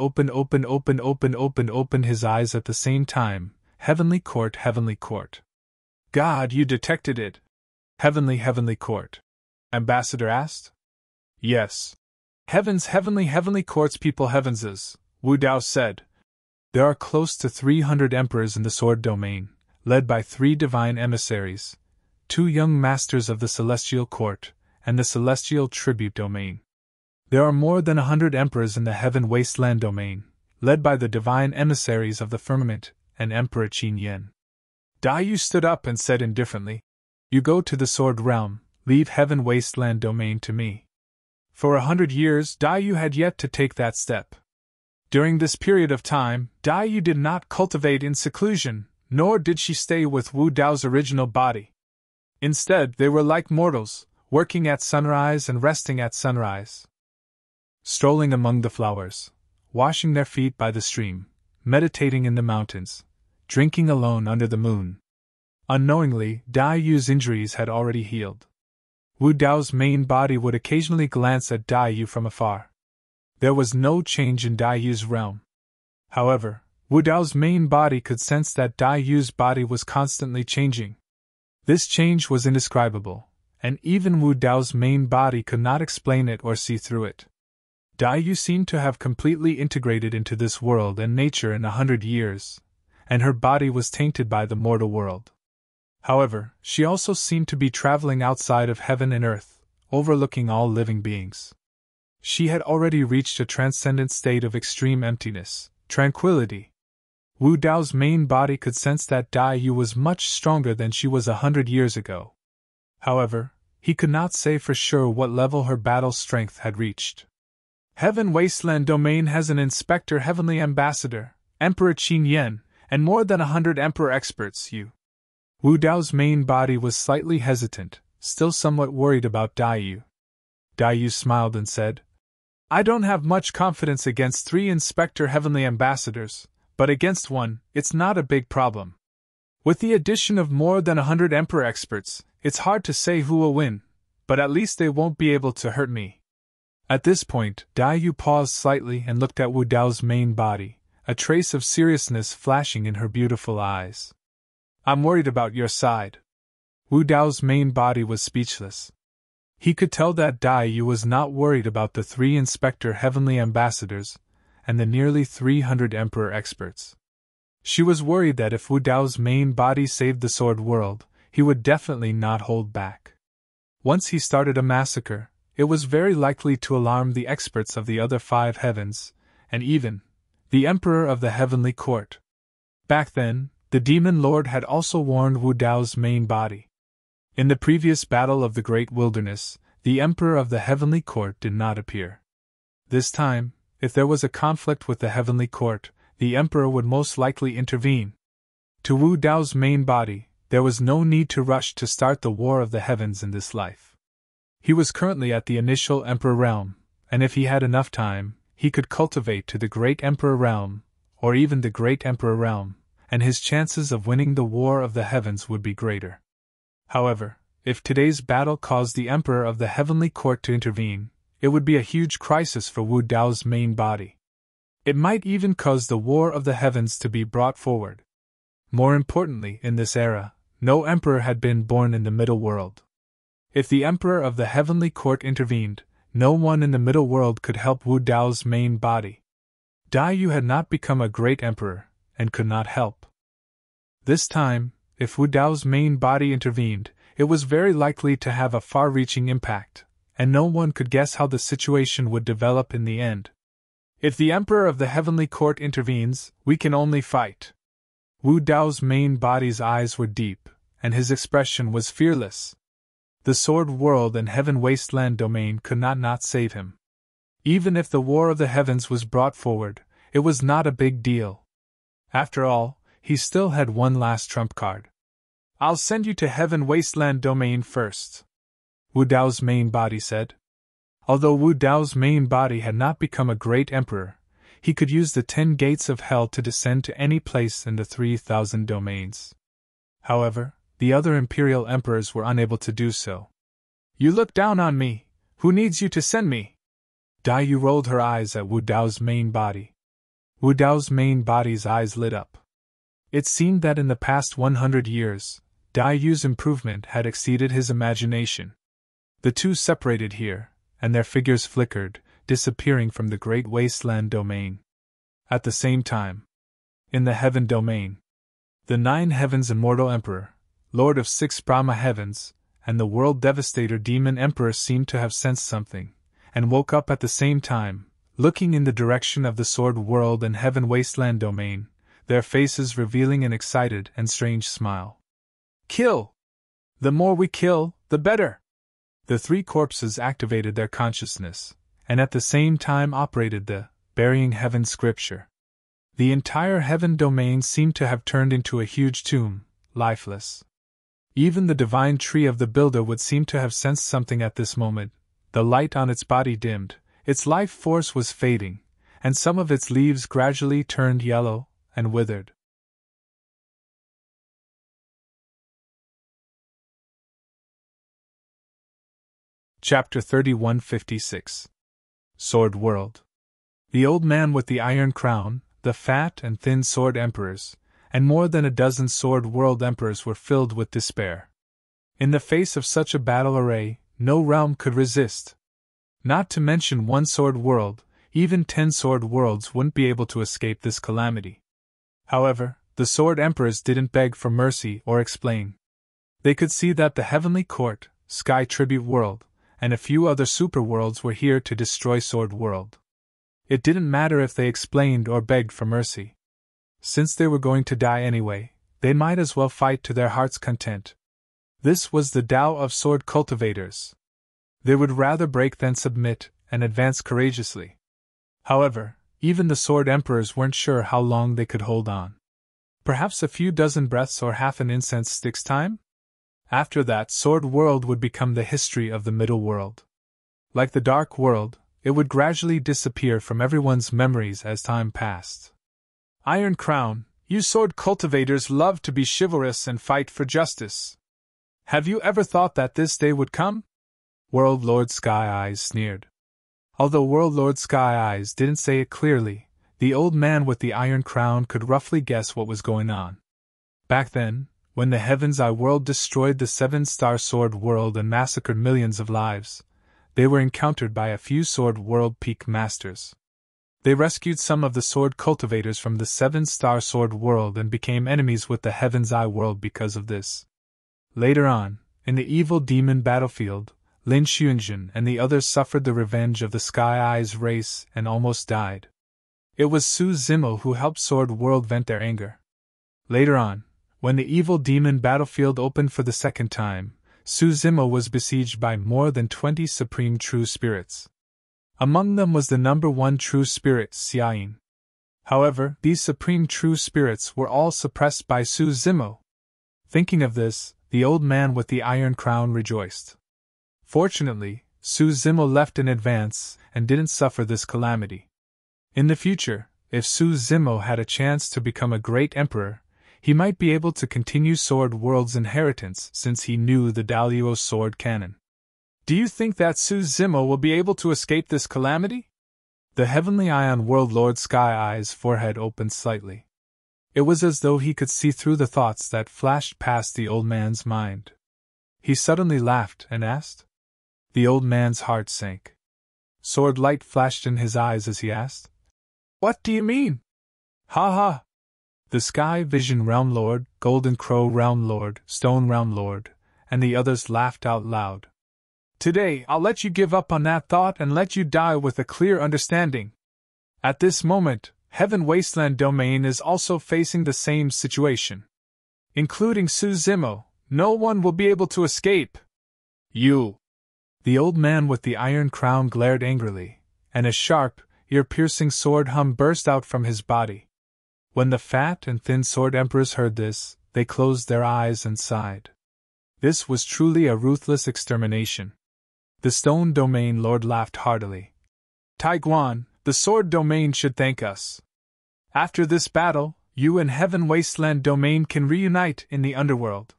his eyes at the same time. Heavenly Court. God, you detected it. Heavenly Court. Ambassador asked. Yes. Heavenly Courts people heavenses, Wu Dao said. There are close to 300 emperors in the Sword Domain, led by 3 divine emissaries, 2 young masters of the Celestial Court, and the Celestial Tribute Domain. There are more than 100 emperors in the Heaven Wasteland Domain, led by the divine emissaries of the Firmament and Emperor Qin Yan. Dai Yu stood up and said indifferently, You go to the Sword Realm, leave Heaven Wasteland Domain to me. For 100 years, Dai Yu had yet to take that step. During this period of time, Dai Yu did not cultivate in seclusion, nor did she stay with Wu Dao's original body. Instead, they were like mortals, working at sunrise and resting at sunrise. Strolling among the flowers, washing their feet by the stream, meditating in the mountains, drinking alone under the moon. Unknowingly, Dai Yu's injuries had already healed. Wu Dao's main body would occasionally glance at Dai Yu from afar. There was no change in Dai Yu's realm. However, Wu Dao's main body could sense that Dai Yu's body was constantly changing. This change was indescribable, and even Wu Dao's main body could not explain it or see through it. Dai Yu seemed to have completely integrated into this world and nature in 100 years, and her body was tainted by the mortal world. However, she also seemed to be traveling outside of heaven and earth, overlooking all living beings. She had already reached a transcendent state of extreme emptiness, tranquility. Wu Dao's main body could sense that Dai Yu was much stronger than she was 100 years ago. However, he could not say for sure what level her battle strength had reached. Heaven Wasteland Domain has an Inspector Heavenly Ambassador, Emperor Qin Yan, and more than 100 Emperor experts, Wu Dao's main body was slightly hesitant, still somewhat worried about Dai Yu. Dai Yu smiled and said, I don't have much confidence against 3 Inspector Heavenly Ambassadors, but against 1, it's not a big problem. With the addition of more than 100 Emperor experts, it's hard to say who will win, but at least they won't be able to hurt me. At this point, Dai Yu paused slightly and looked at Wu Dao's main body, a trace of seriousness flashing in her beautiful eyes. I'm worried about your side. Wu Dao's main body was speechless. He could tell that Dai Yu was not worried about the 3 Inspector Heavenly Ambassadors and the nearly 300 Emperor experts. She was worried that if Wu Dao's main body saved the Sword World, he would definitely not hold back. Once he started a massacre, it was very likely to alarm the experts of the other 5 heavens, and even the Emperor of the Heavenly Court. Back then, the Demon Lord had also warned Wu Dao's main body. In the previous battle of the Great Wilderness, the Emperor of the Heavenly Court did not appear. This time, if there was a conflict with the Heavenly Court, the Emperor would most likely intervene. To Wu Dao's main body, there was no need to rush to start the War of the Heavens in this life. He was currently at the initial Emperor realm, and if he had enough time, he could cultivate to the Great Emperor realm, or even the Great Emperor realm, and his chances of winning the War of the Heavens would be greater. However, if today's battle caused the Emperor of the Heavenly Court to intervene, it would be a huge crisis for Wu Dao's main body. It might even cause the War of the Heavens to be brought forward. More importantly, in this era, no emperor had been born in the Middle World. If the Emperor of the Heavenly Court intervened, no one in the Middle World could help Wu Dao's main body. Dai Yu had not become a great emperor, and could not help. This time, if Wu Dao's main body intervened, it was very likely to have a far-reaching impact, and no one could guess how the situation would develop in the end. If the Emperor of the Heavenly Court intervenes, we can only fight. Wu Dao's main body's eyes were deep, and his expression was fearless. The Sword World and Heaven Wasteland domain could not save him. Even if the War of the Heavens was brought forward, it was not a big deal. After all, he still had one last trump card. "I'll send you to Heaven Wasteland domain first," Wu Dao's main body said. Although Wu Dao's main body had not become a great emperor, he could use the 10 gates of hell to descend to any place in the 3,000 domains. However, the other imperial emperors were unable to do so. "You look down on me. Who needs you to send me?" Dai Yu rolled her eyes at Wu Dao's main body. Wu Dao's main body's eyes lit up. It seemed that in the past 100 years, Dai Yu's improvement had exceeded his imagination. The two separated here, and their figures flickered, disappearing from the Great Wasteland domain. At the same time, in the Heaven domain, the 9 Heavens Immortal Emperor, Lord of 6 Brahma Heavens, and the World Devastator Demon Emperor seemed to have sensed something, and woke up at the same time, looking in the direction of the Sword World and Heaven Wasteland domain, their faces revealing an excited and strange smile. "Kill! The more we kill, the better!" The 3 corpses activated their consciousness, and at the same time operated the Burying Heaven scripture. The entire Heaven domain seemed to have turned into a huge tomb, lifeless. Even the divine tree of the builder would seem to have sensed something at this moment. The light on its body dimmed, its life force was fading, and some of its leaves gradually turned yellow and withered. Chapter 3156. Sword World. The old man with the iron crown, the fat and thin sword emperors, and more than a dozen Sword World emperors were filled with despair. In the face of such a battle array, no realm could resist. Not to mention one Sword World, even 10 Sword Worlds wouldn't be able to escape this calamity. However, the Sword Emperors didn't beg for mercy or explain. They could see that the Heavenly Court, Sky Tribute World, and a few other super worlds were here to destroy Sword World. It didn't matter if they explained or begged for mercy. Since they were going to die anyway, they might as well fight to their heart's content. This was the Tao of sword cultivators. They would rather break than submit, and advance courageously. However, even the Sword Emperors weren't sure how long they could hold on. Perhaps a few dozen breaths or half an incense stick's time? After that, Sword World would become the history of the Middle World. Like the Dark World, it would gradually disappear from everyone's memories as time passed. Iron Crown, you sword cultivators love to be chivalrous and fight for justice. Have you ever thought that this day would come? World Lord Sky Eyes sneered. Although World Lord Sky Eyes didn't say it clearly, the old man with the iron crown could roughly guess what was going on. Back then, when the Heaven's Eye World destroyed the 7-star Sword World and massacred millions of lives, they were encountered by a few Sword World Peak Masters. They rescued some of the sword cultivators from the 7-star Sword World and became enemies with the Heaven's Eye World because of this. Later on, in the evil demon battlefield, Lin Xuanjun and the others suffered the revenge of the Sky Eyes race and almost died. It was Su Zimo who helped Sword World vent their anger. Later on, when the evil demon battlefield opened for the second time, Suzimo was besieged by more than 20 supreme true spirits. Among them was the number one true spirit, Xiayin. However, these supreme true spirits were all suppressed by Suzimo. Thinking of this, the old man with the iron crown rejoiced. Fortunately, Suzimo left in advance and didn't suffer this calamity. In the future, if Suzimo had a chance to become a great emperor, he might be able to continue Sword World's inheritance since he knew the Daluo sword canon. Do you think that Suzimo will be able to escape this calamity? The heavenly Ion World Lord Sky Eye's forehead opened slightly. It was as though he could see through the thoughts that flashed past the old man's mind. He suddenly laughed and asked. The old man's heart sank. Sword light flashed in his eyes as he asked, "What do you mean?" "Ha ha!" The Sky Vision Realm Lord, Golden Crow Realm Lord, Stone Realm Lord, and the others laughed out loud. "Today I'll let you give up on that thought and let you die with a clear understanding. At this moment, Heaven Wasteland Domain is also facing the same situation. Including Suzimo, no one will be able to escape. You!" The old man with the iron crown glared angrily, and a sharp, ear-piercing sword hum burst out from his body. When the fat and thin sword emperors heard this, they closed their eyes and sighed. This was truly a ruthless extermination. The Stone Domain Lord laughed heartily. "Taiguan, the Sword Domain should thank us. After this battle, you and Heaven Wasteland Domain can reunite in the underworld.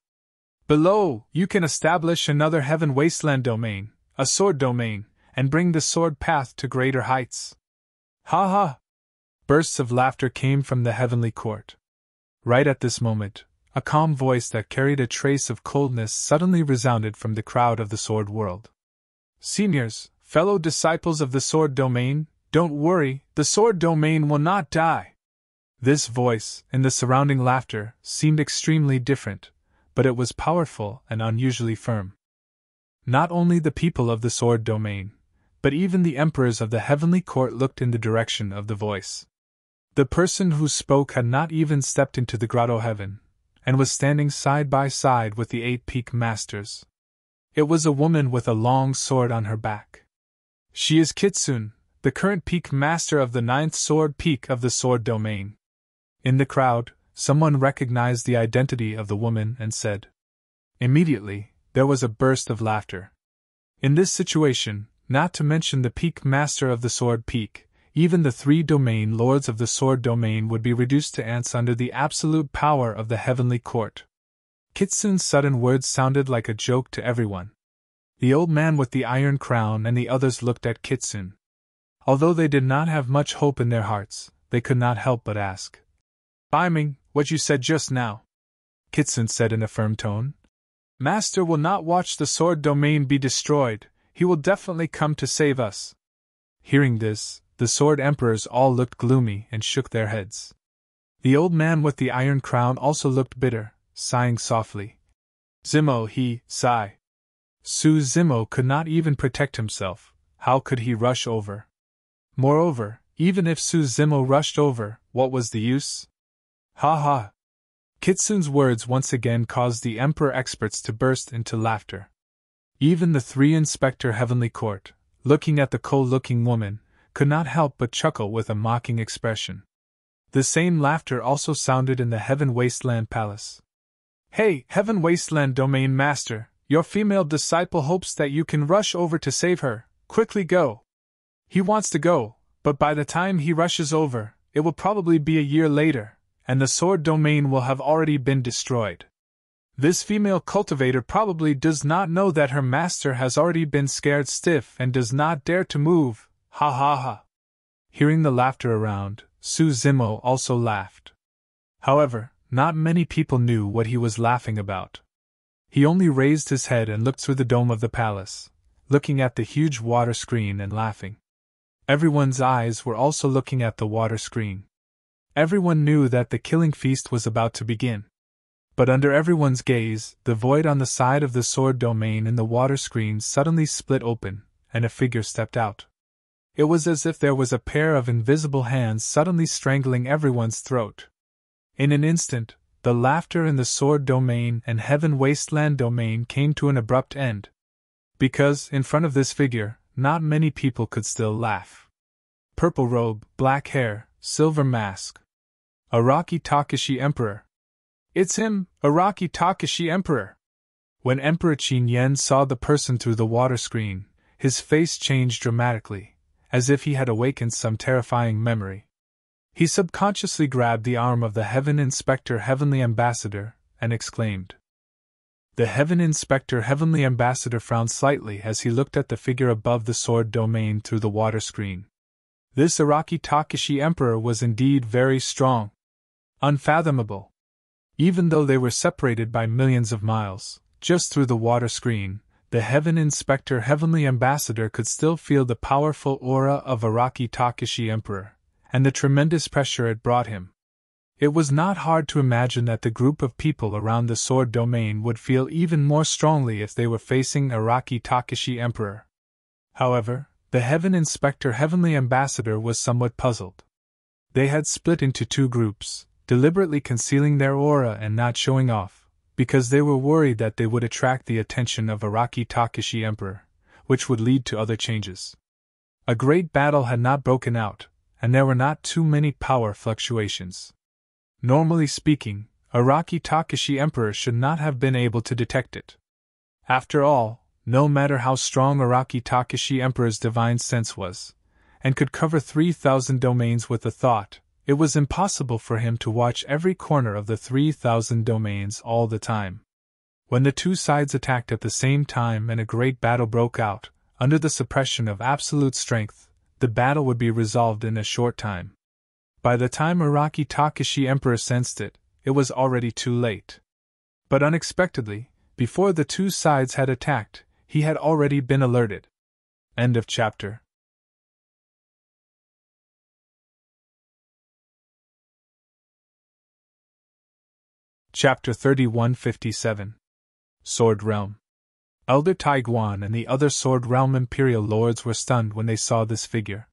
Below, you can establish another Heaven Wasteland Domain, a Sword Domain, and bring the Sword Path to greater heights." "Ha ha!" Bursts of laughter came from the heavenly court. Right at this moment, a calm voice that carried a trace of coldness suddenly resounded from the crowd of the Sword World. "Seniors, fellow disciples of the Sword Domain, don't worry, the Sword Domain will not die." This voice, in the surrounding laughter, seemed extremely different, but it was powerful and unusually firm. Not only the people of the Sword Domain, but even the emperors of the heavenly court looked in the direction of the voice. The person who spoke had not even stepped into the Grotto Heaven, and was standing side by side with the 8 peak masters. It was a woman with a long sword on her back. She is Kitsune, the current peak master of the 9th sword peak of the Sword Domain. In the crowd, someone recognized the identity of the woman and said. Immediately, there was a burst of laughter. In this situation, not to mention the peak master of the Sword Peak, even the 3 domain lords of the Sword Domain would be reduced to ants under the absolute power of the heavenly court. Kitsune's sudden words sounded like a joke to everyone. The old man with the iron crown and the others looked at Kitsune. Although they did not have much hope in their hearts, they could not help but ask. "I mean, what you said just now," Kitsune said in a firm tone. "Master will not watch the Sword Domain be destroyed, he will definitely come to save us." Hearing this, the Sword Emperors all looked gloomy and shook their heads. The old man with the iron crown also looked bitter, sighing softly. "Zimo, he, sigh." Suzimo could not even protect himself, how could he rush over? Moreover, even if Suzimo rushed over, what was the use? Ha ha! Kitsune's words once again caused the Emperor experts to burst into laughter. Even the 3 Inspector Heavenly Court, looking at the cold-looking woman, could not help but chuckle with a mocking expression. The same laughter also sounded in the Heaven Wasteland Palace. "Hey, Heaven Wasteland Domain Master, your female disciple hopes that you can rush over to save her, quickly go." He wants to go, but by the time he rushes over, it will probably be a year later, and the Sword Domain will have already been destroyed. This female cultivator probably does not know that her master has already been scared stiff and does not dare to move. Ha ha ha. Hearing the laughter around, Suzimo also laughed. However, not many people knew what he was laughing about. He only raised his head and looked through the dome of the palace, looking at the huge water screen and laughing. Everyone's eyes were also looking at the water screen. Everyone knew that the killing feast was about to begin. But under everyone's gaze, the void on the side of the Sword Domain in the water screen suddenly split open, and a figure stepped out. It was as if there was a pair of invisible hands suddenly strangling everyone's throat. In an instant, the laughter in the sword domain and heaven wasteland domain came to an abrupt end. Because, in front of this figure, not many people could still laugh. Purple robe, black hair, silver mask. Araki Takashi Emperor. It's him, Araki Takashi Emperor! When Emperor Qin Yen saw the person through the water screen, his face changed dramatically, as if he had awakened some terrifying memory. He subconsciously grabbed the arm of the Heaven Inspector Heavenly Ambassador, and exclaimed. The Heaven Inspector Heavenly Ambassador frowned slightly as he looked at the figure above the sword domain through the water screen. This Araki Takashi Emperor was indeed very strong. Unfathomable. Even though they were separated by millions of miles, just through the water screen, the Heaven Inspector Heavenly Ambassador could still feel the powerful aura of Araki Takashi Emperor, and the tremendous pressure it brought him. It was not hard to imagine that the group of people around the sword domain would feel even more strongly if they were facing Araki Takashi Emperor. However, the Heaven Inspector Heavenly Ambassador was somewhat puzzled. They had split into two groups, deliberately concealing their aura and not showing off, because they were worried that they would attract the attention of Araki Takashi Emperor, which would lead to other changes. A great battle had not broken out, and there were not too many power fluctuations. Normally speaking, Araki Takashi Emperor should not have been able to detect it. After all, no matter how strong Araki Takashi Emperor's divine sense was, and could cover 3,000 domains with a thought, it was impossible for him to watch every corner of the 3,000 domains all the time. When the two sides attacked at the same time and a great battle broke out, under the suppression of absolute strength, the battle would be resolved in a short time. By the time Araki Takashi Emperor sensed it, it was already too late. But unexpectedly, before the two sides had attacked, he had already been alerted. End of chapter. Chapter 3157. Sword Realm. Elder Taiguan and the other Sword Realm Imperial Lords were stunned when they saw this figure.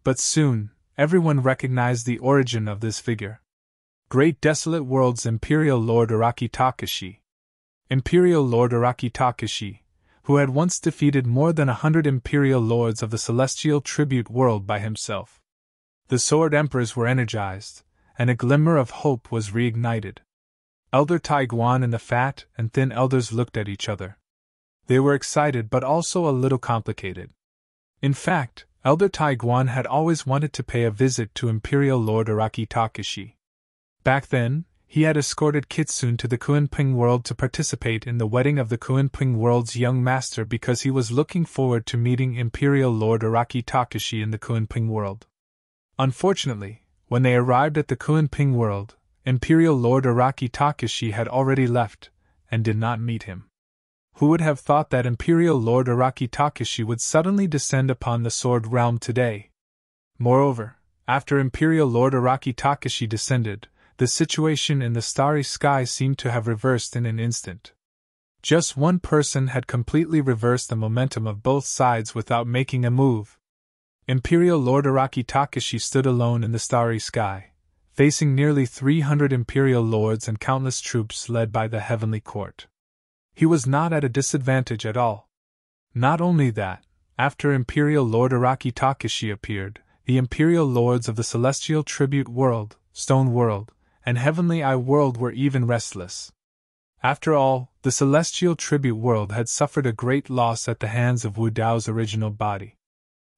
But soon, everyone recognized the origin of this figure. Great Desolate World's Imperial Lord Araki Takashi. Imperial Lord Araki Takashi, who had once defeated more than 100 Imperial Lords of the Celestial Tribute World by himself. The Sword Emperors were energized, and a glimmer of hope was reignited. Elder Taiguan and the fat and thin elders looked at each other. They were excited but also a little complicated. In fact, Elder Taiguan had always wanted to pay a visit to Imperial Lord Araki Takashi. Back then, he had escorted Kitsune to the Kunping world to participate in the wedding of the Kunping world's young master because he was looking forward to meeting Imperial Lord Araki Takashi in the Kunping world. Unfortunately, when they arrived at the Kunping world, Imperial Lord Araki Takashi had already left, and did not meet him. Who would have thought that Imperial Lord Araki Takashi would suddenly descend upon the Sword Realm today? Moreover, after Imperial Lord Araki Takashi descended, the situation in the starry sky seemed to have reversed in an instant. Just one person had completely reversed the momentum of both sides without making a move. Imperial Lord Araki Takashi stood alone in the starry sky, facing nearly 300 Imperial Lords and countless troops led by the Heavenly Court. He was not at a disadvantage at all. Not only that, after Imperial Lord Araki Takashi appeared, the Imperial Lords of the Celestial Tribute World, Stone World, and Heavenly Eye World were even restless. After all, the Celestial Tribute World had suffered a great loss at the hands of Wu Dao's original body.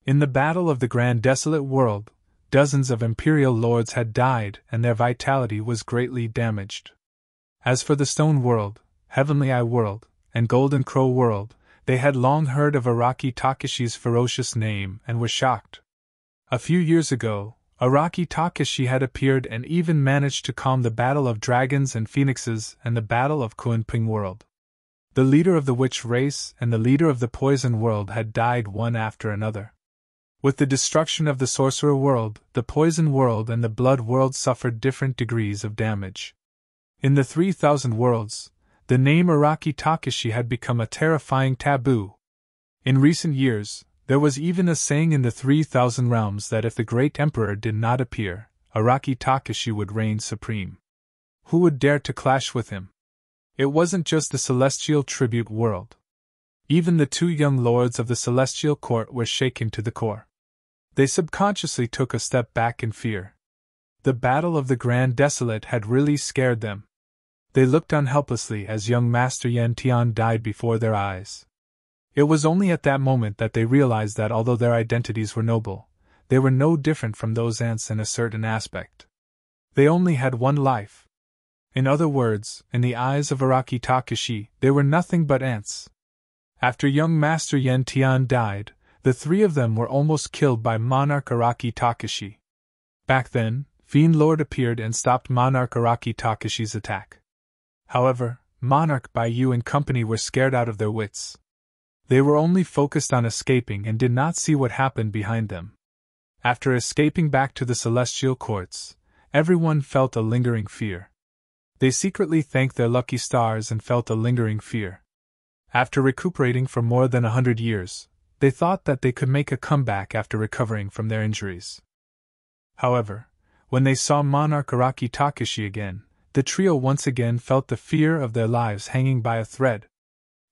In the Battle of the Grand Desolate World, dozens of Imperial Lords had died and their vitality was greatly damaged. As for the Stone World, Heavenly Eye World, and Golden Crow World, they had long heard of Araki Takashi's ferocious name and were shocked. A few years ago, Araki Takashi had appeared and even managed to calm the Battle of Dragons and Phoenixes and the Battle of Kunping World. The leader of the Witch race and the leader of the Poison World had died one after another. With the destruction of the Sorcerer World, the Poison World and the Blood World suffered different degrees of damage. In the 3,000 worlds, the name Araki Takashi had become a terrifying taboo. In recent years, there was even a saying in the 3,000 realms that if the Great Emperor did not appear, Araki Takashi would reign supreme. Who would dare to clash with him? It wasn't just the celestial tribute world. Even the two young lords of the celestial court were shaken to the core. They subconsciously took a step back in fear. The battle of the Grand Desolate had really scared them. They looked on helplessly as young Master Yen Tian died before their eyes. It was only at that moment that they realized that although their identities were noble, they were no different from those ants in a certain aspect. They only had one life. In other words, in the eyes of Araki Takashi, they were nothing but ants. After young Master Yen Tian died, the three of them were almost killed by Monarch Araki Takashi. Back then, Fiend Lord appeared and stopped Monarch Araki Takashi's attack. However, Monarch Baiyu and company were scared out of their wits. They were only focused on escaping and did not see what happened behind them. After escaping back to the celestial courts, everyone felt a lingering fear. They secretly thanked their lucky stars and felt a lingering fear. After recuperating for more than 100 years, they thought that they could make a comeback after recovering from their injuries. However, when they saw Monarch Araki Takashi again, the trio once again felt the fear of their lives hanging by a thread.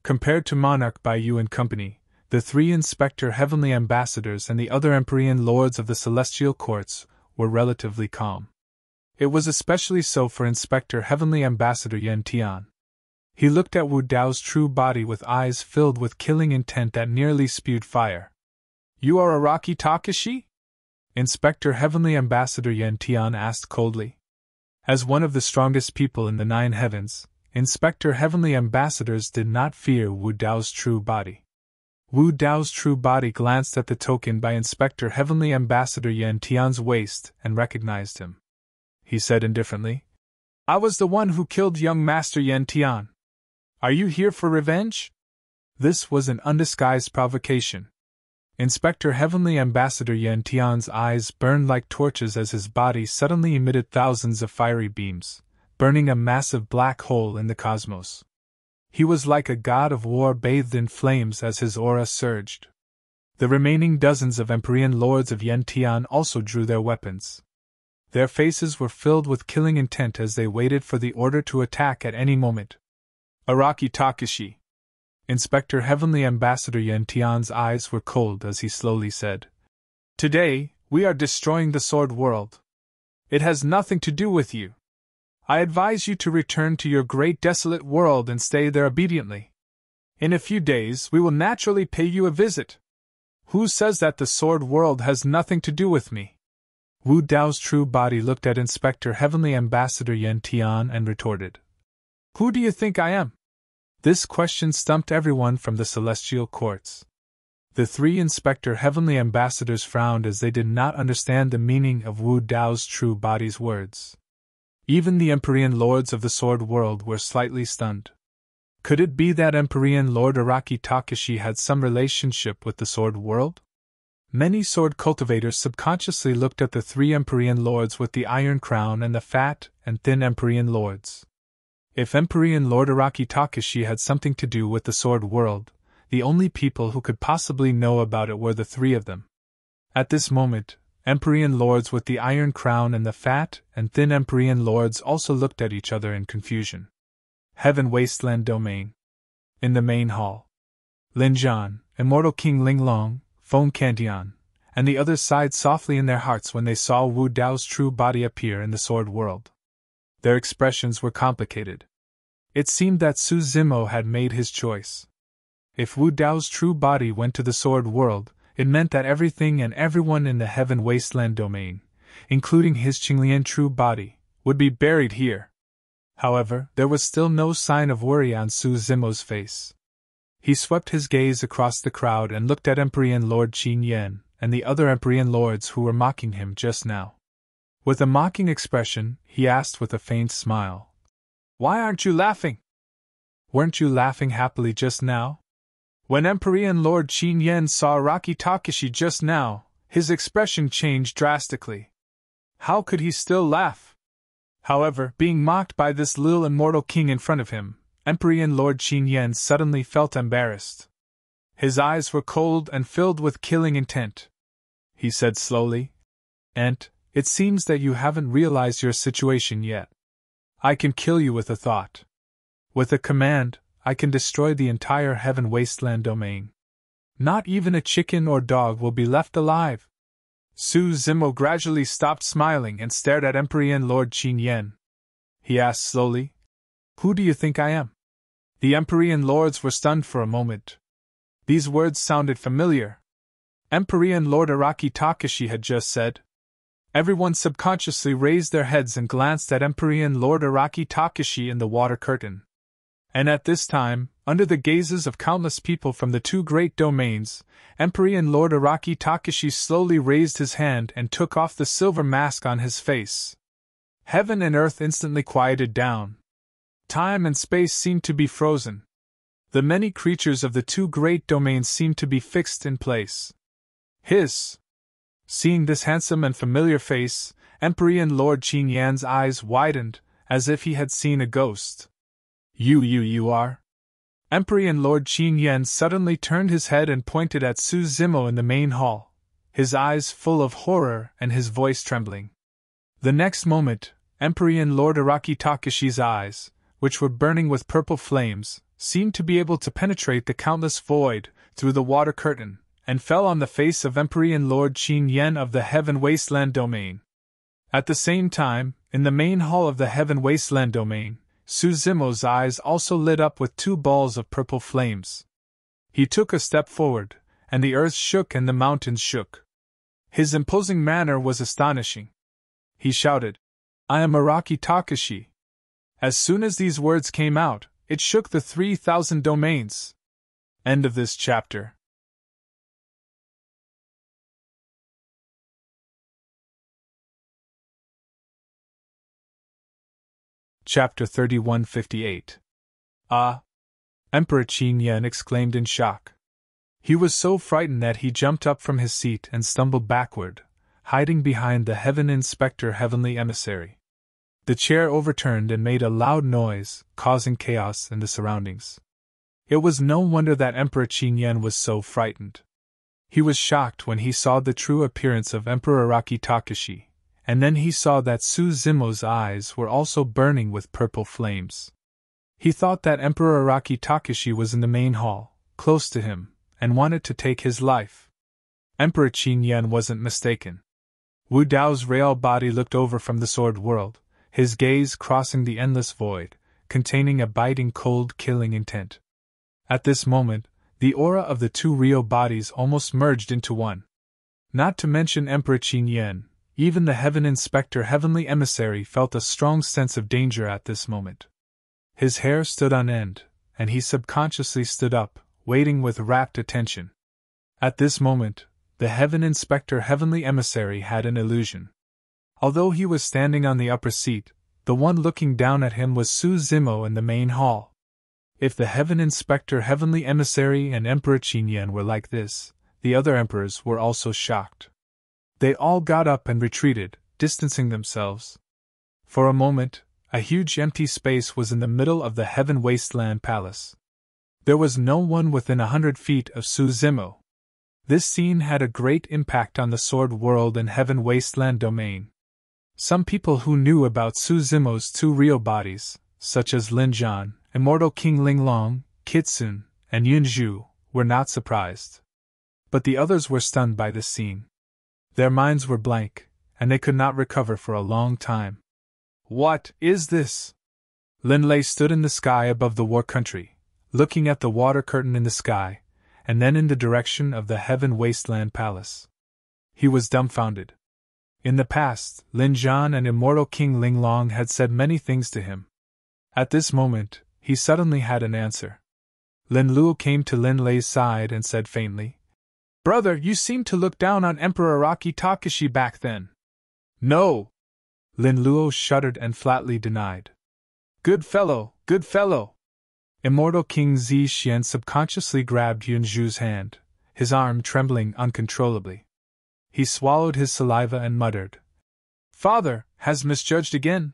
Compared to Monarch Baiyu and company, the three Inspector Heavenly Ambassadors and the other Empyrean Lords of the Celestial Courts were relatively calm. It was especially so for Inspector Heavenly Ambassador Yen Tian. He looked at Wu Dao's true body with eyes filled with killing intent that nearly spewed fire. "You are Araki Takashi?" Inspector Heavenly Ambassador Yen Tian asked coldly. As one of the strongest people in the 9 heavens, Inspector Heavenly Ambassadors did not fear Wu Dao's true body. Wu Dao's true body glanced at the token by Inspector Heavenly Ambassador Yen Tian's waist and recognized him. He said indifferently, "I was the one who killed young Master Yen Tian. Are you here for revenge?" This was an undisguised provocation. Inspector Heavenly Ambassador Yen Tian's eyes burned like torches as his body suddenly emitted thousands of fiery beams, burning a massive black hole in the cosmos. He was like a god of war bathed in flames as his aura surged. The remaining dozens of Empyrean Lords of Yen Tian also drew their weapons. Their faces were filled with killing intent as they waited for the order to attack at any moment. "Araki Takashi." Inspector Heavenly Ambassador Yen Tian's eyes were cold as he slowly said, "Today, we are destroying the Sword World. It has nothing to do with you. I advise you to return to your great desolate world and stay there obediently. In a few days, we will naturally pay you a visit. Who says that the Sword World has nothing to do with me?" Wu Dao's true body looked at Inspector Heavenly Ambassador Yen Tian and retorted, "Who do you think I am?" This question stumped everyone from the celestial courts. The three Inspector Heavenly Ambassadors frowned as they did not understand the meaning of Wu Dao's true body's words. Even the Empyrean Lords of the Sword World were slightly stunned. Could it be that Empyrean Lord Araki Takashi had some relationship with the Sword World? Many sword cultivators subconsciously looked at the three Empyrean Lords with the Iron Crown and the fat and thin Empyrean Lords. If Empyrean Lord Araki Takashi had something to do with the Sword World, the only people who could possibly know about it were the three of them. At this moment, Empyrean Lords with the Iron Crown and the fat and thin Empyrean Lords also looked at each other in confusion. Heaven Wasteland Domain. In the main hall, Lin Zhan, Immortal King Linglong, Feng Cantian, and the others sighed softly in their hearts when they saw Wu Dao's true body appear in the Sword World. Their expressions were complicated. It seemed that Su Zimo had made his choice. If Wu Dao's true body went to the Sword World, it meant that everything and everyone in the Heaven Wasteland Domain, including his Qinglian true body, would be buried here. However, there was still no sign of worry on Su Zimo's face. He swept his gaze across the crowd and looked at Empyrean Lord Qin Yen and the other Empyrean Lords who were mocking him just now. With a mocking expression, he asked with a faint smile, "Why aren't you laughing? Weren't you laughing happily just now?" When Empyrean Lord Qin Yen saw Araki Takashi just now, his expression changed drastically. How could he still laugh? However, being mocked by this little immortal king in front of him, Empyrean Lord Qin Yen suddenly felt embarrassed. His eyes were cold and filled with killing intent. He said slowly, "Ent, it seems that you haven't realized your situation yet. I can kill you with a thought. With a command, I can destroy the entire heaven wasteland domain. Not even a chicken or dog will be left alive. Su Zimo gradually stopped smiling and stared at Emperor Lord Qin Yan. He asked slowly, "Who do you think I am?" The Emperor lords were stunned for a moment. These words sounded familiar. Emperor Lord Araki Takashi had just said. Everyone subconsciously raised their heads and glanced at Emperor Lord Araki Takashi in the water curtain. And at this time, under the gazes of countless people from the two great domains, Emperor Lord Araki Takashi slowly raised his hand and took off the silver mask on his face. Heaven and earth instantly quieted down. Time and space seemed to be frozen. The many creatures of the two great domains seemed to be fixed in place. Hiss! Seeing this handsome and familiar face, Emperor Lord Qin Yan's eyes widened, as if he had seen a ghost. You are? Emperor Lord Qin Yan suddenly turned his head and pointed at Su Zimo in the main hall, his eyes full of horror and his voice trembling. The next moment, Emperor Lord Araki Takashi's eyes, which were burning with purple flames, seemed to be able to penetrate the countless void through the water curtain, and fell on the face of Emperor Lord Qin Yan of the Heaven Wasteland Domain. At the same time, in the main hall of the Heaven Wasteland Domain, Su Zimo's eyes also lit up with two balls of purple flames. He took a step forward, and the earth shook and the mountains shook. His imposing manner was astonishing. He shouted, "I am Araki Takashi." As soon as these words came out, it shook the 3,000 domains. End of this chapter. Chapter 3158. Ah! Emperor Qin Yan exclaimed in shock. He was so frightened that he jumped up from his seat and stumbled backward, hiding behind the Heaven Inspector Heavenly Emissary. The chair overturned and made a loud noise, causing chaos in the surroundings. It was no wonder that Emperor Qin Yan was so frightened. He was shocked when he saw the true appearance of Emperor Araki Takashi, and then he saw that Su Zimo's eyes were also burning with purple flames. He thought that Emperor Araki Takashi was in the main hall, close to him, and wanted to take his life. Emperor Qin Yan wasn't mistaken. Wu Dao's real body looked over from the sword world, his gaze crossing the endless void, containing a biting cold killing intent. At this moment, the aura of the two real bodies almost merged into one. Not to mention Emperor Qin Yan, even the Heaven Inspector Heavenly Emissary felt a strong sense of danger at this moment. His hair stood on end, and he subconsciously stood up, waiting with rapt attention. At this moment, the Heaven Inspector Heavenly Emissary had an illusion. Although he was standing on the upper seat, the one looking down at him was Su Zimo in the main hall. If the Heaven Inspector Heavenly Emissary and Emperor Qin Yan were like this, the other emperors were also shocked. They all got up and retreated, distancing themselves. For a moment, a huge empty space was in the middle of the Heaven Wasteland Palace. There was no one within 100 feet of Su Zimo. This scene had a great impact on the Sword World and Heaven Wasteland Domain. Some people who knew about Su Zimo's two real bodies, such as Lin Zhan, Immortal King Linglong, Kitsune, and Yunzhu, were not surprised. But the others were stunned by this scene. Their minds were blank, and they could not recover for a long time. What is this? Lin Lei stood in the sky above the war country, looking at the water curtain in the sky, and then in the direction of the Heaven Wasteland Palace. He was dumbfounded. In the past, Lin Zhan and Immortal King Linglong had said many things to him. At this moment, he suddenly had an answer. Lin Luo came to Lin Lei's side and said faintly, "Brother, you seemed to look down on Emperor Araki Takashi back then." "No!" Lin Luo shuddered and flatly denied. Good fellow, good fellow!" Immortal King Zi Xian subconsciously grabbed Yunzhu's hand, his arm trembling uncontrollably. He swallowed his saliva and muttered, "Father has misjudged again."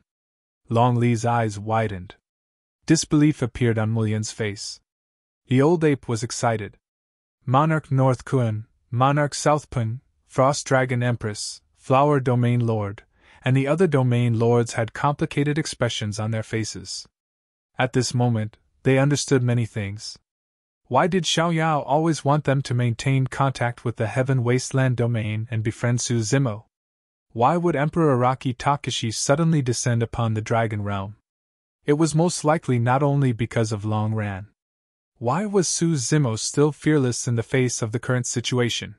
Long Li's eyes widened. Disbelief appeared on Mulyan's face. The old ape was excited. Monarch North Kun, Monarch South Pun, Frost Dragon Empress, Flower Domain Lord, and the other domain lords had complicated expressions on their faces. At this moment, they understood many things. Why did Xiao Yao always want them to maintain contact with the Heaven Wasteland domain and befriend Su Zimo? Why would Emperor Araki Takashi suddenly descend upon the Dragon Realm? It was most likely not only because of Long Ran. Why was Su Zimo still fearless in the face of the current situation?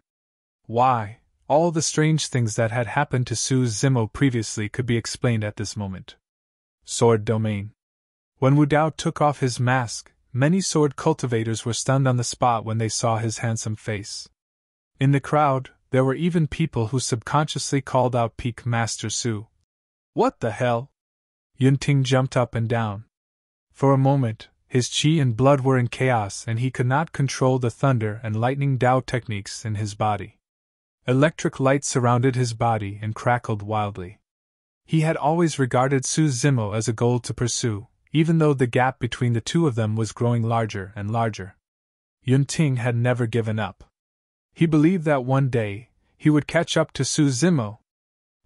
Why, all the strange things that had happened to Su Zimo previously could be explained at this moment. Sword Domain. When Wu Dao took off his mask, many sword cultivators were stunned on the spot when they saw his handsome face. In the crowd, there were even people who subconsciously called out Peak Master Su. What the hell? Yunting jumped up and down. For a moment, his qi and blood were in chaos and he could not control the thunder and lightning Dao techniques in his body. Electric light surrounded his body and crackled wildly. He had always regarded Su Zimo as a goal to pursue, even though the gap between the two of them was growing larger and larger. Yunting had never given up. He believed that one day, he would catch up to Su Zimo.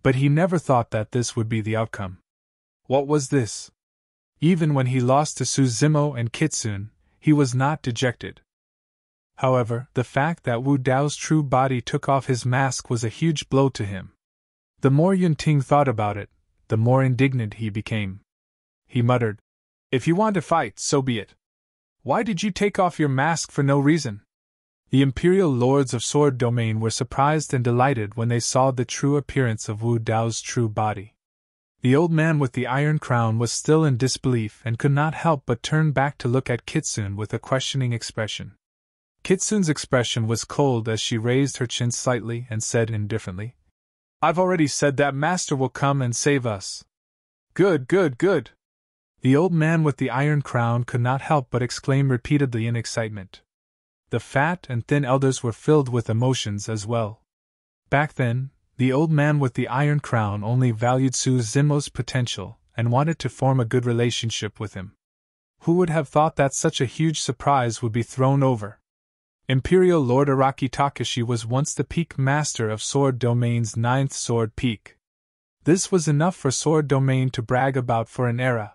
But he never thought that this would be the outcome. What was this? Even when he lost to Su Zimo and Kitsune, he was not dejected. However, the fact that Wu Dao's true body took off his mask was a huge blow to him. The more Yunting thought about it, the more indignant he became. He muttered, "If you want to fight, so be it. Why did you take off your mask for no reason?" The Imperial Lords of Sword Domain were surprised and delighted when they saw the true appearance of Wu Dao's true body. The old man with the iron crown was still in disbelief and could not help but turn back to look at Kitsune with a questioning expression. Kitsune's expression was cold as she raised her chin slightly and said indifferently, "I've already said that Master will come and save us." "Good, good, good." The old man with the iron crown could not help but exclaim repeatedly in excitement. The fat and thin elders were filled with emotions as well. Back then, the old man with the iron crown only valued Su Zimo's potential and wanted to form a good relationship with him. Who would have thought that such a huge surprise would be thrown over? Imperial Lord Araki Takashi was once the peak master of Sword Domain's 9th Sword Peak. This was enough for Sword Domain to brag about for an era.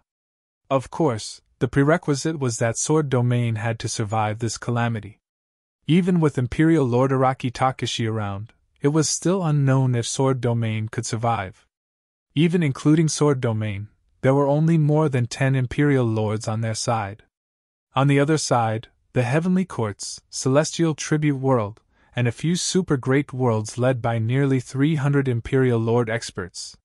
Of course, the prerequisite was that Sword Domain had to survive this calamity. Even with Imperial Lord Araki Takashi around, it was still unknown if Sword Domain could survive. Even including Sword Domain, there were only more than 10 Imperial Lords on their side. On the other side, the Heavenly Courts, Celestial Tribute World, and a few super great worlds led by nearly 300 Imperial Lord experts.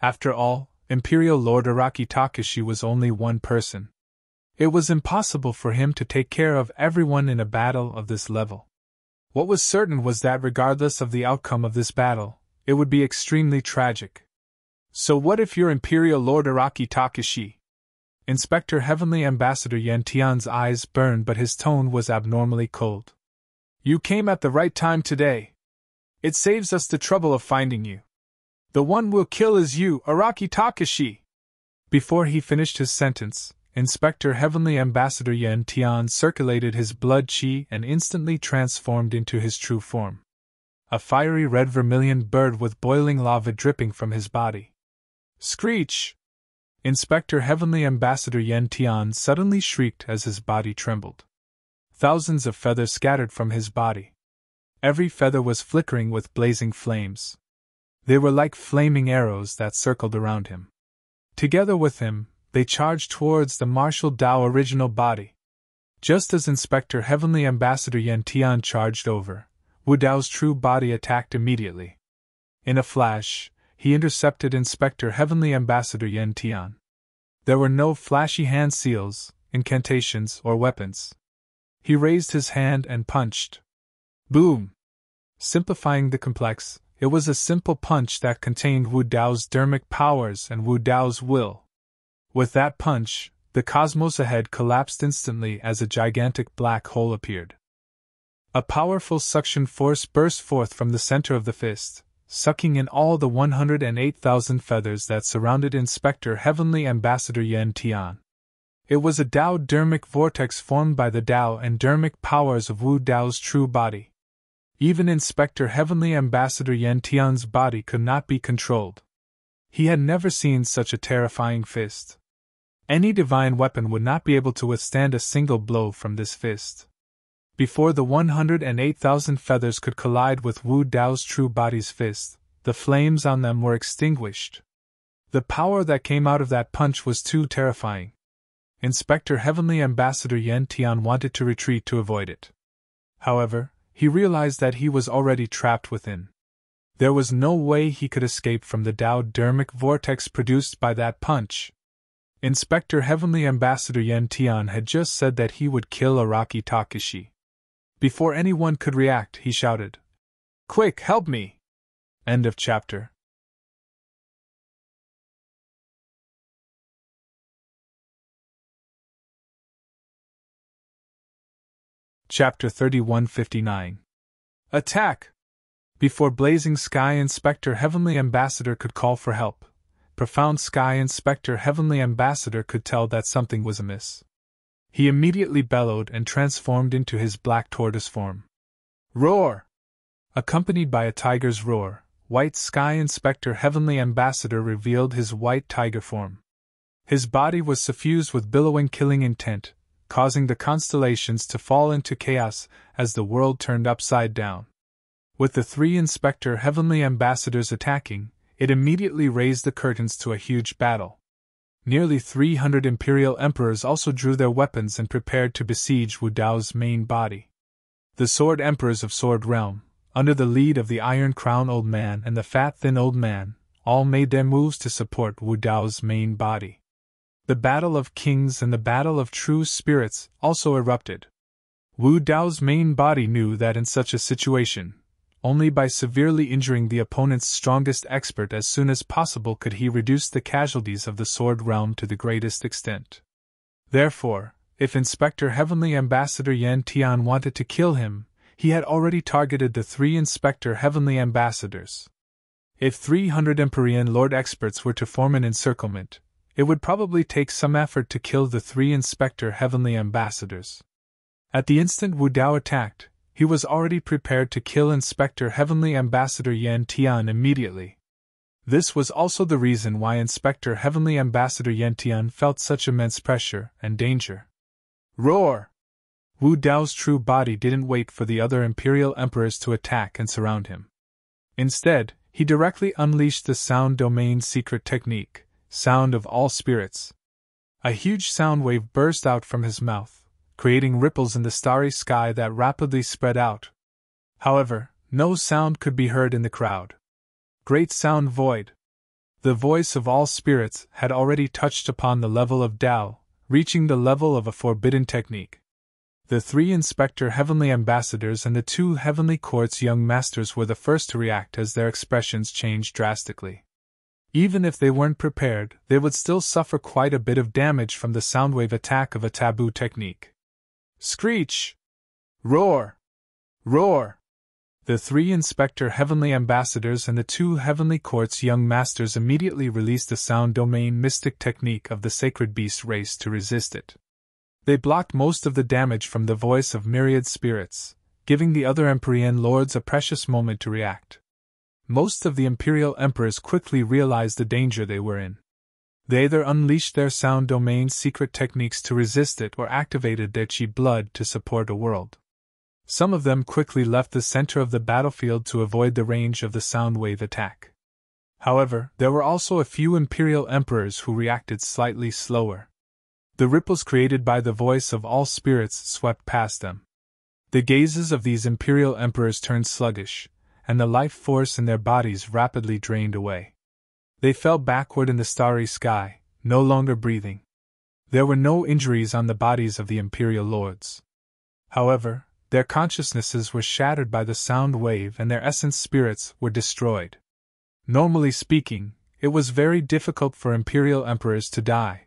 After all, Imperial Lord Araki Takashi was only one person. It was impossible for him to take care of everyone in a battle of this level. What was certain was that regardless of the outcome of this battle, it would be extremely tragic. "So what if you're Imperial Lord Araki Takashi?" Inspector Heavenly Ambassador Yan Tian's eyes burned, but his tone was abnormally cold. "You came at the right time today. It saves us the trouble of finding you. The one we'll kill is you, Araki Takashi." Before he finished his sentence, Inspector Heavenly Ambassador Yan Tian circulated his blood qi and instantly transformed into his true form. A fiery red vermilion bird with boiling lava dripping from his body. Screech! Inspector Heavenly Ambassador Yan Tian suddenly shrieked as his body trembled. Thousands of feathers scattered from his body. Every feather was flickering with blazing flames. They were like flaming arrows that circled around him. Together with him, they charged towards the martial Dao original body. Just as Inspector Heavenly Ambassador Yan Tian charged over, Wu Dao's true body attacked immediately. In a flash, he intercepted Inspector Heavenly Ambassador Yan Tian. There were no flashy hand seals, incantations, or weapons. He raised his hand and punched. Boom! Simplifying the complex, it was a simple punch that contained Wu Dao's dermic powers and Wu Dao's will. With that punch, the cosmos ahead collapsed instantly as a gigantic black hole appeared. A powerful suction force burst forth from the center of the fist, sucking in all the 108,000 feathers that surrounded Inspector Heavenly Ambassador Yan Tian. It was a Dao dermic vortex formed by the Dao and dermic powers of Wu Dao's true body. Even Inspector Heavenly Ambassador Yan Tian's body could not be controlled. He had never seen such a terrifying fist. Any divine weapon would not be able to withstand a single blow from this fist. Before the 108,000 feathers could collide with Wu Dao's true body's fist, the flames on them were extinguished. The power that came out of that punch was too terrifying. Inspector Heavenly Ambassador Yan Tian wanted to retreat to avoid it. However, he realized that he was already trapped within. There was no way he could escape from the Tao-dermic vortex produced by that punch. Inspector Heavenly Ambassador Yan Tian had just said that he would kill Araki Takeshi. Before anyone could react, he shouted, "Quick, help me!" End of chapter. Chapter 3159. Attack! Before Blazing Sky Inspector Heavenly Ambassador could call for help, Profound Sky Inspector Heavenly Ambassador could tell that something was amiss. He immediately bellowed and transformed into his black tortoise form. Roar! Accompanied by a tiger's roar, White Sky Inspector Heavenly Ambassador revealed his white tiger form. His body was suffused with billowing killing intent, causing the constellations to fall into chaos as the world turned upside down. With the three Inspector Heavenly Ambassadors attacking, it immediately raised the curtains to a huge battle. Nearly 300 Imperial Emperors also drew their weapons and prepared to besiege Wu Dao's main body. The Sword Emperors of Sword Realm, under the lead of the Iron Crown Old Man and the Fat Thin Old Man, all made their moves to support Wu Dao's main body. The Battle of Kings and the Battle of True Spirits also erupted. Wu Dao's main body knew that in such a situation, only by severely injuring the opponent's strongest expert as soon as possible could he reduce the casualties of the Sword Realm to the greatest extent. Therefore, if Inspector Heavenly Ambassador Yan Tian wanted to kill him, he had already targeted the three Inspector Heavenly Ambassadors. If 300 Empyrean Lord experts were to form an encirclement, it would probably take some effort to kill the three Inspector Heavenly Ambassadors. At the instant Wu Dao attacked, he was already prepared to kill Inspector Heavenly Ambassador Yan Tian immediately. This was also the reason why Inspector Heavenly Ambassador Yan Tian felt such immense pressure and danger. Roar! Wu Dao's true body didn't wait for the other Imperial Emperors to attack and surround him. Instead, he directly unleashed the Sound Domain secret technique, Sound of All Spirits. A huge sound wave burst out from his mouth, creating ripples in the starry sky that rapidly spread out. However, no sound could be heard in the crowd. Great Sound Void. The voice of all spirits had already touched upon the level of Tao, reaching the level of a forbidden technique. The three Inspector Heavenly Ambassadors and the two Heavenly Court's young masters were the first to react as their expressions changed drastically. Even if they weren't prepared, they would still suffer quite a bit of damage from the soundwave attack of a taboo technique. Screech! Roar! Roar! The three Inspector Heavenly Ambassadors and the two Heavenly Court's young masters immediately released the Sound Domain mystic technique of the Sacred Beast race to resist it. They blocked most of the damage from the voice of myriad spirits, giving the other Empyrean Lords a precious moment to react. Most of the Imperial Emperors quickly realized the danger they were in. They either unleashed their Sound Domain secret techniques to resist it or activated their Chi blood to support a world. Some of them quickly left the center of the battlefield to avoid the range of the sound wave attack. However, there were also a few Imperial Emperors who reacted slightly slower. The ripples created by the voice of all spirits swept past them. The gazes of these Imperial Emperors turned sluggish, and the life force in their bodies rapidly drained away. They fell backward in the starry sky, no longer breathing. There were no injuries on the bodies of the Imperial Lords. However, their consciousnesses were shattered by the sound wave and their essence spirits were destroyed. Normally speaking, it was very difficult for Imperial Emperors to die.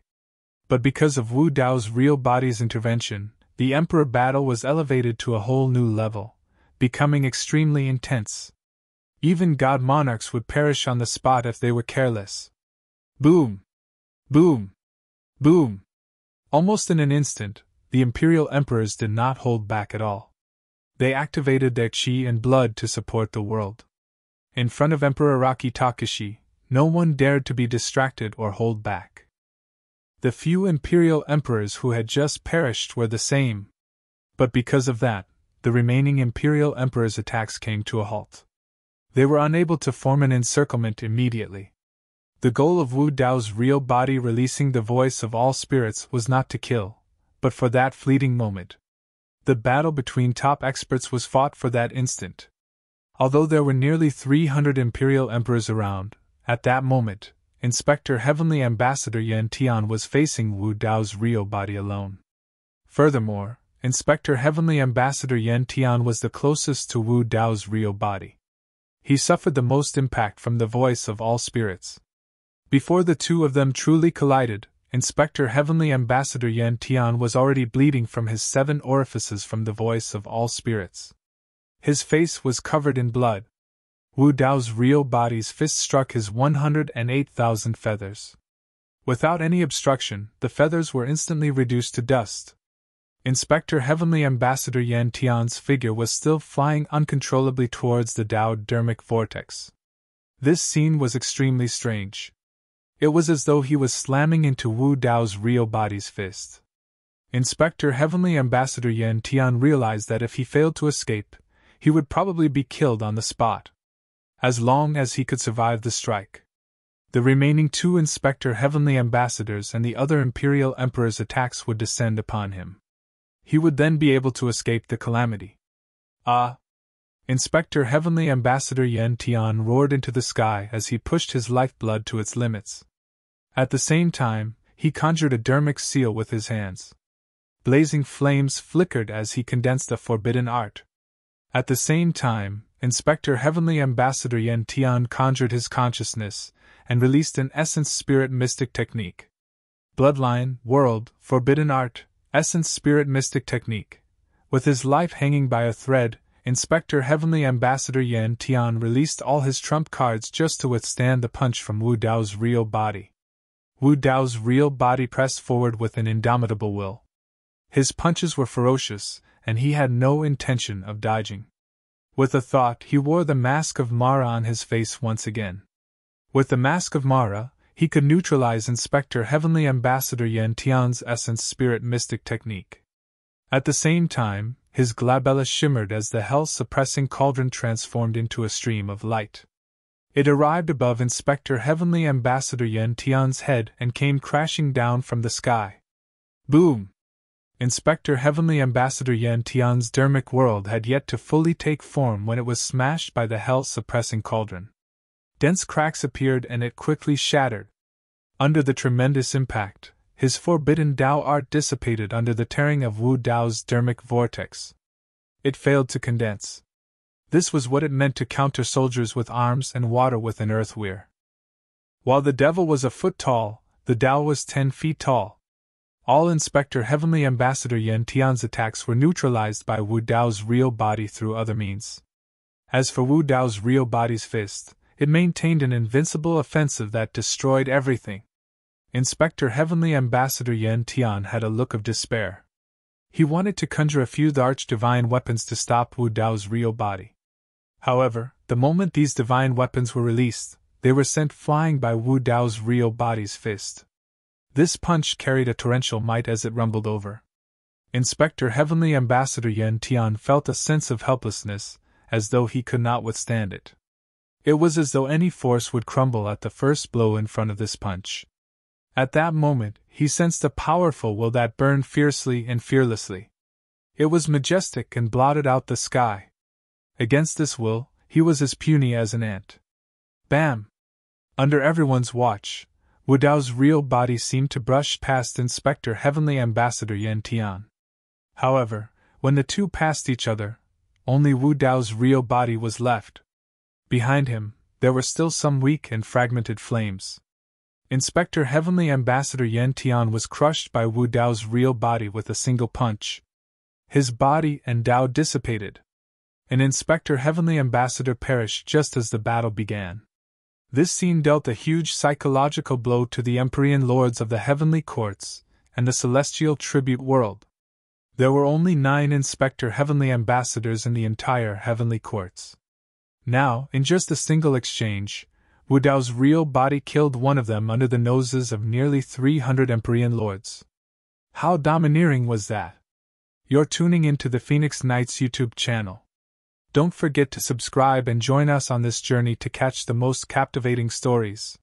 But because of Wu Dao's real body's intervention, the Emperor battle was elevated to a whole new level, becoming extremely intense. Even god monarchs would perish on the spot if they were careless. Boom! Boom! Boom! Almost in an instant, the Imperial Emperors did not hold back at all. They activated their chi and blood to support the world. In front of Emperor Araki Takeshi, no one dared to be distracted or hold back. The few imperial emperors who had just perished were the same. But because of that, the remaining imperial emperors' attacks came to a halt. They were unable to form an encirclement immediately. The goal of Wu Dao's real body releasing the voice of all spirits was not to kill, but for that fleeting moment. The battle between top experts was fought for that instant. Although there were nearly 300 imperial emperors around, at that moment, Inspector Heavenly Ambassador Yan Tian was facing Wu Dao's real body alone. Furthermore, Inspector Heavenly Ambassador Yan Tian was the closest to Wu Dao's real body. He suffered the most impact from the voice of all spirits. Before the two of them truly collided, Inspector Heavenly Ambassador Yan Tian was already bleeding from his 7 orifices from the voice of all spirits. His face was covered in blood. Wu Dao's real body's fist struck his 108,000 feathers. Without any obstruction, the feathers were instantly reduced to dust. Inspector Heavenly Ambassador Yan Tian's figure was still flying uncontrollably towards the Dao dermic vortex. This scene was extremely strange. It was as though he was slamming into Wu Dao's real body's fist. Inspector Heavenly Ambassador Yan Tian realized that if he failed to escape, he would probably be killed on the spot. As long as he could survive the strike. The remaining 2 Inspector Heavenly Ambassadors and the other Imperial Emperor's attacks would descend upon him. He would then be able to escape the calamity. Ah! Inspector Heavenly Ambassador Yan Tian roared into the sky as he pushed his lifeblood to its limits. At the same time, he conjured a dermic seal with his hands. Blazing flames flickered as he condensed a forbidden art. At the same time, Inspector Heavenly Ambassador Yan Tian conjured his consciousness and released an essence spirit mystic technique. Bloodline, world, forbidden art, essence spirit mystic technique. With his life hanging by a thread, Inspector Heavenly Ambassador Yan Tian released all his trump cards just to withstand the punch from Wu Dao's real body. Wu Dao's real body pressed forward with an indomitable will. His punches were ferocious, and he had no intention of dodging. With a thought, he wore the mask of Mara on his face once again. With the mask of Mara, he could neutralize Inspector Heavenly Ambassador Yan Tian's essence spirit mystic technique. At the same time, his glabella shimmered as the hell-suppressing cauldron transformed into a stream of light. It arrived above Inspector Heavenly Ambassador Yan Tian's head and came crashing down from the sky. Boom! Inspector Heavenly Ambassador Yan Tian's dermic world had yet to fully take form when it was smashed by the hell-suppressing cauldron. Dense cracks appeared and it quickly shattered. Under the tremendous impact, his forbidden Dao art dissipated under the tearing of Wu Dao's dermic vortex. It failed to condense. This was what it meant to counter soldiers with arms and water with an earth weir. While the devil was a foot tall, the Dao was 10 feet tall. All Inspector Heavenly Ambassador Yan Tian's attacks were neutralized by Wu Dao's real body through other means. As for Wu Dao's real body's fist, it maintained an invincible offensive that destroyed everything. Inspector Heavenly Ambassador Yan Tian had a look of despair. He wanted to conjure a few arch-divine weapons to stop Wu Dao's real body. However, the moment these divine weapons were released, they were sent flying by Wu Dao's real body's fist. This punch carried a torrential might as it rumbled over. Inspector Heavenly Ambassador Yan Tian felt a sense of helplessness, as though he could not withstand it. It was as though any force would crumble at the first blow in front of this punch. At that moment, he sensed a powerful will that burned fiercely and fearlessly. It was majestic and blotted out the sky. Against this will, he was as puny as an ant. Bam! Under everyone's watch, Wu Dao's real body seemed to brush past Inspector Heavenly Ambassador Yan Tian. However, when the two passed each other, only Wu Dao's real body was left. Behind him, there were still some weak and fragmented flames. Inspector Heavenly Ambassador Yan Tian was crushed by Wu Dao's real body with a single punch. His body and Dao dissipated. And Inspector Heavenly Ambassador perished just as the battle began. This scene dealt a huge psychological blow to the Empyrean lords of the heavenly courts and the celestial tribute world. There were only 9 Inspector Heavenly Ambassadors in the entire heavenly courts. Now, in just a single exchange, Wu Dao's real body killed one of them under the noses of nearly 300 Empyrean lords. How domineering was that? You're tuning into the Phoenix Knights YouTube channel. Don't forget to subscribe and join us on this journey to catch the most captivating stories.